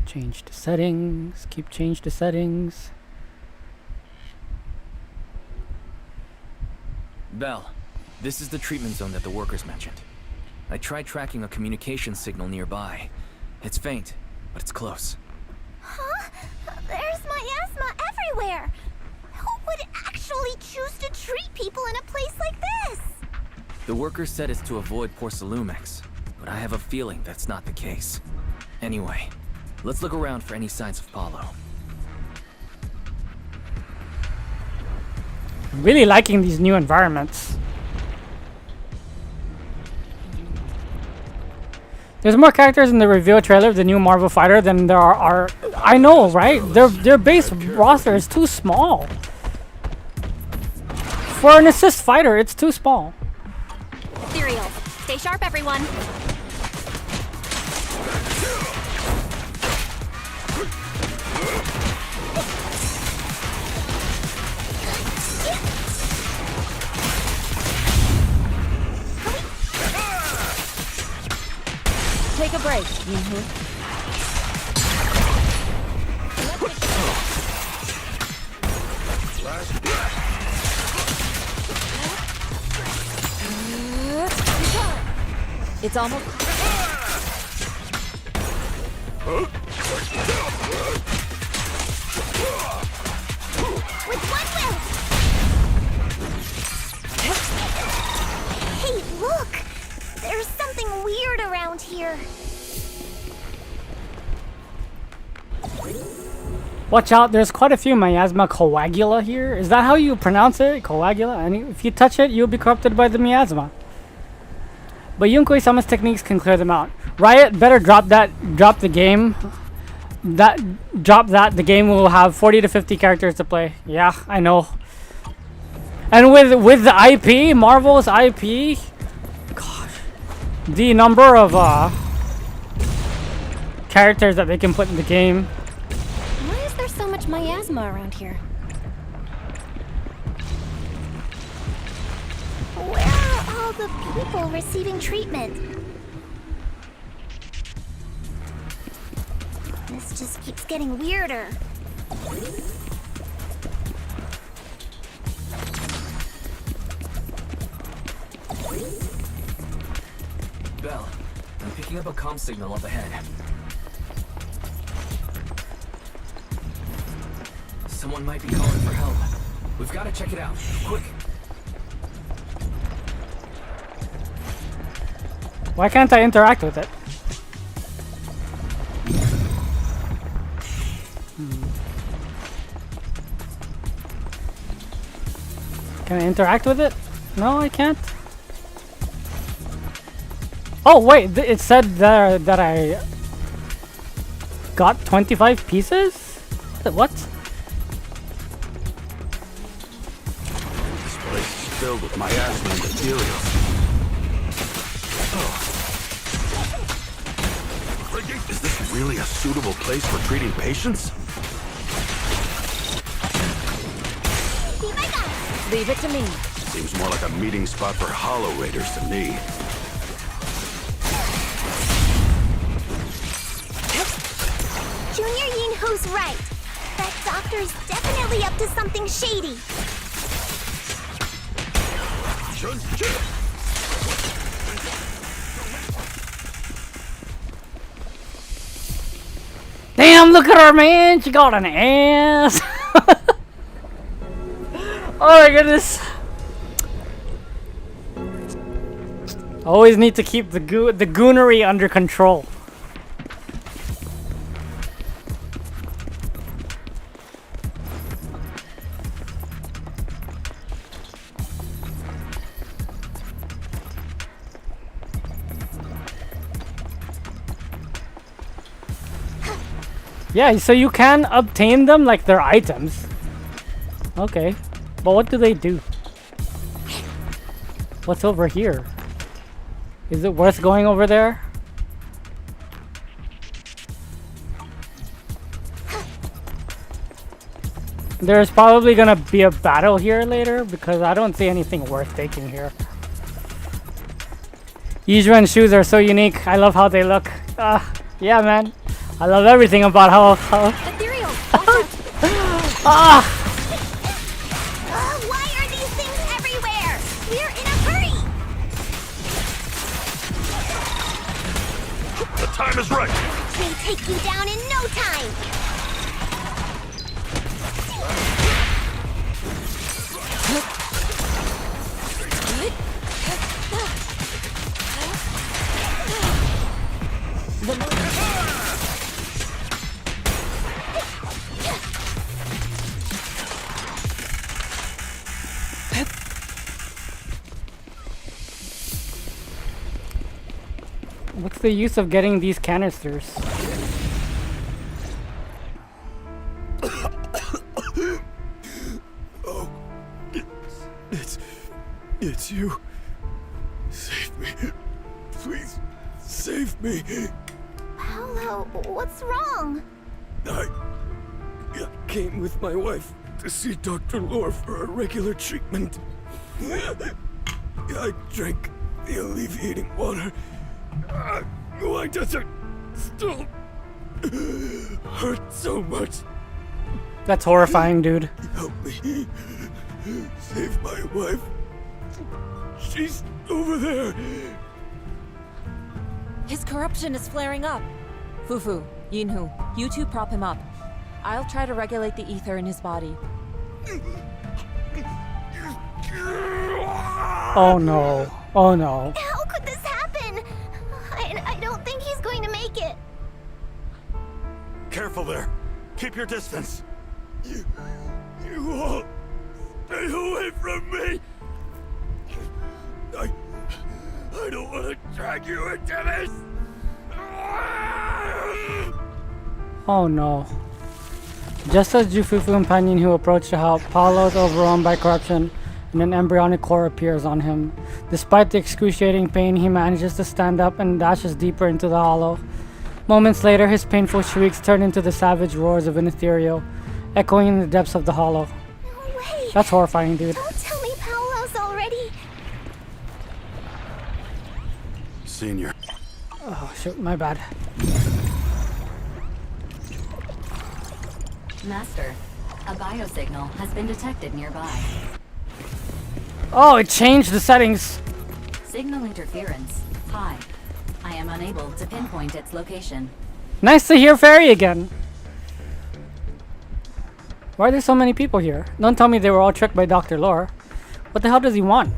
Change the settings, change the settings. Bell, this is the treatment zone that the workers mentioned. I tried tracking a communication signal nearby. It's faint, but it's close. Huh? There's miasma everywhere. Who would actually choose to treat people in a place like this? The workers said it's to avoid Porcelumex, but I have a feeling that's not the case. Anyway, let's look around for any signs of Paulo. I'm really liking these new environments. There's more characters in the reveal trailer of the new Marvel fighter than there are. I know, right? Their base roster is too small. For an assist fighter, it's too small. Ethereal, stay sharp, everyone. Take a break. It's almost. With one will! Hey, look! There's something weird around here. Watch out, there's quite a few miasma coagula here. Is that how you pronounce it? Coagula? And if you touch it, you'll be corrupted by the miasma. But Yunkoi Summon's techniques can clear them out. Riot better drop the game. The game will have 40 to 50 characters to play. Yeah, I know. And with the IP, Marvel's IP, gosh, the number of characters that they can put in the game. Why is there so much miasma around here? Where are all the people receiving treatment? This just keeps getting weirder. Bell, I'm picking up a comm signal up ahead. Someone might be calling for help. We've got to check it out. Quick. Why can't I interact with it? Can I interact with it? No, I can't. Oh wait, it said there that I got 25 pieces? What? This place is filled with miasma and material. Is this really a suitable place for treating patients? Leave it to me. Seems more like a meeting spot for Hollow Raiders to me. Junior Yinho's right. That doctor's definitely up to something shady. Damn, look at her, man! She got an ass! Oh my goodness! Always need to keep the goonery under control. Yeah, so you can obtain them like they're items. Okay. But what do they do? What's over here? Is it worth going over there? There's probably gonna be a battle here later because I don't see anything worth taking here. Yizhuan's shoes are so unique. I love how they look. Yeah, man. I love everything about how Ethereal, why are these things everywhere? We're in a hurry. The time is right. They take you down in no time. What's the use of getting these canisters? Oh, it's you. Save me. Please, save me. Paolo, what's wrong? I came with my wife to see Dr. Lore for a regular treatment. I drank the alleviating water. Why does it still hurt so much? That's horrifying, dude. Help me. Save my wife. She's over there. His corruption is flaring up. Fufu, Yinhu, you two prop him up. I'll try to regulate the ether in his body. Oh no. Oh no. How could this happen? I don't think he's going to make it. Careful there. Keep your distance. You all stay away from me. I don't want to drag you into this. Oh no. Just as Jufufu and Pan Yinhu approach to help, Paolo is overrun by corruption and an embryonic core appears on him. Despite the excruciating pain, he manages to stand up and dashes deeper into the hollow. Moments later, his painful shrieks turn into the savage roars of an ethereal, echoing in the depths of the hollow. No way. That's horrifying, dude. Don't tell me Paolo's already... Senior. Oh shoot, my bad. Master, a biosignal has been detected nearby. Oh, it changed the settings. Signal interference high. I am unable to pinpoint its location. Nice to hear Fairy again. Why are there so many people here? Don't tell me they were all tricked by Dr. Lore. What the hell does he want?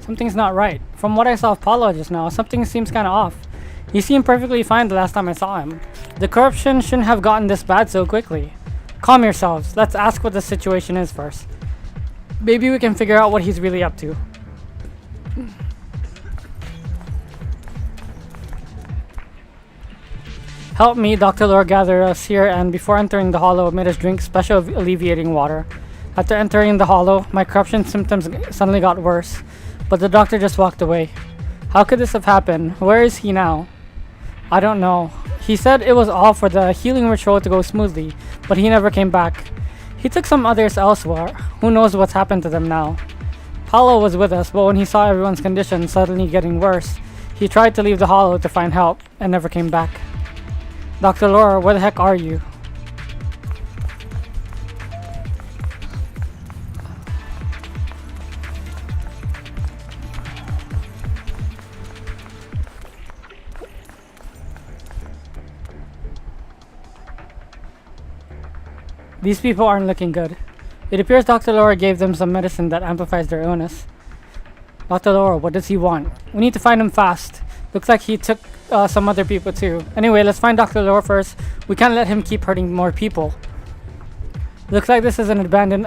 Something's not right. From what I saw of Paolo just now, something seems kinda off. He seemed perfectly fine the last time I saw him. The corruption shouldn't have gotten this bad so quickly. Calm yourselves. Let's ask what the situation is first. Maybe we can figure out what he's really up to. Help me, Dr. Lore gathered us here and before entering the hollow made us drink special alleviating water. After entering the hollow, my corruption symptoms suddenly got worse, but the doctor just walked away. How could this have happened? Where is he now? I don't know. He said it was all for the healing ritual to go smoothly, but he never came back. He took some others elsewhere. Who knows what's happened to them now? Paolo was with us, but when he saw everyone's condition suddenly getting worse, he tried to leave the hollow to find help and never came back. Dr. Lore, where the heck are you? These people aren't looking good. It appears Dr. Lore gave them some medicine that amplifies their illness. Dr. Lore, what does he want? We need to find him fast. Looks like he took some other people too. Anyway, let's find Dr. Lore first. We can't let him keep hurting more people. Looks like this is an abandoned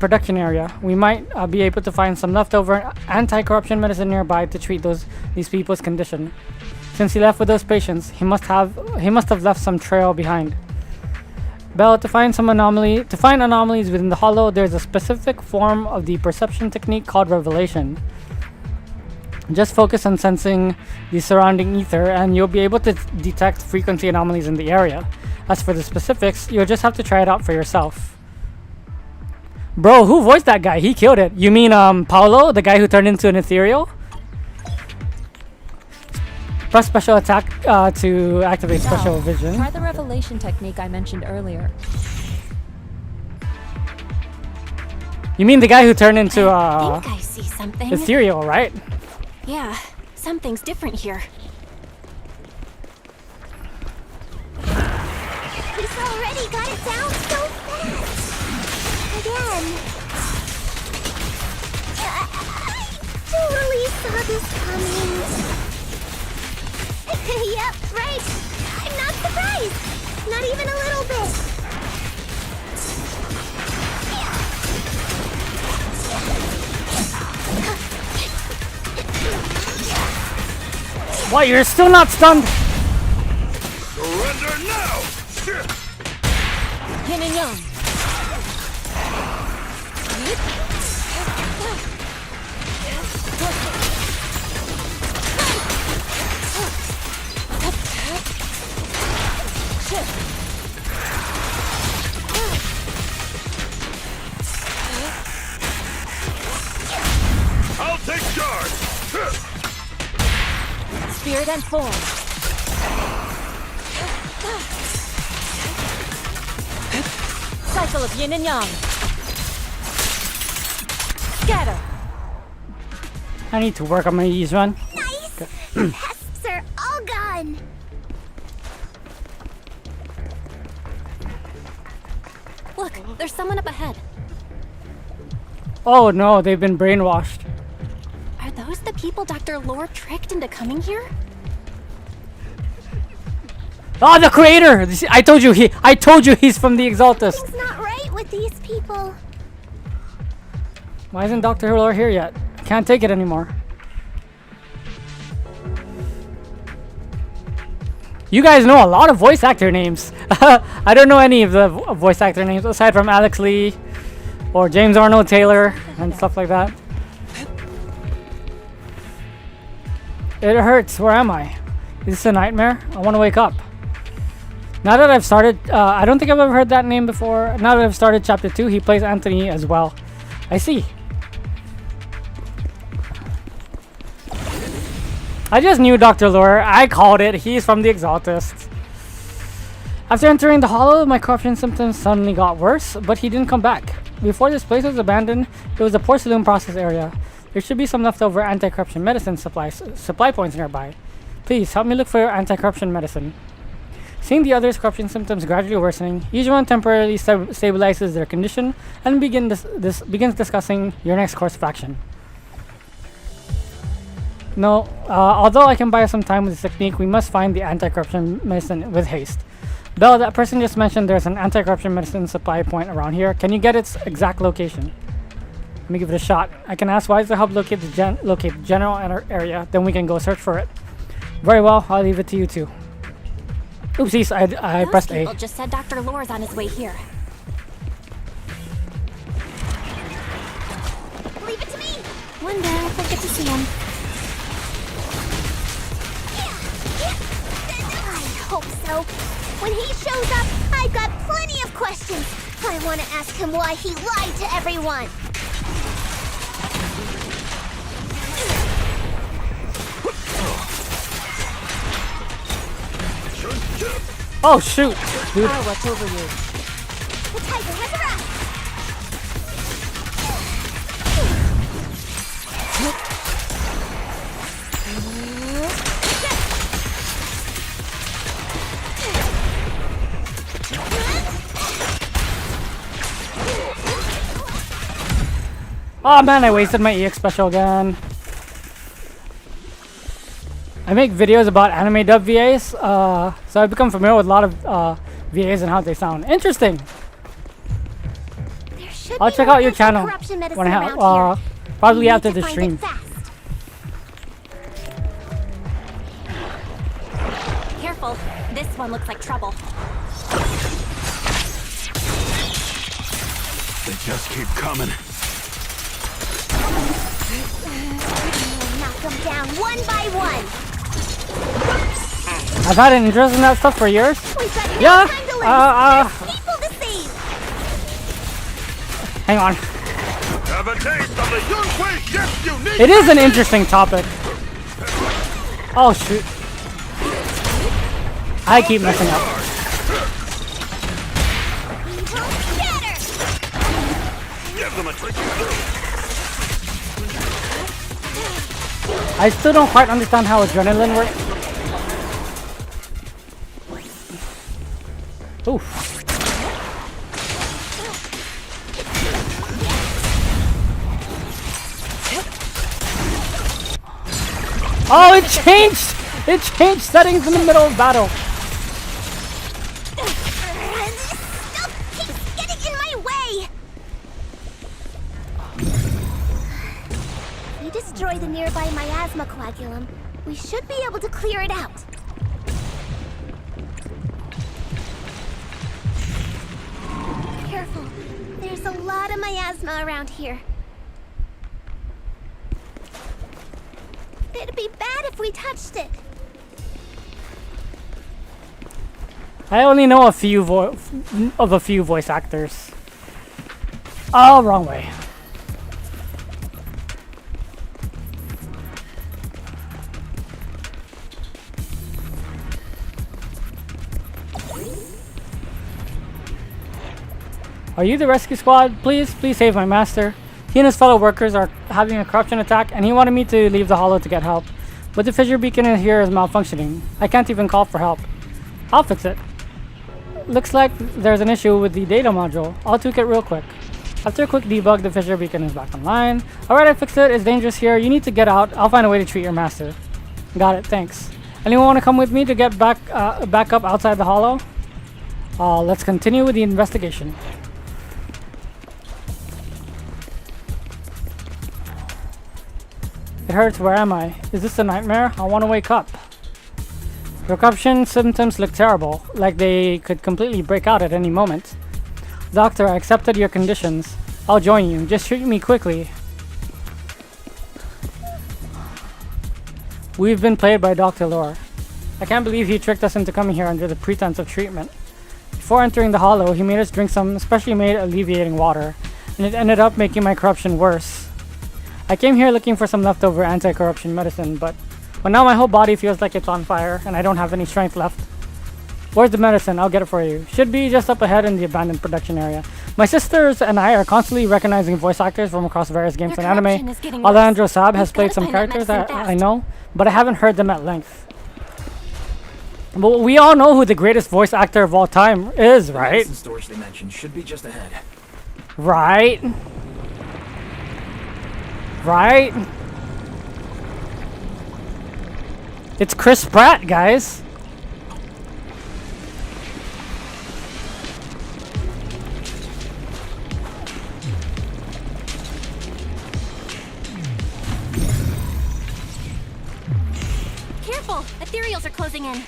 production area. We might be able to find some leftover anti-corruption medicine nearby to treat these people's condition. Since he left with those patients, he must have left some trail behind. Bell, to find anomalies within the hollow, there's a specific form of the perception technique called revelation. Just focus on sensing the surrounding ether and you'll be able to detect frequency anomalies in the area. As for the specifics, you'll just have to try it out for yourself. Bro, who voiced that guy? He killed it. You mean Paolo, the guy who turned into an ethereal? Press special attack to activate special vision. Try the revelation technique I mentioned earlier. You mean the guy who turned into I think I see something. ethereal, right? Yeah, something's different here. He's already got it down so fast. Again. I totally saw this coming. Yep, right. I'm not surprised. Not even a little bit. Why, you're still not stunned? Surrender now! Yin and yang. I'll take charge! Spirit and form. Cycle of yin and yang. Scatter. I need to work on my ease run. Nice! Pests are all gone! Look, there's someone up ahead. Oh no, they've been brainwashed. Are those the people Dr. Lore tricked into coming here? Oh, the creator! I told you he's from the Exaltist. Something's not right with these people. Why isn't Dr. Lore here yet? I can't take it anymore. You guys know a lot of voice actor names. I don't know any of the voice actor names aside from Alex Lee or James Arnold Taylor and stuff like that. It hurts. Where am I? Is this a nightmare? I want to wake up. Now that I've started, I don't think I've ever heard that name before. Now that I've started chapter 2, he plays Anthony as well. I see. I just knew Dr. Lore. I called it. He's from the Exaltist. After entering the hollow, my corruption symptoms suddenly got worse, but he didn't come back. Before this place was abandoned, it was a porcelain process area. There should be some leftover anti-corruption medicine supply points nearby. Please help me look for anti-corruption medicine. Seeing the others' corruption symptoms gradually worsening, each one temporarily stabilizes their condition and begins discussing your next course of action. No, although I can buy some time with this technique, we must find the anti-corruption medicine with haste. Belle, that person just mentioned there's an anti-corruption medicine supply point around here. Can you get its exact location? Let me give it a shot. I can ask Wise to help locate the general area, then we can go search for it. Very well, I'll leave it to you two. Oopsies, I pressed A. People just said Dr. Lore's on his way here. Leave it to me! One day I'll get to see him. I hope so. When he shows up, I've got plenty of questions. I want to ask him why he lied to everyone. Oh shoot, dude. I'll watch over you. The tiger has arrived. Oh man, I wasted my EX special again. I make videos about anime dub VAs, so I've become familiar with a lot of VAs and how they sound. Interesting. I'll check out your channel when I have, probably after the stream. Careful, this one looks like trouble. They just keep coming. Knock them down one by one. I've had an interest in that stuff for years. Yeah. People to save. Hang on. Have a taste of the Yunhui gift you need. It is an interesting topic. Oh shoot. I keep messing up. Give them a trick. I still don't quite understand how adrenaline works. Oof. Oh, it changed! It changed settings in the middle of battle. Keep getting in my way. You destroy the nearby miasma coagulum. We should be able to clear it out. Careful. There's a lot of miasma around here. It'd be bad if we touched it. I only know a few voice actors. Oh, wrong way. Are you the rescue squad? Please save my master. He and his fellow workers are having a corruption attack, and he wanted me to leave the hollow to get help. But the fissure beacon in here is malfunctioning. I can't even call for help. I'll fix it. Looks like there's an issue with the data module. I'll tweak it real quick. After a quick debug, the fissure beacon is back online. Alright, I fixed it. It's dangerous here. You need to get out. I'll find a way to treat your master. Got it, thanks. Anyone want to come with me to get back up outside the hollow? Let's continue with the investigation. It hurts. Where am I? Is this a nightmare? I want to wake up. Your corruption symptoms look terrible, like they could completely break out at any moment. Doctor, I accepted your conditions. I'll join you. Just treat me quickly. We've been played by Dr. Lore. I can't believe he tricked us into coming here under the pretense of treatment. Before entering the hollow, he made us drink some specially made alleviating water, and it ended up making my corruption worse. I came here looking for some leftover anti-corruption medicine, but now my whole body feels like it's on fire, and I don't have any strength left. Where's the medicine? I'll get it for you. Should be just up ahead in the abandoned production area. My sisters and I are constantly recognizing voice actors from across various games and anime. Alejandro Saab has played some characters that I know, but I haven't heard them at length. But we all know who the greatest voice actor of all time is, right? The storage they mentioned should be just ahead. Right? Right? It's Chris Pratt, guys. Careful! Ethereals are closing in.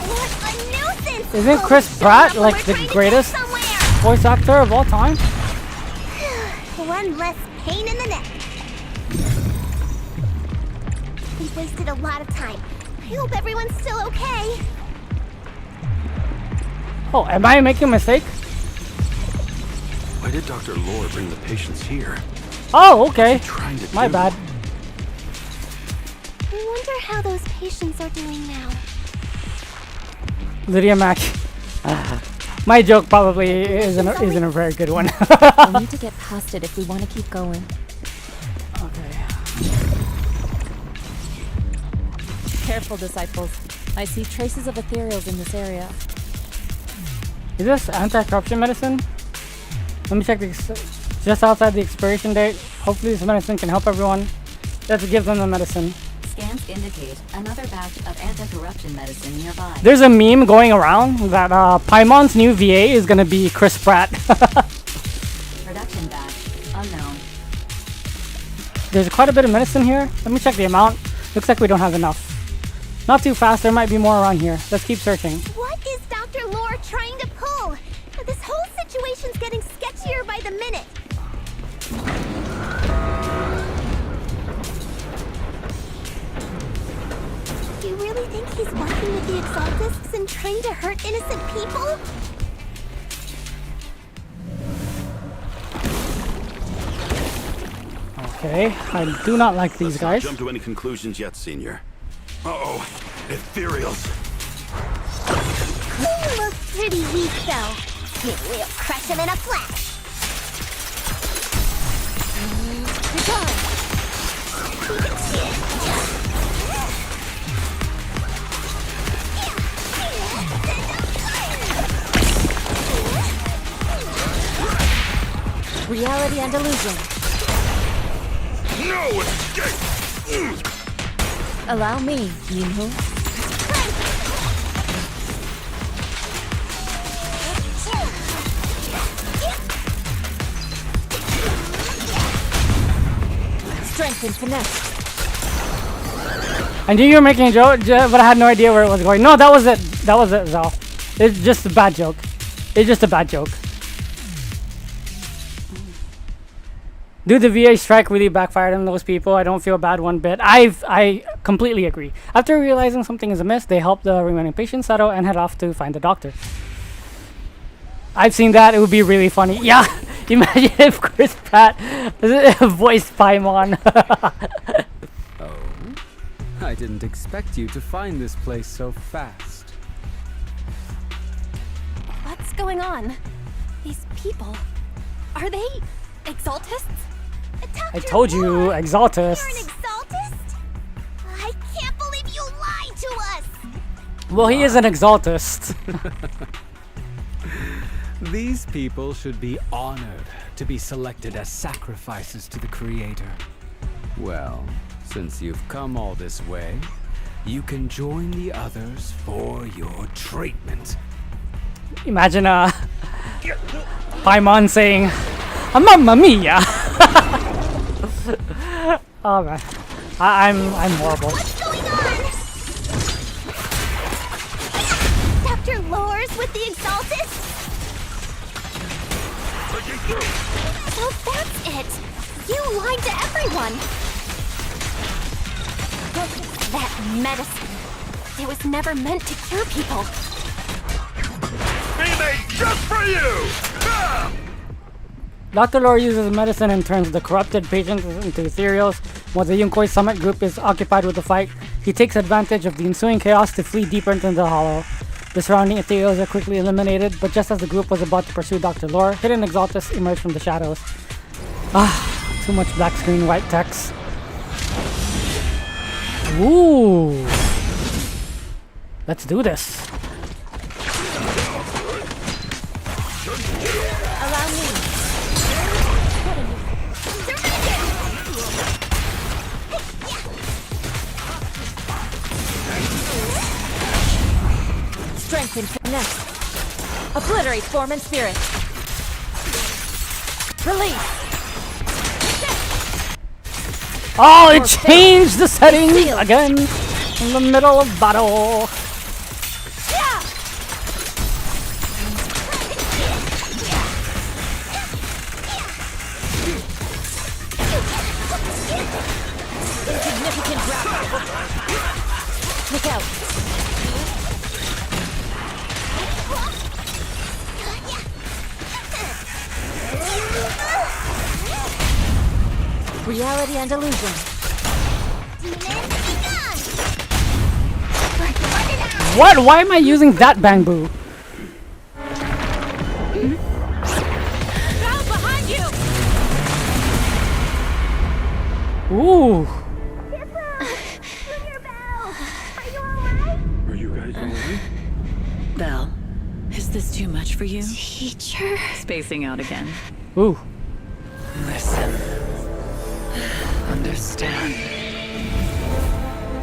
What a nuisance! Isn't Chris Pratt like the greatest voice actor of all time? One less pain in the neck. We've wasted a lot of time. I hope everyone's still okay. Oh, am I making a mistake? Why did Dr. Lore bring the patients here? Oh, okay. My bad. I wonder how those patients are doing now. Lydia Mac. My joke probably isn't a very good one. We need to get past it if we want to keep going. Okay. Careful, disciples. I see traces of ethereals in this area. Is this anti-corruption medicine? Let me check just outside the expiration date. Hopefully this medicine can help everyone. Let's give them the medicine. Scans indicate another batch of anti-corruption medicine nearby. There's a meme going around that Paimon's new VA is gonna be Chris Pratt. Production batch unknown. There's quite a bit of medicine here. Let me check the amount. Looks like we don't have enough. Not too fast, there might be more around here. Let's keep searching. What is Dr. Lore trying to pull? This whole situation's getting sketchier by the minute. Do you really think he's working with the Exaltists and trying to hurt innocent people? Okay, I do not like these guys. Jump to any conclusions yet, Senior. Uh-oh, ethereals. He looks pretty weak, though. We'll crush him in a flash. Reality and illusion. No escape! Allow me, Yinhu. Strength and finesse. I knew you were making a joke, but I had no idea where it was going. No, that was it. That was it, Zal. It's just a bad joke. It's just a bad joke. Dude, the VA strike really backfired on those people. I don't feel bad one bit. I completely agree. After realizing something is amiss, they help the remaining patients settle and head off to find the doctor. I've seen that. It would be really funny. Yeah, imagine if Chris Pratt voiced Paimon. Oh, I didn't expect you to find this place so fast. What's going on? These people, are they Exaltists? I told you, Exaltists. You're an Exaltist? I can't believe you lied to us! Well, he is an Exaltist. These people should be honored to be selected as sacrifices to the Creator. Well, since you've come all this way, you can join the others for your treatment. Imagine Paimon saying, Mamma mia! Oh man, I'm horrible. What's going on? Dr. Lore's with the Exaltists? So that's it! You lied to everyone! That medicine, it was never meant to cure people. Be made just for you! Ah! Dr. Lore uses medicine and turns the corrupted patients into ethereals. While the Yunkoi Summit group is occupied with the fight, he takes advantage of the ensuing chaos to flee deeper into the hollow. The surrounding ethereals are quickly eliminated, but just as the group was about to pursue Dr. Lore, hidden Exaltists emerge from the shadows. Ah, too much black screen, white text. Ooh. Let's do this. Allow me. Strength and finesse. Obliterate form and spirit. Release. Oh, it changed the settings again in the middle of battle. Significant grapple. Look out. Reality and illusion. What? Why am I using that bamboo? Down behind you. Ooh. Are you guys alright? Belle, is this too much for you? Teacher. Spacing out again. Ooh. Listen. Understand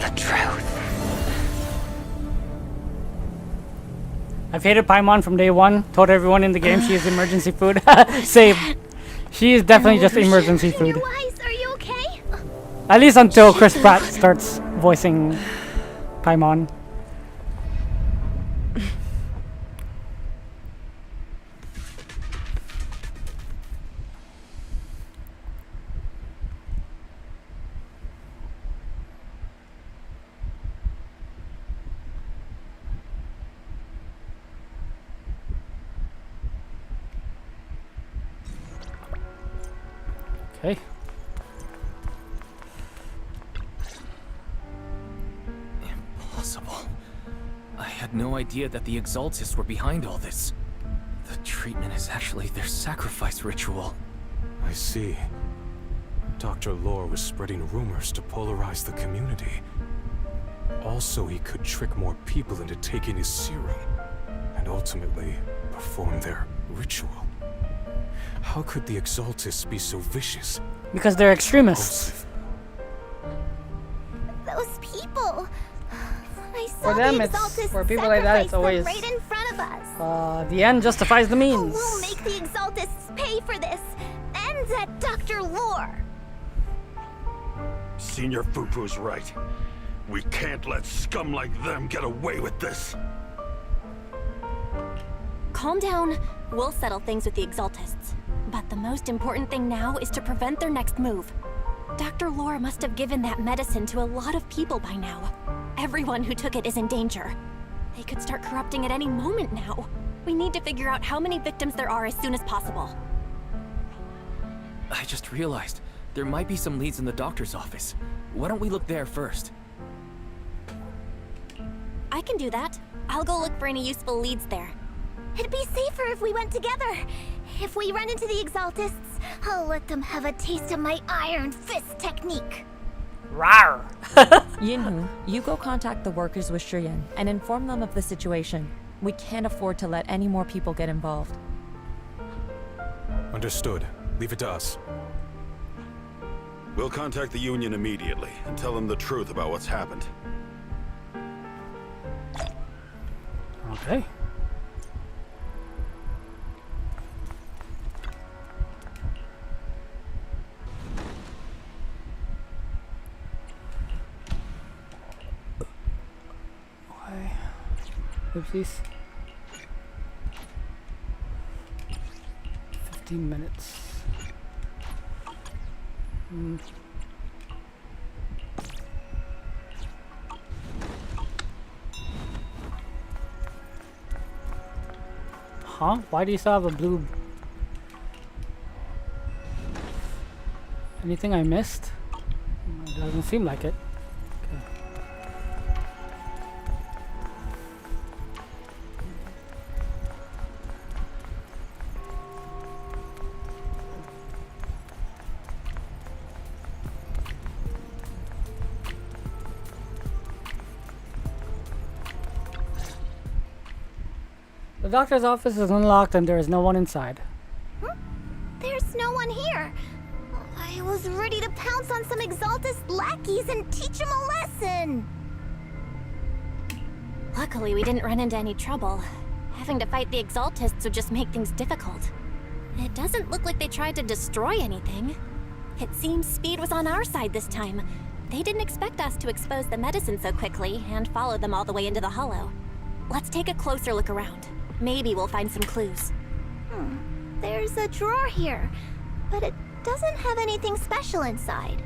the truth. I've hated Paimon from day one. Told everyone in the game she is emergency food. Same. She is definitely just emergency food. Are you okay? At least until Chris Pratt starts voicing Paimon. Okay. Impossible. I had no idea that the Exaltists were behind all this. The treatment is actually their sacrifice ritual. I see. Dr. Lore was spreading rumors to polarize the community. Also, he could trick more people into taking his serum, and ultimately perform their ritual. How could the Exaltists be so vicious? Because they're extremists. Those people. I saw For them, the it's Exaltists for people like that. It's sacrifice them always right in front of us. the end justifies the means. We'll make the Exaltists pay for this. And that Dr. Lore. Senior Fufu's right. We can't let scum like them get away with this. Calm down. We'll settle things with the Exaltists. But the most important thing now is to prevent their next move. Dr. Lore must have given that medicine to a lot of people by now. Everyone who took it is in danger. They could start corrupting at any moment now. We need to figure out how many victims there are as soon as possible. I just realized there might be some leads in the doctor's office. Why don't we look there first? I can do that. I'll go look for any useful leads there. It'd be safer if we went together. If we run into the Exaltists, I'll let them have a taste of my iron fist technique. Rawr! Yinhu, you go contact the workers with Shiyan and inform them of the situation. We can't afford to let any more people get involved. Understood. Leave it to us. We'll contact the Union immediately and tell them the truth about what's happened. Okay. Oopsies. 15 minutes. Huh? Why do you still have a blue? Anything I missed? It doesn't seem like it. The doctor's office is unlocked and there is no one inside. There's no one here. I was ready to pounce on some Exaltist lackeys and teach them a lesson. Luckily, we didn't run into any trouble. Having to fight the Exaltists would just make things difficult. It doesn't look like they tried to destroy anything. It seems speed was on our side this time. They didn't expect us to expose the medicine so quickly and follow them all the way into the hollow. Let's take a closer look around. Maybe we'll find some clues. There's a drawer here, but it doesn't have anything special inside.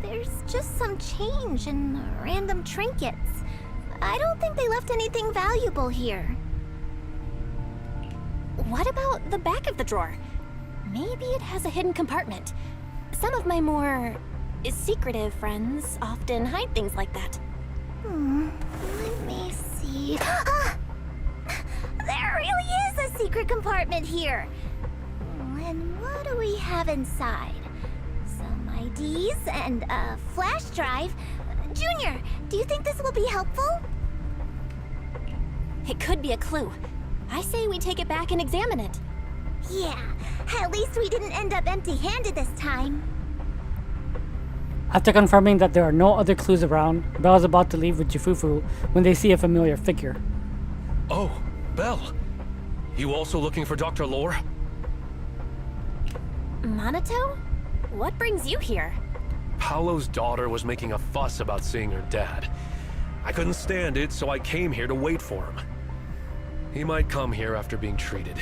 There's just some change and random trinkets. I don't think they left anything valuable here. What about the back of the drawer? Maybe it has a hidden compartment. Some of my more secretive friends often hide things like that. Let me see. There really is a secret compartment here. And what do we have inside? Some IDs and a flash drive. Junior, do you think this will be helpful? It could be a clue. I say we take it back and examine it. Yeah, at least we didn't end up empty-handed this time. After confirming that there are no other clues around, Belle is about to leave with Jifufu when they see a familiar figure. Oh, Belle. You also looking for Dr. Lore? Minato? What brings you here? Paolo's daughter was making a fuss about seeing her dad. I couldn't stand it, so I came here to wait for him. He might come here after being treated.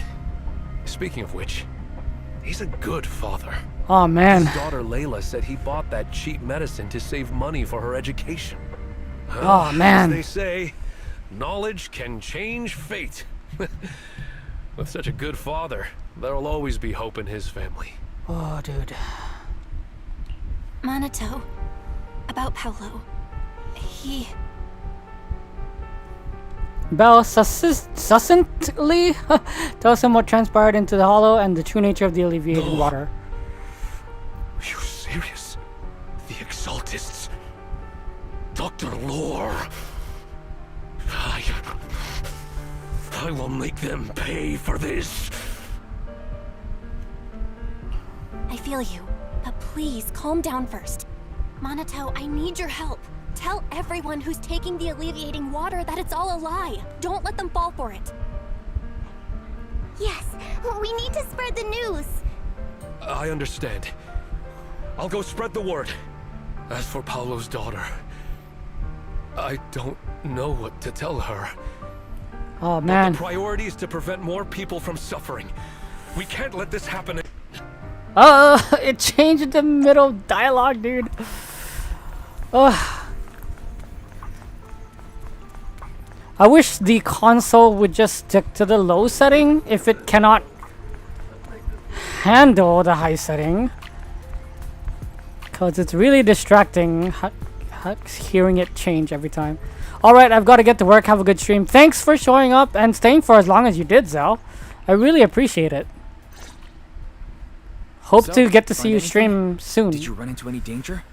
Speaking of which, he's a good father. Oh man. His daughter Layla said he bought that cheap medicine to save money for her education. Oh man. As they say, knowledge can change fate. With such a good father, there'll always be hope in his family. Oh, dude. Minato, about Paolo. He... Belle succinctly tells him what transpired into the hollow and the true nature of the alleviated water. Are you serious? The Exaltists? Dr. Lore? I will make them pay for this. I feel you, but please calm down first. Minato, I need your help. Tell everyone who's taking the alleviating water that it's all a lie. Don't let them fall for it. Yes, we need to spread the news. I understand. I'll go spread the word. As for Paulo's daughter, I don't know what to tell her. Oh man. But the priority is to prevent more people from suffering. We can't let this happen. It changed the middle dialogue, dude. I wish the console would just stick to the low setting if it cannot handle the high setting. Because it's really distracting hearing it change every time. Alright, I've got to get to work. Have a good stream. Thanks for showing up and staying for as long as you did, Zell. I really appreciate it. Hope to get to see you stream soon. Did you run into any danger?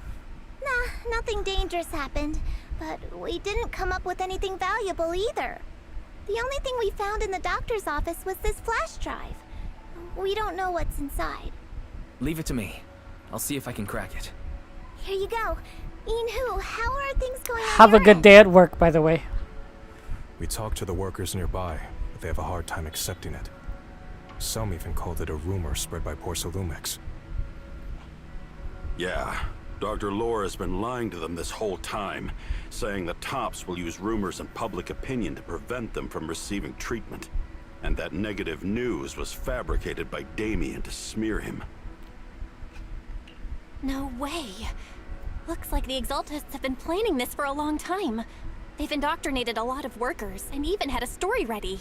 Nah, nothing dangerous happened. But we didn't come up with anything valuable either. The only thing we found in the doctor's office was this flash drive. We don't know what's inside. Leave it to me. I'll see if I can crack it. Here you go. Inhu, how are things going on Have a your good end? day at work, by the way. We talked to the workers nearby, but they have a hard time accepting it. Some even called it a rumor spread by Porcelumex. Yeah, Dr. Lore has been lying to them this whole time, saying that TOPS will use rumors and public opinion to prevent them from receiving treatment. And that negative news was fabricated by Damien to smear him. No way. Looks like the Exaltists have been planning this for a long time. They've indoctrinated a lot of workers and even had a story ready.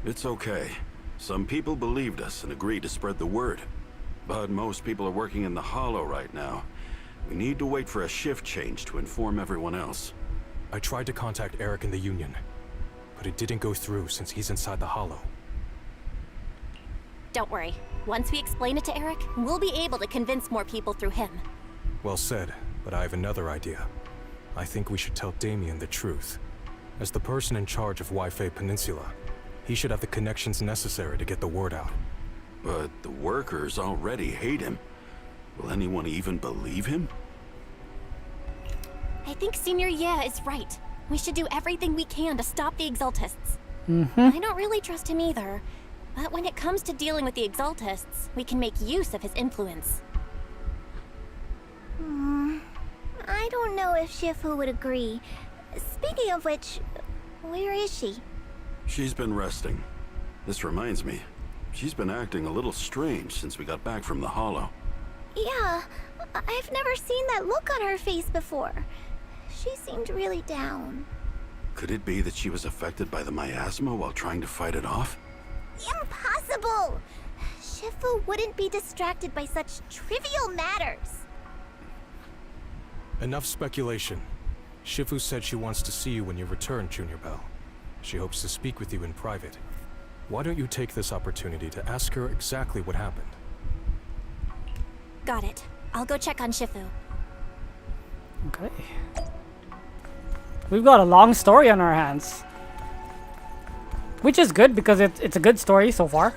It's okay. Some people believed us and agreed to spread the word. But most people are working in the Hollow right now. We need to wait for a shift change to inform everyone else. I tried to contact Eric in the Union, but it didn't go through since he's inside the Hollow. Don't worry. Once we explain it to Eric, we'll be able to convince more people through him. Well said, but I have another idea. I think we should tell Damien the truth. As the person in charge of WaiFei Peninsula, he should have the connections necessary to get the word out. But the workers already hate him. Will anyone even believe him? I think Senior Ye is right. We should do everything we can to stop the Exaltists. Mm-hmm. I don't really trust him either. But when it comes to dealing with the Exaltists, we can make use of his influence. I don't know if Shifu would agree. Speaking of which, where is she? She's been resting. This reminds me, she's been acting a little strange since we got back from the Hollow. Yeah, I've never seen that look on her face before. She seemed really down. Could it be that she was affected by the miasma while trying to fight it off? Impossible! Shifu wouldn't be distracted by such trivial matters. Enough speculation. Shifu said she wants to see you when you return, Junior Bell. She hopes to speak with you in private. Why don't you take this opportunity to ask her exactly what happened? Got it. I'll go check on Shifu. Okay. We've got a long story on our hands. Which is good because it's a good story so far.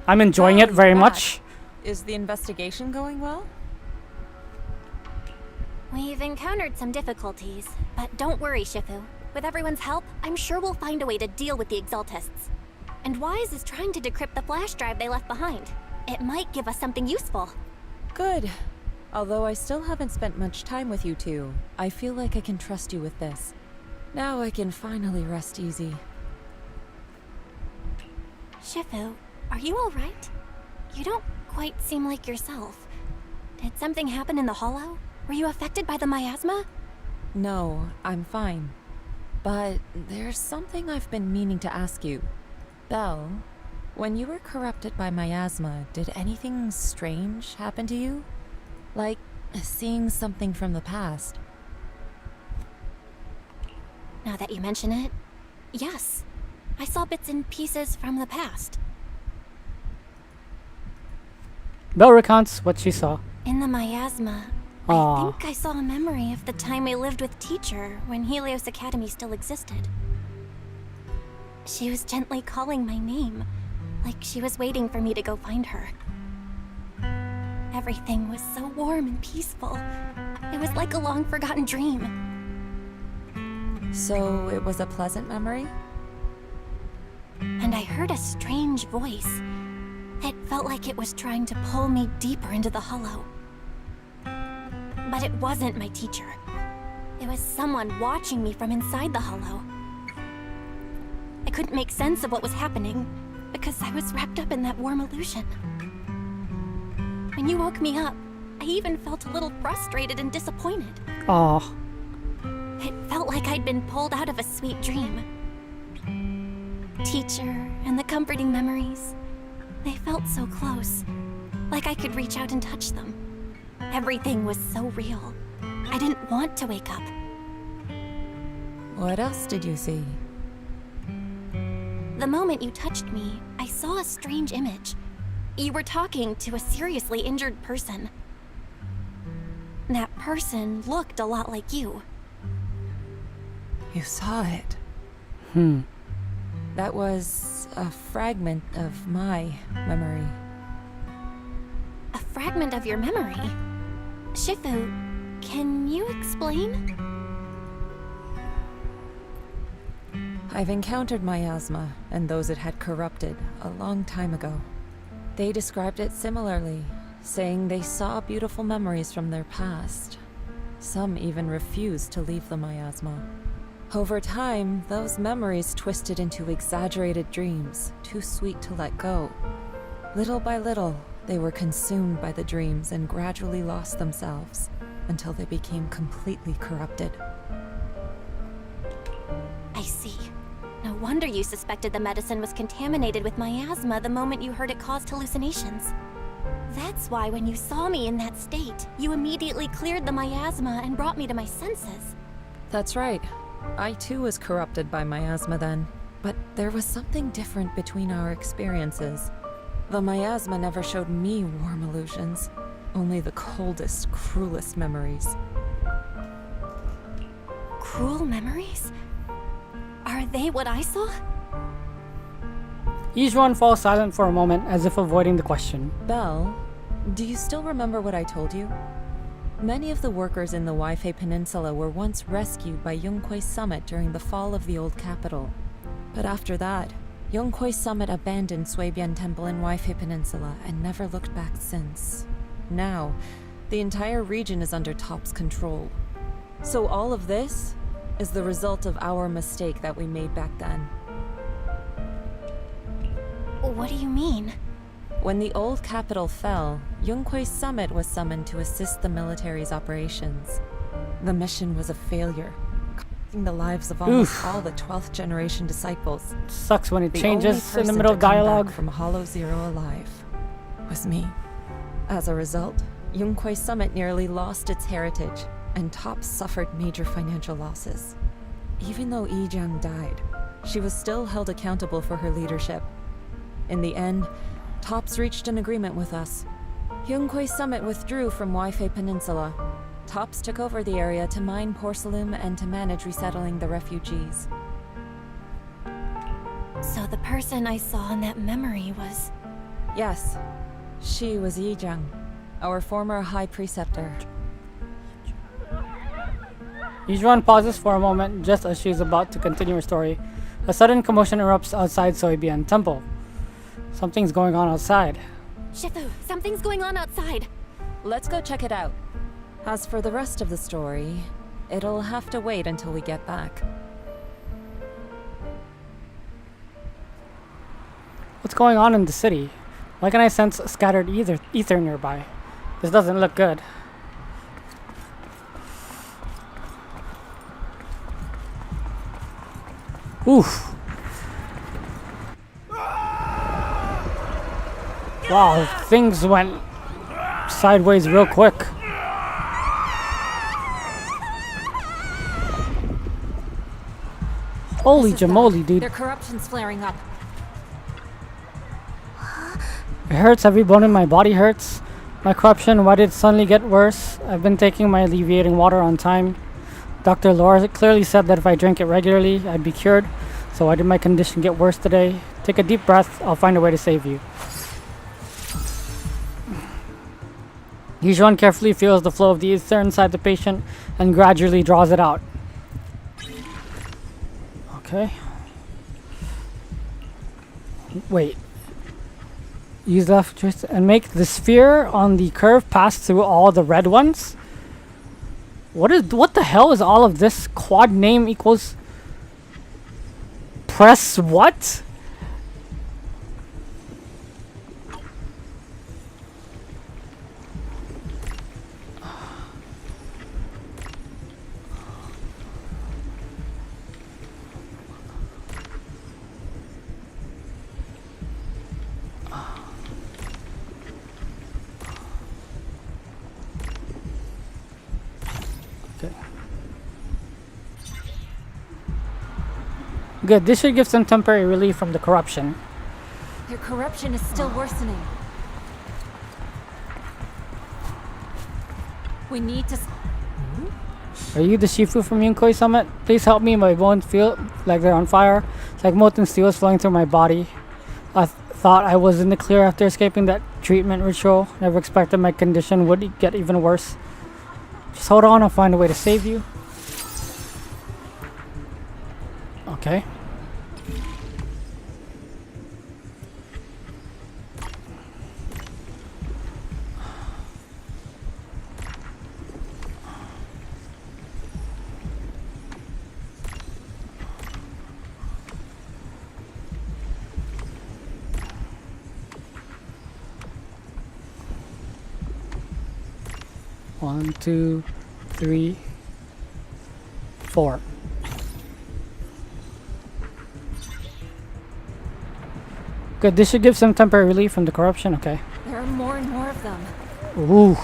I'm enjoying it very much. Is the investigation going well? We've encountered some difficulties, but don't worry, Shifu. With everyone's help, I'm sure we'll find a way to deal with the Exaltists. And Wise is trying to decrypt the flash drive they left behind. It might give us something useful. Good. Although I still haven't spent much time with you two, I feel like I can trust you with this. Now I can finally rest easy. Shifu, are you alright? You don't quite seem like yourself. Did something happen in the Hollow? Were you affected by the miasma? No, I'm fine. But there's something I've been meaning to ask you. Belle, when you were corrupted by miasma, did anything strange happen to you? Like seeing something from the past? Now that you mention it, yes. I saw bits and pieces from the past. Belle recounts what she saw. In the miasma, Aww. I think I saw a memory of the time I lived with Teacher when Helios Academy still existed. She was gently calling my name, like she was waiting for me to go find her. Everything was so warm and peaceful. It was like a long-forgotten dream. So it was a pleasant memory? And I heard a strange voice. It felt like it was trying to pull me deeper into the Hollow. But it wasn't my teacher. It was someone watching me from inside the hollow. I couldn't make sense of what was happening because I was wrapped up in that warm illusion. When you woke me up, I even felt a little frustrated and disappointed. Oh. It felt like I'd been pulled out of a sweet dream. Teacher and the comforting memories, they felt so close, like I could reach out and touch them. Everything was so real. I didn't want to wake up. What else did you see? The moment you touched me, I saw a strange image. You were talking to a seriously injured person. That person looked a lot like you. You saw it. That was a fragment of my memory. A fragment of your memory? Shifu, can you explain? I've encountered miasma and those it had corrupted a long time ago. They described it similarly, saying they saw beautiful memories from their past. Some even refused to leave the miasma. Over time, those memories twisted into exaggerated dreams, too sweet to let go. Little by little, they were consumed by the dreams and gradually lost themselves, until they became completely corrupted. I see. No wonder you suspected the medicine was contaminated with miasma the moment you heard it caused hallucinations. That's why when you saw me in that state, you immediately cleared the miasma and brought me to my senses. That's right. I too was corrupted by miasma then, but there was something different between our experiences. The miasma never showed me warm illusions, only the coldest, cruelest memories. Cruel memories? Are they what I saw? Yijuan falls silent for a moment, as if avoiding the question. Belle, do you still remember what I told you? Many of the workers in the WaiFei Peninsula were once rescued by Yunque's summit during the fall of the old capital. But after that, Yunque's summit abandoned Suibian Temple in WaiFei Peninsula and never looked back since. Now, the entire region is under Top's control. So all of this is the result of our mistake that we made back then. What do you mean? When the old capital fell, Yunque's summit was summoned to assist the military's operations. The mission was a failure, costing the lives of almost all the 12th generation disciples. Sucks when it The changes only in the person middle to of come back dialogue. from Hollow Zero alive was me. As a result, Yunque's summit nearly lost its heritage, and Top suffered major financial losses. Even though Yijiang died, she was still held accountable for her leadership. In the end, Tops reached an agreement with us. Yunque's summit withdrew from WaiFei Peninsula. Tops took over the area to mine porcelain and to manage resettling the refugees. So the person I saw in that memory was... Yes, she was Yijiang, our former high preceptor. Yijuan pauses for a moment just as she is about to continue her story. A sudden commotion erupts outside Suibian Temple. Something's going on outside. Shifu, something's going on outside. Let's go check it out. As for the rest of the story, it'll have to wait until we get back. What's going on in the city? Why can I sense scattered ether nearby? This doesn't look good. Oof. Wow, things went sideways real quick. Holy jamoly, dude. Their corruption's flaring up. It hurts, every bone in my body hurts. My corruption, why did it suddenly get worse? I've been taking my alleviating water on time. Dr. Laura clearly said that if I drank it regularly, I'd be cured. So why did my condition get worse today? Take a deep breath, I'll find a way to save you. Yijuan carefully feels the flow of the ether inside the patient and gradually draws it out. Okay. Wait. Use left twist and make the sphere on the curve pass through all the red ones? What the hell is all of this? Quad name equals press what? Good, this should give some temporary relief from the corruption. Their corruption is still worsening. We need to... Are you the Shifu from Yunkoi Summit? Please help me, my bones feel like they're on fire. It's like molten steel is flowing through my body. I thought I was in the clear after escaping that treatment ritual. Never expected my condition would get even worse. Just hold on, I'll find a way to save you. Okay. One, two, three, four. Good, this should give some temporary relief from the corruption, okay. There are more and more of them. Ooh.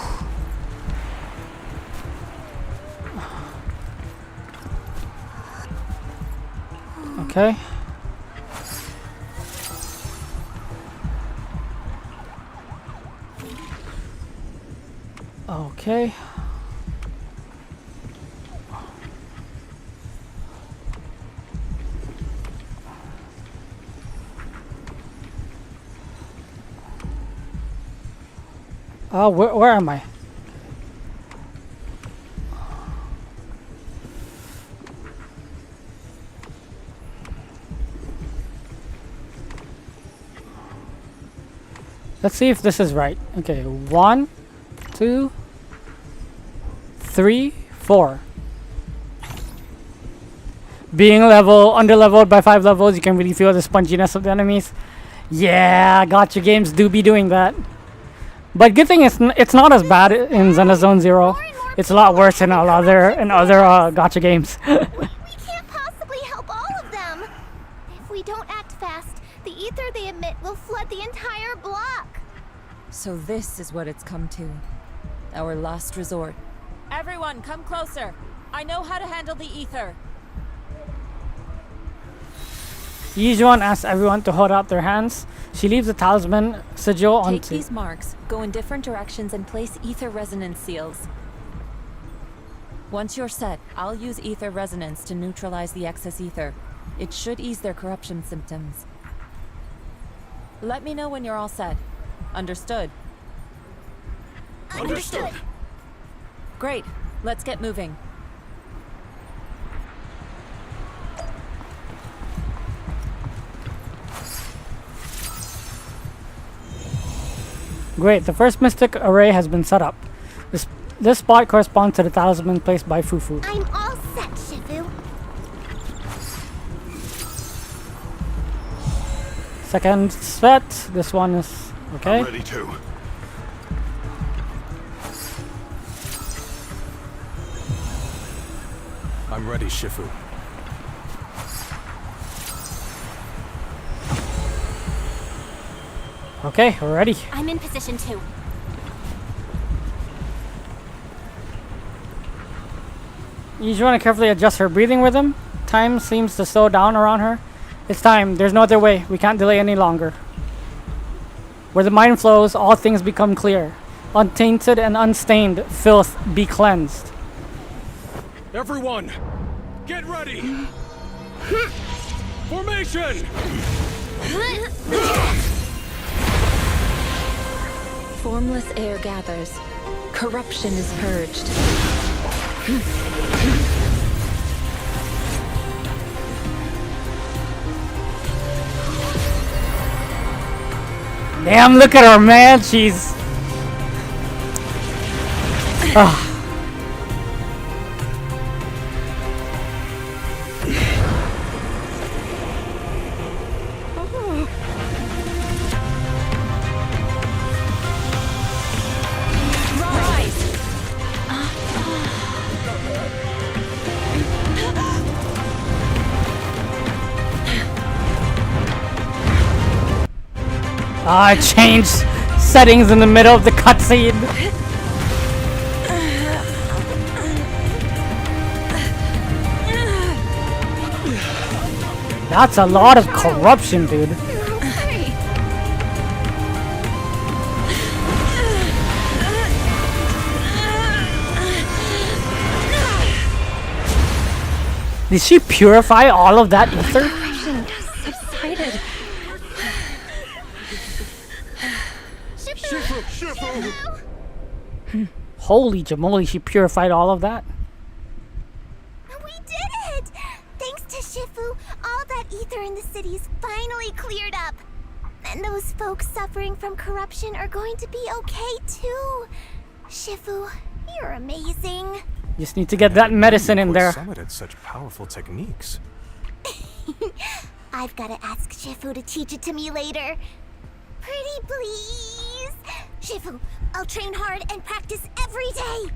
Okay. Okay. Oh, where am I? Let's see if this is right. Okay, 1, 2, 3, 4. Being under-leveled by 5 levels, you can really feel the sponginess of the enemies. Yeah, gotcha games do be doing that. But good thing it's not as bad in Zenless 0. It's a lot worse in other gotcha games. We can't possibly help all of them. If we don't act fast, the ether they emit will flood the entire block. So this is what it's come to. Our last resort. Everyone, come closer. I know how to handle the ether. Yijuan asks everyone to hold out their hands. She leaves the talisman sigil on. Take these marks, go in different directions, and place ether resonance seals. Once you're set, I'll use ether resonance to neutralize the excess ether. It should ease their corruption symptoms. Let me know when you're all set. Understood? Understood. Great. Let's get moving. Great, the first mystic array has been set up. This spot corresponds to the talisman placed by Fufu. I'm all set, Shifu. Second set, this one is okay. I'm ready too. I'm ready, Shifu. Okay, we're ready. I'm in position too. You just want to carefully adjust her breathing rhythm. Time seems to slow down around her. It's time. There's no other way. We can't delay any longer. Where the mind flows, all things become clear. Untainted and unstained, filth be cleansed. Everyone, get ready! Formation! Formless air gathers. Corruption is purged. Damn, look at her, man. She's... Ah, I changed settings in the middle of the cutscene. That's a lot of corruption, dude. Did she purify all of that ether? Subsided. Holy jamoly, she purified all of that? We did it! Thanks to Shifu, all that ether in the city's finally cleared up. And those folks suffering from corruption are going to be okay too. Shifu, you're amazing. Just need to get that medicine in there. Summit had such powerful techniques. I've got to ask Shifu to teach it to me later. Pretty please. Shifu, I'll train hard and practice every day.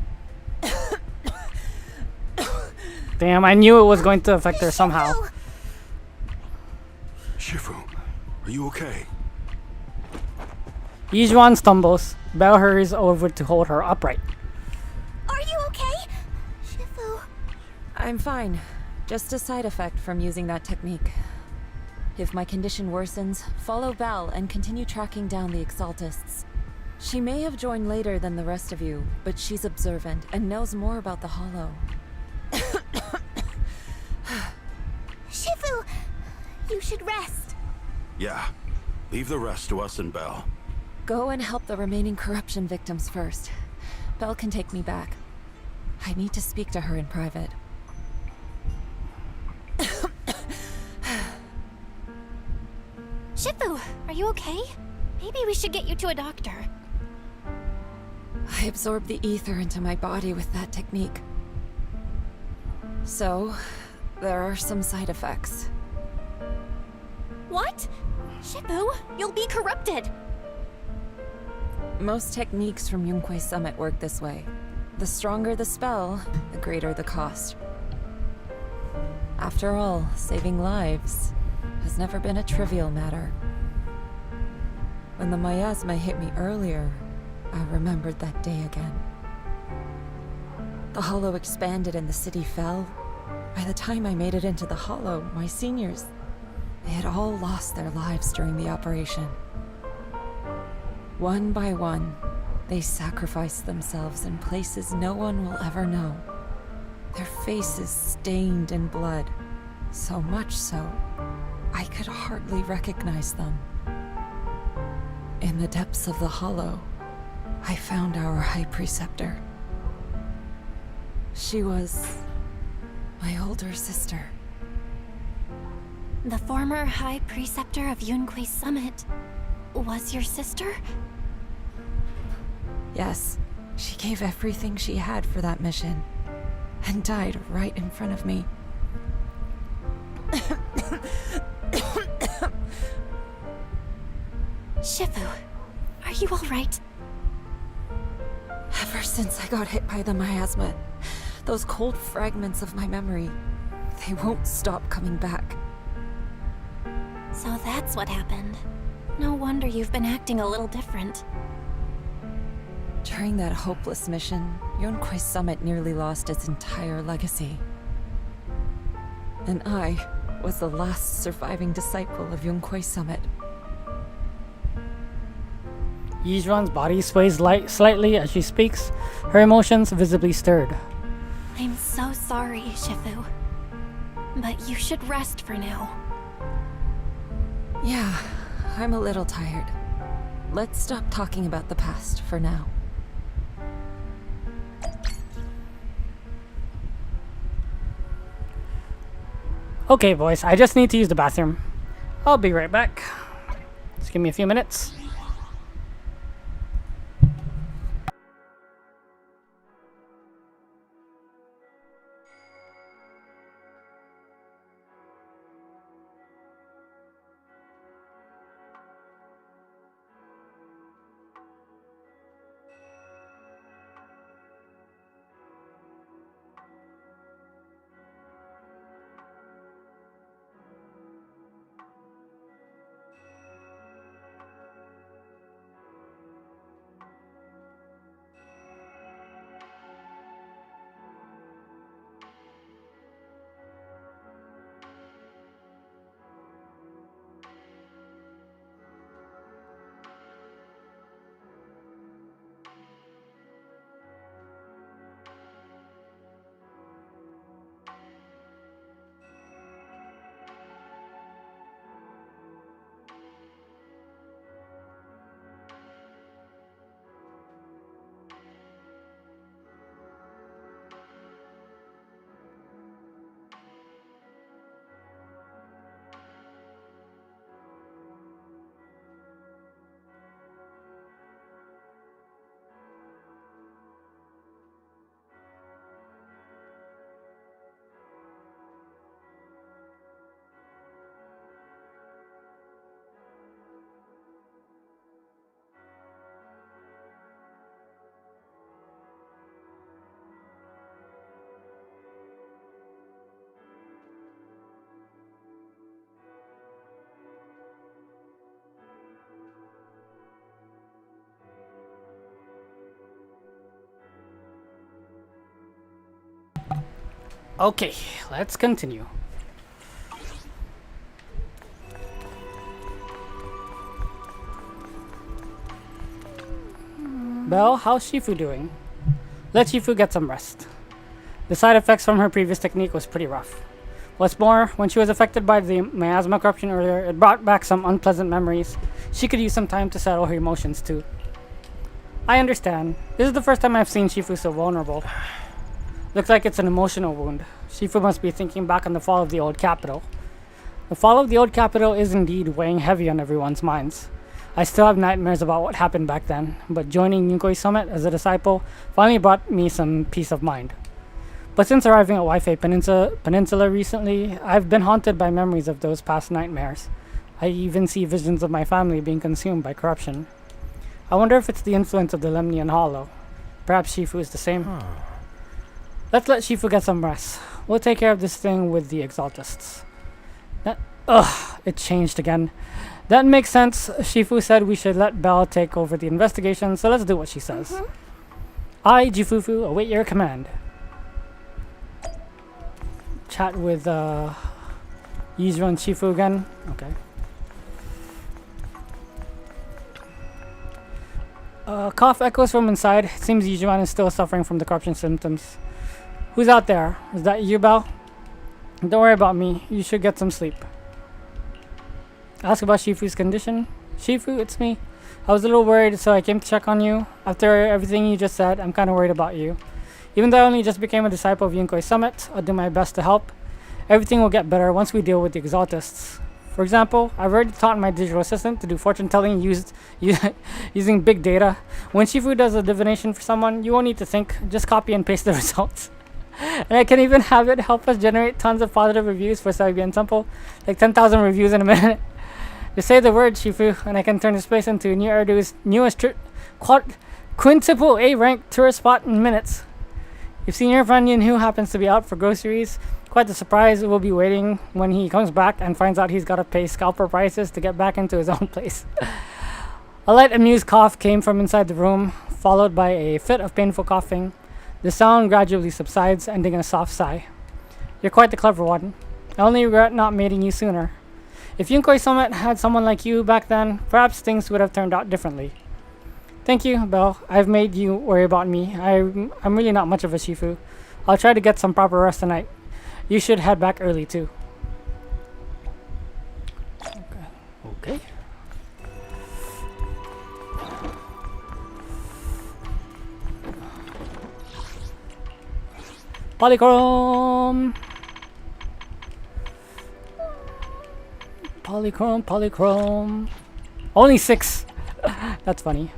Damn, I knew it was going to affect her somehow. Shifu, are you okay? Yijuan stumbles. Belle hurries over to hold her upright. Are you okay? Shifu. I'm fine. Just a side effect from using that technique. If my condition worsens, follow Val and continue tracking down the Exaltists. She may have joined later than the rest of you, but she's observant and knows more about the Hollow. Shifu, you should rest. Yeah. Leave the rest to us and Belle. Go and help the remaining corruption victims first. Belle can take me back. I need to speak to her in private. Shifu, are you okay? Maybe we should get you to a doctor. I absorbed the ether into my body with that technique. So, there are some side effects. What? Shifu, you'll be corrupted. Most techniques from Yunque's Summit work this way. The stronger the spell, the greater the cost. After all, saving lives has never been a trivial matter. When the miasma hit me earlier, I remembered that day again. The Hollow expanded and the city fell. By the time I made it into the Hollow, my seniors, they had all lost their lives during the operation. One by one, they sacrificed themselves in places no one will ever know. Their faces stained in blood, so much so, I could hardly recognize them. In the depths of the Hollow, I found our High Preceptor. She was my older sister. The former High Preceptor of Yunque's Summit was your sister? Yes, she gave everything she had for that mission, and died right in front of me. Shifu, are you alright? Ever since I got hit by the miasma, those cold fragments of my memory, they won't stop coming back. So that's what happened. No wonder you've been acting a little different. During that hopeless mission, Yunque's Summit nearly lost its entire legacy. And I was the last surviving disciple of Yunque's Summit. Yijuan's body sways slightly as she speaks, her emotions visibly stirred. I'm so sorry, Shifu. But you should rest for now. Yeah, I'm a little tired. Let's stop talking about the past for now. Okay, boys, I just need to use the bathroom. I'll be right back. Just give me a few minutes. Okay, let's continue. Belle, how's Shifu doing? Let Shifu get some rest. The side effects from her previous technique was pretty rough. What's more, when she was affected by the miasma corruption earlier, it brought back some unpleasant memories. She could use some time to settle her emotions too. I understand. This is the first time I've seen Shifu so vulnerable. Looks like it's an emotional wound. Shifu must be thinking back on the fall of the old capital. The fall of the old capital is indeed weighing heavy on everyone's minds. I still have nightmares about what happened back then, but joining Yunkoi Summit as a disciple finally brought me some peace of mind. But since arriving at WaiFei Peninsula recently, I've been haunted by memories of those past nightmares. I even see visions of my family being consumed by corruption. I wonder if it's the influence of the Lemnian Hollow. Perhaps Shifu is the same. Let's let Shifu get some rest. We'll take care of this thing with the Exaltists. It changed again. That makes sense. Shifu said we should let Belle take over the investigation, so let's do what she says. I, Jifufu, await your command. Chat with Yizuru and Shifu again. Okay. Cough echoes from inside. It seems Yijuan is still suffering from the corruption symptoms. Who's out there? Is that you, Belle? Don't worry about me. You should get some sleep. Ask about Shifu's condition. Shifu, it's me. I was a little worried, so I came to check on you. After everything you just said, I'm kind of worried about you. Even though I only just became a disciple of Yunkoi Summit, I'll do my best to help. Everything will get better once we deal with the Exaltists. For example, I've already taught my digital assistant to do fortune telling using big data. When Shifu does a divination for someone, you won't need to think. Just copy and paste the results. And I can even have it help us generate tons of positive reviews for Saibian Temple. Like 10,000 reviews in a minute. Just say the word, Shifu, and I can turn this place into New Erdu's newest quintuple A-rank tourist spot in minutes. If Senior Fan Yinhu happens to be out for groceries, quite the surprise will be waiting when he comes back and finds out he's got to pay scalper prices to get back into his own place. A light amused cough came from inside the room, followed by a fit of painful coughing. The sound gradually subsides, ending in a soft sigh. You're quite the clever one. I only regret not mating you sooner. If Yunkoi Summit had someone like you back then, perhaps things would have turned out differently. Thank you, Belle. I've made you worry about me. I'm really not much of a Shifu. I'll try to get some proper rest tonight. You should head back early too. Okay. Polychrome! Polychrome. Only 6. That's funny.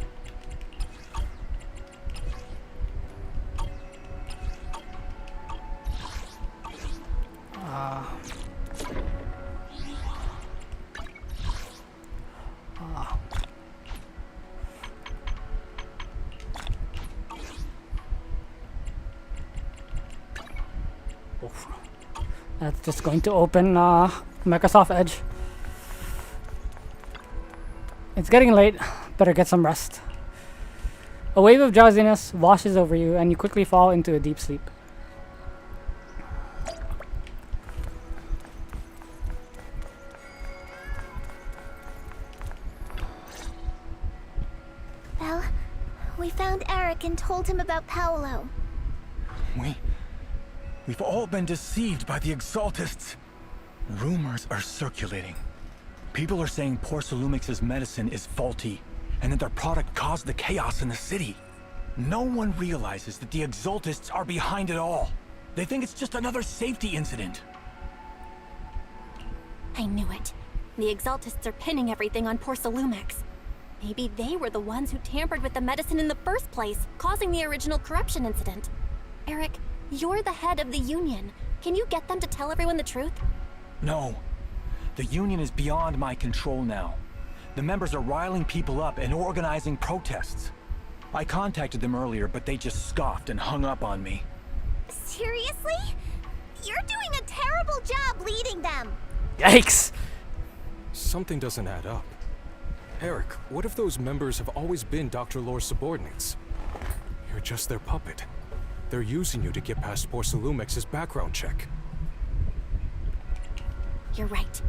That's just going to open Microsoft Edge. It's getting late. Better get some rest. A wave of drowsiness washes over you and you quickly fall into a deep sleep. Belle, we found Eric and told him about Paolo. We've all been deceived by the Exaltists. Rumors are circulating. People are saying Porcelumix's medicine is faulty, and that their product caused the chaos in the city. No one realizes that the Exaltists are behind it all. They think it's just another safety incident. I knew it. The Exaltists are pinning everything on Porcelumix. Maybe they were the ones who tampered with the medicine in the first place, causing the original corruption incident. Eric, you're the head of the Union. Can you get them to tell everyone the truth? No. The Union is beyond my control now. The members are riling people up and organizing protests. I contacted them earlier, but they just scoffed and hung up on me. Seriously? You're doing a terrible job leading them. Yikes! Something doesn't add up. Eric, what if those members have always been Dr. Lore's subordinates? You're just their puppet. They're using you to get past Porcelumex's background check. You're right.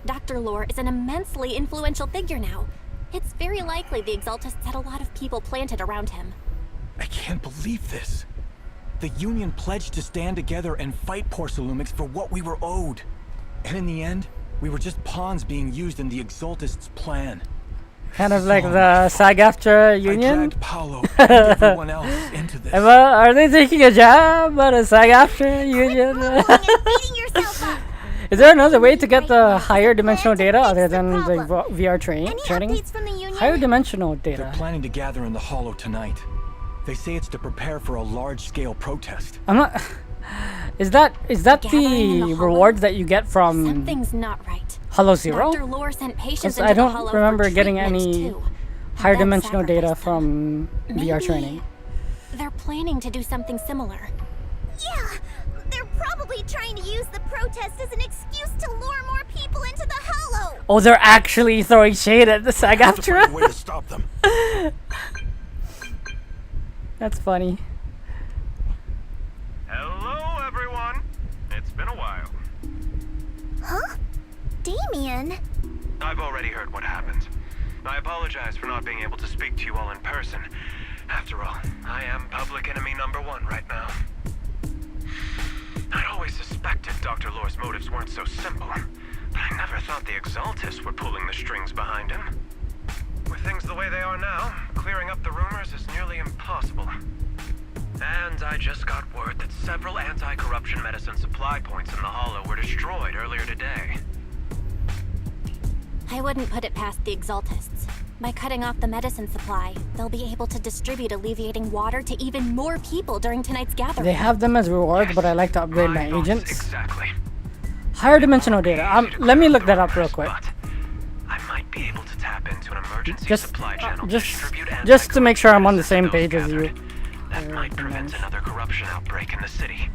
Dr. Lore is an immensely influential figure now. It's very likely the Exaltists had a lot of people planted around him. I can't believe this. The Union pledged to stand together and fight Porcelumix for what we were owed. And in the end, we were just pawns being used in the Exaltists' plan. Kind of like the SAG-AFTRA union. I dragged Paolo and everyone else into this. Well, are they taking a job at a SAG-AFTRA union? Is there another way to get the higher dimensional data other than the VR training? Higher dimensional data. They're planning to gather in the Hollow tonight. They say it's to prepare for a large-scale protest. I'm not. Is that the rewards that you get from Something's not right. Hollow Zero? Dr. Lore sent patients I into the don't Hollow remember for getting treatment, any too. higher Then dimensional data sacrificed from VR training. They're planning to do something similar. Yeah, they're probably trying to use the protest as an excuse to lure more people into the Hollow. Oh, they're actually throwing shade at the SAG-AFTRA? Way to stop them. That's funny. Hello, everyone. It's been a while. Huh? Damien? I've already heard what happened. I apologize for not being able to speak to you all in person. After all, I am public enemy #1 right now. I'd always suspected Dr. Lore's motives weren't so simple, but I never thought the Exaltists were pulling the strings behind him. With things the way they are now, clearing up the rumors is nearly impossible. And I just got word that several anti-corruption medicine supply points in the Hollow were destroyed earlier today. I wouldn't put it past the Exaltists. By cutting off the medicine supply, they'll be able to distribute alleviating water to even more people during tonight's gathering. They have them as rewards, but I like to upgrade my agents. Exactly. Higher dimensional data. Let me look that up real quick. I might be able to tap into an emergency Just supply channel to distribute just to make sure I'm on the same page as you. that might prevent another corruption outbreak in the city.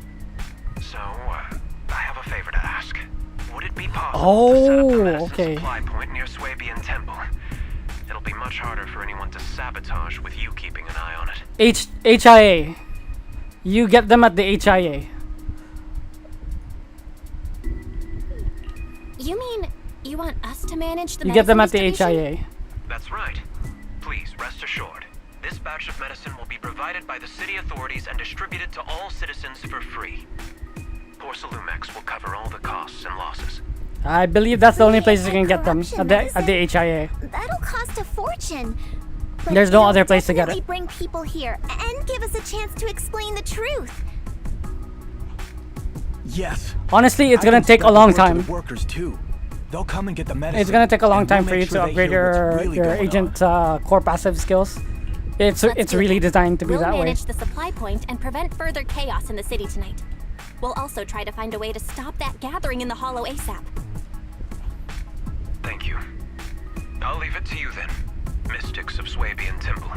So, I have a favor to ask. Would it be possible to set up a medicine supply point near Swabian Temple? It'll be much harder for anyone to sabotage with you keeping an eye on it. HIA. You get them at the HIA. You mean you want us to manage the You get them at the medicine HIA. That's right. Please, rest assured. This batch of medicine will be provided by the city authorities and distributed to all citizens for free. Porcelumex will cover all the costs and losses. I believe that's the only place you can get them, at the HIA. That'll cost a fortune. But There's no it'll other place to get definitely it. bring people here and give us a chance to explain the truth. Yes. Honestly, it's I gonna can take a spread long the word to time. the workers too. They'll come and get the medicine. It's gonna take a long and time we'll for you make to sure they upgrade hear what's really your going on. agent core passive skills. It's really designed to be We'll that way. manage the supply point and prevent further chaos in the city tonight. We'll also try to find a way to stop that gathering in the Hollow ASAP. Thank you. I'll leave it to you then, Mystics of Swabian Temple.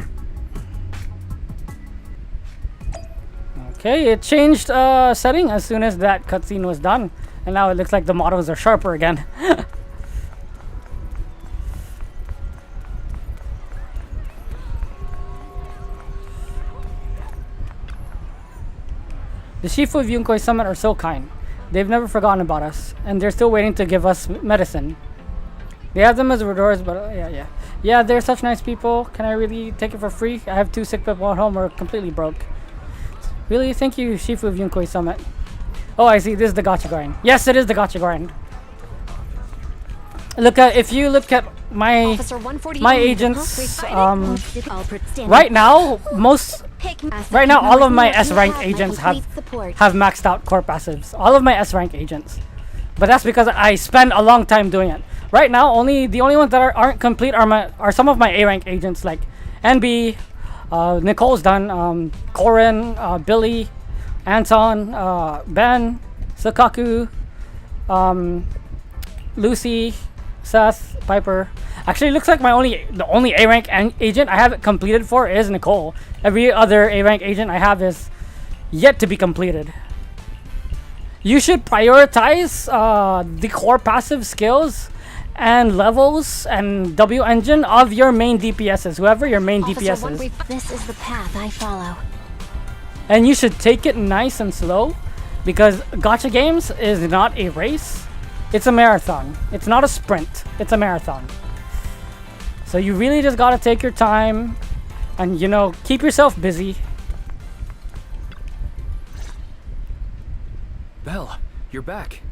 Okay, it changed setting as soon as that cutscene was done, and now it looks like the models are sharper again. The Shifu of Yunkoi Summit are so kind. They've never forgotten about us, and they're still waiting to give us medicine. They have them as rewards, but yeah, they're such nice people. Can I really take it for free? I have 2 sick people at home who are completely broke. Really? Thank you, Shifu of Yunkoi Summit. Oh, I see. This is the gacha grind. Yes, it is the gacha grind. If you look at my agents, right now, all of my S rank agents have maxed out core passives. All of my S rank agents, but that's because I spend a long time doing it. Right now, the only ones that aren't complete are some of my A rank agents like NB, Nicole's done, Corin, Billy, Anton, Ben, Sakaku, Lucy, Seth, Piper. Actually, it looks like the only A rank agent I haven't completed for is Nicole. Every other A rank agent I have is yet to be completed. You should prioritize the core passive skills and levels and W engine of your main DPSs, whoever your main DPS is. This is the path I follow. And you should take it nice and slow, because gacha games is not a race. It's a marathon. It's not a sprint. It's a marathon. So you really just gotta take your time and, you know, keep yourself busy. Belle, you're back.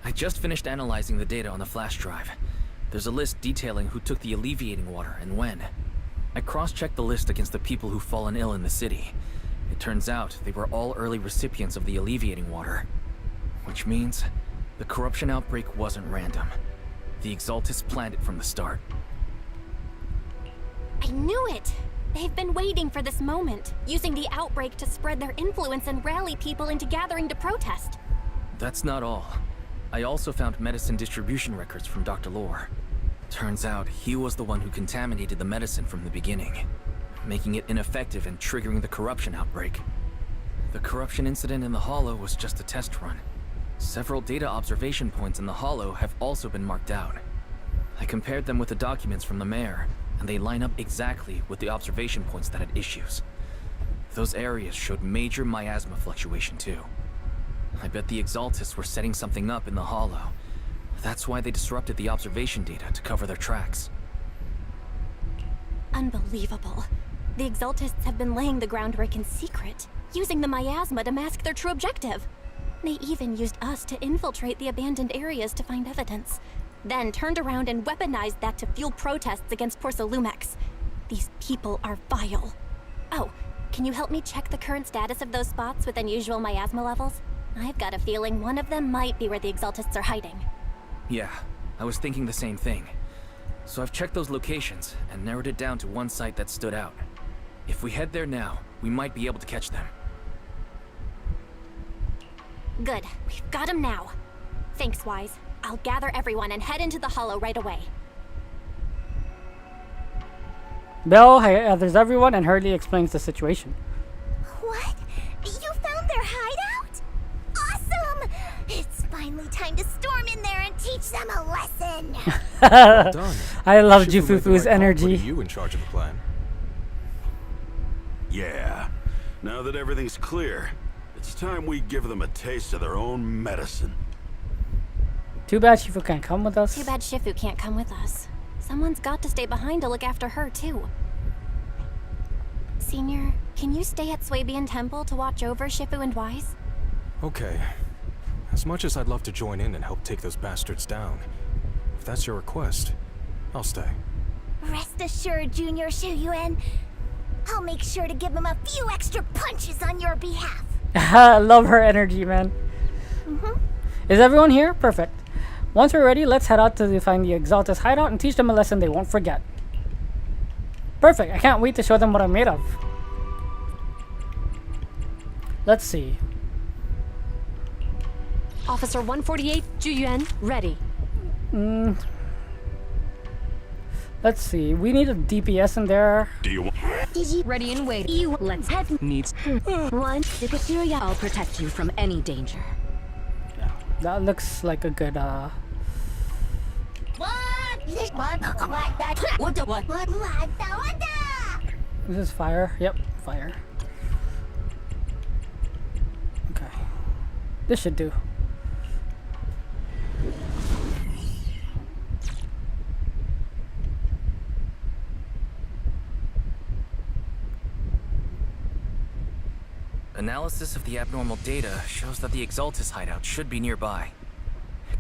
I just finished analyzing the data on the flash drive. There's a list detailing who took the alleviating water and when. I cross-checked the list against the people who've fallen ill in the city. It turns out they were all early recipients of the alleviating water. Which means the corruption outbreak wasn't random. The Exaltis planned it from the start. I knew it! They've been waiting for this moment, using the outbreak to spread their influence and rally people into gathering to protest. That's not all. I also found medicine distribution records from Dr. Lore. Turns out he was the one who contaminated the medicine from the beginning, making it ineffective and triggering the corruption outbreak. The corruption incident in the Hollow was just a test run. Several data observation points in the Hollow have also been marked out. I compared them with the documents from the mayor, and they line up exactly with the observation points that had issues. Those areas showed major miasma fluctuation too. I bet the Exaltis were setting something up in the Hollow. That's why they disrupted the observation data to cover their tracks. Unbelievable. The Exaltists have been laying the groundwork in secret, using the miasma to mask their true objective. They even used us to infiltrate the abandoned areas to find evidence, then turned around and weaponized that to fuel protests against Porsalumex. These people are vile. Oh, can you help me check the current status of those spots with unusual miasma levels? I've got a feeling one of them might be where the Exaltists are hiding. Yeah, I was thinking the same thing. So I've checked those locations and narrowed it down to one site that stood out. If we head there now, we might be able to catch them. Good, we've got them now. Thanks, Wise. I'll gather everyone and head into the Hollow right away. Belle gathers everyone and hurriedly explains the situation. What? You found their hideout? Awesome! It's finally time to storm in there and teach them a lesson. Well done. I love Shifu made the Jufufu's right call energy. putting you in charge of the plan. Yeah. Now that everything's clear, it's time we give them a taste of their own medicine. Too bad Shifu can't come with us. Too bad Shifu can't come with us. Someone's got to stay behind to look after her, too. Senior, can you stay at Swabian Temple to watch over Shifu and Wise? Okay. As much as I'd love to join in and help take those bastards down, if that's your request, I'll stay. Rest assured, Junior Shuyuan. I'll make sure to give him a few extra punches on your behalf. I love her energy, man. Is everyone here? Perfect. Once we're ready, let's head out to find the Exaltis hideout and teach them a lesson they won't forget. Perfect. I can't wait to show them what I'm made of. Let's see. Officer 148, Juyuan, ready. Let's see. We need a DPS in there. Do you want... Ready and waiting. Let's head. Needs... One, Cecilia, I'll protect you from any danger. That looks like a good, This is fire. Yep, fire. Okay. This should do. Analysis of the abnormal data shows that the Exaltis hideout should be nearby.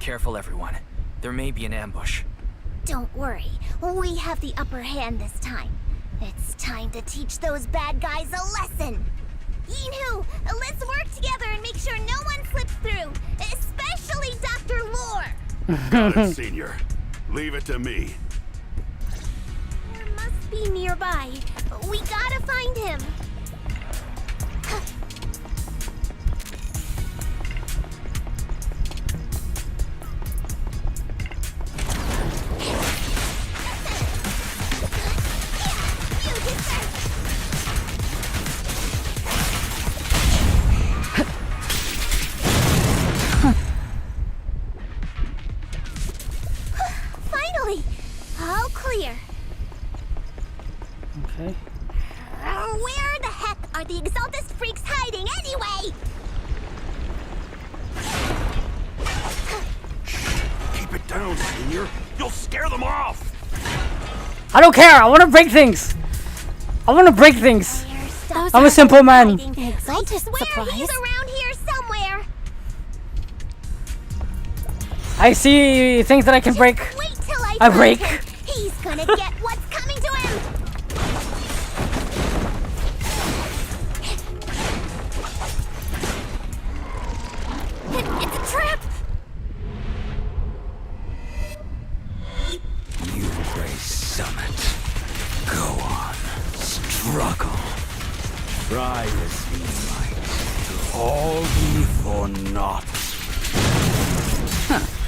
Careful, everyone. There may be an ambush. Don't worry, we have the upper hand this time. It's time to teach those bad guys a lesson. Yinhu, let's work together and make sure no one slips through, especially Dr. Lore. Got it, Senior. Leave it to me. There must be nearby. We gotta find him. Finally! All clear. Okay. Where down, Senior. You'll scare them off. I don't care. I want to break things. I want to break things. I'm a simple man. Exaltist supplies. He's around here somewhere. I see things that I can break. Wait till I I find break. him. He's gonna get what's coming to him. It's a trap. Yunquei Summit. Go on. Struggle. Try as you might. All be for naught.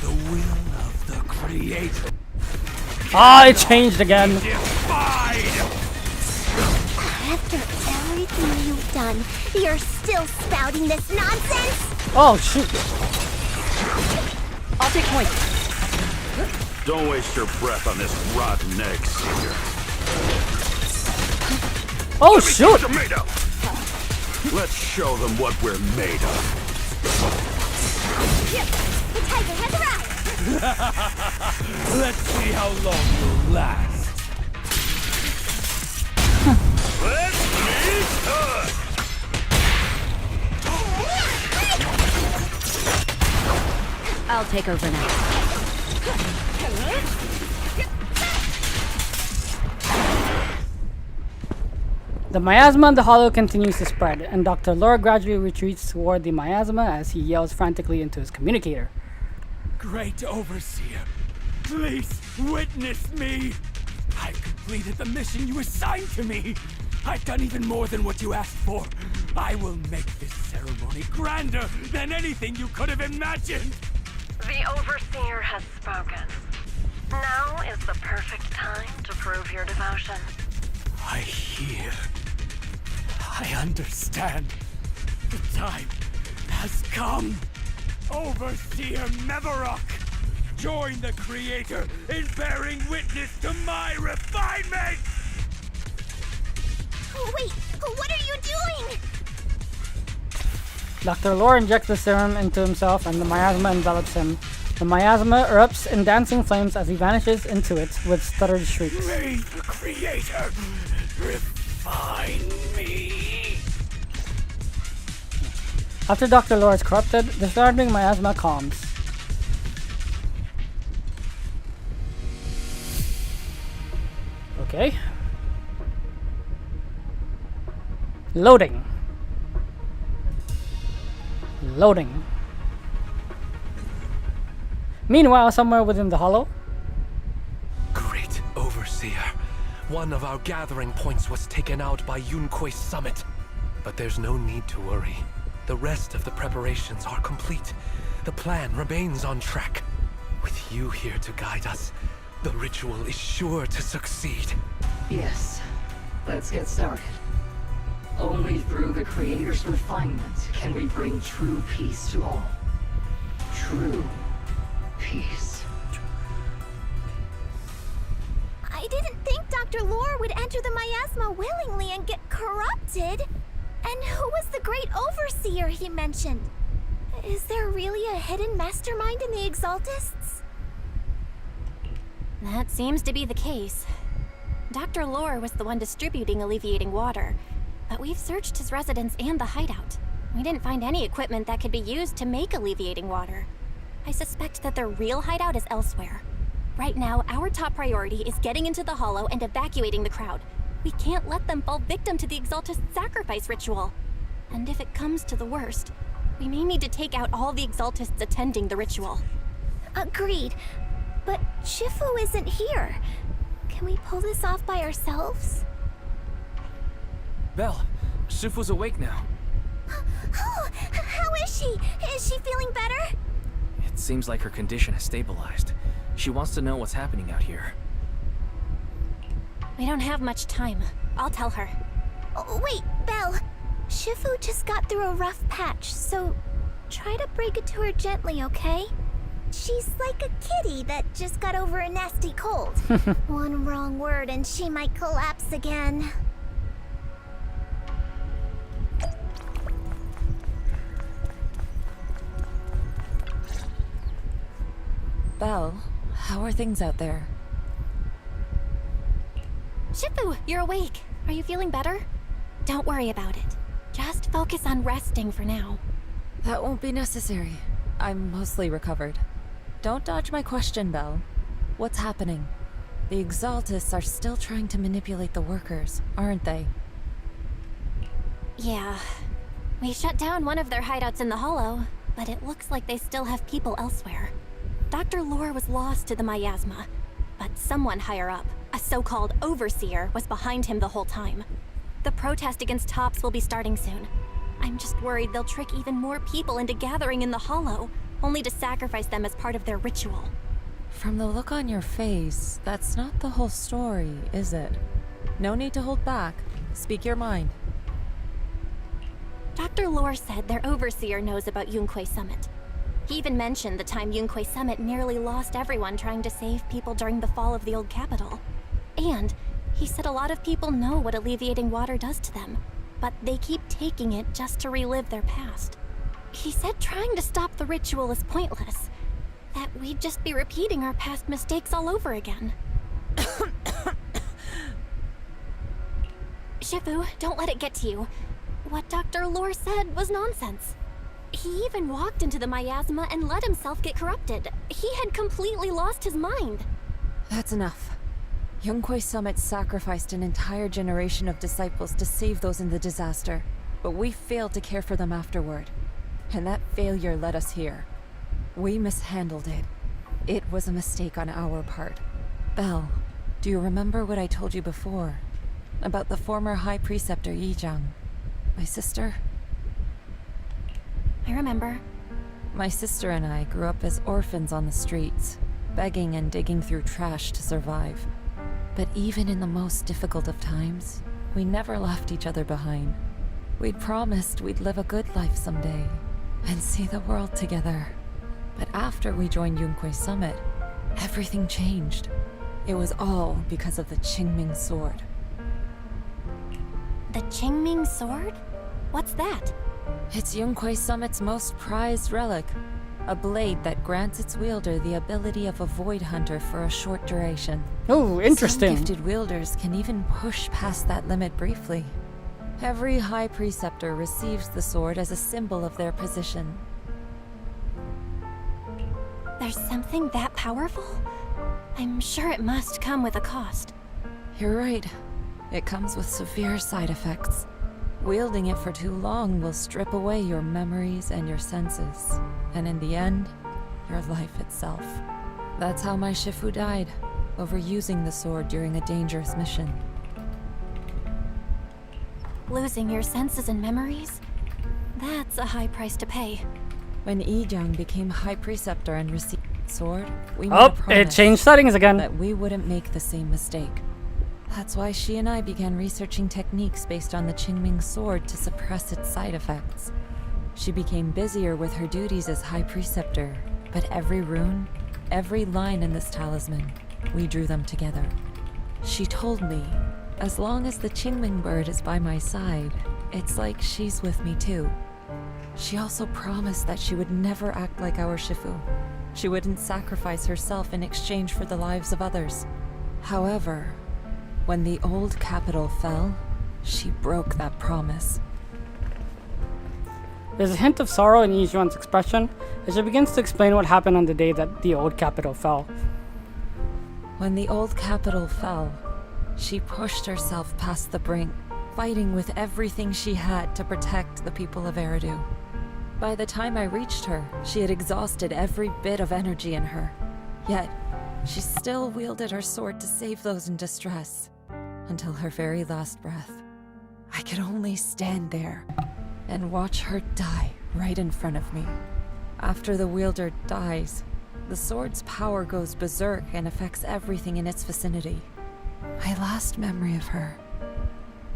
The will of the Creator. Ah, it changed again. After everything you've done, you're still spouting this nonsense? Oh, shoot. I'll take point. Don't waste your breath on this rotten egg, Senior. Oh, shoot. What you're made of. Let's show them what we're made of. The tiger has arrived! Let's see how long you'll last. Let's meet us. I'll take over now. The miasma in the hollow continues to spread, and Dr. Lore gradually retreats toward the miasma as he yells frantically into his communicator. Great Overseer, please witness me. I've completed the mission you assigned to me. I've done even more than what you asked for. I will make this ceremony grander than anything you could have imagined. The Overseer has spoken. Now is the perfect time to prove your devotion. I hear. I understand. The time has come. Overseer Mevarok, join the Creator in bearing witness to my refinement! Wait, what are you doing? Dr. Lore injects the serum into himself and the miasma envelops him. The miasma erupts in dancing flames as he vanishes into it with stuttered shrieks. May the Creator refine me. After Dr. Lore is corrupted, the surrounding miasma calms. Okay. Loading. Loading. Meanwhile, somewhere within the hollow. Great Overseer. One of our gathering points was taken out by Yunquei Summit. But there's no need to worry. The rest of the preparations are complete. The plan remains on track. With you here to guide us, the ritual is sure to succeed. Yes. Let's get started. Only through the Creator's refinement can we bring true peace to all. True peace. I didn't think Dr. Lore would enter the miasma willingly and get corrupted. And who was the great Overseer he mentioned? Is there really a hidden mastermind in the Exaltists? That seems to be the case. Dr. Lore was the one distributing alleviating water, but we've searched his residence and the hideout. We didn't find any equipment that could be used to make alleviating water. I suspect that their real hideout is elsewhere. Right now, our top priority is getting into the hollow and evacuating the crowd. We can't let them fall victim to the Exaltist sacrifice ritual. And if it comes to the worst, we may need to take out all the Exaltists attending the ritual. Agreed. But Shifu isn't here. Can we pull this off by ourselves? Belle, Shifu's awake now. Oh, how is she? Is she feeling better? It seems like her condition has stabilized. She wants to know what's happening out here. We don't have much time. I'll tell her. Oh, wait, Belle. Shifu just got through a rough patch, so try to break it to her gently, okay? She's like a kitty that just got over a nasty cold. One wrong word and she might collapse again. Belle, How are things out there? Shifu, you're awake. Are you feeling better? Don't worry about it. Just focus on resting for now. That won't be necessary. I'm mostly recovered. Don't dodge my question, Belle. What's happening? The Exaltists are still trying to manipulate the workers, aren't they? Yeah. We shut down one of their hideouts in the Hollow, but it looks like they still have people elsewhere. Dr. Lore was lost to the miasma, but someone higher up, a so-called overseer, was behind him the whole time. The protest against Tops will be starting soon. I'm just worried they'll trick even more people into gathering in the Hollow, only to sacrifice them as part of their ritual. From the look on your face, that's not the whole story, is it? No need to hold back. Speak your mind. Dr. Lore said their overseer knows about Yunque Summit. He even mentioned the time Yunque Summit nearly lost everyone trying to save people during the fall of the old capital. And he said a lot of people know what alleviating water does to them, but they keep taking it just to relive their past. He said trying to stop the ritual is pointless, that we'd just be repeating our past mistakes all over again. Shifu, don't let it get to you. What Dr. Lore said was nonsense. He even walked into the miasma and let himself get corrupted. He had completely lost his mind. That's enough. Yunque Summit sacrificed an entire generation of disciples to save those in the disaster, but we failed to care for them afterward. And that failure led us here. We mishandled it. It was a mistake on our part. Belle, do you remember what I told you before? About the former High Preceptor Yijang? My sister? I remember. My sister and I grew up as orphans on the streets, begging and digging through trash to survive. But even in the most difficult of times, we never left each other behind. We'd promised we'd live a good life someday, and see the world together. But after we joined Yunque Summit, everything changed. It was all because of the Qingming Sword. The Qingming Sword? What's that? It's Yunque Summit's most prized relic. A blade that grants its wielder the ability of a void hunter for a short duration. Oh, interesting. Some gifted wielders can even push past that limit briefly. Every High Preceptor receives the sword as a symbol of their position. There's something that powerful? I'm sure it must come with a cost. You're right. It comes with severe side effects. Wielding it for too long will strip away your memories and your senses, and in the end, your life itself. That's how my Shifu died, overusing the sword during a dangerous mission. Losing your senses and memories? That's a high price to pay. When Yijang became High Preceptor and received the sword, we made a Oh, promise it changed settings again. that we wouldn't make the same mistake. That's why she and I began researching techniques based on the Qingming Sword to suppress its side effects. She became busier with her duties as High Preceptor, but every rune, every line in this talisman, we drew them together. She told me, as long as the Qingming bird is by my side, it's like she's with me too. She also promised that she would never act like our Shifu. She wouldn't sacrifice herself in exchange for the lives of others. However, when the old capital fell, she broke that promise. There's a hint of sorrow in Yizhuan's expression as she begins to explain what happened on the day that the old capital fell. When the old capital fell, she pushed herself past the brink, fighting with everything she had to protect the people of Eridu. By the time I reached her, she had exhausted every bit of energy in her. Yet, she still wielded her sword to save those in distress, until her very last breath. I could only stand there and watch her die right in front of me. After the wielder dies, the sword's power goes berserk and affects everything in its vicinity. My last memory of her,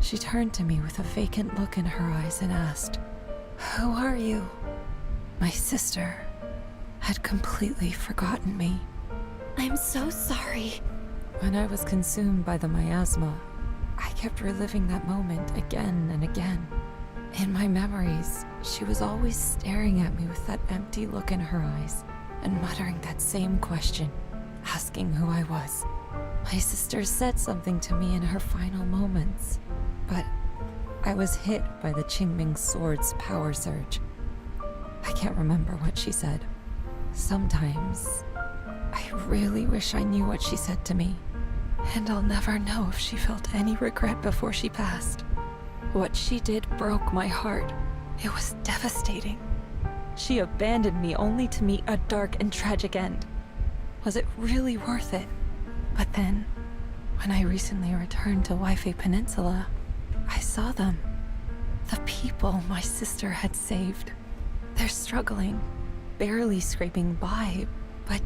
she turned to me with a vacant look in her eyes and asked, "Who are you?" My sister had completely forgotten me. I'm so sorry. When I was consumed by the miasma, I kept reliving that moment again and again. In my memories, she was always staring at me with that empty look in her eyes and muttering that same question. asking who I was. My sister said something to me in her final moments, but I was hit by the Qingming sword's power surge. I can't remember what she said. Sometimes, I really wish I knew what she said to me, and I'll never know if she felt any regret before she passed. What she did broke my heart. It was devastating. She abandoned me only to meet a dark and tragic end. Was it really worth it? But then, when I recently returned to WaiFei Peninsula, I saw them. The people my sister had saved. They're struggling, barely scraping by, but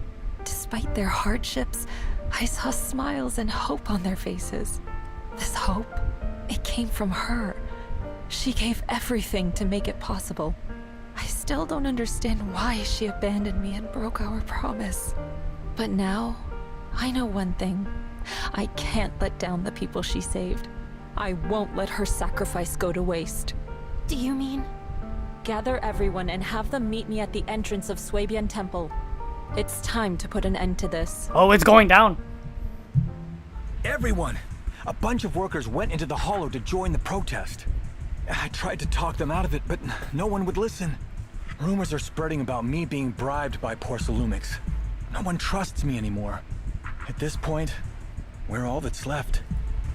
despite their hardships, I saw smiles and hope on their faces. This hope, it came from her. She gave everything to make it possible. I still don't understand why she abandoned me and broke our promise. But now, I know one thing. I can't let down the people she saved. I won't let her sacrifice go to waste. Do you mean? Gather everyone and have them meet me at the entrance of Swabian Temple. It's time to put an end to this. Oh, it's going down. Everyone! A bunch of workers went into the hollow to join the protest. I tried to talk them out of it, but no one would listen. Rumors are spreading about me being bribed by Porcelumix. No one trusts me anymore. At this point, we're all that's left.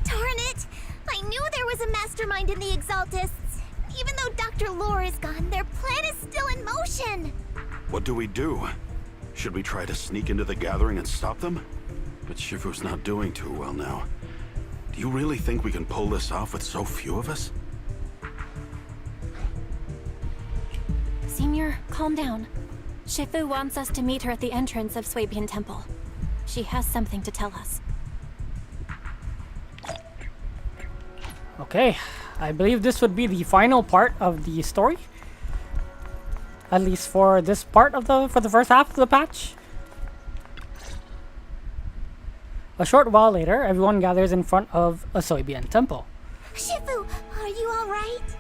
Darn it! I knew there was a mastermind in the Exaltists. Even though Dr. Lore is gone, their plan is still in motion. What do we do? Should we try to sneak into the gathering and stop them? But Shifu's not doing too well now. Do you really think we can pull this off with so few of us? Senior, calm down. Shifu wants us to meet her at the entrance of Swabian Temple. She has something to tell us. Okay, I believe this would be the final part of the story. At least for this part of the first half of the patch. A short while later, everyone gathers in front of a Swabian temple. Shifu, are you alright?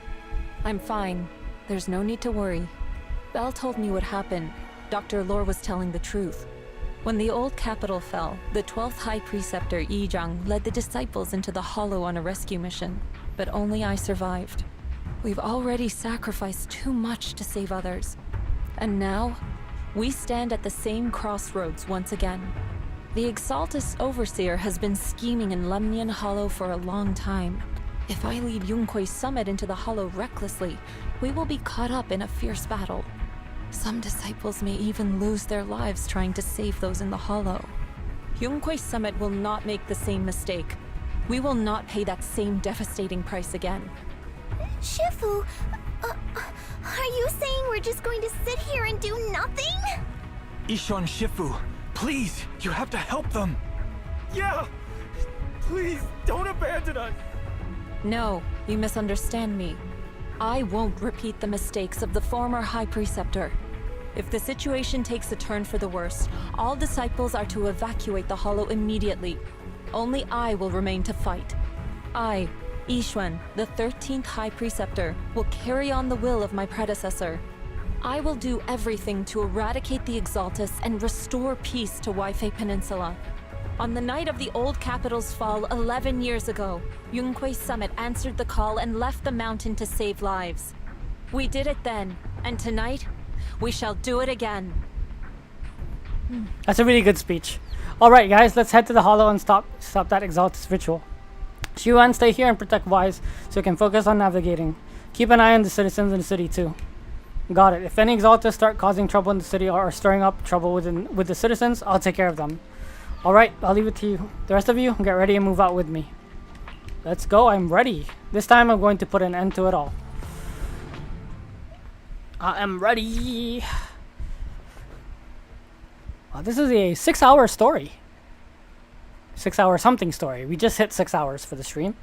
I'm fine. There's no need to worry. Belle told me what happened. Dr. Lore was telling the truth. When the old capital fell, the 12th High Preceptor Yi Zhang led the disciples into the Hollow on a rescue mission, but only I survived. We've already sacrificed too much to save others. And now, we stand at the same crossroads once again. The Exaltus Overseer has been scheming in Lemnian Hollow for a long time. If I lead Yunque's summit into the Hollow recklessly, we will be caught up in a fierce battle. Some disciples may even lose their lives trying to save those in the Hollow. Yunque's summit will not make the same mistake. We will not pay that same devastating price again. Shifu, are you saying we're just going to sit here and do nothing? Ishon Shifu, please, you have to help them. Yeah! Please, don't abandon us! No, you misunderstand me. I won't repeat the mistakes of the former High Preceptor. If the situation takes a turn for the worse, all disciples are to evacuate the Hollow immediately. Only I will remain to fight. I, Yixuan, the 13th High Preceptor, will carry on the will of my predecessor. I will do everything to eradicate the Exaltus and restore peace to WaiFei Peninsula. On the night of the old capital's fall 11 years ago, Yunque's summit answered the call and left the mountain to save lives. We did it then, and tonight, we shall do it again. That's a really good speech. Alright guys, let's head to the Hollow and stop that Exaltus ritual. Xuan, stay here and protect Wise so we can focus on navigating. Keep an eye on the citizens in the city too. Got it. If any Exaltus start causing trouble in the city or stirring up trouble with the citizens, I'll take care of them. Alright, I'll leave it to you. The rest of you, get ready and move out with me. Let's go, I'm ready. This time I'm going to put an end to it all. I am ready. Wow, this is a 6-hour story. 6-hour something story. We just hit 6 hours for the stream.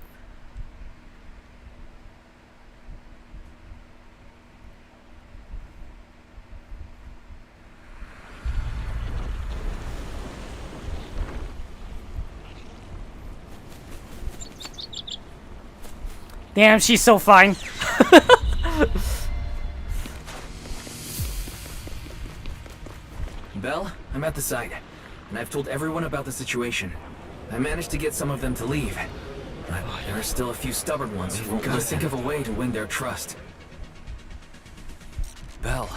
Damn, she's so fine. Belle, I'm at the site. and I've told everyone about the situation. I managed to get some of them to leave. But there are still a few stubborn ones who won't think of a way to win their trust. Belle,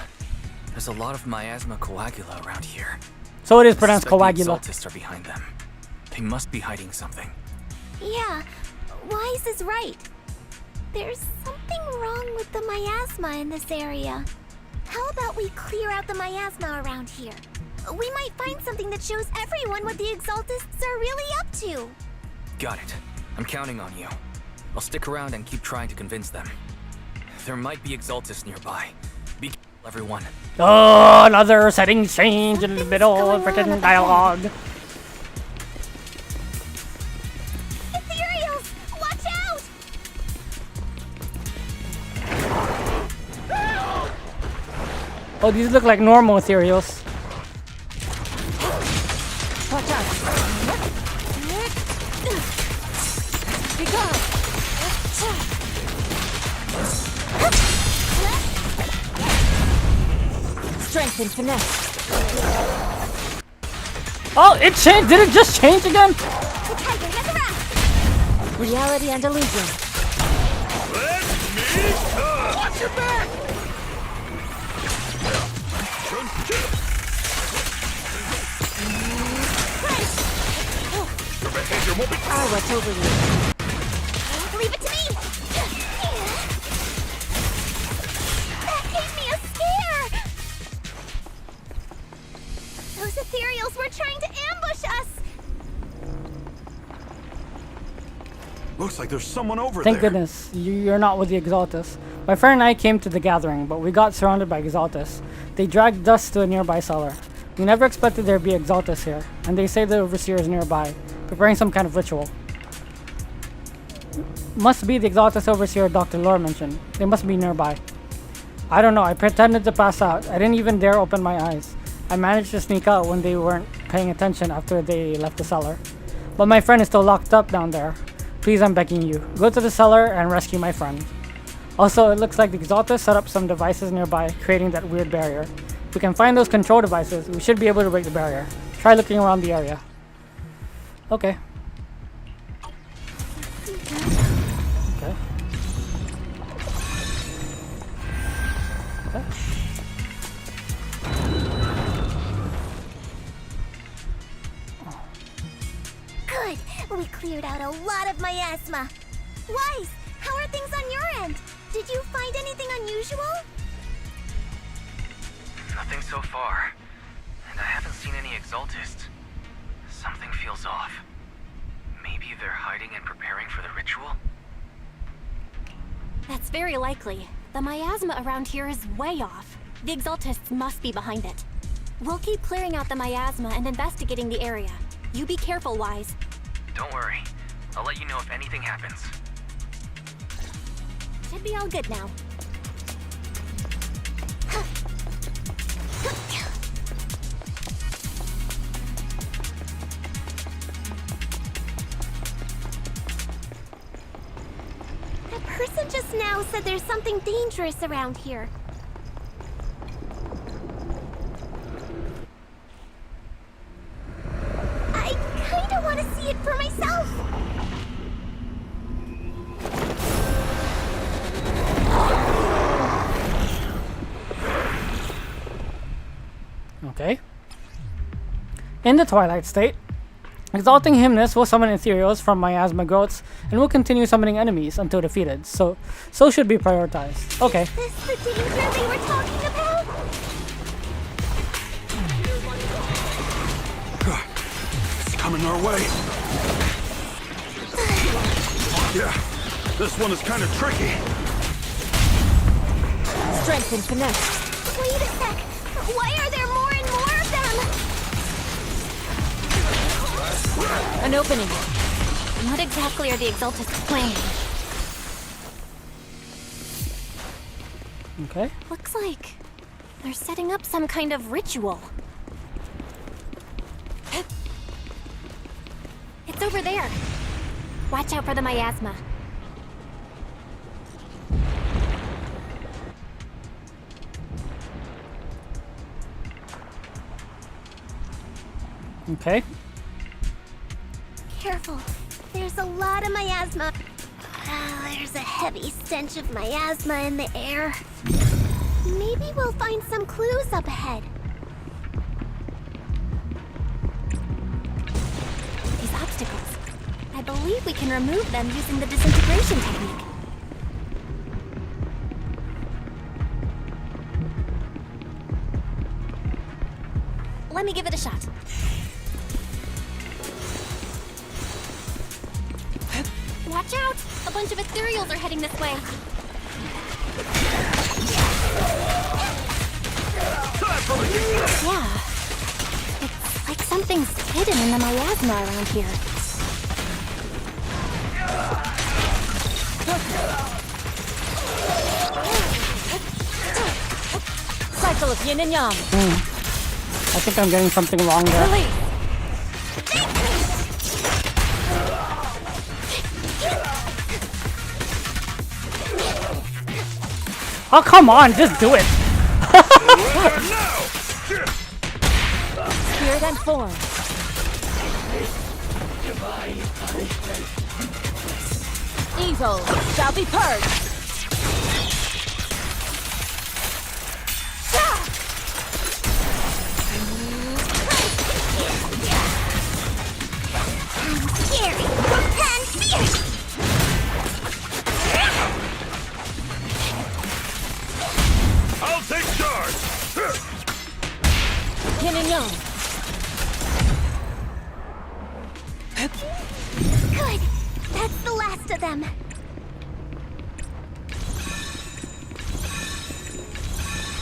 there's a lot of miasma coagula around here. So it is pronounced I suspect coagula. The Exaltists are behind them. They must be hiding something. Yeah, Wise is right. There's something wrong with the miasma in this area. How about we clear out the miasma around here? We might find something that shows everyone what the Exaltists are really up to. Got it. I'm counting on you. I'll stick around and keep trying to convince them. There might be Exaltists nearby. Be careful, everyone. Oh, another setting change in the middle of freaking dialogue. Ethereals! Watch out! Oh, these look like normal ethereals. Watch out. Be gone. Strength and finesse. Oh, it changed. Did it just change again? The tiger has arrived! Reality and illusion. Watch your back! Your behavior won't be... Ah, what's over you? Leave it to me! That gave me a scare! Those ethereals were trying to ambush us! Looks like there's someone over Thank there. goodness you're not with the Exaltus. My friend and I came to the gathering, but we got surrounded by Exaltus. They dragged us to a nearby cellar. We never expected there'd be Exaltus here, and they say the Overseer is nearby, preparing some kind of ritual. Must be the Exaltus Overseer Dr. Lore mentioned. They must be nearby. I don't know, I pretended to pass out. I didn't even dare open my eyes. I managed to sneak out when they weren't paying attention after they left the cellar. But my friend is still locked up down there. Please, I'm begging you, go to the cellar and rescue my friend. Also, it looks like the Exaltus set up some devices nearby, creating that weird barrier. If we can find those control devices, we should be able to break the barrier. Try looking around the area. Okay. Okay. Okay. Good! We cleared out a lot of miasma. Wise, how are things on your end? Did you find anything unusual? Nothing so far. And I haven't seen any Exaltists. Something feels off. Maybe they're hiding and preparing for the ritual? That's very likely. The miasma around here is way off. The Exaltists must be behind it. We'll keep clearing out the miasma and investigating the area. You be careful, Wise. Don't worry. I'll let you know if anything happens. Should be all good now. That person just now said there's something dangerous around here. I kinda want to see it for myself. Okay. In the Twilight State, exalting hymness will summon ethereals from miasma growths and will continue summoning enemies until defeated, so should be prioritized. Okay. Is this the danger they were talking about? It's coming our way. Yeah, this one is kind of tricky. Strength and finesse. Wait a sec. Why are there more and more of them? An opening. What exactly are the Exaltists planning? Okay. Looks like they're setting up some kind of ritual. It's over there. Watch out for the miasma. Okay. Careful. There's a lot of miasma. There's a heavy stench of miasma in the air. Maybe we'll find some clues up ahead. These obstacles. I believe we can remove them using the disintegration technique. Let me give it a shot. Watch out! A bunch of ethereals are heading this way. Yeah. It's like something's hidden in the miasma around here. Cycle of yin and yang. I think I'm getting something wrong there. Release. Oh, come on, just do it. Spirit and form. Evil shall be purged. Scary and fierce. I'll take charge! Yin and yang. Good. That's the last of them.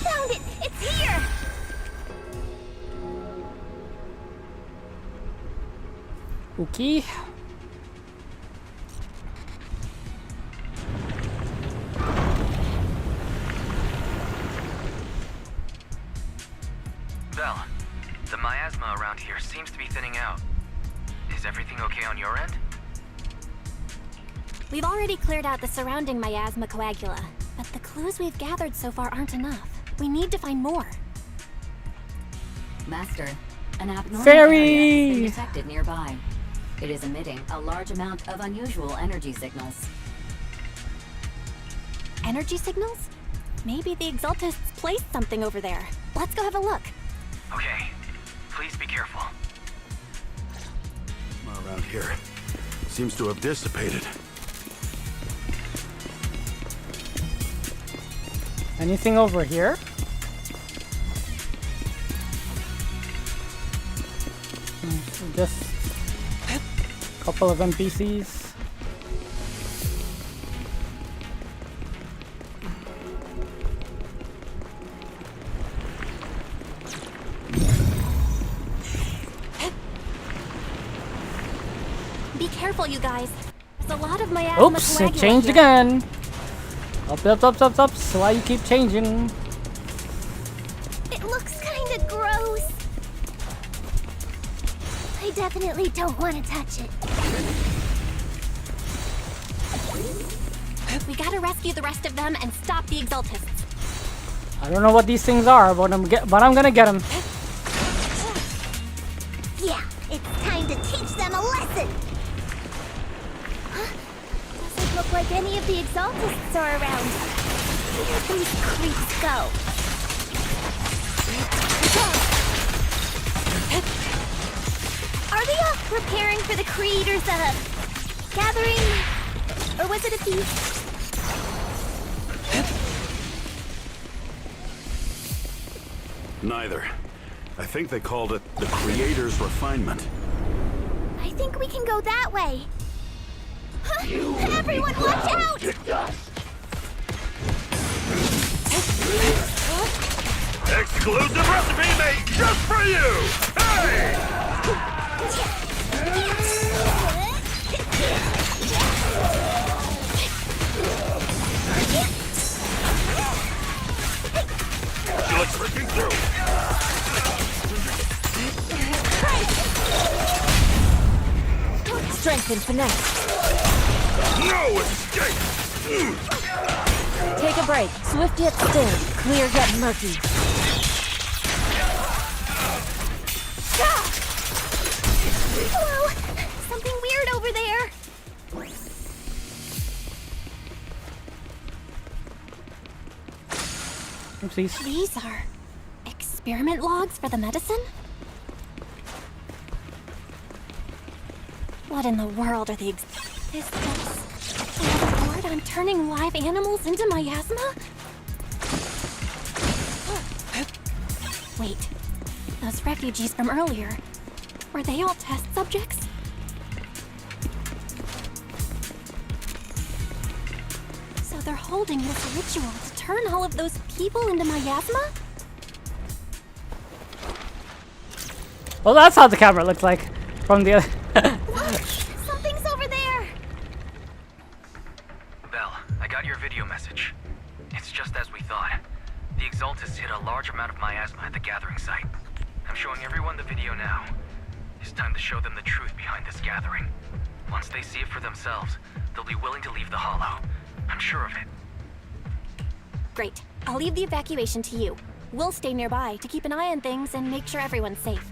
Found it. It's here. Okay. Val, the miasma around here seems to be thinning out. Is everything okay on your end? We've already cleared out the surrounding miasma coagula, but the clues we've gathered so far aren't enough. We need to find more. Master, an abnormal Fairy! area has been detected nearby. It is emitting a large amount of unusual energy signals. Energy signals? Maybe the Exaltists placed something over there. Let's go have a look. Okay, please be careful. Around here seems to have dissipated. Anything over here? Just a couple of NPCs. Be careful, you guys. There's a lot of miasma Oops, it coagula changed here. again. Up. So why you keep changing? It looks kind of gross. I definitely don't want to touch it. We gotta rescue the rest of them and stop the Exaltists. I don't know what these things are, but I'm gonna get them. Yeah, it's time to teach them a lesson. Doesn't look like any of the Exaltists are around. Where'd these creeps go? Are they off preparing for the Creator's gathering? Or was it a feast? Neither. I think they called it the Creator's Refinement. I think we can go that way. Everyone watch out! Exclusive recipe made just for you! Hey! She looks freaking through! Strength and finesse. No escape! Take a break. Swift yet still. Clear yet murky. please. These are experiment logs for the medicine? What in the world are the This does... Another word on turning live animals into miasma? Wait, those refugees from earlier, were they all test subjects? So they're holding this ritual to turn all of those people into miasma? Well, that's how the camera looks like from the other. Look! Something's over there! Belle, I got your video message. It's just as we thought. The Exaltists hit a large amount of miasma at the gathering site. I'm showing everyone the video now. It's time to show them the truth behind this gathering. Once they see it for themselves, they'll be willing to leave the Hollow. I'm sure of it. Great. I'll leave the evacuation to you. We'll stay nearby to keep an eye on things and make sure everyone's safe.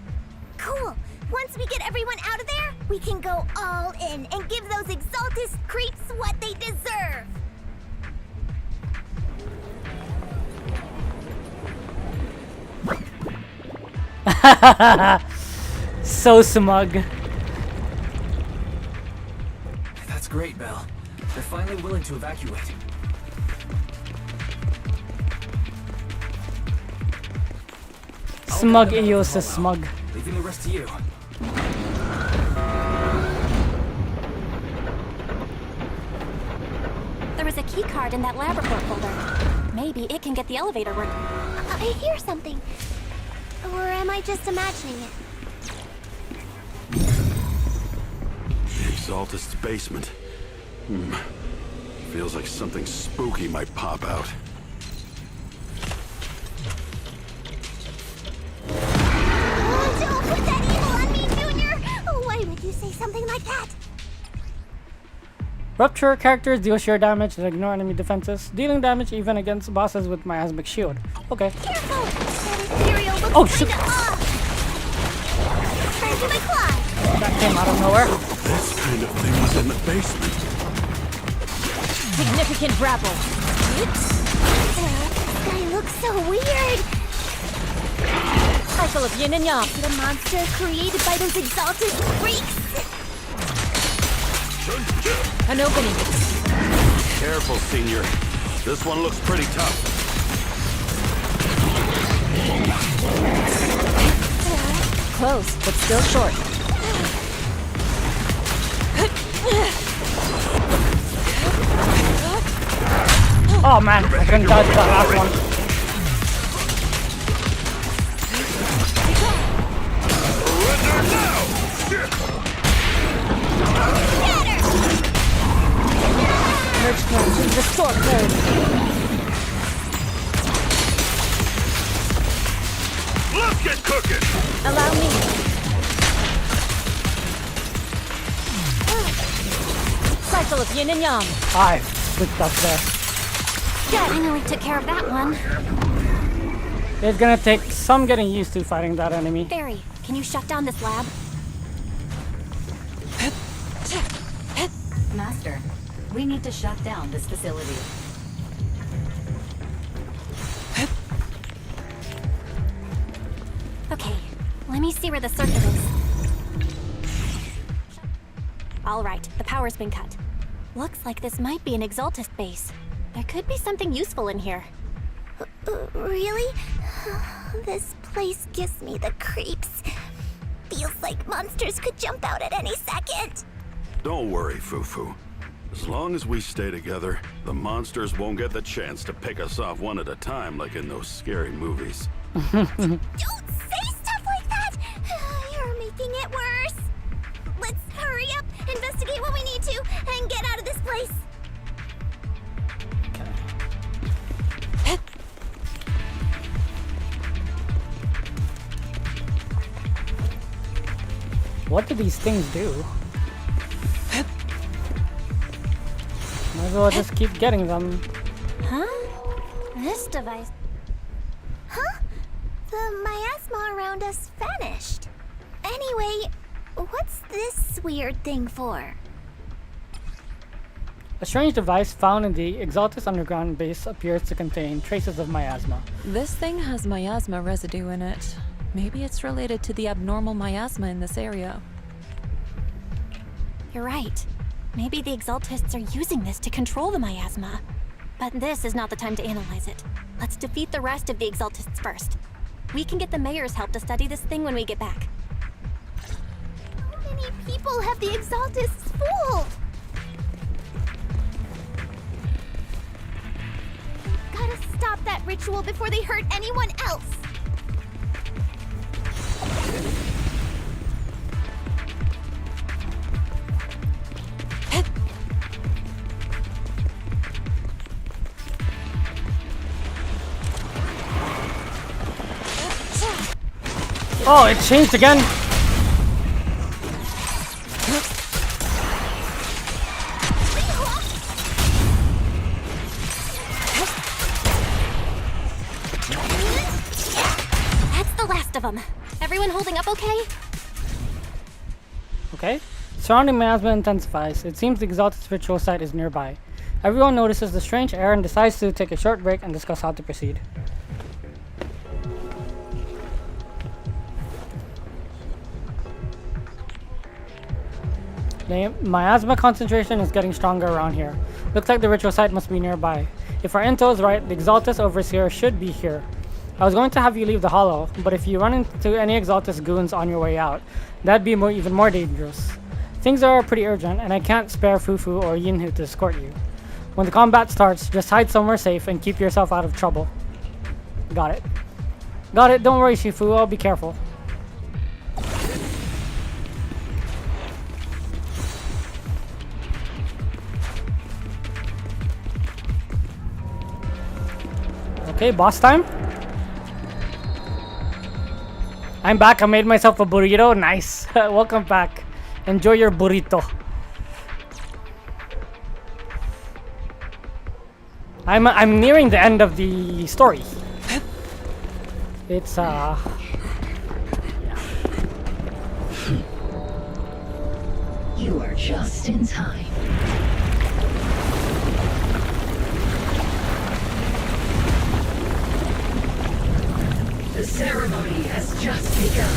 Cool! Once we get everyone out of there, we can go all in and give those Exaltist creeps what they deserve! So smug. That's great, Belle. They're finally willing to evacuate. Smug Eos is smug. Leaving the rest to you. There was a key card in that lab report folder. Maybe it can get the elevator working. I hear something. Or am I just imagining it? The Exaltist's basement. Feels like something spooky might pop out. Don't put that evil on me, Junior! Why would you say something like that? Rupture characters deal sheer damage and ignore enemy defenses, dealing damage even against bosses with miasmic shield. Okay. Careful! That ethereal looks Oh, shoot. kinda off! Trying to climb! That came out of nowhere. This kind of thing was in the basement. Significant grapple. This guy looks so weird! Cycle of yin and yang. The monster created by those Exaltist freaks! An opening. Careful, Senior. This one looks pretty tough. Close, but still short. Oh man, I couldn't dodge that last one. Merge clone to restore code. Let's get cooking! Allow me. Cycle of yin and yang. Hi, good stuff there. Finally took care of that one. It's gonna take some getting used to fighting that enemy. Barry, can you shut down this lab? Master, we need to shut down this facility. Okay, let me see where the circuit is. All right, the power's been cut. Looks like this might be an Exaltist base. There could be something useful in here. Really? This place gives me the creeps. Feels like monsters could jump out at any second. Don't worry, Fufu. As long as we stay together, the monsters won't get the chance to pick us off one at a time like in those scary movies. Don't say stuff like that! You're making it worse. Let's hurry up, investigate what we need to, and get out of this place. What do these things do? Might as well just keep getting them. Huh? This device... Huh? The miasma around us vanished. Anyway, what's this weird thing for? A strange device found in the Exaltus underground base appears to contain traces of miasma. This thing has miasma residue in it. Maybe it's related to the abnormal miasma in this area. You're right. Maybe the Exaltists are using this to control the miasma. But this is not the time to analyze it. Let's defeat the rest of the Exaltists first. We can get the mayor's help to study this thing when we get back. How many people have the Exaltists fooled? Gotta stop that ritual before they hurt anyone else. Oh, it changed again. That's the last of them. Everyone holding up okay? Okay. Surrounding miasma intensifies. It seems the Exalted ritual site is nearby. Everyone notices the strange air and decides to take a short break and discuss how to proceed. The miasma concentration is getting stronger around here. Looks like the ritual site must be nearby. If our intel is right, the Exaltus Overseer should be here. I was going to have you leave the hollow, but if you run into any Exaltus goons on your way out, that'd be even more dangerous. Things are pretty urgent, and I can't spare Fufu or Yinhu to escort you. When the combat starts, just hide somewhere safe and keep yourself out of trouble. Got it. Got it, don't worry Shifu, I'll be careful. Okay, boss time. I'm back. I made myself a burrito. Nice. Welcome back. Enjoy your burrito. I'm nearing the end of the story. It's yeah. You are just in time. The ceremony has just begun.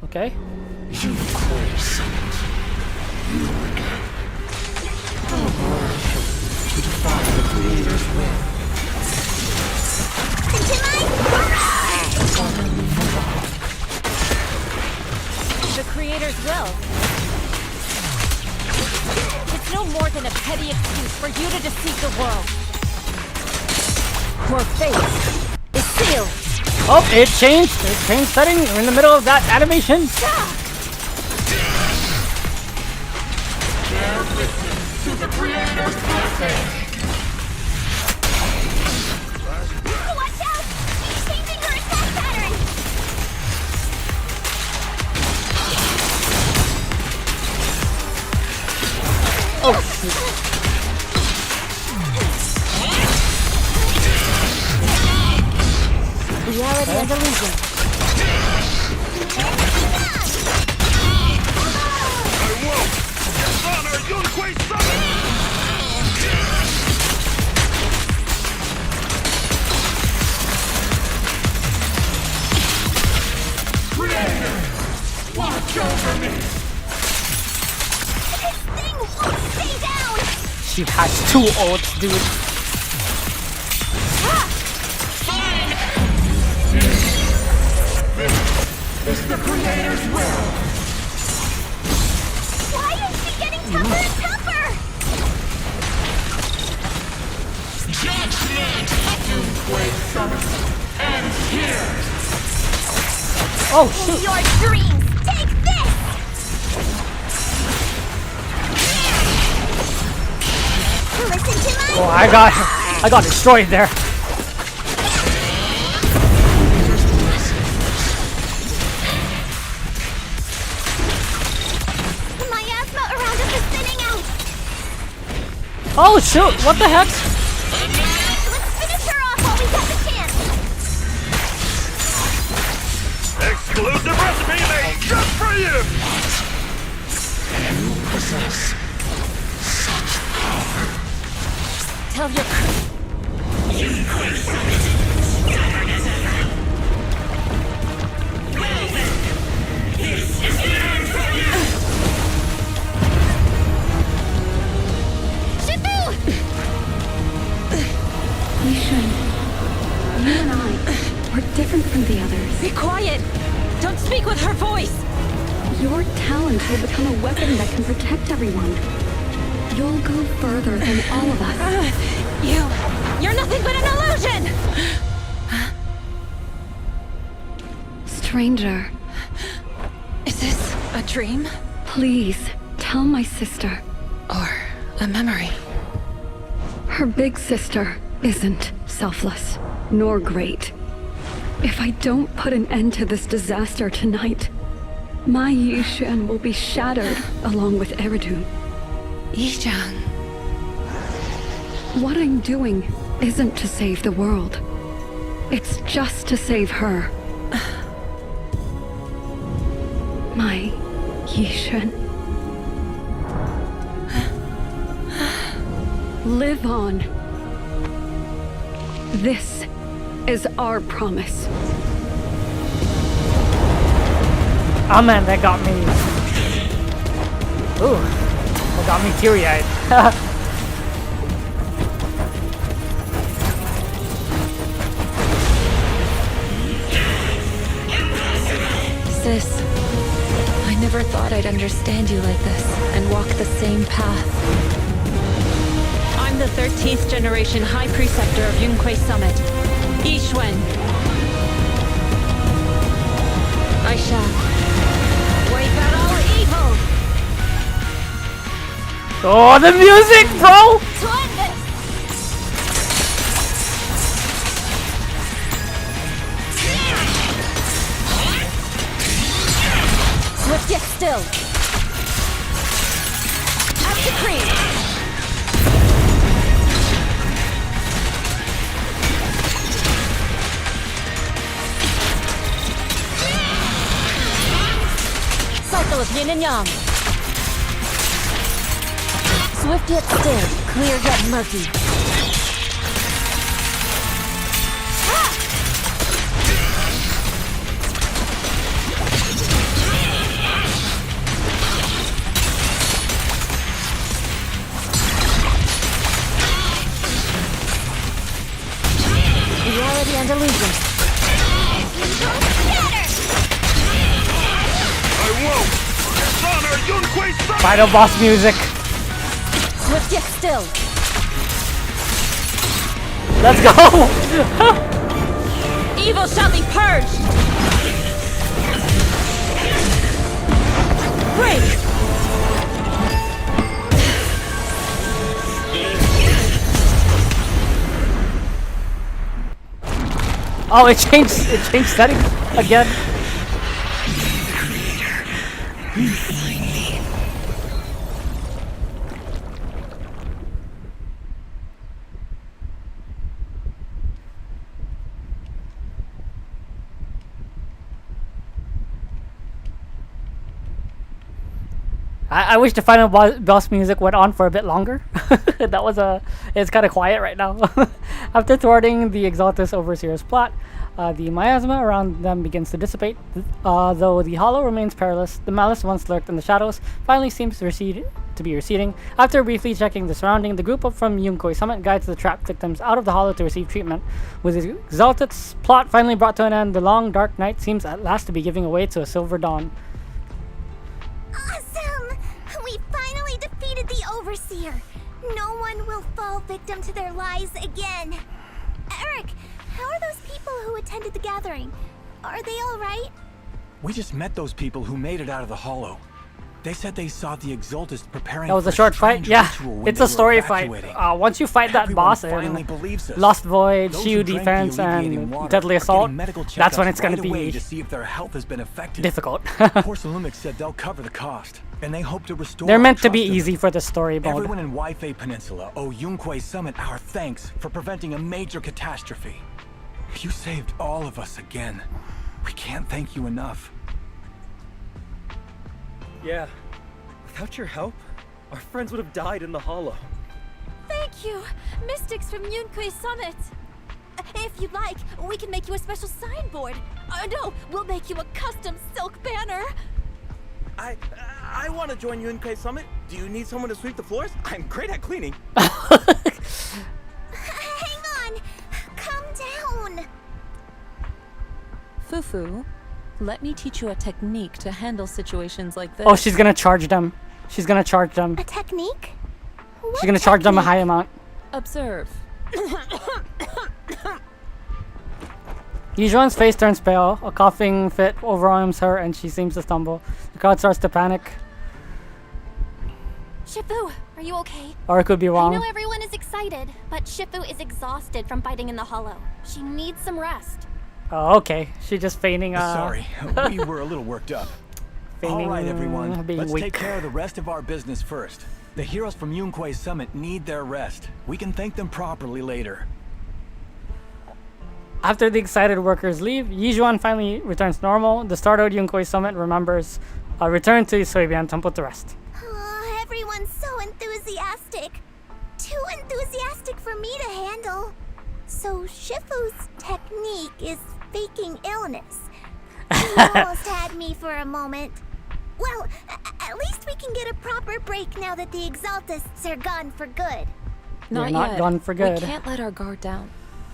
Okay. You close. To defy the Creator's will. The Creator's will. It's no more than a petty excuse for you to deceive the world. Your fate is sealed. Oh, it changed. It changed setting. We're in the middle of that animation. To the Creator's blessing. Watch out! She's changing her attack pattern! Oh, shoot. Reality and illusion. I won't! Honor Yunquei Summit! Creator, watch over me! This thing won't stay down! She has 2 ults, dude. It's the Creator's will! Why is she getting tougher and tougher? Judgment! Yunquei Summit ends here! Oh, shoot. Your dreams! Take this! Listen to my... Oh, I got destroyed there. The miasma around us is thinning out! Oh shoot! What the heck? Let's finish her off while we got the chance. Exclusive recipe made just for you! You possess such power. Tell your crew. Yunquei Summit, stubborn as ever. Well then, this is the end for you! Shifu! Yishun, you and I, we're different from the others. Be quiet! Don't speak with her voice! Your talent will become a weapon that can protect everyone. You'll go further than all of us. You're nothing but an illusion! Stranger. Is this a dream? Please, tell my sister. Or a memory? Her big sister isn't selfless, nor great. If I don't put an end to this disaster tonight, my Yishan will be shattered along with Eridu. Yishan. What I'm doing isn't to save the world. It's just to save her. My Yishan. Live on. This is our promise. Oh man, that got me. Ooh, that got me teary-eyed. Sis, I never thought I'd understand you like this and walk the same path. I'm the 13th generation High Preceptor of Yunquei Summit, Yishun. I shall wipe out all evil! Oh, the music, bro! To end this! Swift yet still. As decreed. Cycle of yin and yang. Swift yet still, clear yet murky. Reality and illusion. I won't! Dishonor Yunquei Summit! Final boss music. Swift yet still. Let's go! Evil shall be purged! Break! Oh, it changed settings again. I wish the final boss music went on for a bit longer. It's kind of quiet right now. After thwarting the Exaltus Overseer's plot, the miasma around them begins to dissipate. Though the hollow remains perilous, the malice once lurked in the shadows finally seems to be receding. After briefly checking the surrounding, the group from Yunquei Summit guides the trapped victims out of the hollow to receive treatment. With the Exaltus plot finally brought to an end, the long dark night seems at last to be giving way to a silver dawn. Awesome! We finally defeated the Overseer. No one will fall victim to their lies again. Eric, how are those people who attended the gathering? Are they all right? We just met those people who made it out of the hollow. They said they saw the Exaltist preparing. That was for a short fight. strange Yeah, ritual when it's they a were story fight. evacuating. Once you fight that Everyone boss finally in believes us. Lost Void, Those Shield who drank the Defense, alleviating and water Deadly are Assault, getting medical that's when checkups it's gonna right away be to see if their health has been affected. difficult. Porcelumix said they'll cover the cost, and they hope to restore. They're our meant to be trust in easy them. for the story mode. Everyone in WaiFei Peninsula owe Yunque Summit our thanks for preventing a major catastrophe. You saved all of us again. We can't thank you enough. Yeah. Without your help, our friends would have died in the hollow. Thank you, Mystics from Yunque Summit. If you'd like, we can make you a special signboard. No, we'll make you a custom silk banner. I want to join Yunque Summit. Do you need someone to sweep the floors? I'm great at cleaning. Hang on! Calm down! Fufu, let me teach you a technique to handle situations like this. Oh, she's gonna charge them. She's gonna charge them. A technique? She's gonna charge them a high amount. Observe. Yijuan's face turns pale. A coughing fit overwhelms her and she seems to stumble. The crowd starts to panic. Shifu, are you okay? Or it could be I wrong. know everyone is excited, but Shifu is exhausted from fighting in the hollow. She needs some rest. Oh, okay. She's just feigning, Sorry, we were a little worked up. All right, everyone. being Let's weak. take care of the rest of our business first. The heroes from Yunque Summit need their rest. We can thank them properly later. After the excited workers leave, Yijuan finally returns normal. The startled Yunque Summit remembers a return to Suibian Temple to rest. Oh, everyone's so enthusiastic. Too enthusiastic for me to handle. So Shifu's technique is faking illness. You almost had me for a moment. Well, at least we can get a proper break now that the Exaltists are gone for good. Not not yet. gone for good. We can't let our guard down.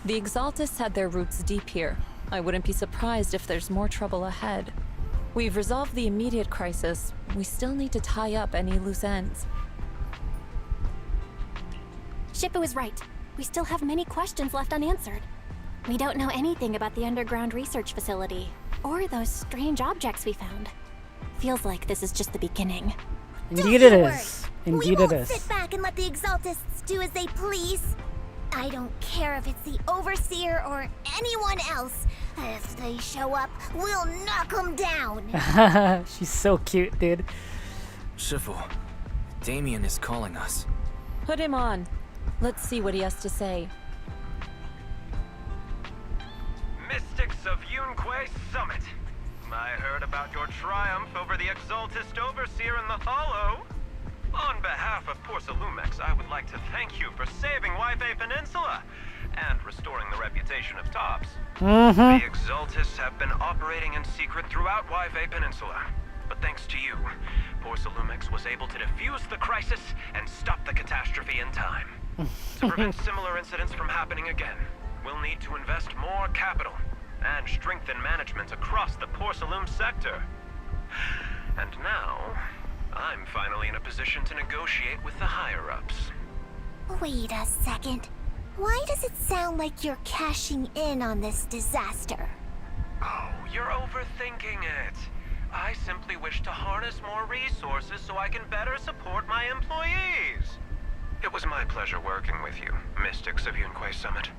The Exaltists had their roots deep here. I wouldn't be surprised if there's more trouble ahead. We've resolved the immediate crisis. We still need to tie up any loose ends. Shifu is right. We still have many questions left unanswered. We don't know anything about the underground research facility, or those strange objects we found. Feels like this is just the beginning. Indeed it is. Indeed we it won't is. sit back and let the Exaltists do as they please. I don't care if it's the Overseer or anyone else. If they show up, we'll knock them down. She's so cute, dude. Shifu, Damien is calling us. Put him on. Let's see what he has to say. Mystics of Yunque Summit. I heard about your triumph over the Exaltist Overseer in the Hollow. On behalf of Porcelumix, I would like to thank you for saving WaiFei Peninsula and restoring the reputation of Tops. The Exaltists have been operating in secret throughout WaiFei Peninsula. But thanks to you, Porcelumix was able to defuse the crisis and stop the catastrophe in time. To prevent similar incidents from happening again, we'll need to invest more capital and strengthen management across the Porcelum sector. And now, I'm finally in a position to negotiate with the higher-ups. Wait a second. Why does it sound like you're cashing in on this disaster? Oh, you're overthinking it. I simply wish to harness more resources so I can better support my employees. It was my pleasure working with you, Mystics of Yunque Summit.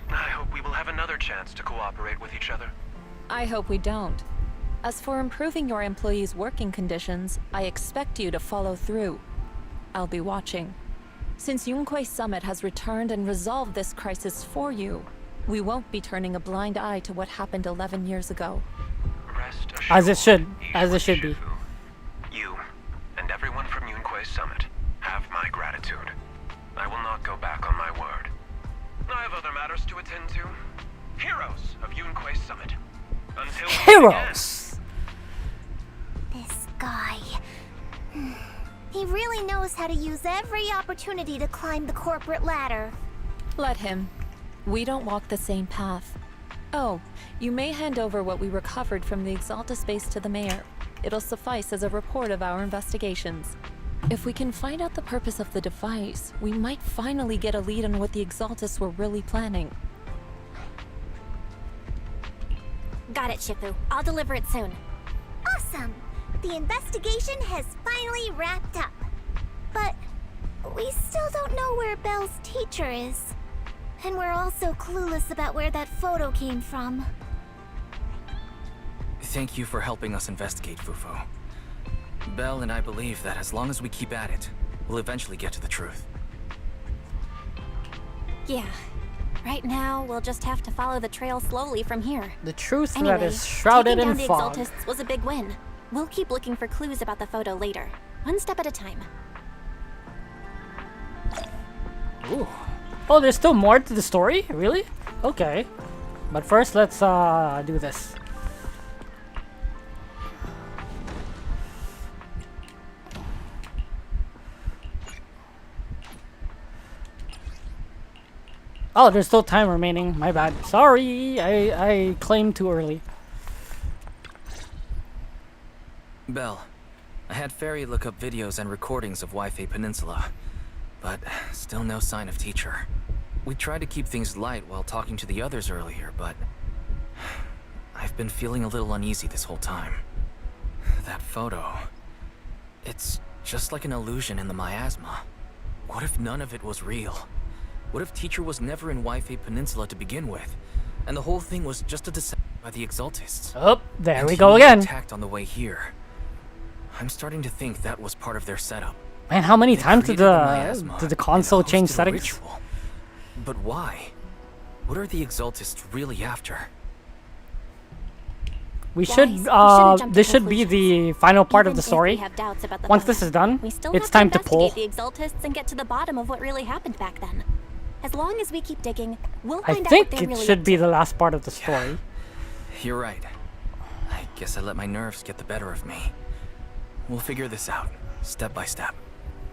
I hope we will have another chance to cooperate with each other. I hope we don't. As for improving your employees' working conditions, I expect you to follow through. I'll be watching. Since Yunque Summit has returned and resolved this crisis for you, we won't be turning a blind eye to what happened 11 years ago. Rest assured, As it should. As it should be. you and everyone from Yunque Summit have my gratitude. I will not go back on my word. I have other matters to attend to. Heroes of Yunque Summit. Until we meet again. Heroes! This guy. He really knows how to use every opportunity to climb the corporate ladder. Let him. We don't walk the same path. Oh, you may hand over what we recovered from the Exalta space to the mayor. It'll suffice as a report of our investigations. If we can find out the purpose of the device, we might finally get a lead on what the Exaltists were really planning. Got it, Shifu. I'll deliver it soon. Awesome! the investigation has finally wrapped up. But we still don't know where Belle's teacher is. And we're also clueless about where that photo came from. Thank you for helping us investigate, Fufu. Belle and I believe that as long as we keep at it, we'll eventually get to the truth. Yeah. Right now, we'll just have to follow the trail slowly from here. The truth Anyway, that is shrouded taking in down fog. the Exaltists was a big win. We'll keep looking for clues about the photo later, one step at a time. Ooh. Oh, there's still more to the story? Really? Okay. But first, let's do this. Oh, there's still time remaining. My bad. Sorry, I claimed too early. Belle, I had Fairy look up videos and recordings of WaiFei Peninsula, but still no sign of teacher. We tried to keep things light while talking to the others earlier, but I've been feeling a little uneasy this whole time. That photo, it's just like an illusion in the miasma. What if none of it was real? What if teacher was never in WaiFei Peninsula to begin with, and the whole thing was just a deception by the Exaltists? Oh, there and we go he again. Attacked on the way here. I'm starting to think that was part of their setup. Man, how many They times did created miasma the console and change hosted a settings? ritual. But why? What are the Exaltists really after? We Guys, should, we shouldn't jump to this should be the final part of the Even if story. we have doubts about the Once photo, this is done, we still it's have time to pull. investigate the Exaltists and get to the bottom of what really happened back then. As long as we keep digging, we'll I find out think what they're it really should up be to. the last part of the story. You're right. I guess I let my nerves get the better of me. We'll figure this out, step by step.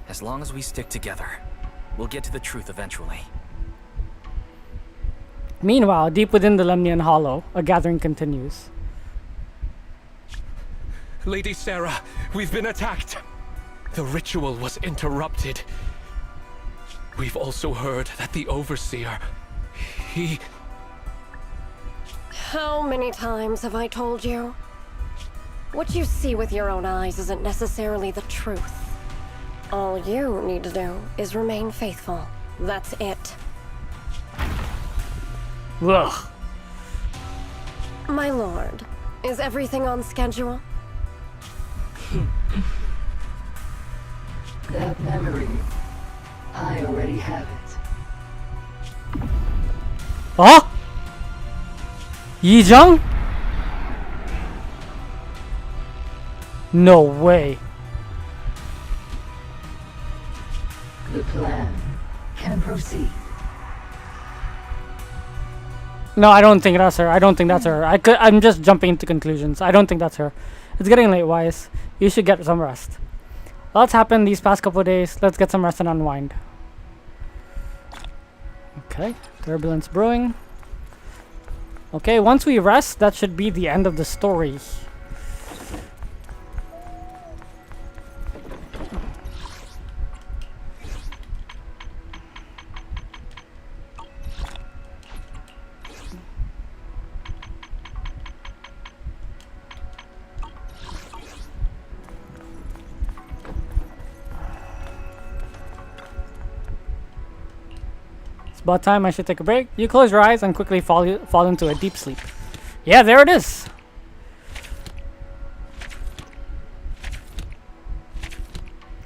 As long as we stick together, we'll get to the truth eventually. Meanwhile, deep within the Lemnian Hollow, a gathering continues. Lady Sarah, we've been attacked. The ritual was interrupted. We've also heard that the Overseer, he... How many times have I told you? What you see with your own eyes isn't necessarily the truth. All you need to do is remain faithful. That's it. Ugh. My lord, is everything on schedule? That memory, I already have it. Huh? Yizhang? No way. The plan can proceed. No, I don't think that's her. I don't think that's her. I'm just jumping into conclusions. I don't think that's her. It's getting late, Wise. You should get some rest. Lots happened these past couple of days. Let's get some rest and unwind. Okay, turbulence brewing. Okay, once we rest, that should be the end of the story. About time I should take a break. You close your eyes and quickly fall into a deep sleep. Yeah, there it is.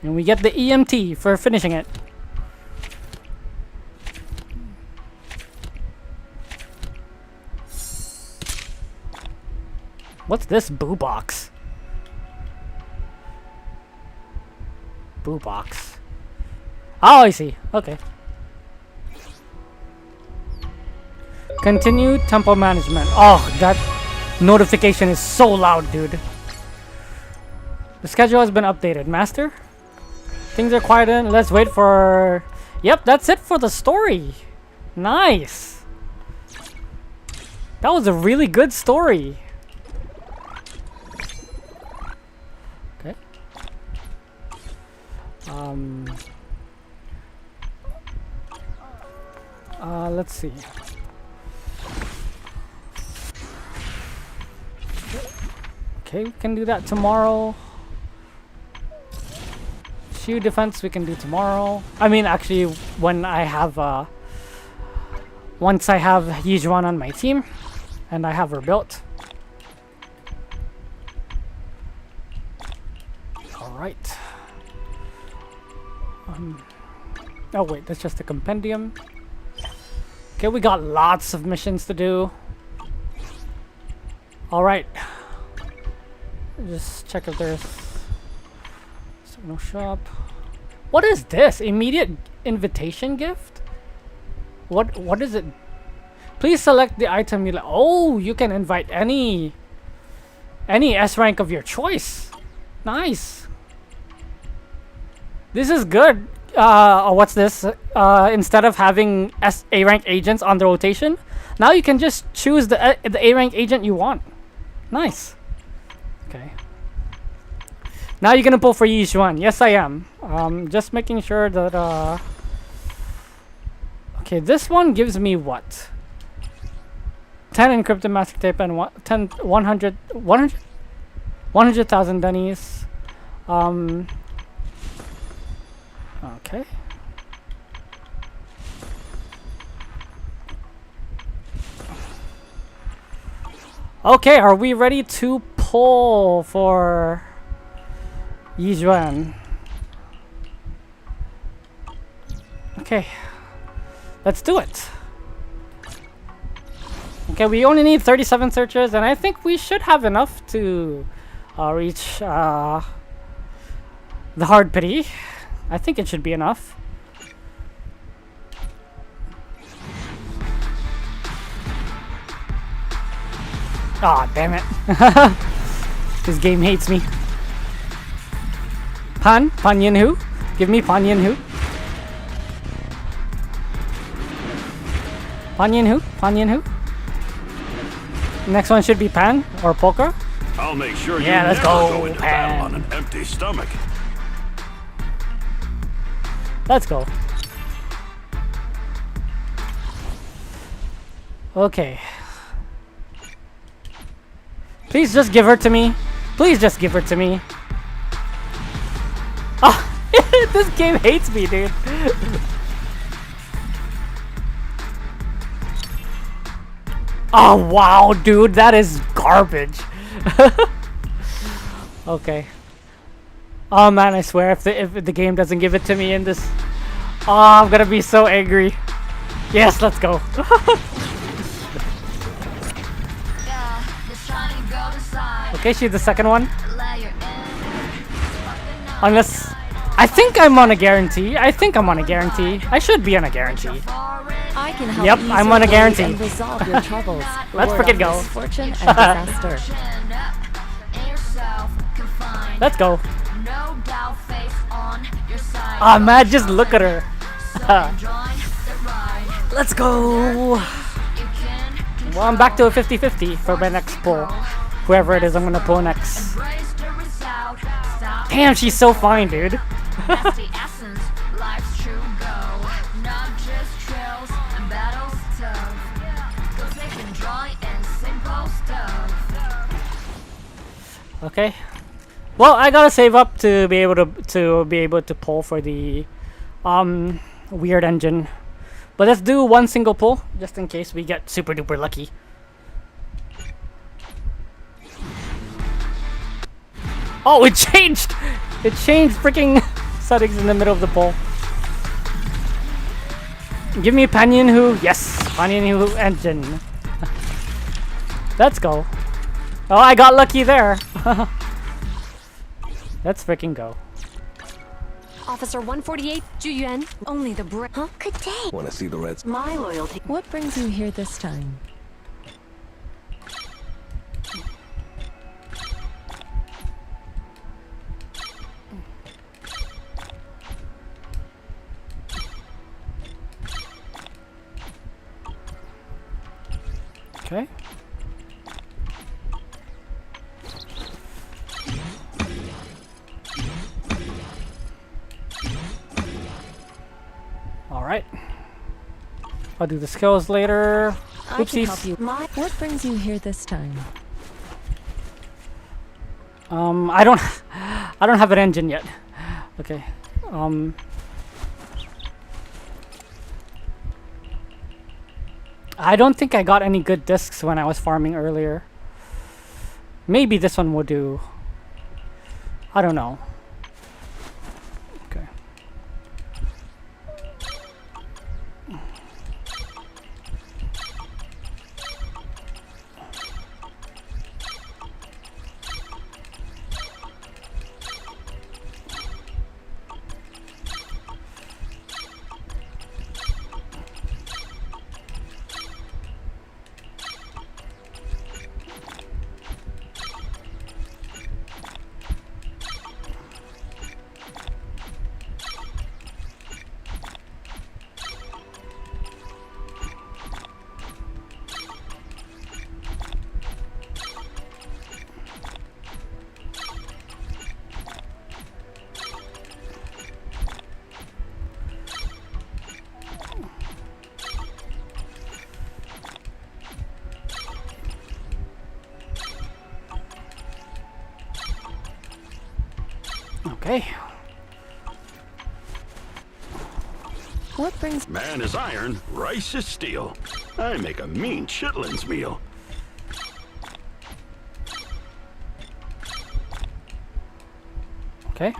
And we get the EMT for finishing it. What's this boo box? Boo box. Oh, I see. Okay. Continue temple management. Oh, that notification is so loud, dude. The schedule has been updated. Master? Things are quiet in. Let's wait for... Yep, that's it for the story. Nice. That was a really good story. Okay. Let's see. Okay, we can do that tomorrow. Shield defense we can do tomorrow. I mean, actually, when I have once I have Yijuan on my team, and I have her built. All right. Oh wait, that's just a compendium. Okay, we got lots of missions to do. All right. Just check if there's no shop. What is this? Immediate invitation gift? What is it? Please select the item you like. Oh, you can invite any S rank of your choice. Nice. This is good. What's this? Instead of having A rank agents on the rotation, now you can just choose the A rank agent you want. Nice. Okay. Now you're gonna pull for Yijuan. Yes, I am. Just making sure that. Okay, this one gives me what? 10 encrypted master tape and 100,000 dunnies. Okay. Okay, are we ready to pull for Yijuan? Okay, let's do it. Okay, we only need 37 searches, and I think we should have enough to reach the hard pity. I think it should be enough. Aw, damn it. This game hates me. Pan Yinhu? Give me Pan Yinhu. Pan Yinhu? Next one should be Pan or Polka. I'll make sure yeah, you let's never go, go into battle on an empty stomach. Let's go. Okay. Please just give her to me. Please just give her to me. Oh, this game hates me, dude. Oh, wow, dude. That is garbage. Okay. Oh, man, I swear, if the game doesn't give it to me in this... Oh, I'm gonna be so angry. Yes, let's go. Okay, she's the second one. Unless... I think I'm on a guarantee. I should be on a guarantee. I can help yep, I'm on a guarantee. And resolve your troubles. Let's freaking go. Misfortune and disaster. Let's go. Ah, man, just look at her. Let's go. Well, I'm back to a 50-50 for my next pull. Whoever it is, I'm gonna pull next. Damn, she's so fine, dude. Okay. Well, I gotta save up to be able to pull for the weird engine. But let's do one single pull just in case we get super duper lucky. Oh, it changed! It changed freaking settings in the middle of the pull. Give me Pan Yinhu. Yes, Pan Yinhu engine. Let's go. Oh, I got lucky there. Let's freaking go. Officer 148, Juyuan. Only the Huh? Good day. Want to see the Reds? My loyalty. What brings you here this time? Okay. Alright. I'll do the skills later. I can Oopsies. help you. What brings you here this time? I don't have an engine yet. Okay. I don't think I got any good discs when I was farming earlier. Maybe this one will do. I don't know. Okay. Okay. What brings man is iron, rice is steel. I make a mean chitlins meal. Okay.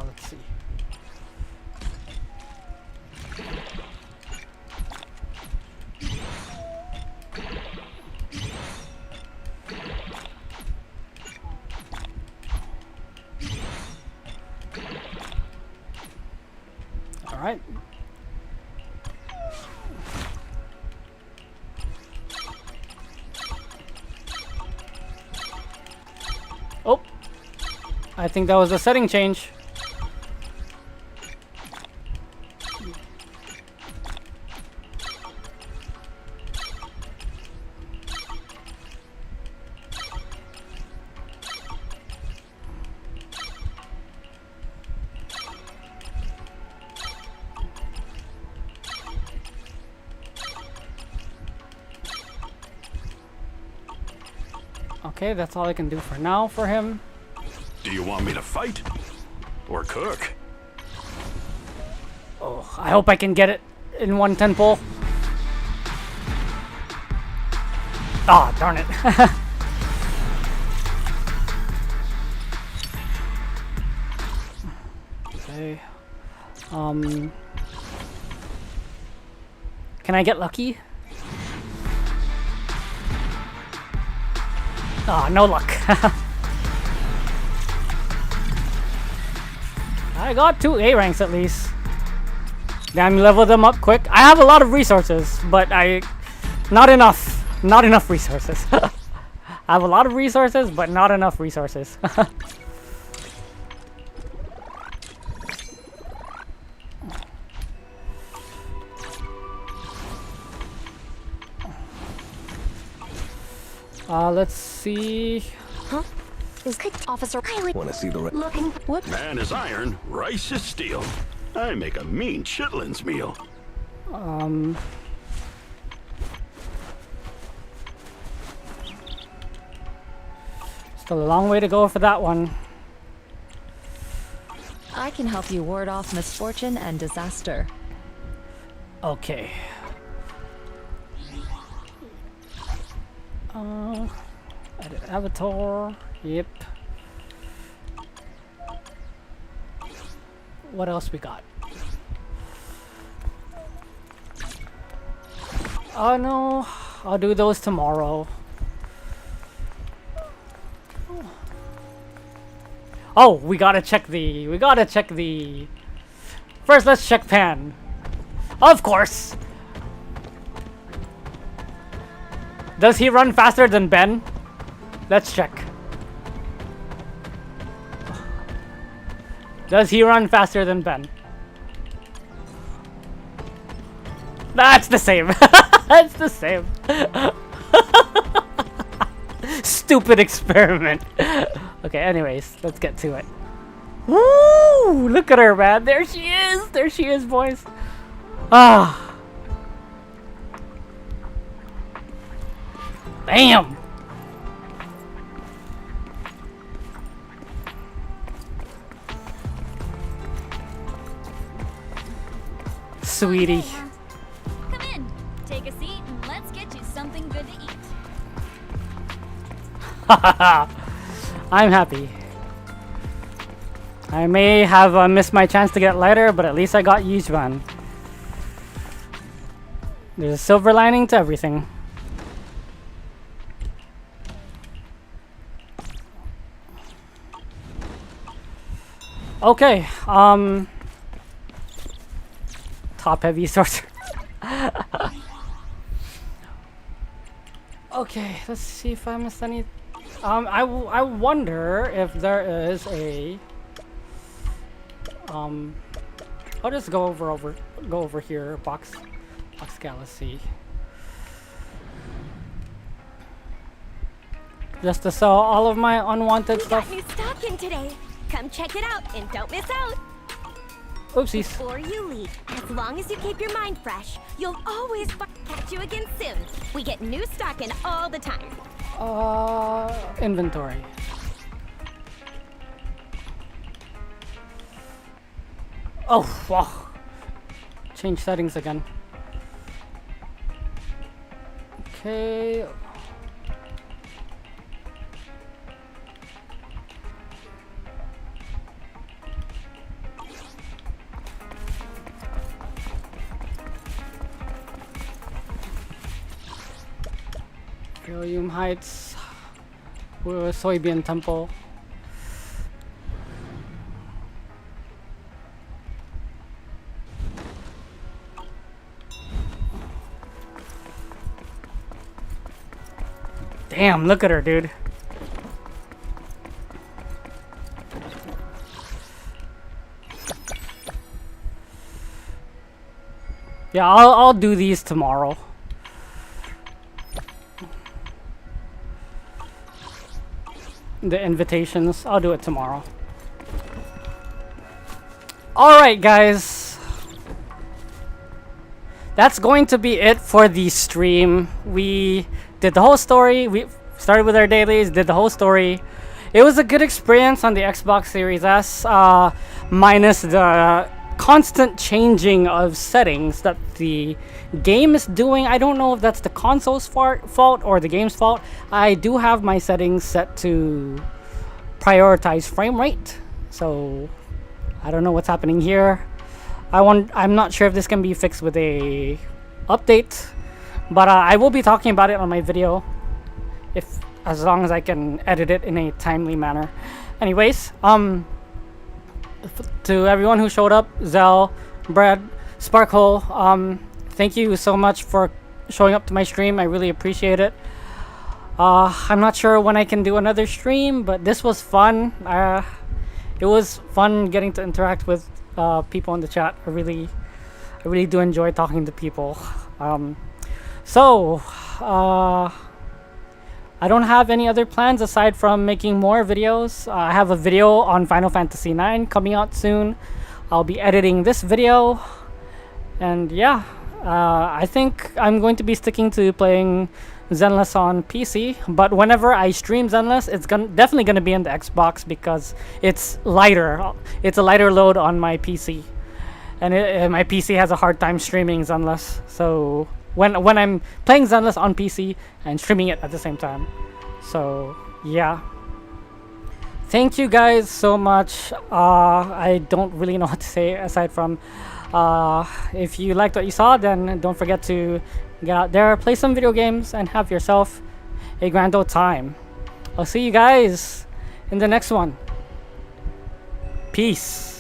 Let's see. All right. Oh, I think that was a setting change. Okay, that's all I can do for now for him. Do you want me to fight? Or cook? Oh, I hope I can get it in one temple. Ah, oh, darn it. Okay. Can I get lucky? Ah, oh, no luck. I got 2 A ranks at least. Damn, level them up quick. I have a lot of resources, but not enough. Not enough resources. I have a lot of resources, but not enough resources. Let's see. Huh? Is Officer? Want to see the looking? What? Man is iron, rice is steel. I make a mean chitlins meal. Still a long way to go for that one. I can help you ward off misfortune and disaster. Okay. Edit avatar. Yep. What else we got? Oh no, I'll do those tomorrow. Oh, we gotta check the. First, let's check Pan. Of course. Does he run faster than Ben? Let's check. Does he run faster than Ben? That's the same. That's the same. Stupid experiment. Okay, anyways, let's get to it. Woo! Look at her, man. There she is. There she is, boys. Ah. Bam. Sweetie. Come in, take a seat, and let's get you something good to eat. I'm happy. I may have missed my chance to get lighter, but at least I got used one. There's a silver lining to everything. Okay, top heavy sorcerer. Okay, let's see if I missed any. I wonder if there is a. I'll just go over here. Box galaxy. Just to sell all of my unwanted stuff. Got new stock in today. Come check it out and don't miss out. Oopsies. Before you leave, as long as you keep your mind fresh, you'll always catch you again soon. We get new stock in all the time. Inventory. Oh, wow. Change settings again. Okay. Helium Heights, Soybean Temple. Damn, look at her, dude. Yeah, I'll do these tomorrow. The invitations, I'll do it tomorrow. Alright, guys. That's going to be it for the stream. We did the whole story. We started with our dailies, did the whole story. It was a good experience on the Xbox Series S, minus the constant changing of settings that the game is doing. I don't know if that's the console's fault or the game's fault. I do have my settings set to prioritize frame rate, so I don't know what's happening here. I'm not sure if this can be fixed with a update, but I will be talking about it on my video, as long as I can edit it in a timely manner. Anyways, to everyone who showed up, Zell, Brad, Sparkle, thank you so much for showing up to my stream. I really appreciate it. I'm not sure when I can do another stream, but this was fun. It was fun getting to interact with people in the chat. I really do enjoy talking to people. I don't have any other plans aside from making more videos. I have a video on Final Fantasy IX coming out soon. I'll be editing this video. And yeah, I think I'm going to be sticking to playing Zenless on PC. But whenever I stream Zenless, it's definitely going to be on the Xbox because it's lighter. It's a lighter load on my PC. And my PC has a hard time streaming Zenless. So when I'm playing Zenless on PC and streaming it at the same time. So yeah, thank you guys so much. I don't really know what to say aside from if you liked what you saw, then don't forget to get out there, play some video games, and have yourself a grand old time. I'll see you guys in the next one. Peace.